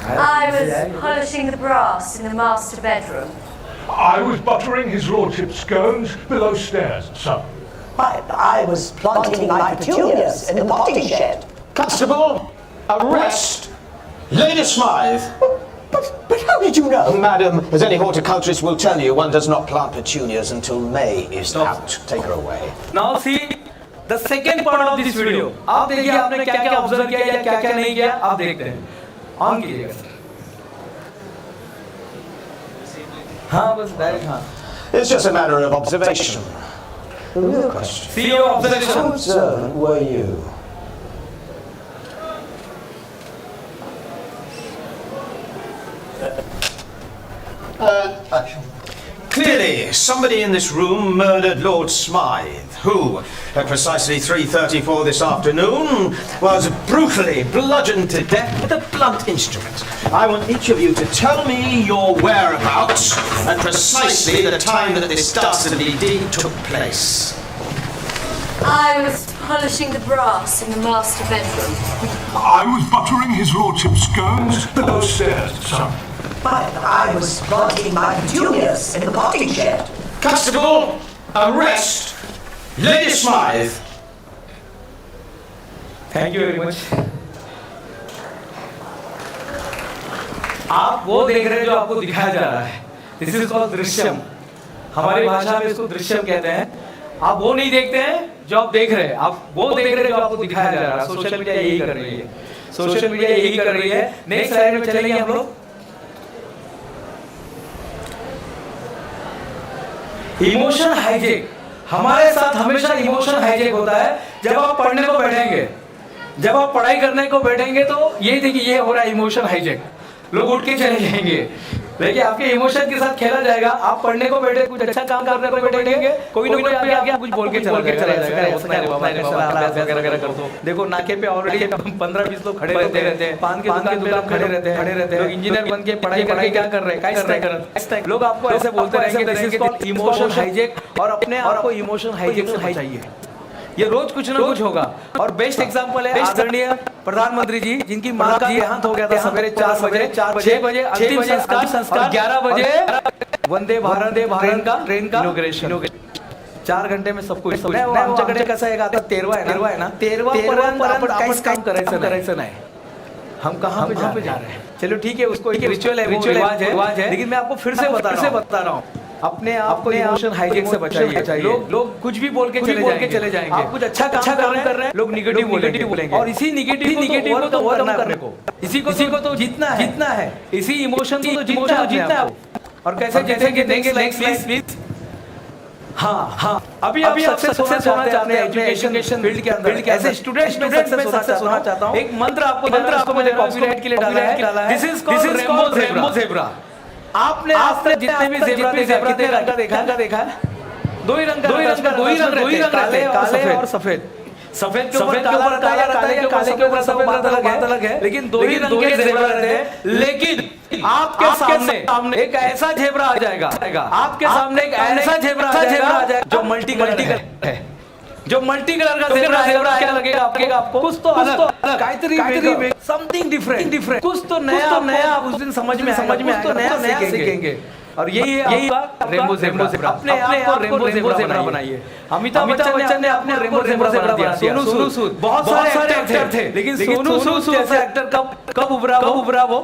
I was polishing the brass in the master bedroom. I was buttering his lordship's scones below stairs, sir. I was planting my petunias in the potting shed. Constable, arrest Lady Smythe. But how did you know? Madam, as any horticulturist will tell you, one does not plant petunias until May is out. Take her away. Now see the second part of this video. आप देखिए आपने क्या क्या observe किया या क्या क्या नहीं किया, आप देखते हैं। ऑन कीजिएगा सर। हाँ बस डायरेक्ट हाँ। It's just a matter of observation. The real question. See your observation. How observant were you? Clearly, somebody in this room murdered Lord Smythe, who, at precisely 3:34 this afternoon, was brutally bludgeoned to death with a blunt instrument. I want each of you to tell me your whereabouts at precisely the time that this dastardly deed took place. I was polishing the brass in the master bedroom. I was buttering his lordship's scones below stairs, sir. I was planting my petunias in the potting shed. Constable, arrest Lady Smythe. Thank you very much. आप वो देख रहे हैं जो आपको दिखाया जा रहा है। This is called Drishyam. हमारी भाषा में इसको दृश्यम कहते हैं। आप वो नहीं देखते हैं जो आप देख रहे हैं, आप वो देख रहे हैं जो आपको दिखाया जा रहा है। सोशल मीडिया यही कर रही है, सोशल मीडिया यही कर रही है। नेक्स्ट स्लाइड में चलेंगे हम लोग। इमोशन हाईजेक, हमारे साथ हमेशा इमोशन हाईजेक होता है। जब आप पढ़ने को बैठेंगे, जब आप पढ़ाई करने को बैठेंगे, तो ये देखिए ये हो रहा है इमोशन हाईजेक। लोग उठ के चले जाएंगे, देखिए आपके इमोशन के साथ खेला जाएगा। आप पढ़ने को बैठे, कुछ अच्छा काम करने को बैठेंगे, कोई ना कोई आगे कुछ बोल के चला जाएगा। कर दो, देखो नाके पे ऑलरेडी 15-20 लोग खड़े रहते हैं, पान की दुकान पे लोग खड़े रहते हैं, लोग इंजीनियर बन के पढ़ाई करके क्या कर रहे हैं, लोग आपको ऐसे बोलते रहेंगे this is called emotion hijack, और अपने आप को इमोशन हाईजेक से बचाइए। ये रोज कुछ ना कुछ होगा। और बेस्ट एग्जांपल है आदरणीय प्रधानमंत्री जी, जिनकी मां का देहांत हो गया था सवेरे 4 बजे, 6 बजे अंतिम संस्कार, 11 बजे वंदे भारत ट्रेन का इनॉग्रेशन। 4 घंटे में सब कुछ। आमच्याकडे कसं आहे आता 13 आहे ना, 13 पर्यंत काहीच काम करायचं नाही। हम कहाँ पे जा रहे हैं? चलो ठीक है, उसको एक रिचुअल है, रिवाज है, लेकिन मैं आपको फिर से बता रहा हूँ, अपने आप को इमोशन हाईजेक से बचाइए। लोग कुछ भी बोल के चले जाएंगे। आप कुछ अच्छा काम कर रहे हैं, लोग निगेटिव बोलेंगे, और इसी निगेटिव को तो ओवरकम करने को, इसी को तो जीतना है, इसी इमोशन को तो जीतना है। और कैसे जीतेंगे देंगे प्लीज। हाँ, अभी सक्सेस होना चाहते हैं एजुकेशन फील्ड के अंदर, ऐसे स्टूडेंट में सक्सेस होना चाहता हूँ। एक मंत्र आपको मैंने कॉपीराइट के लिए डाला है, this is called rainbow zebra. आपने आज तक जितने भी ज़ेब्रा कितने रंग का देखा है? 2 ही रंग रहते हैं, काले और सफेद। सफेद के ऊपर काला रहता है, काले के ऊपर सफेद बात अलग है, लेकिन 2 ही रंग के ज़ेब्रा रहते हैं। लेकिन आपके सामने एक ऐसा ज़ेब्रा आ जाएगा, आपके सामने एक ऐसा ज़ेब्रा आ जाएगा जो मल्टी कलर है, जो मल्टी कलर का ज़ेब्रा क्या लगेगा आपको? कुछ तो अलग, समथिंग डिफरेंट, कुछ तो नया आप उस दिन समझ में आएगा, तो नया सीखेंगे। और यही रेनबो ज़ेब्रा। अपने आप को रेनबो ज़ेब्रा बनाइए। अमिताभ बच्चन ने अपने रेनबो ज़ेब्रा बना दिया। सोनू सूद, बहुत सारे एक्टर थे, लेकिन सोनू सूद जैसे एक्टर कब उभरा वो?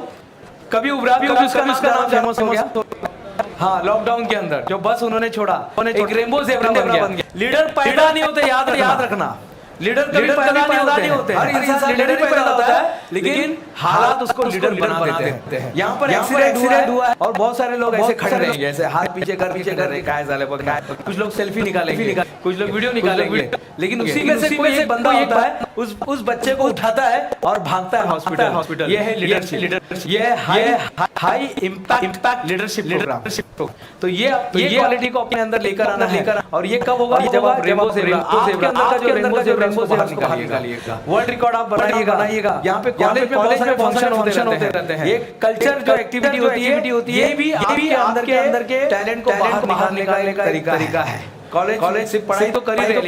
कभी उभरा भी उसका नाम फेमस हो गया। हाँ, लॉकडाउन के अंदर जो बस उन्होंने छोड़ा, एक रेनबो ज़ेब्रा बन गया। लीडर पैदा नहीं होते, याद रखना, लीडर कभी पैदा नहीं होते। हर इंसान लीडर नहीं पैदा होता है, लेकिन हालात उसको लीडर बना देते हैं। यहाँ पर एक्सीडेंट हुआ है और बहुत सारे लोग ऐसे खड़े रहेंगे, ऐसे हाथ पीछे कर रहे, काय झाले बघ, कुछ लोग सेल्फी निकालेंगे, कुछ लोग वीडियो निकालेंगे, लेकिन उसी में से कोई एक बंदा होता है, उस बच्चे को उठाता है और भागता है हॉस्पिटल। ये है लीडरशिप, ये है हाई इम्पैक्ट लीडरशिप। तो ये क्वालिटी को अपने अंदर लेकर आना, और ये कब होगा? जब आप रेनबो ज़ेब्रा, आपके अंदर का जो रेनबो बाहर निकालिएगा, वर्ल्ड रिकॉर्ड आप बनाइएगा। यहाँ पे कॉलेज में फंक्शन होते रहते हैं, ये कल्चर जो एक्टिविटी होती है, ये भी आपके अंदर के टैलेंट को बाहर निकालने का तरीका है। कॉलेज सिर्फ पढ़ाई तो कर ही रहे,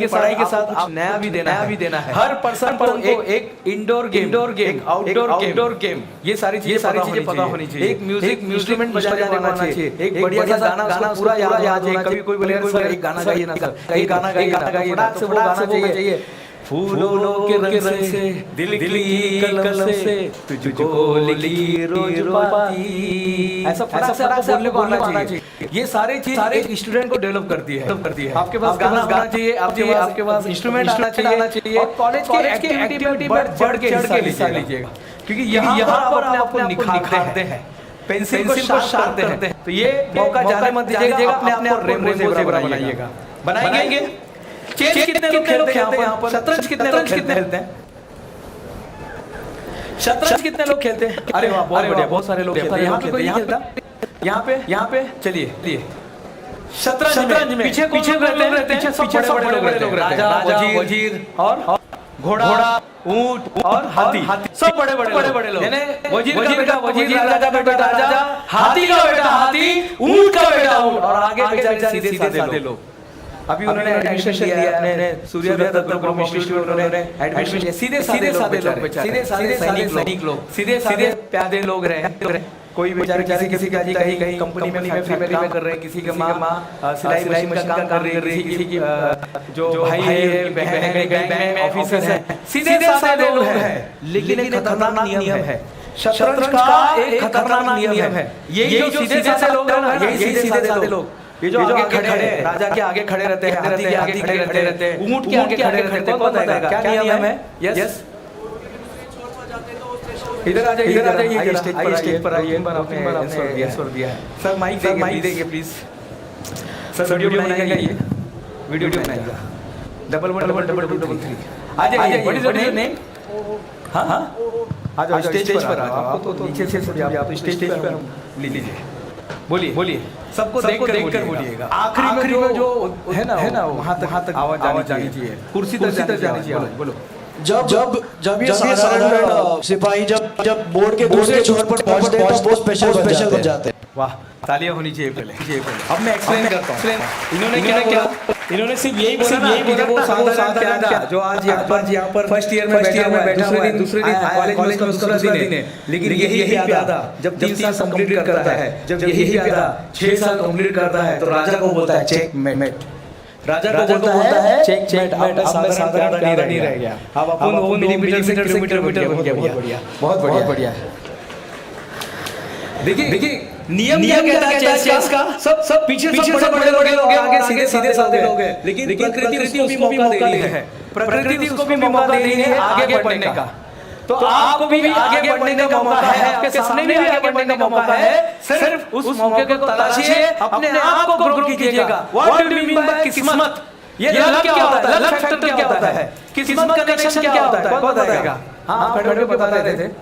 पढ़ाई के साथ आप नया भी देना है। हर पर्सन को एक इंडोर गेम, आउटडोर गेम, ये सारी चीजें पता होनी चाहिए। एक म्यूजिक इंस्ट्रूमेंट बजाने आना चाहिए, एक बढ़िया सा गाना पूरा याद है। कभी कोई बोले सर एक गाना गाइए ना सर, एक गाना गाइए, वो गाना चाहिए। फूलों के रंग से दिल की कलम से तुझको लिखी रोज पाती, ऐसा फटाक से बोलने को आना चाहिए। ये सारी चीज एक स्टूडेंट को डेवलप करती है। आपके पास गाना चाहिए, आपके पास इंस्ट्रूमेंट आना चाहिए, और कॉलेज के एक्टिविटी में बढ़ के हिस्सा लीजिएगा, क्योंकि यहाँ पर आपको निखारते हैं, पेंसिल को शार्प करते हैं। तो ये मौका जाने मत दीजिएगा, अपने आप रेनबो ज़ेब्रा बनाएंगे। चेस कितने लोग खेलते हैं यहाँ पर? शतरंज कितने लोग खेलते हैं? शतरंज कितने लोग खेलते हैं? अरे वाह, बहुत बढ़िया, बहुत सारे लोग खेलते हैं। यहाँ पे कोई नहीं खेलता? यहाँ पे चलिए शतरंज में पीछे लोग रहते हैं, सब बड़े लोग रहते हैं, राजा, वजीर और घोड़ा, ऊंट और हाथी, सब बड़े लोग। वजीर का बेटा राजा का बेटा राजा, हाथी का बेटा हाथी, ऊंट का बेटा ऊंट, और आगे बेचारे सीधे साधे लोग। अभी उन्होंने एडमिशन लिया है अपने सूर्यदत्ता ग्रुप इंस्टीट्यूट, उन्होंने एडमिशन, सीधे साधे लोग बेचारे, सीधे सैनिक लोग, सीधे प्यादे लोग रहे। कोई बेचारे किसी का कहीं कंपनी में फैक्ट्री में काम कर रहे हैं, किसी की माँ सिलाई मशीन का काम कर रही है, किसी की जो भाई है, बहन है, बैंक में ऑफिसर है, सीधे साधे लोग हैं। लेकिन एक खतरनाक नियम है, शतरंज का एक खतरनाक नियम है। ये जो सीधे साधे लोग हैं ना, यही सीधे साधे लोग, ये जो आगे खड़े हैं, राजा के आगे खड़े रहते हैं, हाथी के आगे खड़े रहते हैं, ऊंट के आगे खड़े रहते हैं, कौन बताएगा क्या नियम है? यस, इधर आ जाइए, स्टेज पर आइए, आंसर दिया है सर। माइक देंगे प्लीज सर, वीडियो बनाइएगा, ये वीडियो बनाइएगा। 11112233 आ जाइए। What is your name? हाँ, आ जाओ स्टेज पर आ जाओ। आपको तो नीचे से थोड़ी आप स्टेज पर लीजिए, बोलिए, सबको देख कर बोलिएगा। आखिरी में जो है ना वहाँ तक आवाज जानी चाहिए, कुर्सी तक जानी चाहिए। बोलो। जब ये साधारण सिपाही जब बोर्ड के दूसरे छोर पर पहुंचते हैं तो वो स्पेशल बन जाते हैं। वाह, तालियां होनी चाहिए पहले। अब मैं एक्सप्लेन करता हूँ। इन्होंने क्या किया, इन्होंने सिर्फ यही बोला कि जब वो साधारण क्या जो आज यहाँ पर फर्स्ट ईयर में बैठा हुआ है, दूसरे दिन कॉलेज में दूसरा दिन है, लेकिन यही प्यादा जब 3 साल कंप्लीट करता है, जब यही प्यादा 6 साल कंप्लीट करता है तो राजा को बोलता है चेकमेट। राजा को बोलता है चेकमेट। अब साधारण प्यादा नहीं रह गया, अब अपन वो मिलीमीटर से किलोमीटर बन गया। बहुत बढ़िया। देखिए नियम क्या कहता है चेस का, सब पीछे बड़े लोग हैं, आगे सीधे साधे लोग हैं, लेकिन प्रकृति उसको भी मौका दे रही है, प्रकृति उसको भी मौका दे रही है आगे बढ़ने का। तो आपको भी आगे बढ़ने का मौका है, आपके सामने भी आगे बढ़ने का मौका है, सिर्फ उस मौके को तलाशिए, अपने आप को ग्रो कीजिएगा। What do you mean by किस्मत? ये लक क्या होता है, लक फैक्टर क्या होता है, किस्मत कनेक्शन क्या होता है, कौन बताएगा? हाँ, खड़े बता रहे थे।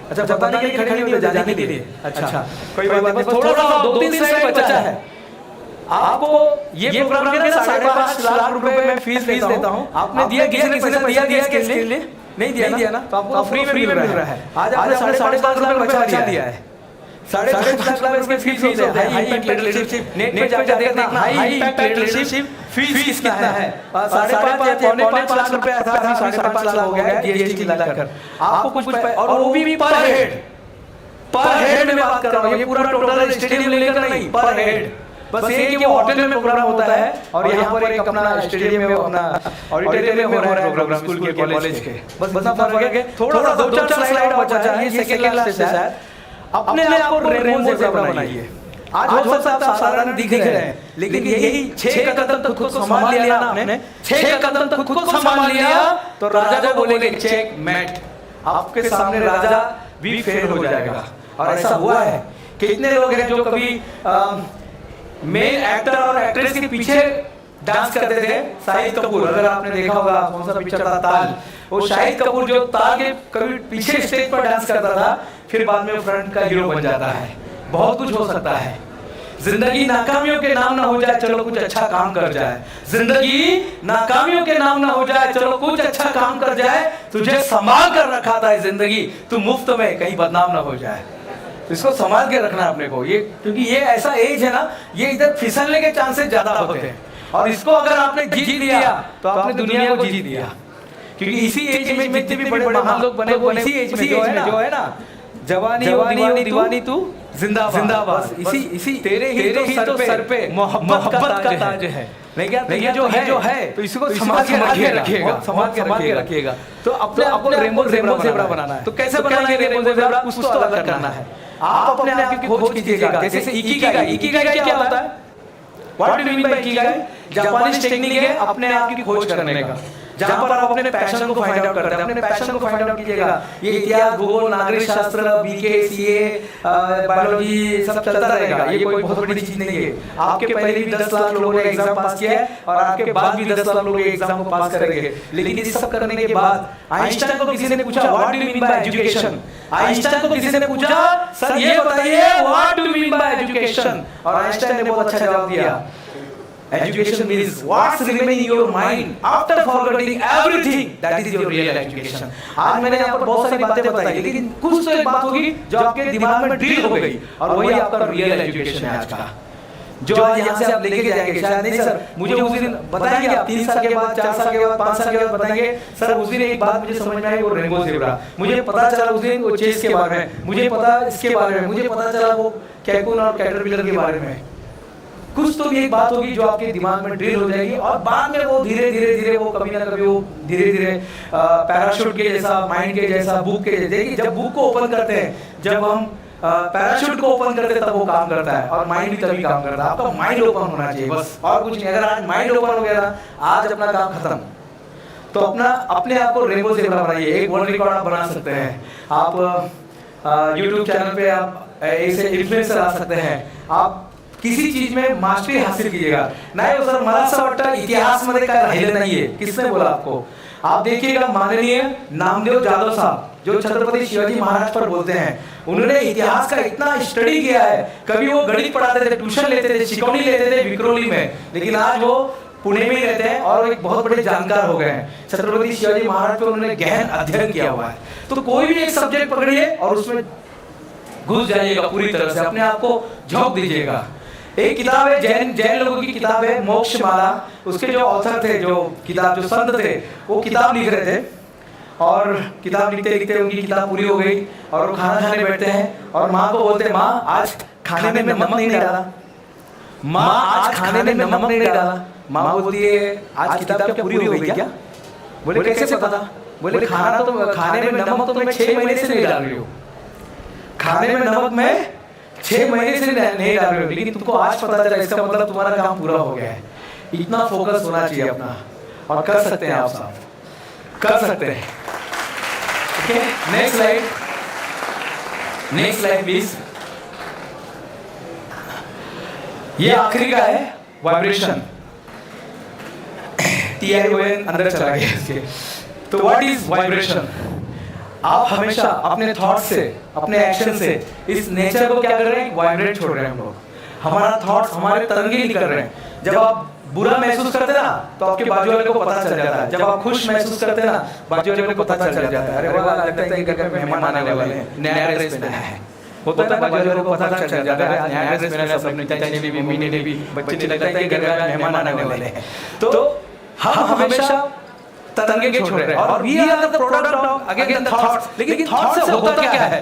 अच्छा, बताने के लिए खड़े नहीं हो जाने के लिए। अच्छा, कोई बात नहीं, थोड़ा सा 2-3 स्लाइड बचा है। आपको ये प्रोग्राम के ना 5.5 लाख रुपए मैं फीस देता हूँ। आपने दिया, किसी ने दिया इसके लिए? नहीं दिया ना, तो आपको फ्री में मिल रहा है। आज आपने 5.5 लाख रुपए बचा दिया है। 5.5 लाख रुपए फीस होते हैं। हाई इम्पैक्ट लीडरशिप, नेट पे जाके देखना, हाई इम्पैक्ट लीडरशिप फीस कितना है? 5.5 लाख रुपए, 5.5 लाख हो गया है जीएसटी मिलाकर। आपको कुछ और वो भी पर हेड में बात कर रहा हूँ, ये पूरा टोटल स्टेडियम लेकर नहीं, पर हेड। बस ये कि वो होटल में प्रोग्राम होता है और यहाँ पर एक अपना स्टेडियम में, अपना ऑडिटोरियम में हो रहा है प्रोग्राम स्कूल के, कॉलेज के। बस इतना फर्क है। थोड़ा सा 2-4 स्लाइड बचा है, ये सेकंड क्लास से है। अपने आप को रेनबो ज़ेब्रा बनाइए। आज हो सकता है आप साधारण दिख रहे हैं, लेकिन यही 6 कदम तक खुद को संभाल लिया ना आपने, 6 कदम तक खुद को संभाल लिया तो राजा को बोलेंगे चेकमेट। आपके सामने राजा भी फेल हो जाएगा। और ऐसा हुआ है, कितने लोग हैं जो कभी मेन एक्टर और एक्ट्रेस के पीछे डांस करते थे। शाहिद कपूर, अगर आपने देखा होगा कौन सा पिक्चर था, ताल, वो शाहिद कपूर जो ताल के कभी पीछे स्टेज पर डांस करता था, फिर बाद में फ्रंट का हीरो बन जाता है। बहुत कुछ हो सकता है। जिंदगी नाकामियों के नाम ना हो जाए, चलो कुछ अच्छा काम कर जाए। जिंदगी नाकामियों के नाम ना हो जाए, चलो कुछ अच्छा काम कर जाए। तुझे संभाल कर रखा था जिंदगी, तू मुफ्त में कहीं बदनाम ना हो जाए। इसको संभाल के रखना अपने को, ये क्योंकि ये ऐसा एज है ना, ये इधर फिसलने के चांसेस ज्यादा होते हैं। और इसको अगर आपने जीत लिया तो आपने दुनिया को जीत लिया। क्योंकि इसी एज में जितने भी बड़े महान लोग बने वो इसी एज में जो है ना, जवानी दीवानी तू जिंदाबाद। इसी तेरे ही तो सर पे मोहब्बत का ताज है। नहीं क्या जो है तो इसको संभाल के रखिएगा। तो अपने आप को रेनबो ज़ेब्रा बनाना है। तो कैसे बनाएंगे रेनबो ज़ेब्रा? कुछ तो अलग करना है। आप अपने आप की खोज कीजिएगा। जैसे इकिगाई क्या होता है? What do you mean by Ikigai? Japanese technique है अपने आप की खोज करने का, जहां पर आप अपने पैशन को फाइंड आउट करते हैं। अपने पैशन को फाइंड आउट कीजिएगा। ये इतिहास, भूगोल, नागरिक शास्त्र, बीके, सीए, बायोलॉजी सब चलता रहेगा। ये कोई बहुत बड़ी चीज नहीं है। आपके पहले भी 10 लाख लोगों ने एग्जाम पास किया है और आपके बाद भी 10 लाख लोग एग्जाम को पास करेंगे। लेकिन ये सब करने के बाद आइंस्टाइन को किसी ने पूछा what do you mean by education? Einstein को किसी ने पूछा सर ये बताइए what do you mean by education? और आइंस्टाइन ने बहुत अच्छा जवाब दिया, education means what's remain in your mind after forgetting everything, that is your real education. आज मैंने यहाँ पर बहुत सारी बातें बताई, लेकिन कुछ तो एक बात होगी जो आपके दिमाग में ड्रिल हो गई और वही आपका रियल एजुकेशन है आज का, जो आज यहाँ से आप लेके जाएंगे। शायद नहीं सर, मुझे उस दिन बताएंगे आप 3 साल के बाद, 4 साल के बाद, 5 साल के बाद बताएंगे सर उस दिन एक बात मुझे समझ में आई, वो रेनबो ज़ेब्रा। मुझे पता चला उस दिन वो चेस के बारे में, मुझे पता इसके बारे में, मुझे पता चला वो कैकून और कैटरपिलर के बारे में। कुछ तो भी एक बात होगी जो आपके दिमाग में ड्रिल हो जाएगी और बाद में वो धीरे धीरे वो कभी ना कभी वो धीरे धीरे पैराशूट के जैसा, माइंड के जैसा, बुक के जैसा। देखिए जब बुक को ओपन करते हैं, जब हम पैराशूट को ओपन करते हैं तब वो काम करता है और माइंड भी तभी काम करता है। आपका माइंड ओपन होना चाहिए बस, और कुछ नहीं। अगर आज माइंड ओपन हो गया आज अपना काम खत्म। तो अपने आप को रेनबो ज़ेब्रा बनाइए। एक वर्ल्ड रिकॉर्ड आप बना सकते हैं। आप यूट्यूब चैनल पे आप ऐसे इन्फ्लुएंसर आ सकते हैं। आप किसी चीज में मास्टरी हासिल कीजिएगा। नहीं हो सर मला असं वाटतं इतिहासमध्ये काय राहिलं नाहीये, किसने बोला आपको? आप देखिएगा माननीय नामदेव जाधव साहब, जो छत्रपति शिवाजी महाराज पर बोलते हैं, उन्होंने इतिहास का इतना स्टडी किया है। कभी वो गणित पढ़ाते थे, ट्यूशन लेते थे, शिकौनी लेते थे विक्रोली में, लेकिन आज वो पुणे में ही रहते हैं और एक बहुत बड़े जानकार हो गए हैं। छत्रपति शिवाजी महाराज पर उन्होंने गहन अध्ययन किया हुआ है। तो कोई भी एक सब्जेक्ट पकड़िए और उसमें घुस जाइएगा पूरी तरह से, अपने आप को झोंक दीजिएगा। एक किताब है, जैन लोगों की किताब है मोक्षमाला। उसके जो ऑथर थे, जो संत थे, वो किताब लिख रहे थे और किताब लिखते लिखते उनकी किताब पूरी हो गई और वो खाना खाने बैठते हैं और माँ को बोलते हैं, माँ आज खाने में नमक नहीं डाला, माँ आज खाने में नमक नहीं डाला। माँ बोलती है, आज किताब क्या पूरी हो गई क्या? बोले कैसे पता? बोले खाने में नमक तो मैं 6 महीने से नहीं डाल रही हूँ, खाने में नमक मैं 6 महीने से नहीं डाल रही हूँ, लेकिन तुमको आज पता चला, इसका मतलब तुम्हारा काम पूरा हो गया है। इतना फोकस होना चाहिए अपना, और कर सकते हैं आप सब, कर सकते हैं। Okay, next slide please. ये आखिरी का है वाइब्रेशन। TION अंदर चला गया इसके। तो व्हाट इज वाइब्रेशन? आप हमेशा अपने थॉट से, अपने एक्शन से इस नेचर को क्या कर रहे हैं? वाइब्रेट छोड़ रहे हैं हम लोग। हमारा थॉट्स, हमारे तरंगे निकल रहे हैं। जब आप बुरा महसूस करते हैं ना, तो आपके बाजू वाले को पता चल जाता है। जब आप खुश महसूस करते हैं ना, बाजू वाले को पता चल जाता है, अरे वाह लगता है कि घर में मेहमान आने वाले हैं, नया ड्रेस पहना है। होता है बाजू वाले को पता चल जाता है, नया ड्रेस पहना है, सबने, चाचा ने भी, मम्मी ने भी, बच्चे ने, लगता है कि घर में मेहमान आने वाले हैं। तो हम हमेशा तरंगे छोड़ रहे हैं और we are the product of again the thoughts. लेकिन थॉट से होता क्या है?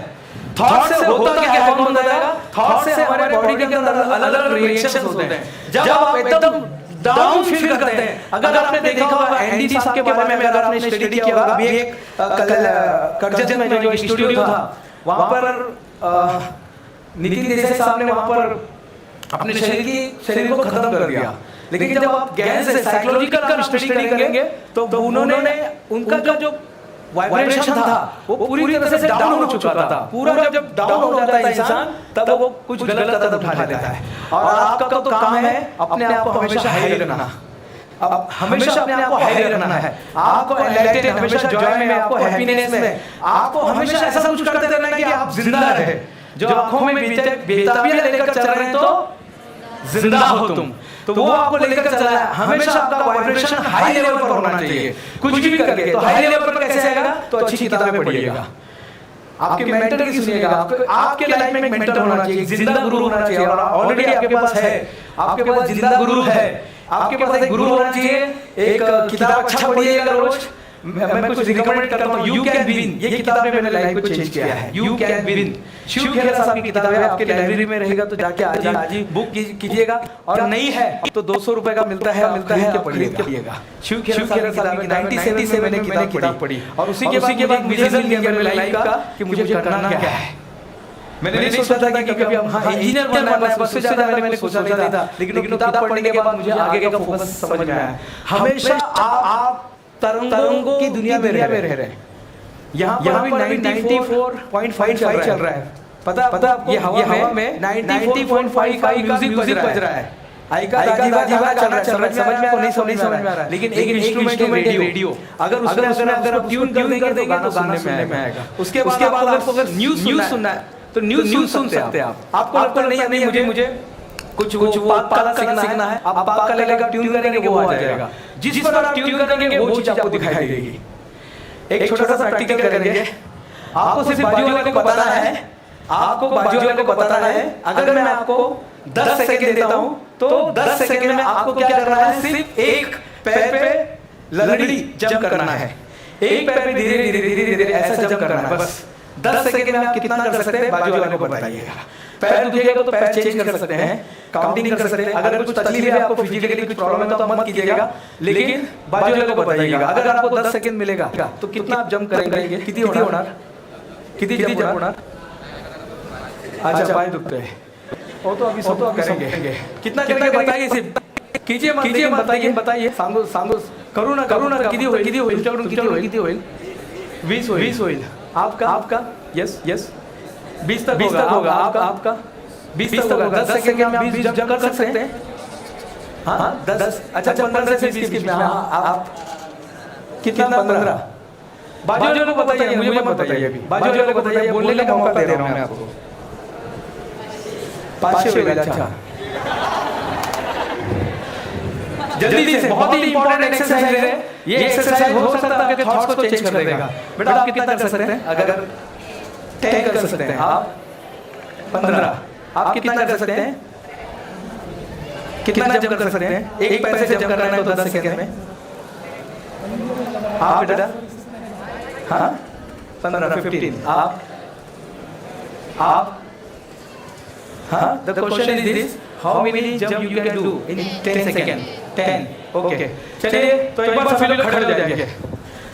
थॉट से होता क्या है? कौन बताएगा? थॉट से हमारे बॉडी के अंदर अलग-अलग रिएक्शंस होते हैं। जब आप एकदम डाउन फील करते हैं, अगर आपने देखा होगा एनडी साहब के बारे में, अगर आपने स्टडी किया होगा, अभी एक करजत में जो स्टूडियो था, वहां पर नितिन देसाई साहब ने वहां पर अपने शरीर को खत्म कर दिया। लेकिन जब आप गहन से साइकोलॉजिकल स्टडी करेंगे तो उन्होंने उनका जो वाइब्रेशन था वो पूरी तरह से डाउन हो चुका था। पूरा जब डाउन हो जाता है इंसान, तब वो कुछ गलत कदम उठा लेता है। और आपका तो काम है अपने आप को हमेशा हाई रखना। अब हमेशा अपने आप को हाई रखना है, आपको एनलाइटेड, हमेशा जॉय में, आपको हैप्पीनेस में, आपको हमेशा ऐसा कुछ करते रहना है कि आप जिंदा रहे। जो आंखों में बेताबियां लेकर चल रहे हैं तो जिंदा हो तुम, तो वो आपको लेकर चला है। हमेशा आपका वाइब्रेशन हाई लेवल पर होना चाहिए। कुछ भी करके तो हाई लेवल पर कैसे आएगा? तो अच्छी किताबें पढ़िएगा, आपके मेंटर की सुनिएगा, आपके लाइफ में एक मेंटर होना चाहिए, जिंदा गुरु होना चाहिए। और ऑलरेडी आपके पास है, आपके पास जिंदा गुरु है, आपके पास एक गुरु होना चाहिए। एक किताब अच्छा पढ़िएगा रोज। मैं कुछ रिकमेंड करता हूँ, यू कैन विन। ये किताब ने मेरे लाइफ को चेंज किया है। यू कैन विन, शिव खेरा साहब की किताब है, आपके लाइब्रेरी में रहेगा तो जाके आज ही बुक कीजिएगा। और नहीं है तो 200 रुपए का मिलता है के पढ़िएगा। शिव खेरा साहब की 97 से मैंने किताब पढ़ी और उसी के बाद मुझे रिजल्ट मिल गया मेरे लाइफ का कि मुझे करना क्या है। मैंने नहीं सोचा था कि कभी हम इंजीनियर बनना है, बस उससे ज्यादा मैंने सोचा नहीं था। लेकिन किताब पढ़ने के बाद मुझे आगे का फोकस समझ में आया। हमेशा आप तरंगों की दुनिया में रह रहे हैं। यहाँ पर 94.5 चल रहा है। पता ये हवा में 90.5 का म्यूजिक बज रहा है। आई का दादी चल रहा है, समझ में नहीं समझ में आ रहा है। लेकिन एक इंस्ट्रूमेंट है रेडियो। अगर अगर ट्यून कर देंगे तो गाना सुनने में आएगा। उसके बाद आपको अगर न्यूज़ सुनना है तो न्यूज़ सुन सकते हैं आप। आपको लगता नहीं मुझे कुछ पाक सीखना है, आप पाक का लेगा ट्यून करेंगे वो आ जाएगा। जिस पर आप ट्यून करेंगे वो चीज आपको दिखाई देगी। एक छोटा सा प्रैक्टिकल करेंगे। आपको सिर्फ बाजू वाले को बताना है, आपको बाजू वाले को बताना है। अगर मैं आपको 10 सेकंड देता हूं तो 10 सेकंड में आपको क्या करना है? सिर्फ एक पैर पे लंगड़ी जंप करना है। एक पैर पे धीरे धीरे ऐसा जंप करना है। बस 10 सेकंड में आप कितना कर सकते हैं बाजू वाले को बताइएगा। पैर दुखेगा तो पैर चेंज कर सकते हैं, काउंटिंग कर सकते हैं। अगर कुछ तकलीफ है, आपको फिजिकली कुछ प्रॉब्लम है तो मत कीजिएगा, लेकिन बाजू वाले को बताइएगा। अगर आपको 10 सेकंड मिलेगा तो कितना आप जंप करेंगे? कितनी होणार? कितनी जंप होणार? अच्छा, पाए दुखते हैं वो तो अभी करेंगे। कितना बताइए, सिर्फ कीजिए मत बताइए। सांगो करू ना किती होईल? 20 होईल। आपका यस 20 तक होगा। आपका 20 तक होगा। 10 सेकंड में आप 20 जंप कर सकते हैं। हाँ 10, अच्छा 15 से 20 के बीच में। आप कितना? 15 बाजू वाले को बताइए, मुझे मत बताइए अभी। बाजू वाले को बताइए, बोलने का मौका दे रहा हूं मैं आपको। 5 हो गया, अच्छा। जल्दी से, बहुत ही इंपॉर्टेंट एक्सरसाइज है ये। एक्सरसाइज हो सकता है आपके थॉट्स को चेंज कर देगा। बेटा आप कितना कर सकते हैं? अगर 10 कर सकते हैं आप, 15 आप कितना कर सकते हैं? कितना जंप कर सकते हैं? एक पैर से जंप करना है तो 10 सेकंड में। आप बेटा, हाँ 15 15 आप हाँ। The question is this, how many jump you can do in 10 second? 10, okay. चलिए तो एक बार सभी लोग खड़े हो जाएंगे,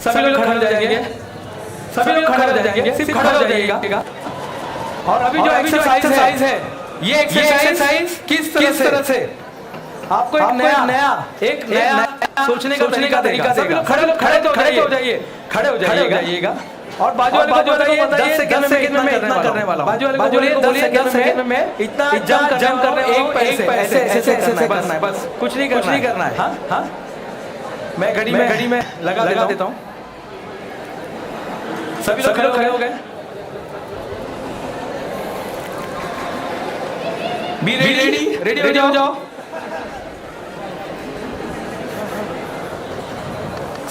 सभी लोग खड़े हो जाएंगे, सभी लोग खड़े हो जाएंगे, सिर्फ खड़े हो जाइएगा। और अभी जो एक्सरसाइज है ये एक्सरसाइज किस तरह से आपको एक नया सोचने का तरीका देगा। सभी लोग खड़े हो जाइएगा। और बाजू वाले को बताइए 10 सेकंड में इतना करने वाला। बाजू वाले को बोलिए 10 सेकंड में इतना जंप करने, एक पैर से ऐसे करना है, बस कुछ नहीं करना है। हाँ मैं घड़ी में लगा देता हूँ। सभी लोग खड़े हो गए? बी रेडी हो जाओ।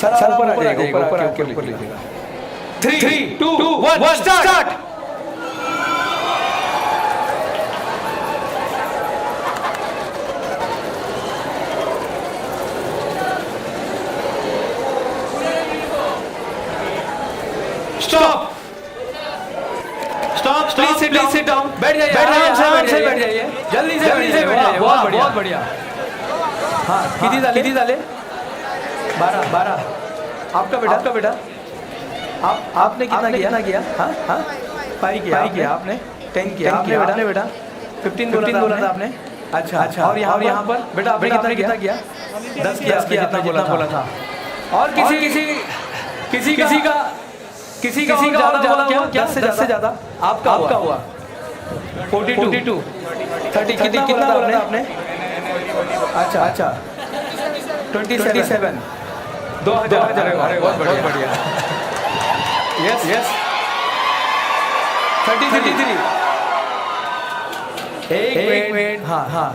सर ऊपर आ जाइएगा, ऊपर लीजिएगा। 3 2 1 start. Stop. Please sit down. बैठ जाइए, आराम से बैठ जाइए, जल्दी से बैठ जाइए। बहुत बढ़िया। हाँ कितनी डाले? 12। आपका बेटा आपने कितना किया? हाँ 5 किया आपने, 10 किया आपने बेटा 15 बोला था आपने। अच्छा। और यहाँ पर बेटा आपने कितना किया? 10 किया जितना बोला था। और किसी का ज्यादा क्या? 10 से ज्यादा आपका हुआ 42 30 कितना बोला आपने? अच्छा 27 2000। बहुत बढ़िया। यस 33। एक मिनट। हाँ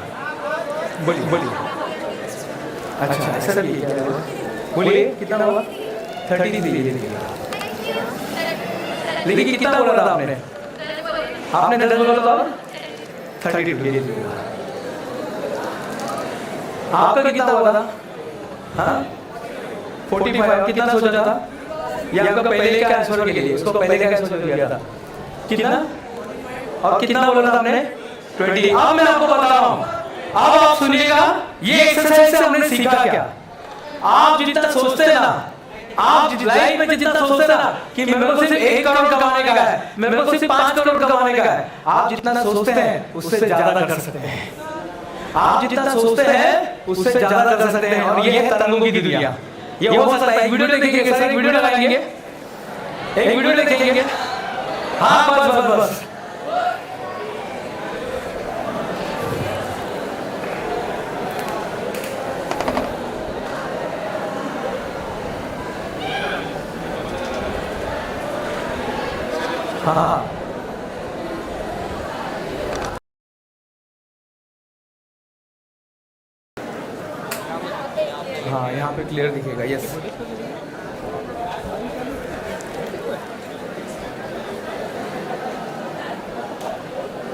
बोलिए। अच्छा ऐसा बोलिए कितना हुआ? 33। लेकिन कितना बोला था आपने? 10 बोला था। 32। आपका कितना बोला था? हाँ 45। कितना सोचा था? ये आपका पहले का आंसर के लिए, इसको पहले का आंसर दिया था। कितना? और कितना बोला था आपने? 20। अब मैं आपको बता रहा हूं, अब आप सुनिएगा ये एक्सरसाइज से हमने सीखा क्या। आप जितना सोचते हैं ना, आप लाइफ में जितना सोचते हैं ना कि मेरे को सिर्फ 1 करोड़ कमाने का है, मेरे को सिर्फ 5 करोड़ कमाने का है, आप जितना सोचते हैं उससे ज्यादा कर सकते हैं। आप जितना सोचते हैं उससे ज्यादा कर सकते हैं। और ये है तरंगों की दुनिया। ये हो सकता है। एक वीडियो देखेंगे सर, एक वीडियो लगाएंगे, एक वीडियो देखेंगे। हाँ बस। हाँ यहाँ पे क्लियर दिखेगा। Yes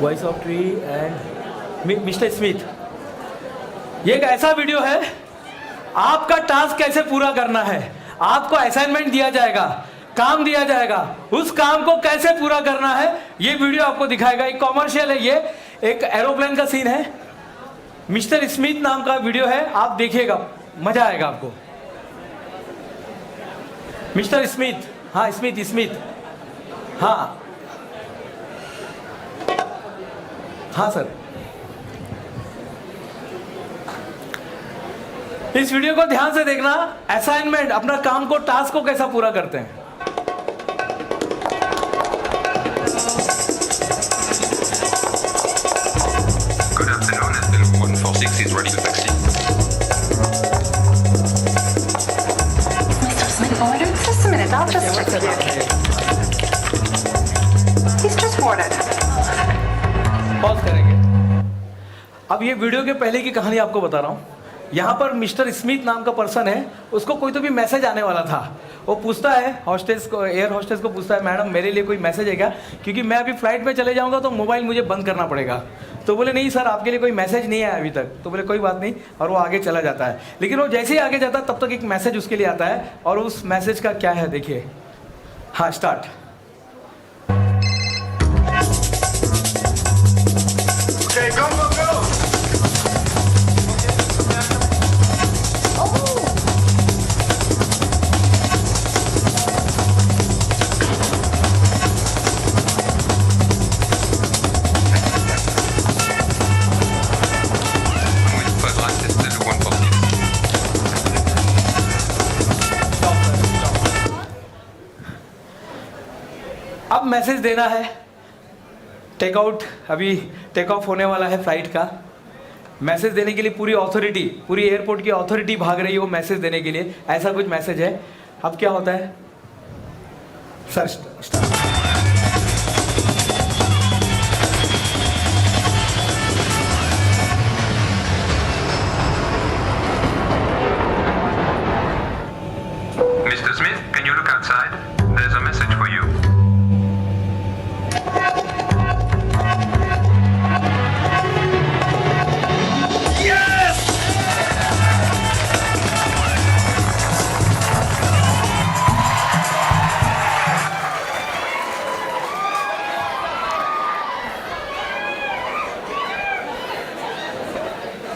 voice of tree and mister Smith. ये एक ऐसा वीडियो है, आपका टास्क कैसे पूरा करना है। आपको असाइनमेंट दिया जाएगा, काम दिया जाएगा, उस काम को कैसे पूरा करना है ये वीडियो आपको दिखाएगा। एक कॉमर्शियल है, ये एक एरोप्लेन का सीन है। मिस्टर स्मिथ नाम का वीडियो है, आप देखिएगा, मजा आएगा आपको। मिस्टर स्मिथ, हाँ स्मिथ, हाँ सर। इस वीडियो को ध्यान से देखना। असाइनमेंट, अपना काम को, टास्क को कैसा पूरा करते हैं। Good afternoon, and 146 is ready to taxi. Mr. Smith, just a minute. I'll just... recorded. Pause करेंगे। अब ये वीडियो के पहले की कहानी आपको बता रहा हूँ। यहाँ पर मिस्टर स्मिथ नाम का पर्सन है, उसको कोई तो भी मैसेज आने वाला था। वो पूछता है हॉस्टेस को, एयर हॉस्टेस को पूछता है, मैडम मेरे लिए कोई मैसेज है क्या, क्योंकि मैं अभी फ्लाइट में चले जाऊँगा तो मोबाइल मुझे बंद करना पड़ेगा। तो बोले नहीं सर, आपके लिए कोई मैसेज नहीं आया अभी तक। तो बोले कोई बात नहीं, और वो आगे चला जाता है। लेकिन वो जैसे ही आगे जाता है तब तक एक मैसेज उसके लिए आता है, और उस मैसेज का क्या है देखिए। हाँ, start. Okay, go, go, go. अब मैसेज देना है। टेक आउट, अभी टेक ऑफ होने वाला है फ्लाइट का। मैसेज देने के लिए पूरी अथॉरिटी, पूरी एयरपोर्ट की अथॉरिटी भाग रही है वो मैसेज देने के लिए। ऐसा कुछ मैसेज है। अब क्या होता है sir? Start. Mr. Smith, can you look outside? There's a message for you.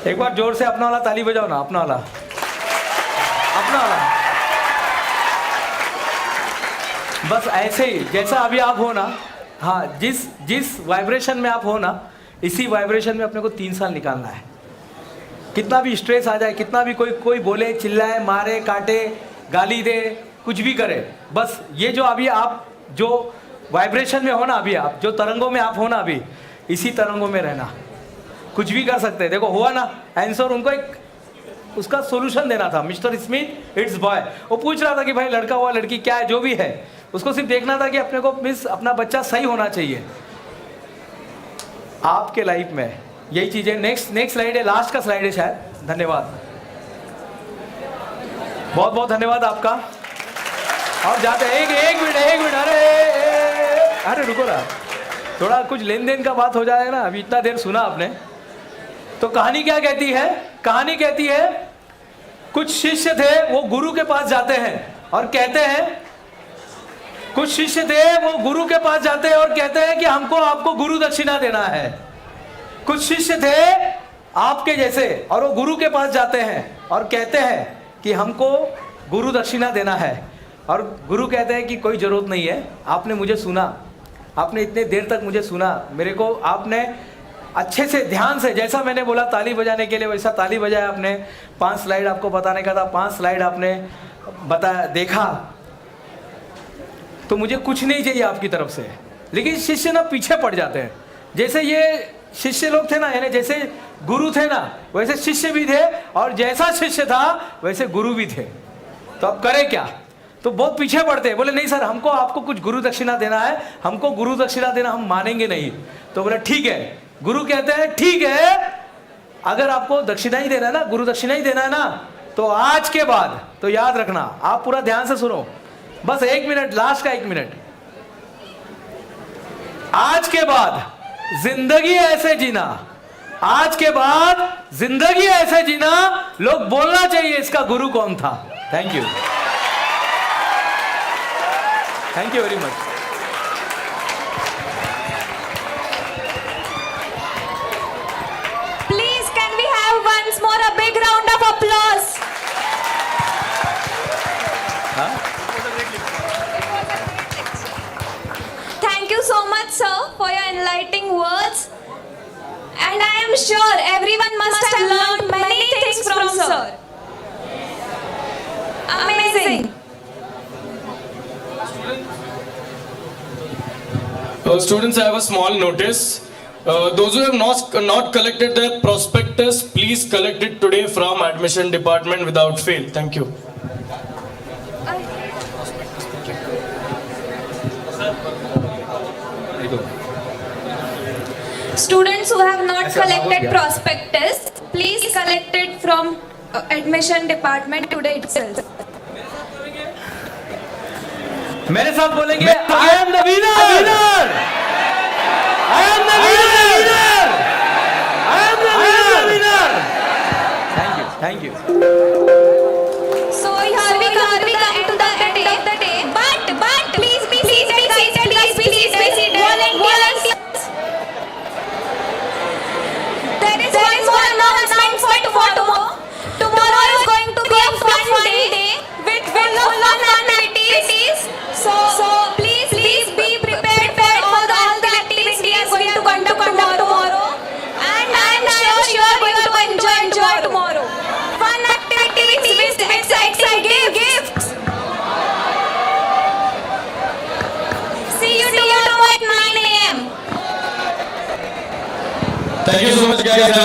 एक बार जोर से अपना वाला ताली बजाओ ना, अपना वाला, अपना वाला। बस ऐसे ही जैसा अभी आप हो ना, हाँ, जिस वाइब्रेशन में आप हो ना, इसी वाइब्रेशन में अपने को 3 साल निकालना है। कितना भी स्ट्रेस आ जाए, कितना भी कोई बोले, चिल्लाए, मारे, काटे, गाली दे, कुछ भी करे, बस ये जो अभी आप जो वाइब्रेशन में हो ना, अभी आप जो तरंगों में आप हो ना, अभी इसी तरंगों में रहना। कुछ भी कर सकते हैं। देखो हुआ ना आंसर, उनको एक उसका सोल्यूशन देना था। मिस्टर स्मिथ इट्स बॉय, वो पूछ रहा था कि भाई लड़का हुआ लड़की क्या है, जो भी है, उसको सिर्फ देखना था कि अपने को मिस अपना बच्चा सही होना चाहिए। आपके लाइफ में यही चीज है। नेक्स्ट स्लाइड है, लास्ट का स्लाइड है शायद। धन्यवाद, बहुत बहुत धन्यवाद आपका। और जाते हैं, एक मिनट, अरे रुको ना, थोड़ा कुछ लेन देन का बात हो जाएगा ना, अभी इतना देर सुना आपने। तो कहानी क्या कहती है? कहानी कहती है कुछ शिष्य थे, वो गुरु के पास जाते हैं और कहते हैं, कुछ शिष्य थे वो गुरु के पास जाते हैं और कहते हैं कि हमको आपको गुरु दक्षिणा देना है। कुछ शिष्य थे आपके जैसे और वो गुरु के पास जाते हैं और कहते हैं कि हमको गुरु दक्षिणा देना है। और गुरु कहते हैं कि कोई जरूरत नहीं है, आपने मुझे सुना, आपने इतने देर तक मुझे सुना, मेरे को आपने अच्छे से ध्यान से, जैसा मैंने बोला ताली बजाने के लिए वैसा ताली बजाया आपने। 5 स्लाइड आपको बताने का था, 5 स्लाइड आपने देखा, तो मुझे कुछ नहीं चाहिए आपकी तरफ से। लेकिन शिष्य ना पीछे पड़ जाते हैं। जैसे ये शिष्य लोग थे ना, यानी जैसे गुरु थे ना, वैसे शिष्य भी थे, और जैसा शिष्य था वैसे गुरु भी थे। तो अब करें क्या? तो बहुत पीछे पड़ते हैं। बोले नहीं सर, हमको आपको कुछ गुरु दक्षिणा देना है, हमको गुरु दक्षिणा देना, हम मानेंगे नहीं। तो बोले ठीक है। गुरु कहते हैं ठीक है, अगर आपको दक्षिणा ही देना है ना, गुरु दक्षिणा ही देना है ना, तो आज के बाद, तो याद रखना, आप पूरा ध्यान से सुनो, बस 1 मिनट, लास्ट का 1 मिनट। आज के बाद जिंदगी ऐसे जीना, आज के बाद जिंदगी ऐसे जीना, लोग बोलना चाहिए इसका गुरु कौन था। Thank you, thank you very much. Please, can we have once more a big round of applause? Thank you so much, sir, for your enlightening words. And I am sure everyone must have learned many things from sir. Amazing. Students, I have a small notice. Those who have not collected their prospectus, please collect it today from admission department without fail. Thank you. Students who have not collected prospectus, please collect it from admission department today itself. मेरे साथ बोलेंगे I am the winner! I am the winner! I am the winner! Thank you. So here we come to the end of the day. But please be seated, guys. Please be seated. Volunteers. There is one announcement for tomorrow. Tomorrow is going to be a fun day with full of activities. So please be prepared for all the activities we are going to conduct tomorrow. And I am sure you are going to enjoy tomorrow. Fun activities with exciting gifts. See you tomorrow at 9 a.m. Thank you so much, guys.